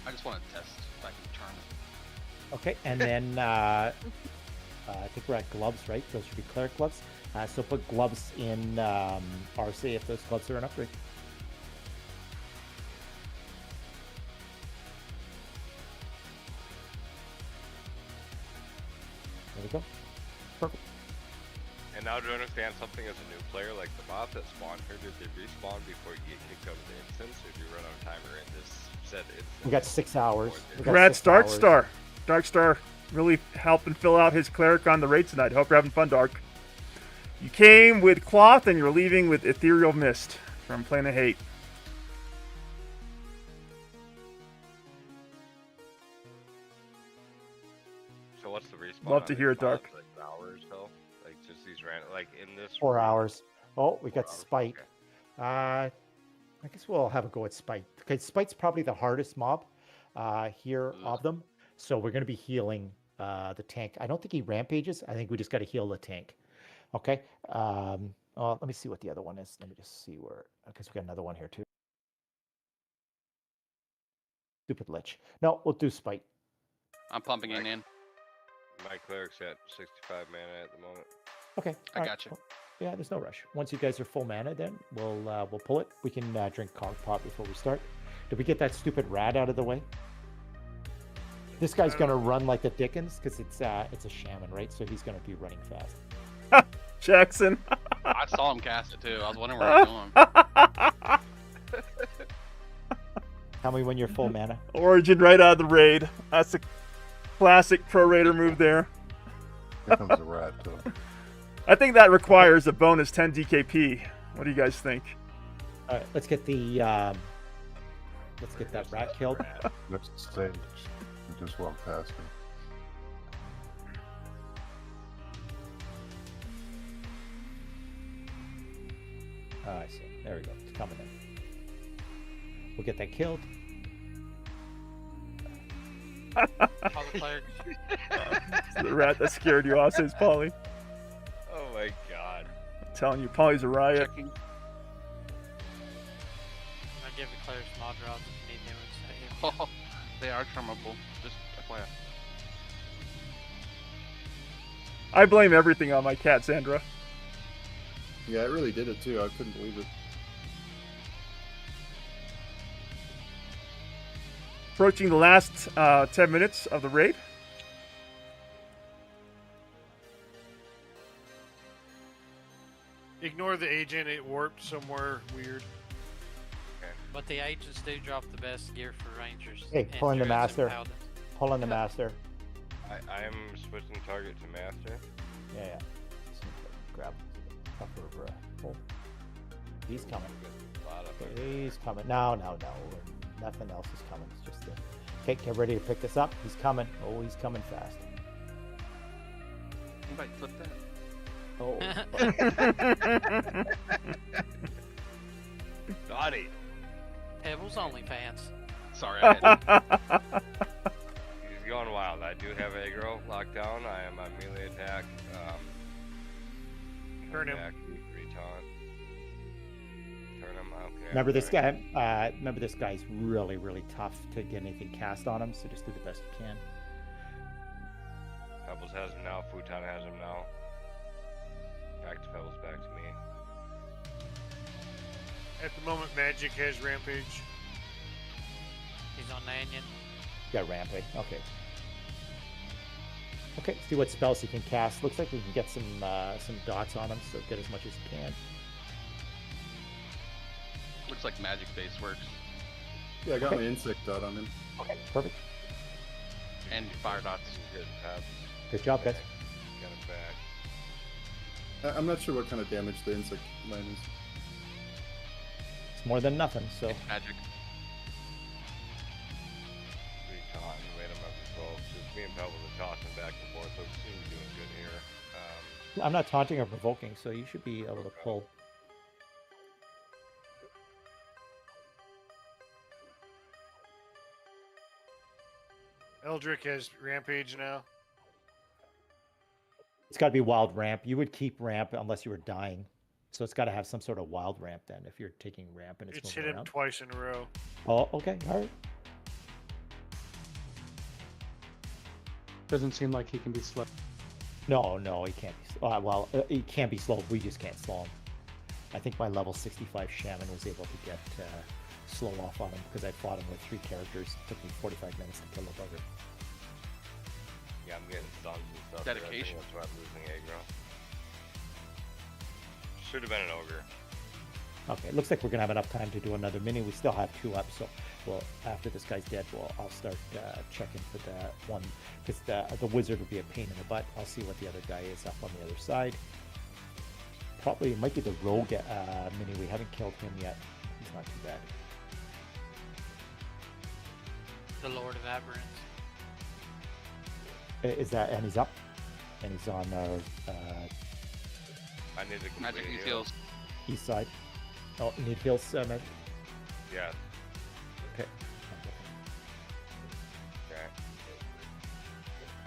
[SPEAKER 10] I just want to test if I can turn it.
[SPEAKER 7] Okay, and then I think we're at gloves, right? Those should be cleric gloves. So put gloves in RC if those gloves are an upgrade. There we go. Perfect.
[SPEAKER 13] And now to understand something as a new player, like the mobs that spawn here, did they respawn before you get kicked out of the instance, or do you run out of timer in this set instance?
[SPEAKER 7] We got 6 hours.
[SPEAKER 3] Congrats, Darkstar. Darkstar really helping fill out his cleric on the raid tonight. Hope you're having fun, Dark. You came with Cloth, and you're leaving with Ethereal Mist from Plane of Hate.
[SPEAKER 13] So what's the respawn?
[SPEAKER 3] Love to hear it, Dark.
[SPEAKER 13] Like an hour or so? Like just these random, like in this
[SPEAKER 7] 4
[SPEAKER 13] raid?
[SPEAKER 7] hours. Oh, we got
[SPEAKER 13] 4 hours,
[SPEAKER 7] Spite.
[SPEAKER 13] okay.
[SPEAKER 7] I guess we'll have a go at Spite. Okay, Spite's probably the hardest mob here of them. So we're going to be healing the tank. I don't think he rampages. I think we just got to heal the tank. Okay. Let me see what the other one is. Let me just see where, because we got another one here too. Stupid Lich. No, we'll do Spite.
[SPEAKER 10] I'm pumping it in.
[SPEAKER 13] My cleric's at 65 mana at the moment.
[SPEAKER 7] Okay.
[SPEAKER 10] I got you.
[SPEAKER 7] Yeah, there's no rush. Once you guys are full mana, then we'll pull it. We can drink Cog Pot before we start. Did we get that stupid rat out of the way? This guy's gonna run like the Dickens because it's a shaman, right? So he's gonna be running fast.
[SPEAKER 3] Jackson.
[SPEAKER 10] I saw him cast it too. I was wondering where he was going.
[SPEAKER 7] Tell me when you're full mana.
[SPEAKER 3] Origin right out of the raid. That's a classic pro raider move there.
[SPEAKER 11] Here comes the rat, too.
[SPEAKER 3] I think that requires a bonus 10 DKP. What do you guys think?
[SPEAKER 7] All right, let's get the let's get that rat killed.
[SPEAKER 11] Next stage. We just walked past him.
[SPEAKER 7] Oh, I see. There we go. It's coming in. We'll get that killed.
[SPEAKER 3] The rat that scared you off, says Polly.
[SPEAKER 13] Oh my god.
[SPEAKER 3] I'm telling you, Polly's a riot.
[SPEAKER 17] I give the players mod drops if you need new ones.
[SPEAKER 10] Oh, they are terminable. Just FYI.
[SPEAKER 3] I blame everything on my cat, Sandra.
[SPEAKER 2] Yeah, it really did it too. I couldn't believe it.
[SPEAKER 3] Approaching the last 10 minutes of the raid.
[SPEAKER 15] Ignore the agent. It warped somewhere weird.
[SPEAKER 17] But the agents do drop the best gear for rangers.
[SPEAKER 7] Hey,
[SPEAKER 17] and
[SPEAKER 7] pull in the
[SPEAKER 17] druids and
[SPEAKER 7] master.
[SPEAKER 17] paladins.
[SPEAKER 7] Pull in the master.
[SPEAKER 13] I am switching target to master.
[SPEAKER 7] Yeah. Just need to grab tougher pull. He's coming. He's coming. No. Nothing else is coming. It's just the. Okay, get ready to pick this up. He's coming. Oh, he's coming fast.
[SPEAKER 10] Anybody flip that?
[SPEAKER 7] Oh.
[SPEAKER 13] Naughty.
[SPEAKER 17] Pebbles OnlyFans.
[SPEAKER 10] Sorry, I had
[SPEAKER 13] He's going wild. I do have aggro locked down. I am on melee attack.
[SPEAKER 15] Turn him.
[SPEAKER 13] Back, retaunt. Turn him. Okay.
[SPEAKER 7] Remember this
[SPEAKER 13] alright.
[SPEAKER 7] guy. Remember this guy's really, really tough to get anything cast on him. So just do the best you can.
[SPEAKER 13] Pebbles has him now. Futon has him now. Back to Pebbles. Back to me.
[SPEAKER 15] At the moment, Magic has Rampage.
[SPEAKER 17] He's on Nanyan.
[SPEAKER 7] Got rampage. Okay. Okay. See what spells he can cast. Looks like we can get some dots on him. So get as much as you can.
[SPEAKER 10] Looks like magic base works.
[SPEAKER 2] Yeah, I got my insect dot on him.
[SPEAKER 7] Okay. Perfect.
[SPEAKER 10] And your fire dots.
[SPEAKER 13] Good, Peb.
[SPEAKER 7] Good job, guys.
[SPEAKER 13] Got him back.
[SPEAKER 2] I'm not sure what kind of damage the insect line is.
[SPEAKER 7] It's more than nothing. So.
[SPEAKER 10] It's magic.
[SPEAKER 13] Retaunt and made him up as well. Just me and Pebbles are tossing back and forth, so we seem to be doing good here.
[SPEAKER 7] I'm not taunting or provoking, so you should be able to pull.
[SPEAKER 15] Eldrick has Rampage now.
[SPEAKER 7] It's got to be wild ramp. You would keep ramp unless you were dying. So it's got to have some sort of wild ramp then if you're taking ramp and it's
[SPEAKER 15] It's
[SPEAKER 7] moving
[SPEAKER 15] hit him
[SPEAKER 7] around.
[SPEAKER 15] twice in a row.
[SPEAKER 7] Oh, okay. All right.
[SPEAKER 20] Doesn't seem like he can be slow.
[SPEAKER 7] No, he can't be. Well, he can be slow. We just can't slow him. I think my level 65 Shaman was able to get slow off on him because I fought him with 3 characters. It took me 45 minutes to kill the bugger.
[SPEAKER 13] Yeah, I'm getting stuns and stuff.
[SPEAKER 10] Dedication.
[SPEAKER 13] That's why I'm losing aggro. Should have been an ogre.
[SPEAKER 7] Okay, it looks like we're gonna have enough time to do another mini. We still have 2 up, so well, after this guy's dead, I'll start checking for that one because the wizard would be a pain in the butt. I'll see what the other guy is up on the other side. Probably it might be the rogue mini. We haven't killed him yet. He's not too bad.
[SPEAKER 17] The Lord of Aberrants.
[SPEAKER 7] Is that and he's up, and he's on our
[SPEAKER 13] I need to
[SPEAKER 10] Magic
[SPEAKER 13] complete
[SPEAKER 10] heals.
[SPEAKER 7] east side. Oh, you need heals, Matt?
[SPEAKER 13] Yeah.
[SPEAKER 7] Okay.
[SPEAKER 13] Okay.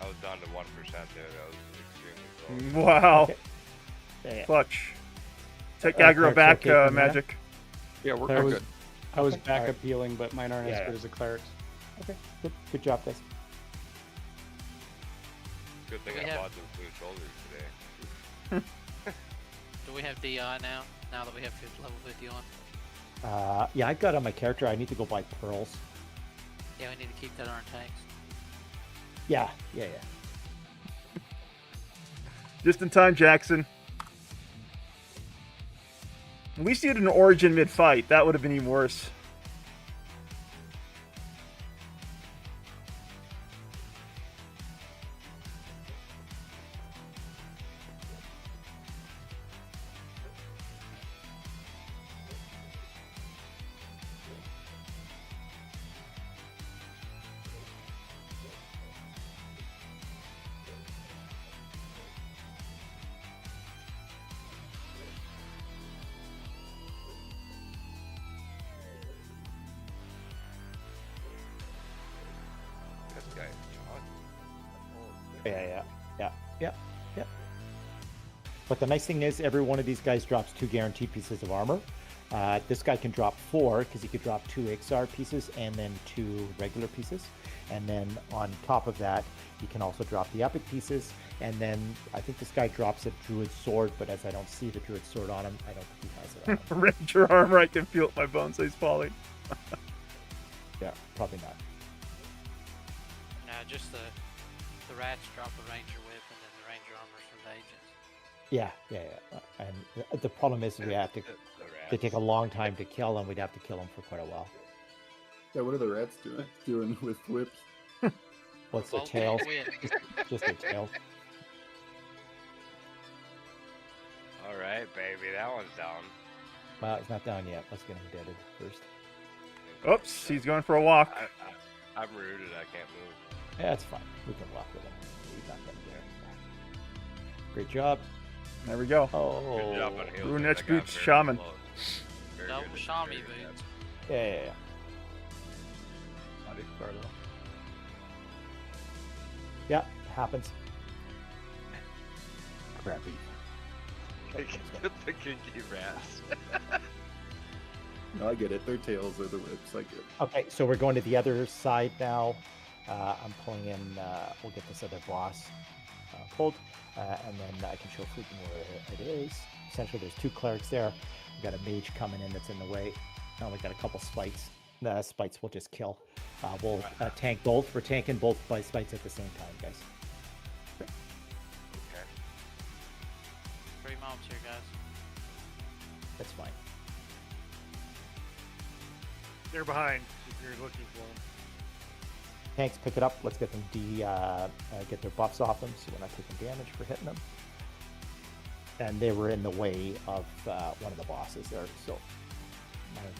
[SPEAKER 13] I was down to 1% there. That was extremely close.
[SPEAKER 3] Wow.
[SPEAKER 7] Okay. Yeah.
[SPEAKER 3] Clutch. Take
[SPEAKER 7] Clark's
[SPEAKER 3] aggro back,
[SPEAKER 7] okay for now?
[SPEAKER 3] Magic.
[SPEAKER 20] Yeah, we're
[SPEAKER 7] Clerics?
[SPEAKER 20] good. I was
[SPEAKER 7] Okay,
[SPEAKER 20] backup
[SPEAKER 7] alright.
[SPEAKER 20] healing, but mine aren't
[SPEAKER 7] Yeah,
[SPEAKER 20] as
[SPEAKER 7] yeah.
[SPEAKER 20] good as the clerics.
[SPEAKER 7] Okay. Good job, guys.
[SPEAKER 13] Good thing
[SPEAKER 17] We
[SPEAKER 13] I
[SPEAKER 17] have-
[SPEAKER 13] bought those blue shoulders today.
[SPEAKER 17] Do we have DI now? Now that we have level 50 on?
[SPEAKER 7] Yeah, I got on my character. I need to go buy pearls.
[SPEAKER 17] Yeah, we need to keep that on our tanks.
[SPEAKER 7] Yeah.
[SPEAKER 3] Just in time, Jackson. At least you had an origin mid-fight. That would have been even worse.
[SPEAKER 13] This guy is
[SPEAKER 7] Yeah. But the nice thing is, every one of these guys drops 2 guaranteed pieces of armor. This guy can drop 4 because he could drop 2 XR pieces and then 2 regular pieces. And then on top of that, he can also drop the epic pieces. And then I think this guy drops a druid sword, but as I don't see the druid sword on him, I don't think he has it on him.
[SPEAKER 3] Ranger armor, I can feel it, my bones is falling.
[SPEAKER 7] Yeah, probably not.
[SPEAKER 17] No, just the rats drop a ranger whip and then the ranger armor's from the agents.
[SPEAKER 7] Yeah. And the problem is we have to. They take a long time to kill, and we'd have to kill them for quite a while.
[SPEAKER 2] Yeah, what are the rats doing with whips?
[SPEAKER 7] What's the
[SPEAKER 17] Revolting
[SPEAKER 7] tails?
[SPEAKER 17] whip.
[SPEAKER 7] Just their tails.
[SPEAKER 13] All right, baby, that one's down.
[SPEAKER 7] Well, it's not down yet. Let's get him deaded first.
[SPEAKER 3] Oops, he's going for a walk.
[SPEAKER 13] I'm rooted. I can't move.
[SPEAKER 7] Yeah, that's fine. We can walk with him. He's not gonna get him. Great job.
[SPEAKER 3] There we go.
[SPEAKER 7] Oh.
[SPEAKER 13] Good job on heals.
[SPEAKER 3] Brunette's
[SPEAKER 13] I got
[SPEAKER 3] boots,
[SPEAKER 13] very
[SPEAKER 3] shaman.
[SPEAKER 13] close. Very
[SPEAKER 17] Double
[SPEAKER 13] good,
[SPEAKER 17] Shami
[SPEAKER 13] very good.
[SPEAKER 17] boots.
[SPEAKER 7] Yeah.
[SPEAKER 5] Not XR though.
[SPEAKER 7] Yeah, happens. Crappy.
[SPEAKER 13] the kinky rats.
[SPEAKER 2] No, I get it. Their tails are the whips. I get it.
[SPEAKER 7] Okay, so we're going to the other side now. I'm pulling in. We'll get this other boss pulled, and then I can show Fleeting where it is. Essentially, there's 2 clerics there. We got a mage coming in that's in the way. Now we got a couple spites. The spites will just kill. We'll tank both. We're tanking both spites at the same time, guys.
[SPEAKER 13] Okay.
[SPEAKER 17] 3 mobs here, guys.
[SPEAKER 7] That's fine.
[SPEAKER 15] They're behind if you're looking for them.
[SPEAKER 7] Tanks, pick it up. Let's get them get their buffs off them so we're not taking damage for hitting them. And they were in the way of one of the bosses there. So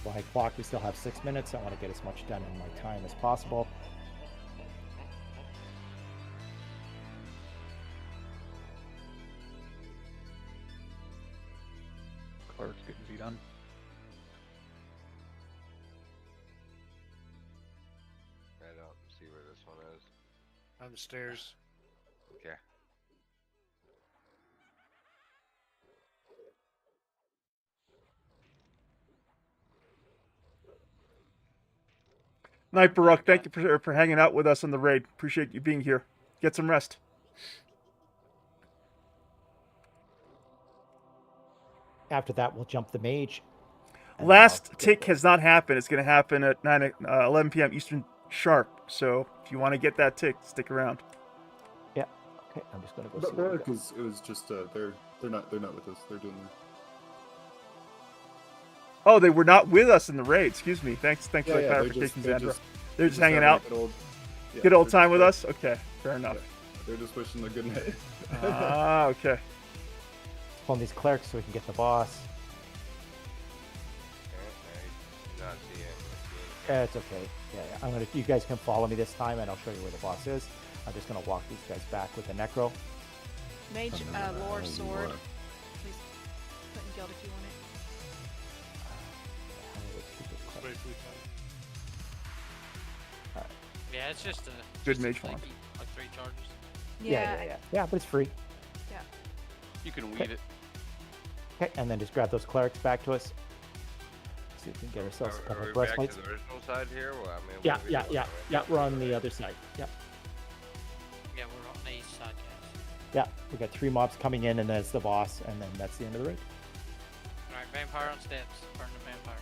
[SPEAKER 7] my clock, we still have 6 minutes. I want to get as much done in my time as possible.
[SPEAKER 5] Clerk's getting beat on.
[SPEAKER 13] I don't see where this one is.
[SPEAKER 15] On the stairs.
[SPEAKER 13] Okay.
[SPEAKER 3] Night, Baruch. Thank you for hanging out with us on the raid. Appreciate you being here. Get some rest.
[SPEAKER 7] After that, we'll jump the mage.
[SPEAKER 3] Last tick has not happened. It's going to happen at 11 p.m. Eastern sharp. So if you want to get that tick, stick around.
[SPEAKER 7] Yeah. Okay. I'm just going to go.
[SPEAKER 2] But
[SPEAKER 7] see what we
[SPEAKER 2] Baruch it was just they're not with us. They're doing their.
[SPEAKER 3] Oh, they were not with us in the raid. Excuse me. Thanks for the
[SPEAKER 2] they're
[SPEAKER 3] clarification,
[SPEAKER 2] they're
[SPEAKER 3] Xandra.
[SPEAKER 2] just-
[SPEAKER 3] They're just hanging out. Good old time with us. Okay, fair enough.
[SPEAKER 2] They're just wishing a good night.
[SPEAKER 3] Ah, okay.
[SPEAKER 7] Pulling these clerics so we can get the boss.
[SPEAKER 13] Not seeing.
[SPEAKER 7] It's okay. Yeah. You guys can follow me this time, and I'll show you where the boss is. I'm just gonna walk these guys back with the necro.
[SPEAKER 1] Mage, lore, sword. Please put in guild if you want it.
[SPEAKER 17] Yeah, it's just a
[SPEAKER 3] Good
[SPEAKER 17] just a
[SPEAKER 3] mage farm.
[SPEAKER 17] thingy, like 3 charges.
[SPEAKER 7] Yeah, but it's free.
[SPEAKER 1] Yeah.
[SPEAKER 10] You can weave it.
[SPEAKER 7] Okay, and then just grab those clerics back to us. See if we can get ourselves a couple
[SPEAKER 13] Are
[SPEAKER 7] of
[SPEAKER 13] we back to
[SPEAKER 7] breastplates.
[SPEAKER 13] the original side here? Well, I mean,
[SPEAKER 7] Yeah,
[SPEAKER 13] what are we
[SPEAKER 7] yeah,
[SPEAKER 13] doing,
[SPEAKER 7] yeah,
[SPEAKER 13] right?
[SPEAKER 7] yeah. We're on the other side. Yeah,
[SPEAKER 17] Yeah, we're on the east side, guys.
[SPEAKER 7] yeah. We got 3 mobs coming in, and that's the boss, and then that's the end of the raid.
[SPEAKER 17] Alright, vampire on steps. Burn the vampire.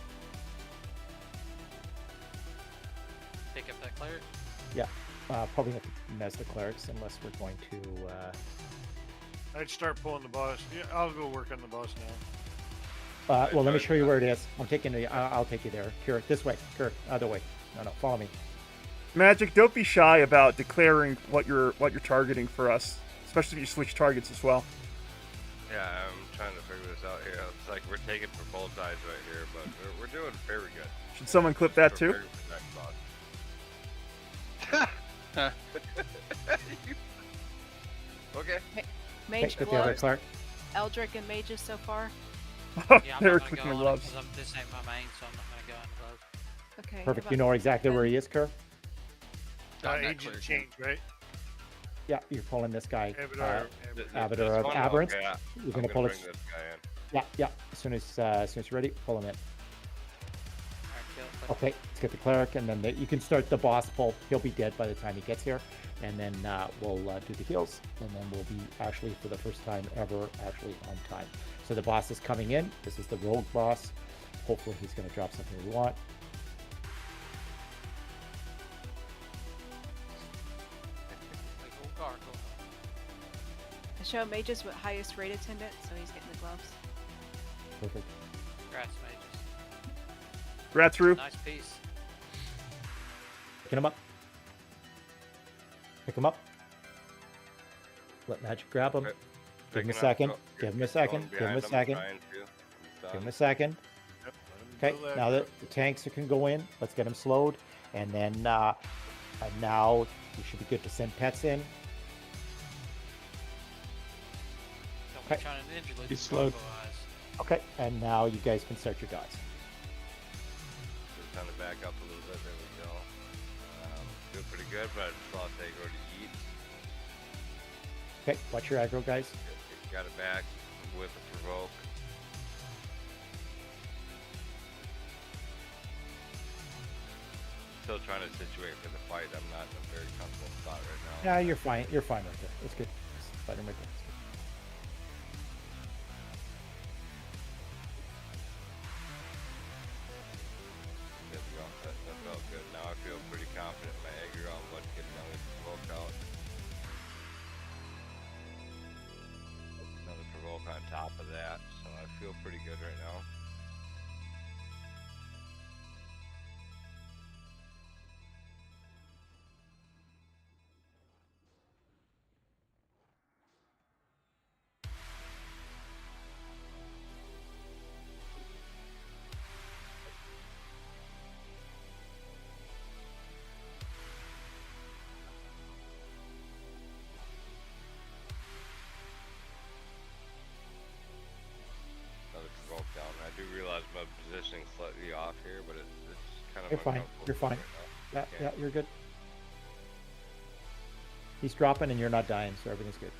[SPEAKER 17] Pick up that cleric.
[SPEAKER 7] Yeah, probably have to mess the clerics unless we're going to.
[SPEAKER 15] I'd start pulling the boss. Yeah, I'll go work on the boss now.
[SPEAKER 7] Well, let me show you where it is. I'm taking you. I'll take you there. Kirk, this way. Kirk, other way. No, follow me.
[SPEAKER 3] Magic, don't be shy about declaring what you're targeting for us, especially if you switch targets as well.
[SPEAKER 13] Yeah, I'm trying to figure this out here. It's like we're taking for both sides right here, but we're doing very good.
[SPEAKER 3] Should someone clip that
[SPEAKER 13] We're
[SPEAKER 3] too?
[SPEAKER 13] very protect boss. Okay.
[SPEAKER 1] Mage
[SPEAKER 7] Get the other
[SPEAKER 1] gloves.
[SPEAKER 7] cleric.
[SPEAKER 1] Eldrick and mages so far.
[SPEAKER 17] Yeah, I'm
[SPEAKER 3] They were
[SPEAKER 17] not gonna
[SPEAKER 3] clicking
[SPEAKER 17] go
[SPEAKER 3] the
[SPEAKER 17] on it
[SPEAKER 3] gloves.
[SPEAKER 17] 'cause this ain't my main, so I'm not gonna go on the gloves.
[SPEAKER 1] Okay.
[SPEAKER 7] Perfect. You know exactly where he is, Kirk.
[SPEAKER 15] Agent change, right?
[SPEAKER 7] Yeah, you're pulling this guy.
[SPEAKER 15] Abadar,
[SPEAKER 7] Abadar of
[SPEAKER 13] one?
[SPEAKER 7] Aberrant.
[SPEAKER 13] Okay,
[SPEAKER 7] You're
[SPEAKER 13] I'm
[SPEAKER 7] gonna pull
[SPEAKER 13] bring
[SPEAKER 7] it.
[SPEAKER 13] this guy in.
[SPEAKER 7] Yeah. As soon as you're ready, pull him in.
[SPEAKER 17] Alright, kill it.
[SPEAKER 7] Okay, let's get the cleric, and then you can start the boss pull. He'll be dead by the time he gets here, and then we'll do the heals, and then we'll be actually for the first time ever actually on time. So the boss is coming in. This is the rogue boss. Hopefully he's going to drop something we want.
[SPEAKER 17] Like, oh, gargoyle.
[SPEAKER 1] I show mages with highest raid attendant, so he's getting the gloves.
[SPEAKER 7] Perfect.
[SPEAKER 17] Congrats, mages.
[SPEAKER 3] Rat through.
[SPEAKER 17] Nice piece.
[SPEAKER 7] Picking him up. Pick him up. Let Magic grab him. Give him a second. Give him a second. Give him a second. Give him a second. Okay, now that the tanks can go in, let's get him slowed. And then now you should be good to send pets in.
[SPEAKER 17] Don't be trying to ninja loop
[SPEAKER 20] He's
[SPEAKER 17] the
[SPEAKER 20] slowed.
[SPEAKER 17] combo eyes.
[SPEAKER 7] Okay, and now you guys can start your dies.
[SPEAKER 13] Just kind of back up a little bit. There we go. Doing pretty good, but it's lost aggro to eat.
[SPEAKER 7] Okay, watch your aggro, guys.
[SPEAKER 13] Got it back. with a provoke. Still trying to situate for the fight. I'm not in a very comfortable spot right now.
[SPEAKER 7] Yeah, you're fine. You're fine right there. It's good. Just fight him right there. It's good.
[SPEAKER 13] That felt good. Now I feel pretty confident in my aggro. I'm about to get another provoke out. Another provoke on top of that. So I feel pretty good right now. Down. I do realize my positioning's slightly off here, but it's kind of.
[SPEAKER 7] You're fine. You're fine. Yeah, you're good. He's dropping and you're not dying, so everything's good.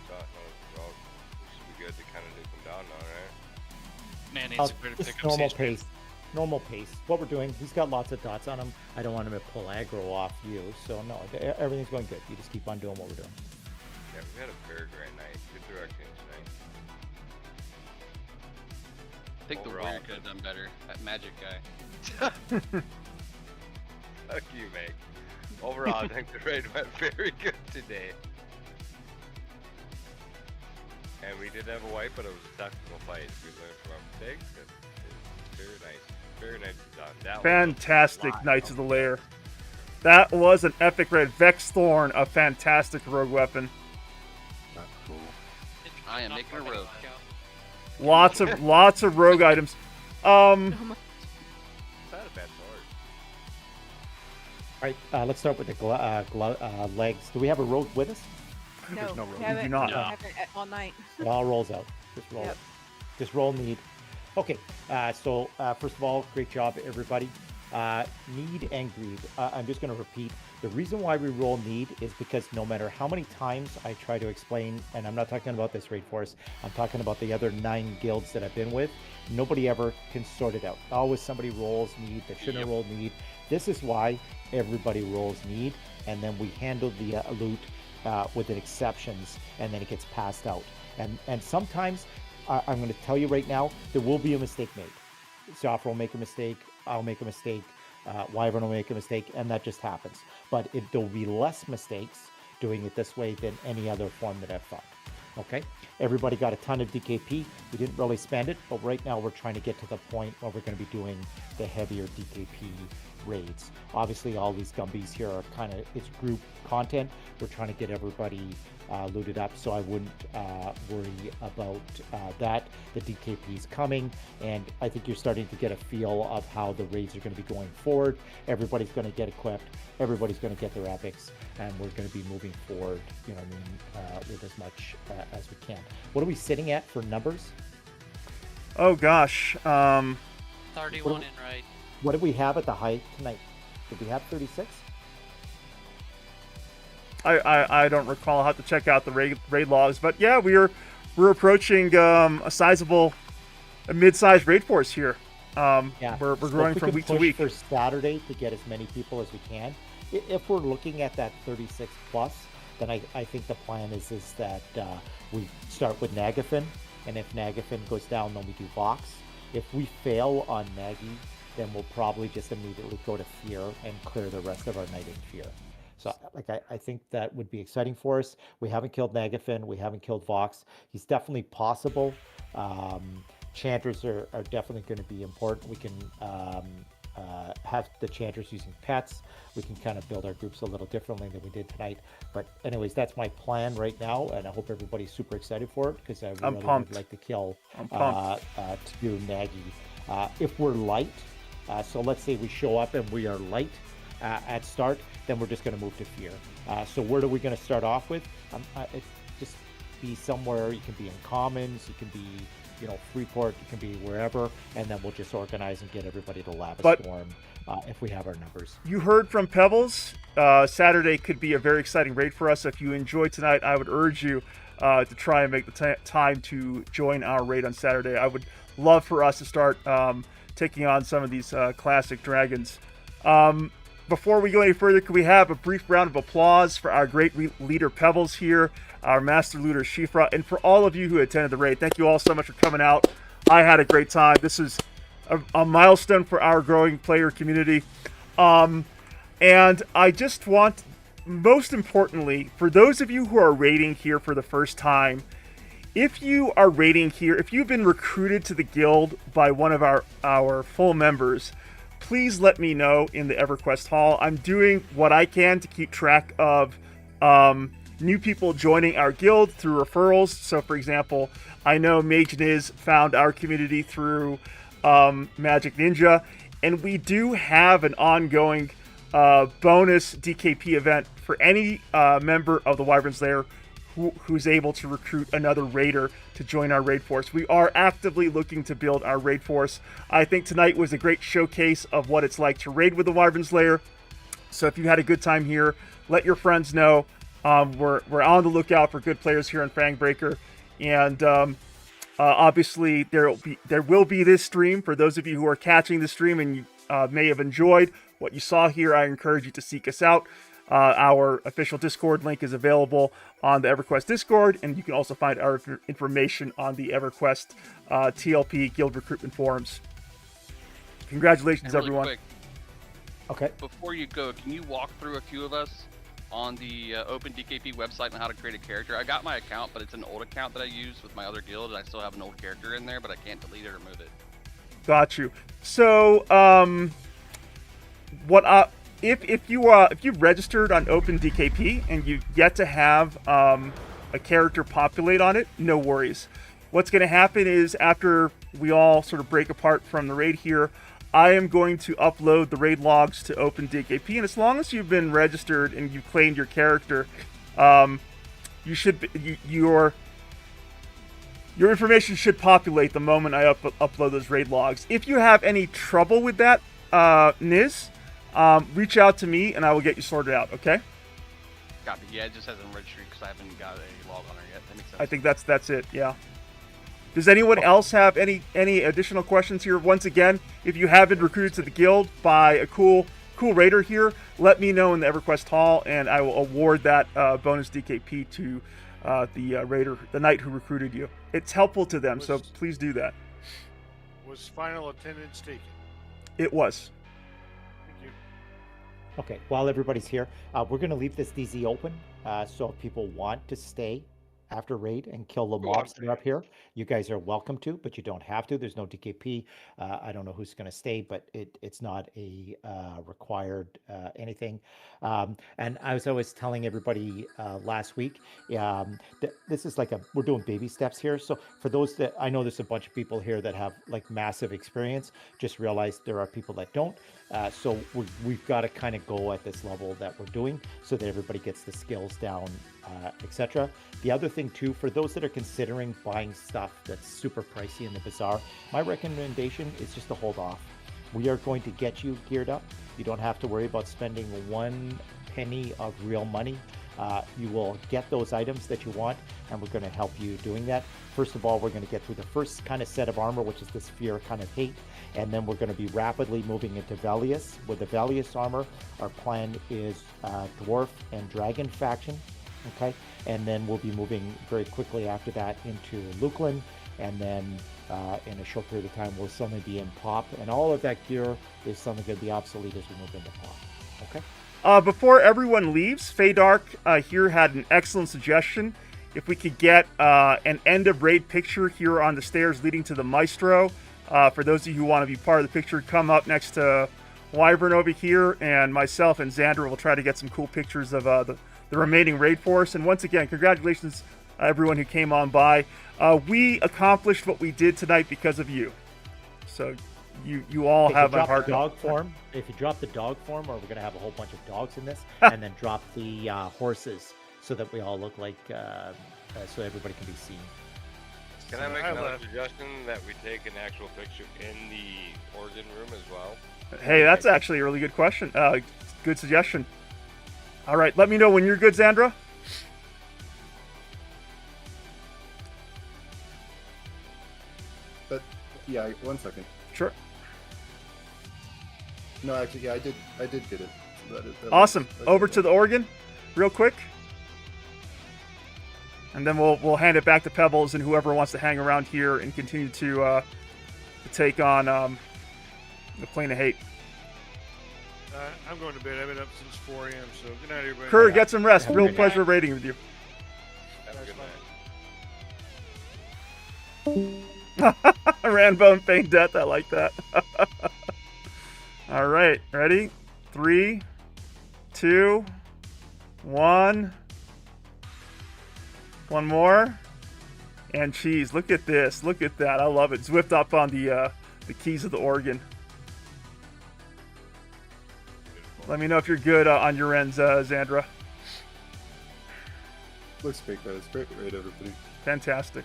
[SPEAKER 13] Down. Should be good to kind of nuke him down now, right?
[SPEAKER 18] Man needs to pick
[SPEAKER 7] Just
[SPEAKER 18] up
[SPEAKER 7] normal
[SPEAKER 18] stage
[SPEAKER 7] pace. Normal pace. What we're doing, he's got lots of dots on him. I don't want him to pull aggro off you, so no, everything's going good. You just keep on doing what we're doing.
[SPEAKER 13] Yeah, we had a very great night. Good direction tonight.
[SPEAKER 10] I think
[SPEAKER 13] Overall.
[SPEAKER 10] the warrior could have done better. That magic guy.
[SPEAKER 13] Fuck you, mate. Overall, I think the raid went very good today. And we did have a wipe, but it was a technical fight. We learned from our mistakes, and it was very nice. Very nice done. That
[SPEAKER 3] Fantastic Knights of the Lair. That was an epic raid. Vex Thorn, a fantastic rogue weapon.
[SPEAKER 11] That's cool.
[SPEAKER 10] I am making a rogue.
[SPEAKER 3] Lots of rogue items.
[SPEAKER 13] It's not a bad sword.
[SPEAKER 7] All right, let's start with the legs. Do we have a rogue with us?
[SPEAKER 1] No,
[SPEAKER 3] There's no rogue.
[SPEAKER 1] we haven't,
[SPEAKER 3] do not.
[SPEAKER 1] we haven't all night.
[SPEAKER 7] It all rolls out. Just roll.
[SPEAKER 1] Yep.
[SPEAKER 7] Just roll need. Okay. So first of all, great job, everybody. Need and greed. I'm just going to repeat. The reason why we roll need is because no matter how many times I try to explain, and I'm not talking about this raid force, I'm talking about the other 9 guilds that I've been with, nobody ever can sort it out. Always somebody rolls need that shouldn't have rolled need. This is why everybody rolls need, and then we handle the loot with the exceptions, and then it gets passed out. And sometimes, I'm going to tell you right now, there will be a mistake made. Software will make a mistake, I'll make a mistake, Wyvern will make a mistake, and that just happens. But there'll be less mistakes doing it this way than any other form that I've thought. Okay, everybody got a ton of DKP. We didn't really spend it, but right now we're trying to get to the point where we're going to be doing the heavier DKP raids. Obviously, all these Gumbies here are kind of, it's group content. We're trying to get everybody looted up, so I wouldn't worry about that. The DKP is coming, and I think you're starting to get a feel of how the raids are going to be going forward. Everybody's going to get equipped. Everybody's going to get their epics, and we're going to be moving forward, you know what I mean, with as much as we can. What are we sitting at for numbers?
[SPEAKER 3] Oh gosh.
[SPEAKER 17] 31 in raid.
[SPEAKER 7] What did we have at the height tonight? Did we have 36?
[SPEAKER 3] I don't recall. I'll have to check out the raid logs, but yeah, we're approaching a sizable, a mid-sized raid force here.
[SPEAKER 7] Yeah,
[SPEAKER 3] we're
[SPEAKER 7] so
[SPEAKER 3] growing
[SPEAKER 7] if we
[SPEAKER 3] from
[SPEAKER 7] can
[SPEAKER 3] week to
[SPEAKER 7] push
[SPEAKER 3] week.
[SPEAKER 7] for Saturday to get as many people as we can. If we're looking at that 36 plus, then I think the plan is that we start with Nagafin, and if Nagafin goes down, then we do Vox. If we fail on Maggie, then we'll probably just immediately go to Fear and clear the rest of our night in Fear. So like I think that would be exciting for us. We haven't killed Nagafin, we haven't killed Vox. He's definitely possible. Chanters are definitely going to be important. We can have the chanters using pets. We can kind of build our groups a little differently than we did tonight. But anyways, that's my plan right now, and I hope everybody's super excited for it because I really would like to kill to do Nagy. If we're light, so let's say we show up and we are light at start, then we're just going to move to Fear. So where are we going to start off with? It just be somewhere. You can be in Commons, you can be, you know, Freeport, you can be wherever, and then we'll just organize and get everybody to Lava Storm if we have our numbers.
[SPEAKER 3] You heard from Pebbles. Saturday could be a very exciting raid for us. If you enjoyed tonight, I would urge you to try and make the time to join our raid on Saturday. I would love for us to start taking on some of these classic dragons. Before we go any further, could we have a brief round of applause for our great leader Pebbles here, our master looter Shifra, and for all of you who attended the raid. Thank you all so much for coming out. I had a great time. This is a milestone for our growing player community. And I just want, most importantly, for those of you who are raiding here for the first time, if you are raiding here, if you've been recruited to the guild by one of our full members, please let me know in the EverQuest Hall. I'm doing what I can to keep track of new people joining our guild through referrals. So, for example, I know Mage Niz found our community through Magic Ninja, and we do have an ongoing bonus DKP event for any member of the Wyverns Lair who's able to recruit another raider to join our raid force. We are actively looking to build our raid force. I think tonight was a great showcase of what it's like to raid with the Wyverns Lair. So if you had a good time here, let your friends know. We're on the lookout for good players here on Fangbreaker, and obviously there will be this stream for those of you who are catching the stream and you may have enjoyed what you saw here. I encourage you to seek us out. Our official Discord link is available on the EverQuest Discord, and you can also find our information on the EverQuest TLP Guild Recruitment Forums. Congratulations,
[SPEAKER 10] really
[SPEAKER 3] everyone.
[SPEAKER 10] Quick,
[SPEAKER 7] okay.
[SPEAKER 10] Before you go, can you walk through a few of us on the Open DKP website on how to create a character? I got my account, but it's an old account that I use with my other guild, and I still have an old character in there, but I can't delete it or move it.
[SPEAKER 3] Got you. So, if you've registered on Open DKP and you've yet to have a character populate on it, no worries. What's going to happen is after we all sort of break apart from the raid here, I am going to upload the raid logs to Open DKP, and as long as you've been registered and you've claimed your character, your information should populate the moment I upload those raid logs. If you have any trouble with that, Niz, reach out to me and I will get you sorted out, okay?
[SPEAKER 10] Copy. Yeah, it just hasn't registered because I haven't got a log on her yet. That makes sense.
[SPEAKER 3] I think that's it, yeah. Does anyone else have any additional questions here? Once again, if you have been recruited to the guild by a cool raider here, let me know in the EverQuest Hall, and I will award that bonus DKP to the raider, the knight who recruited you. It's helpful to them, so please do that.
[SPEAKER 15] Was final attendance taken?
[SPEAKER 3] It was.
[SPEAKER 15] Thank you.
[SPEAKER 7] Okay, while everybody's here, we're going to leave this DZ open, so if people want to stay after raid and kill the mobs that are up here, you guys are welcome to, but you don't have to. There's no DKP. I don't know who's going to stay, but it's not a required anything. And I was always telling everybody last week, this is like we're doing baby steps here. So for those that, I know there's a bunch of people here that have like massive experience, just realize there are people that don't. So we've got to kind of go at this level that we're doing so that everybody gets the skills down, etc. The other thing too, for those that are considering buying stuff that's super pricey in the bazaar, my recommendation is just to hold off. We are going to get you geared up. You don't have to worry about spending 1 penny of real money. You will get those items that you want, and we're going to help you doing that. First of all, we're going to get through the first kind of set of armor, which is this Fear kind of hate, and then we're going to be rapidly moving into Velius. With the Velius armor, our plan is Dwarf and Dragon faction, okay? And then we'll be moving very quickly after that into Luklin, and then in a short period of time we'll suddenly be in pop, and all of that gear is suddenly going to be obsolete as we move into pop. Okay.
[SPEAKER 3] Before everyone leaves, Faydark here had an excellent suggestion. If we could get an end of raid picture here on the stairs leading to the Maestro. For those of you who want to be part of the picture, come up next to Wyvern over here, and myself and Xandra will try to get some cool pictures of the remaining raid force. And once again, congratulations everyone who came on by. We accomplished what we did tonight because of you. So you all have my heart.
[SPEAKER 7] Dog form. If you drop the dog form, or we're going to have a whole bunch of dogs in this, and then drop the horses so that we all look like, so everybody can be seen.
[SPEAKER 13] Can I make another suggestion that we take an actual picture in the organ room as well?
[SPEAKER 3] Hey, that's actually a really good question. Good suggestion. All right, let me know when you're good, Xandra.
[SPEAKER 2] But yeah, 1 second.
[SPEAKER 3] Sure.
[SPEAKER 2] No, actually, yeah, I did get it.
[SPEAKER 3] Awesome. Over to the organ, real quick. And then we'll hand it back to Pebbles and whoever wants to hang around here and continue to take on the Plane of Hate.
[SPEAKER 15] I'm going to bed. I've been up since 4 a.m. So good night, everybody.
[SPEAKER 3] Kerr, get some rest. Real pleasure raiding with you.
[SPEAKER 13] Have a good night.
[SPEAKER 3] Ranbone feigned death. I like that. All right, ready? 3, 2, 1. One more. And cheese. Look at this. Look at that. I love it. Zwift up on the keys of the organ. Let me know if you're good on your ends, Xandra.
[SPEAKER 2] Looks great, guys. Great raid, everybody.
[SPEAKER 3] Fantastic.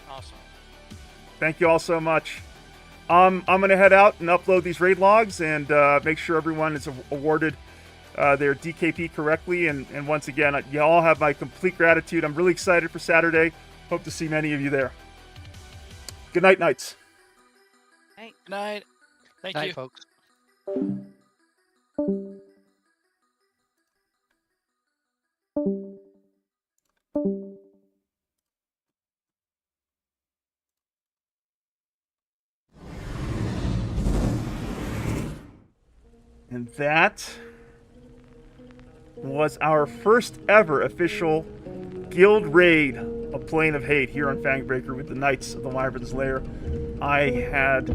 [SPEAKER 17] Awesome.
[SPEAKER 3] Thank you all so much. I'm going to head out and upload these raid logs and make sure everyone is awarded their DKP correctly. And once again, you all have my complete gratitude. I'm really excited for Saturday. Hope to see many of you there. Good night, Knights.
[SPEAKER 17] Night.
[SPEAKER 18] Good night. Thank
[SPEAKER 19] Night,
[SPEAKER 18] you.
[SPEAKER 19] folks.
[SPEAKER 3] And that was our first ever official guild raid of Plane of Hate here on Fangbreaker with the Knights of the Wyverns Lair. I had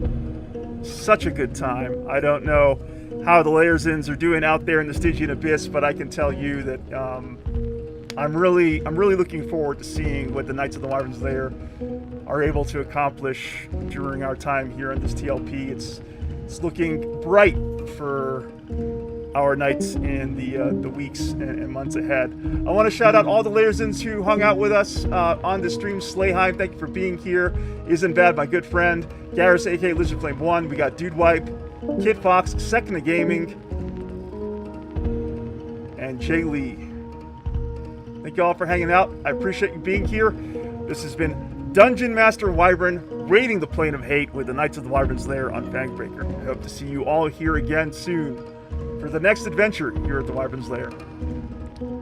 [SPEAKER 3] such a good time. I don't know how the Lairzins are doing out there in the Stygian Abyss, but I can tell you that I'm really looking forward to seeing what the Knights of the Wyverns Lair are able to accomplish during our time here in this TLP. It's looking bright for our Knights in the weeks and months ahead. I want to shout out all the Lairzins who hung out with us on the stream. Slayheim, thank you for being here. Isn't Bad, my good friend. Garrus, aka Lizardflame 1. We got Dude Wipe, Kid Fox, Second of Gaming, and Jay Lee. Thank you all for hanging out. I appreciate you being here. This has been Dungeon Master Wyvern raiding the Plane of Hate with the Knights of the Wyverns Lair on Fangbreaker. I hope to see you all here again soon for the next adventure here at the Wyverns Lair.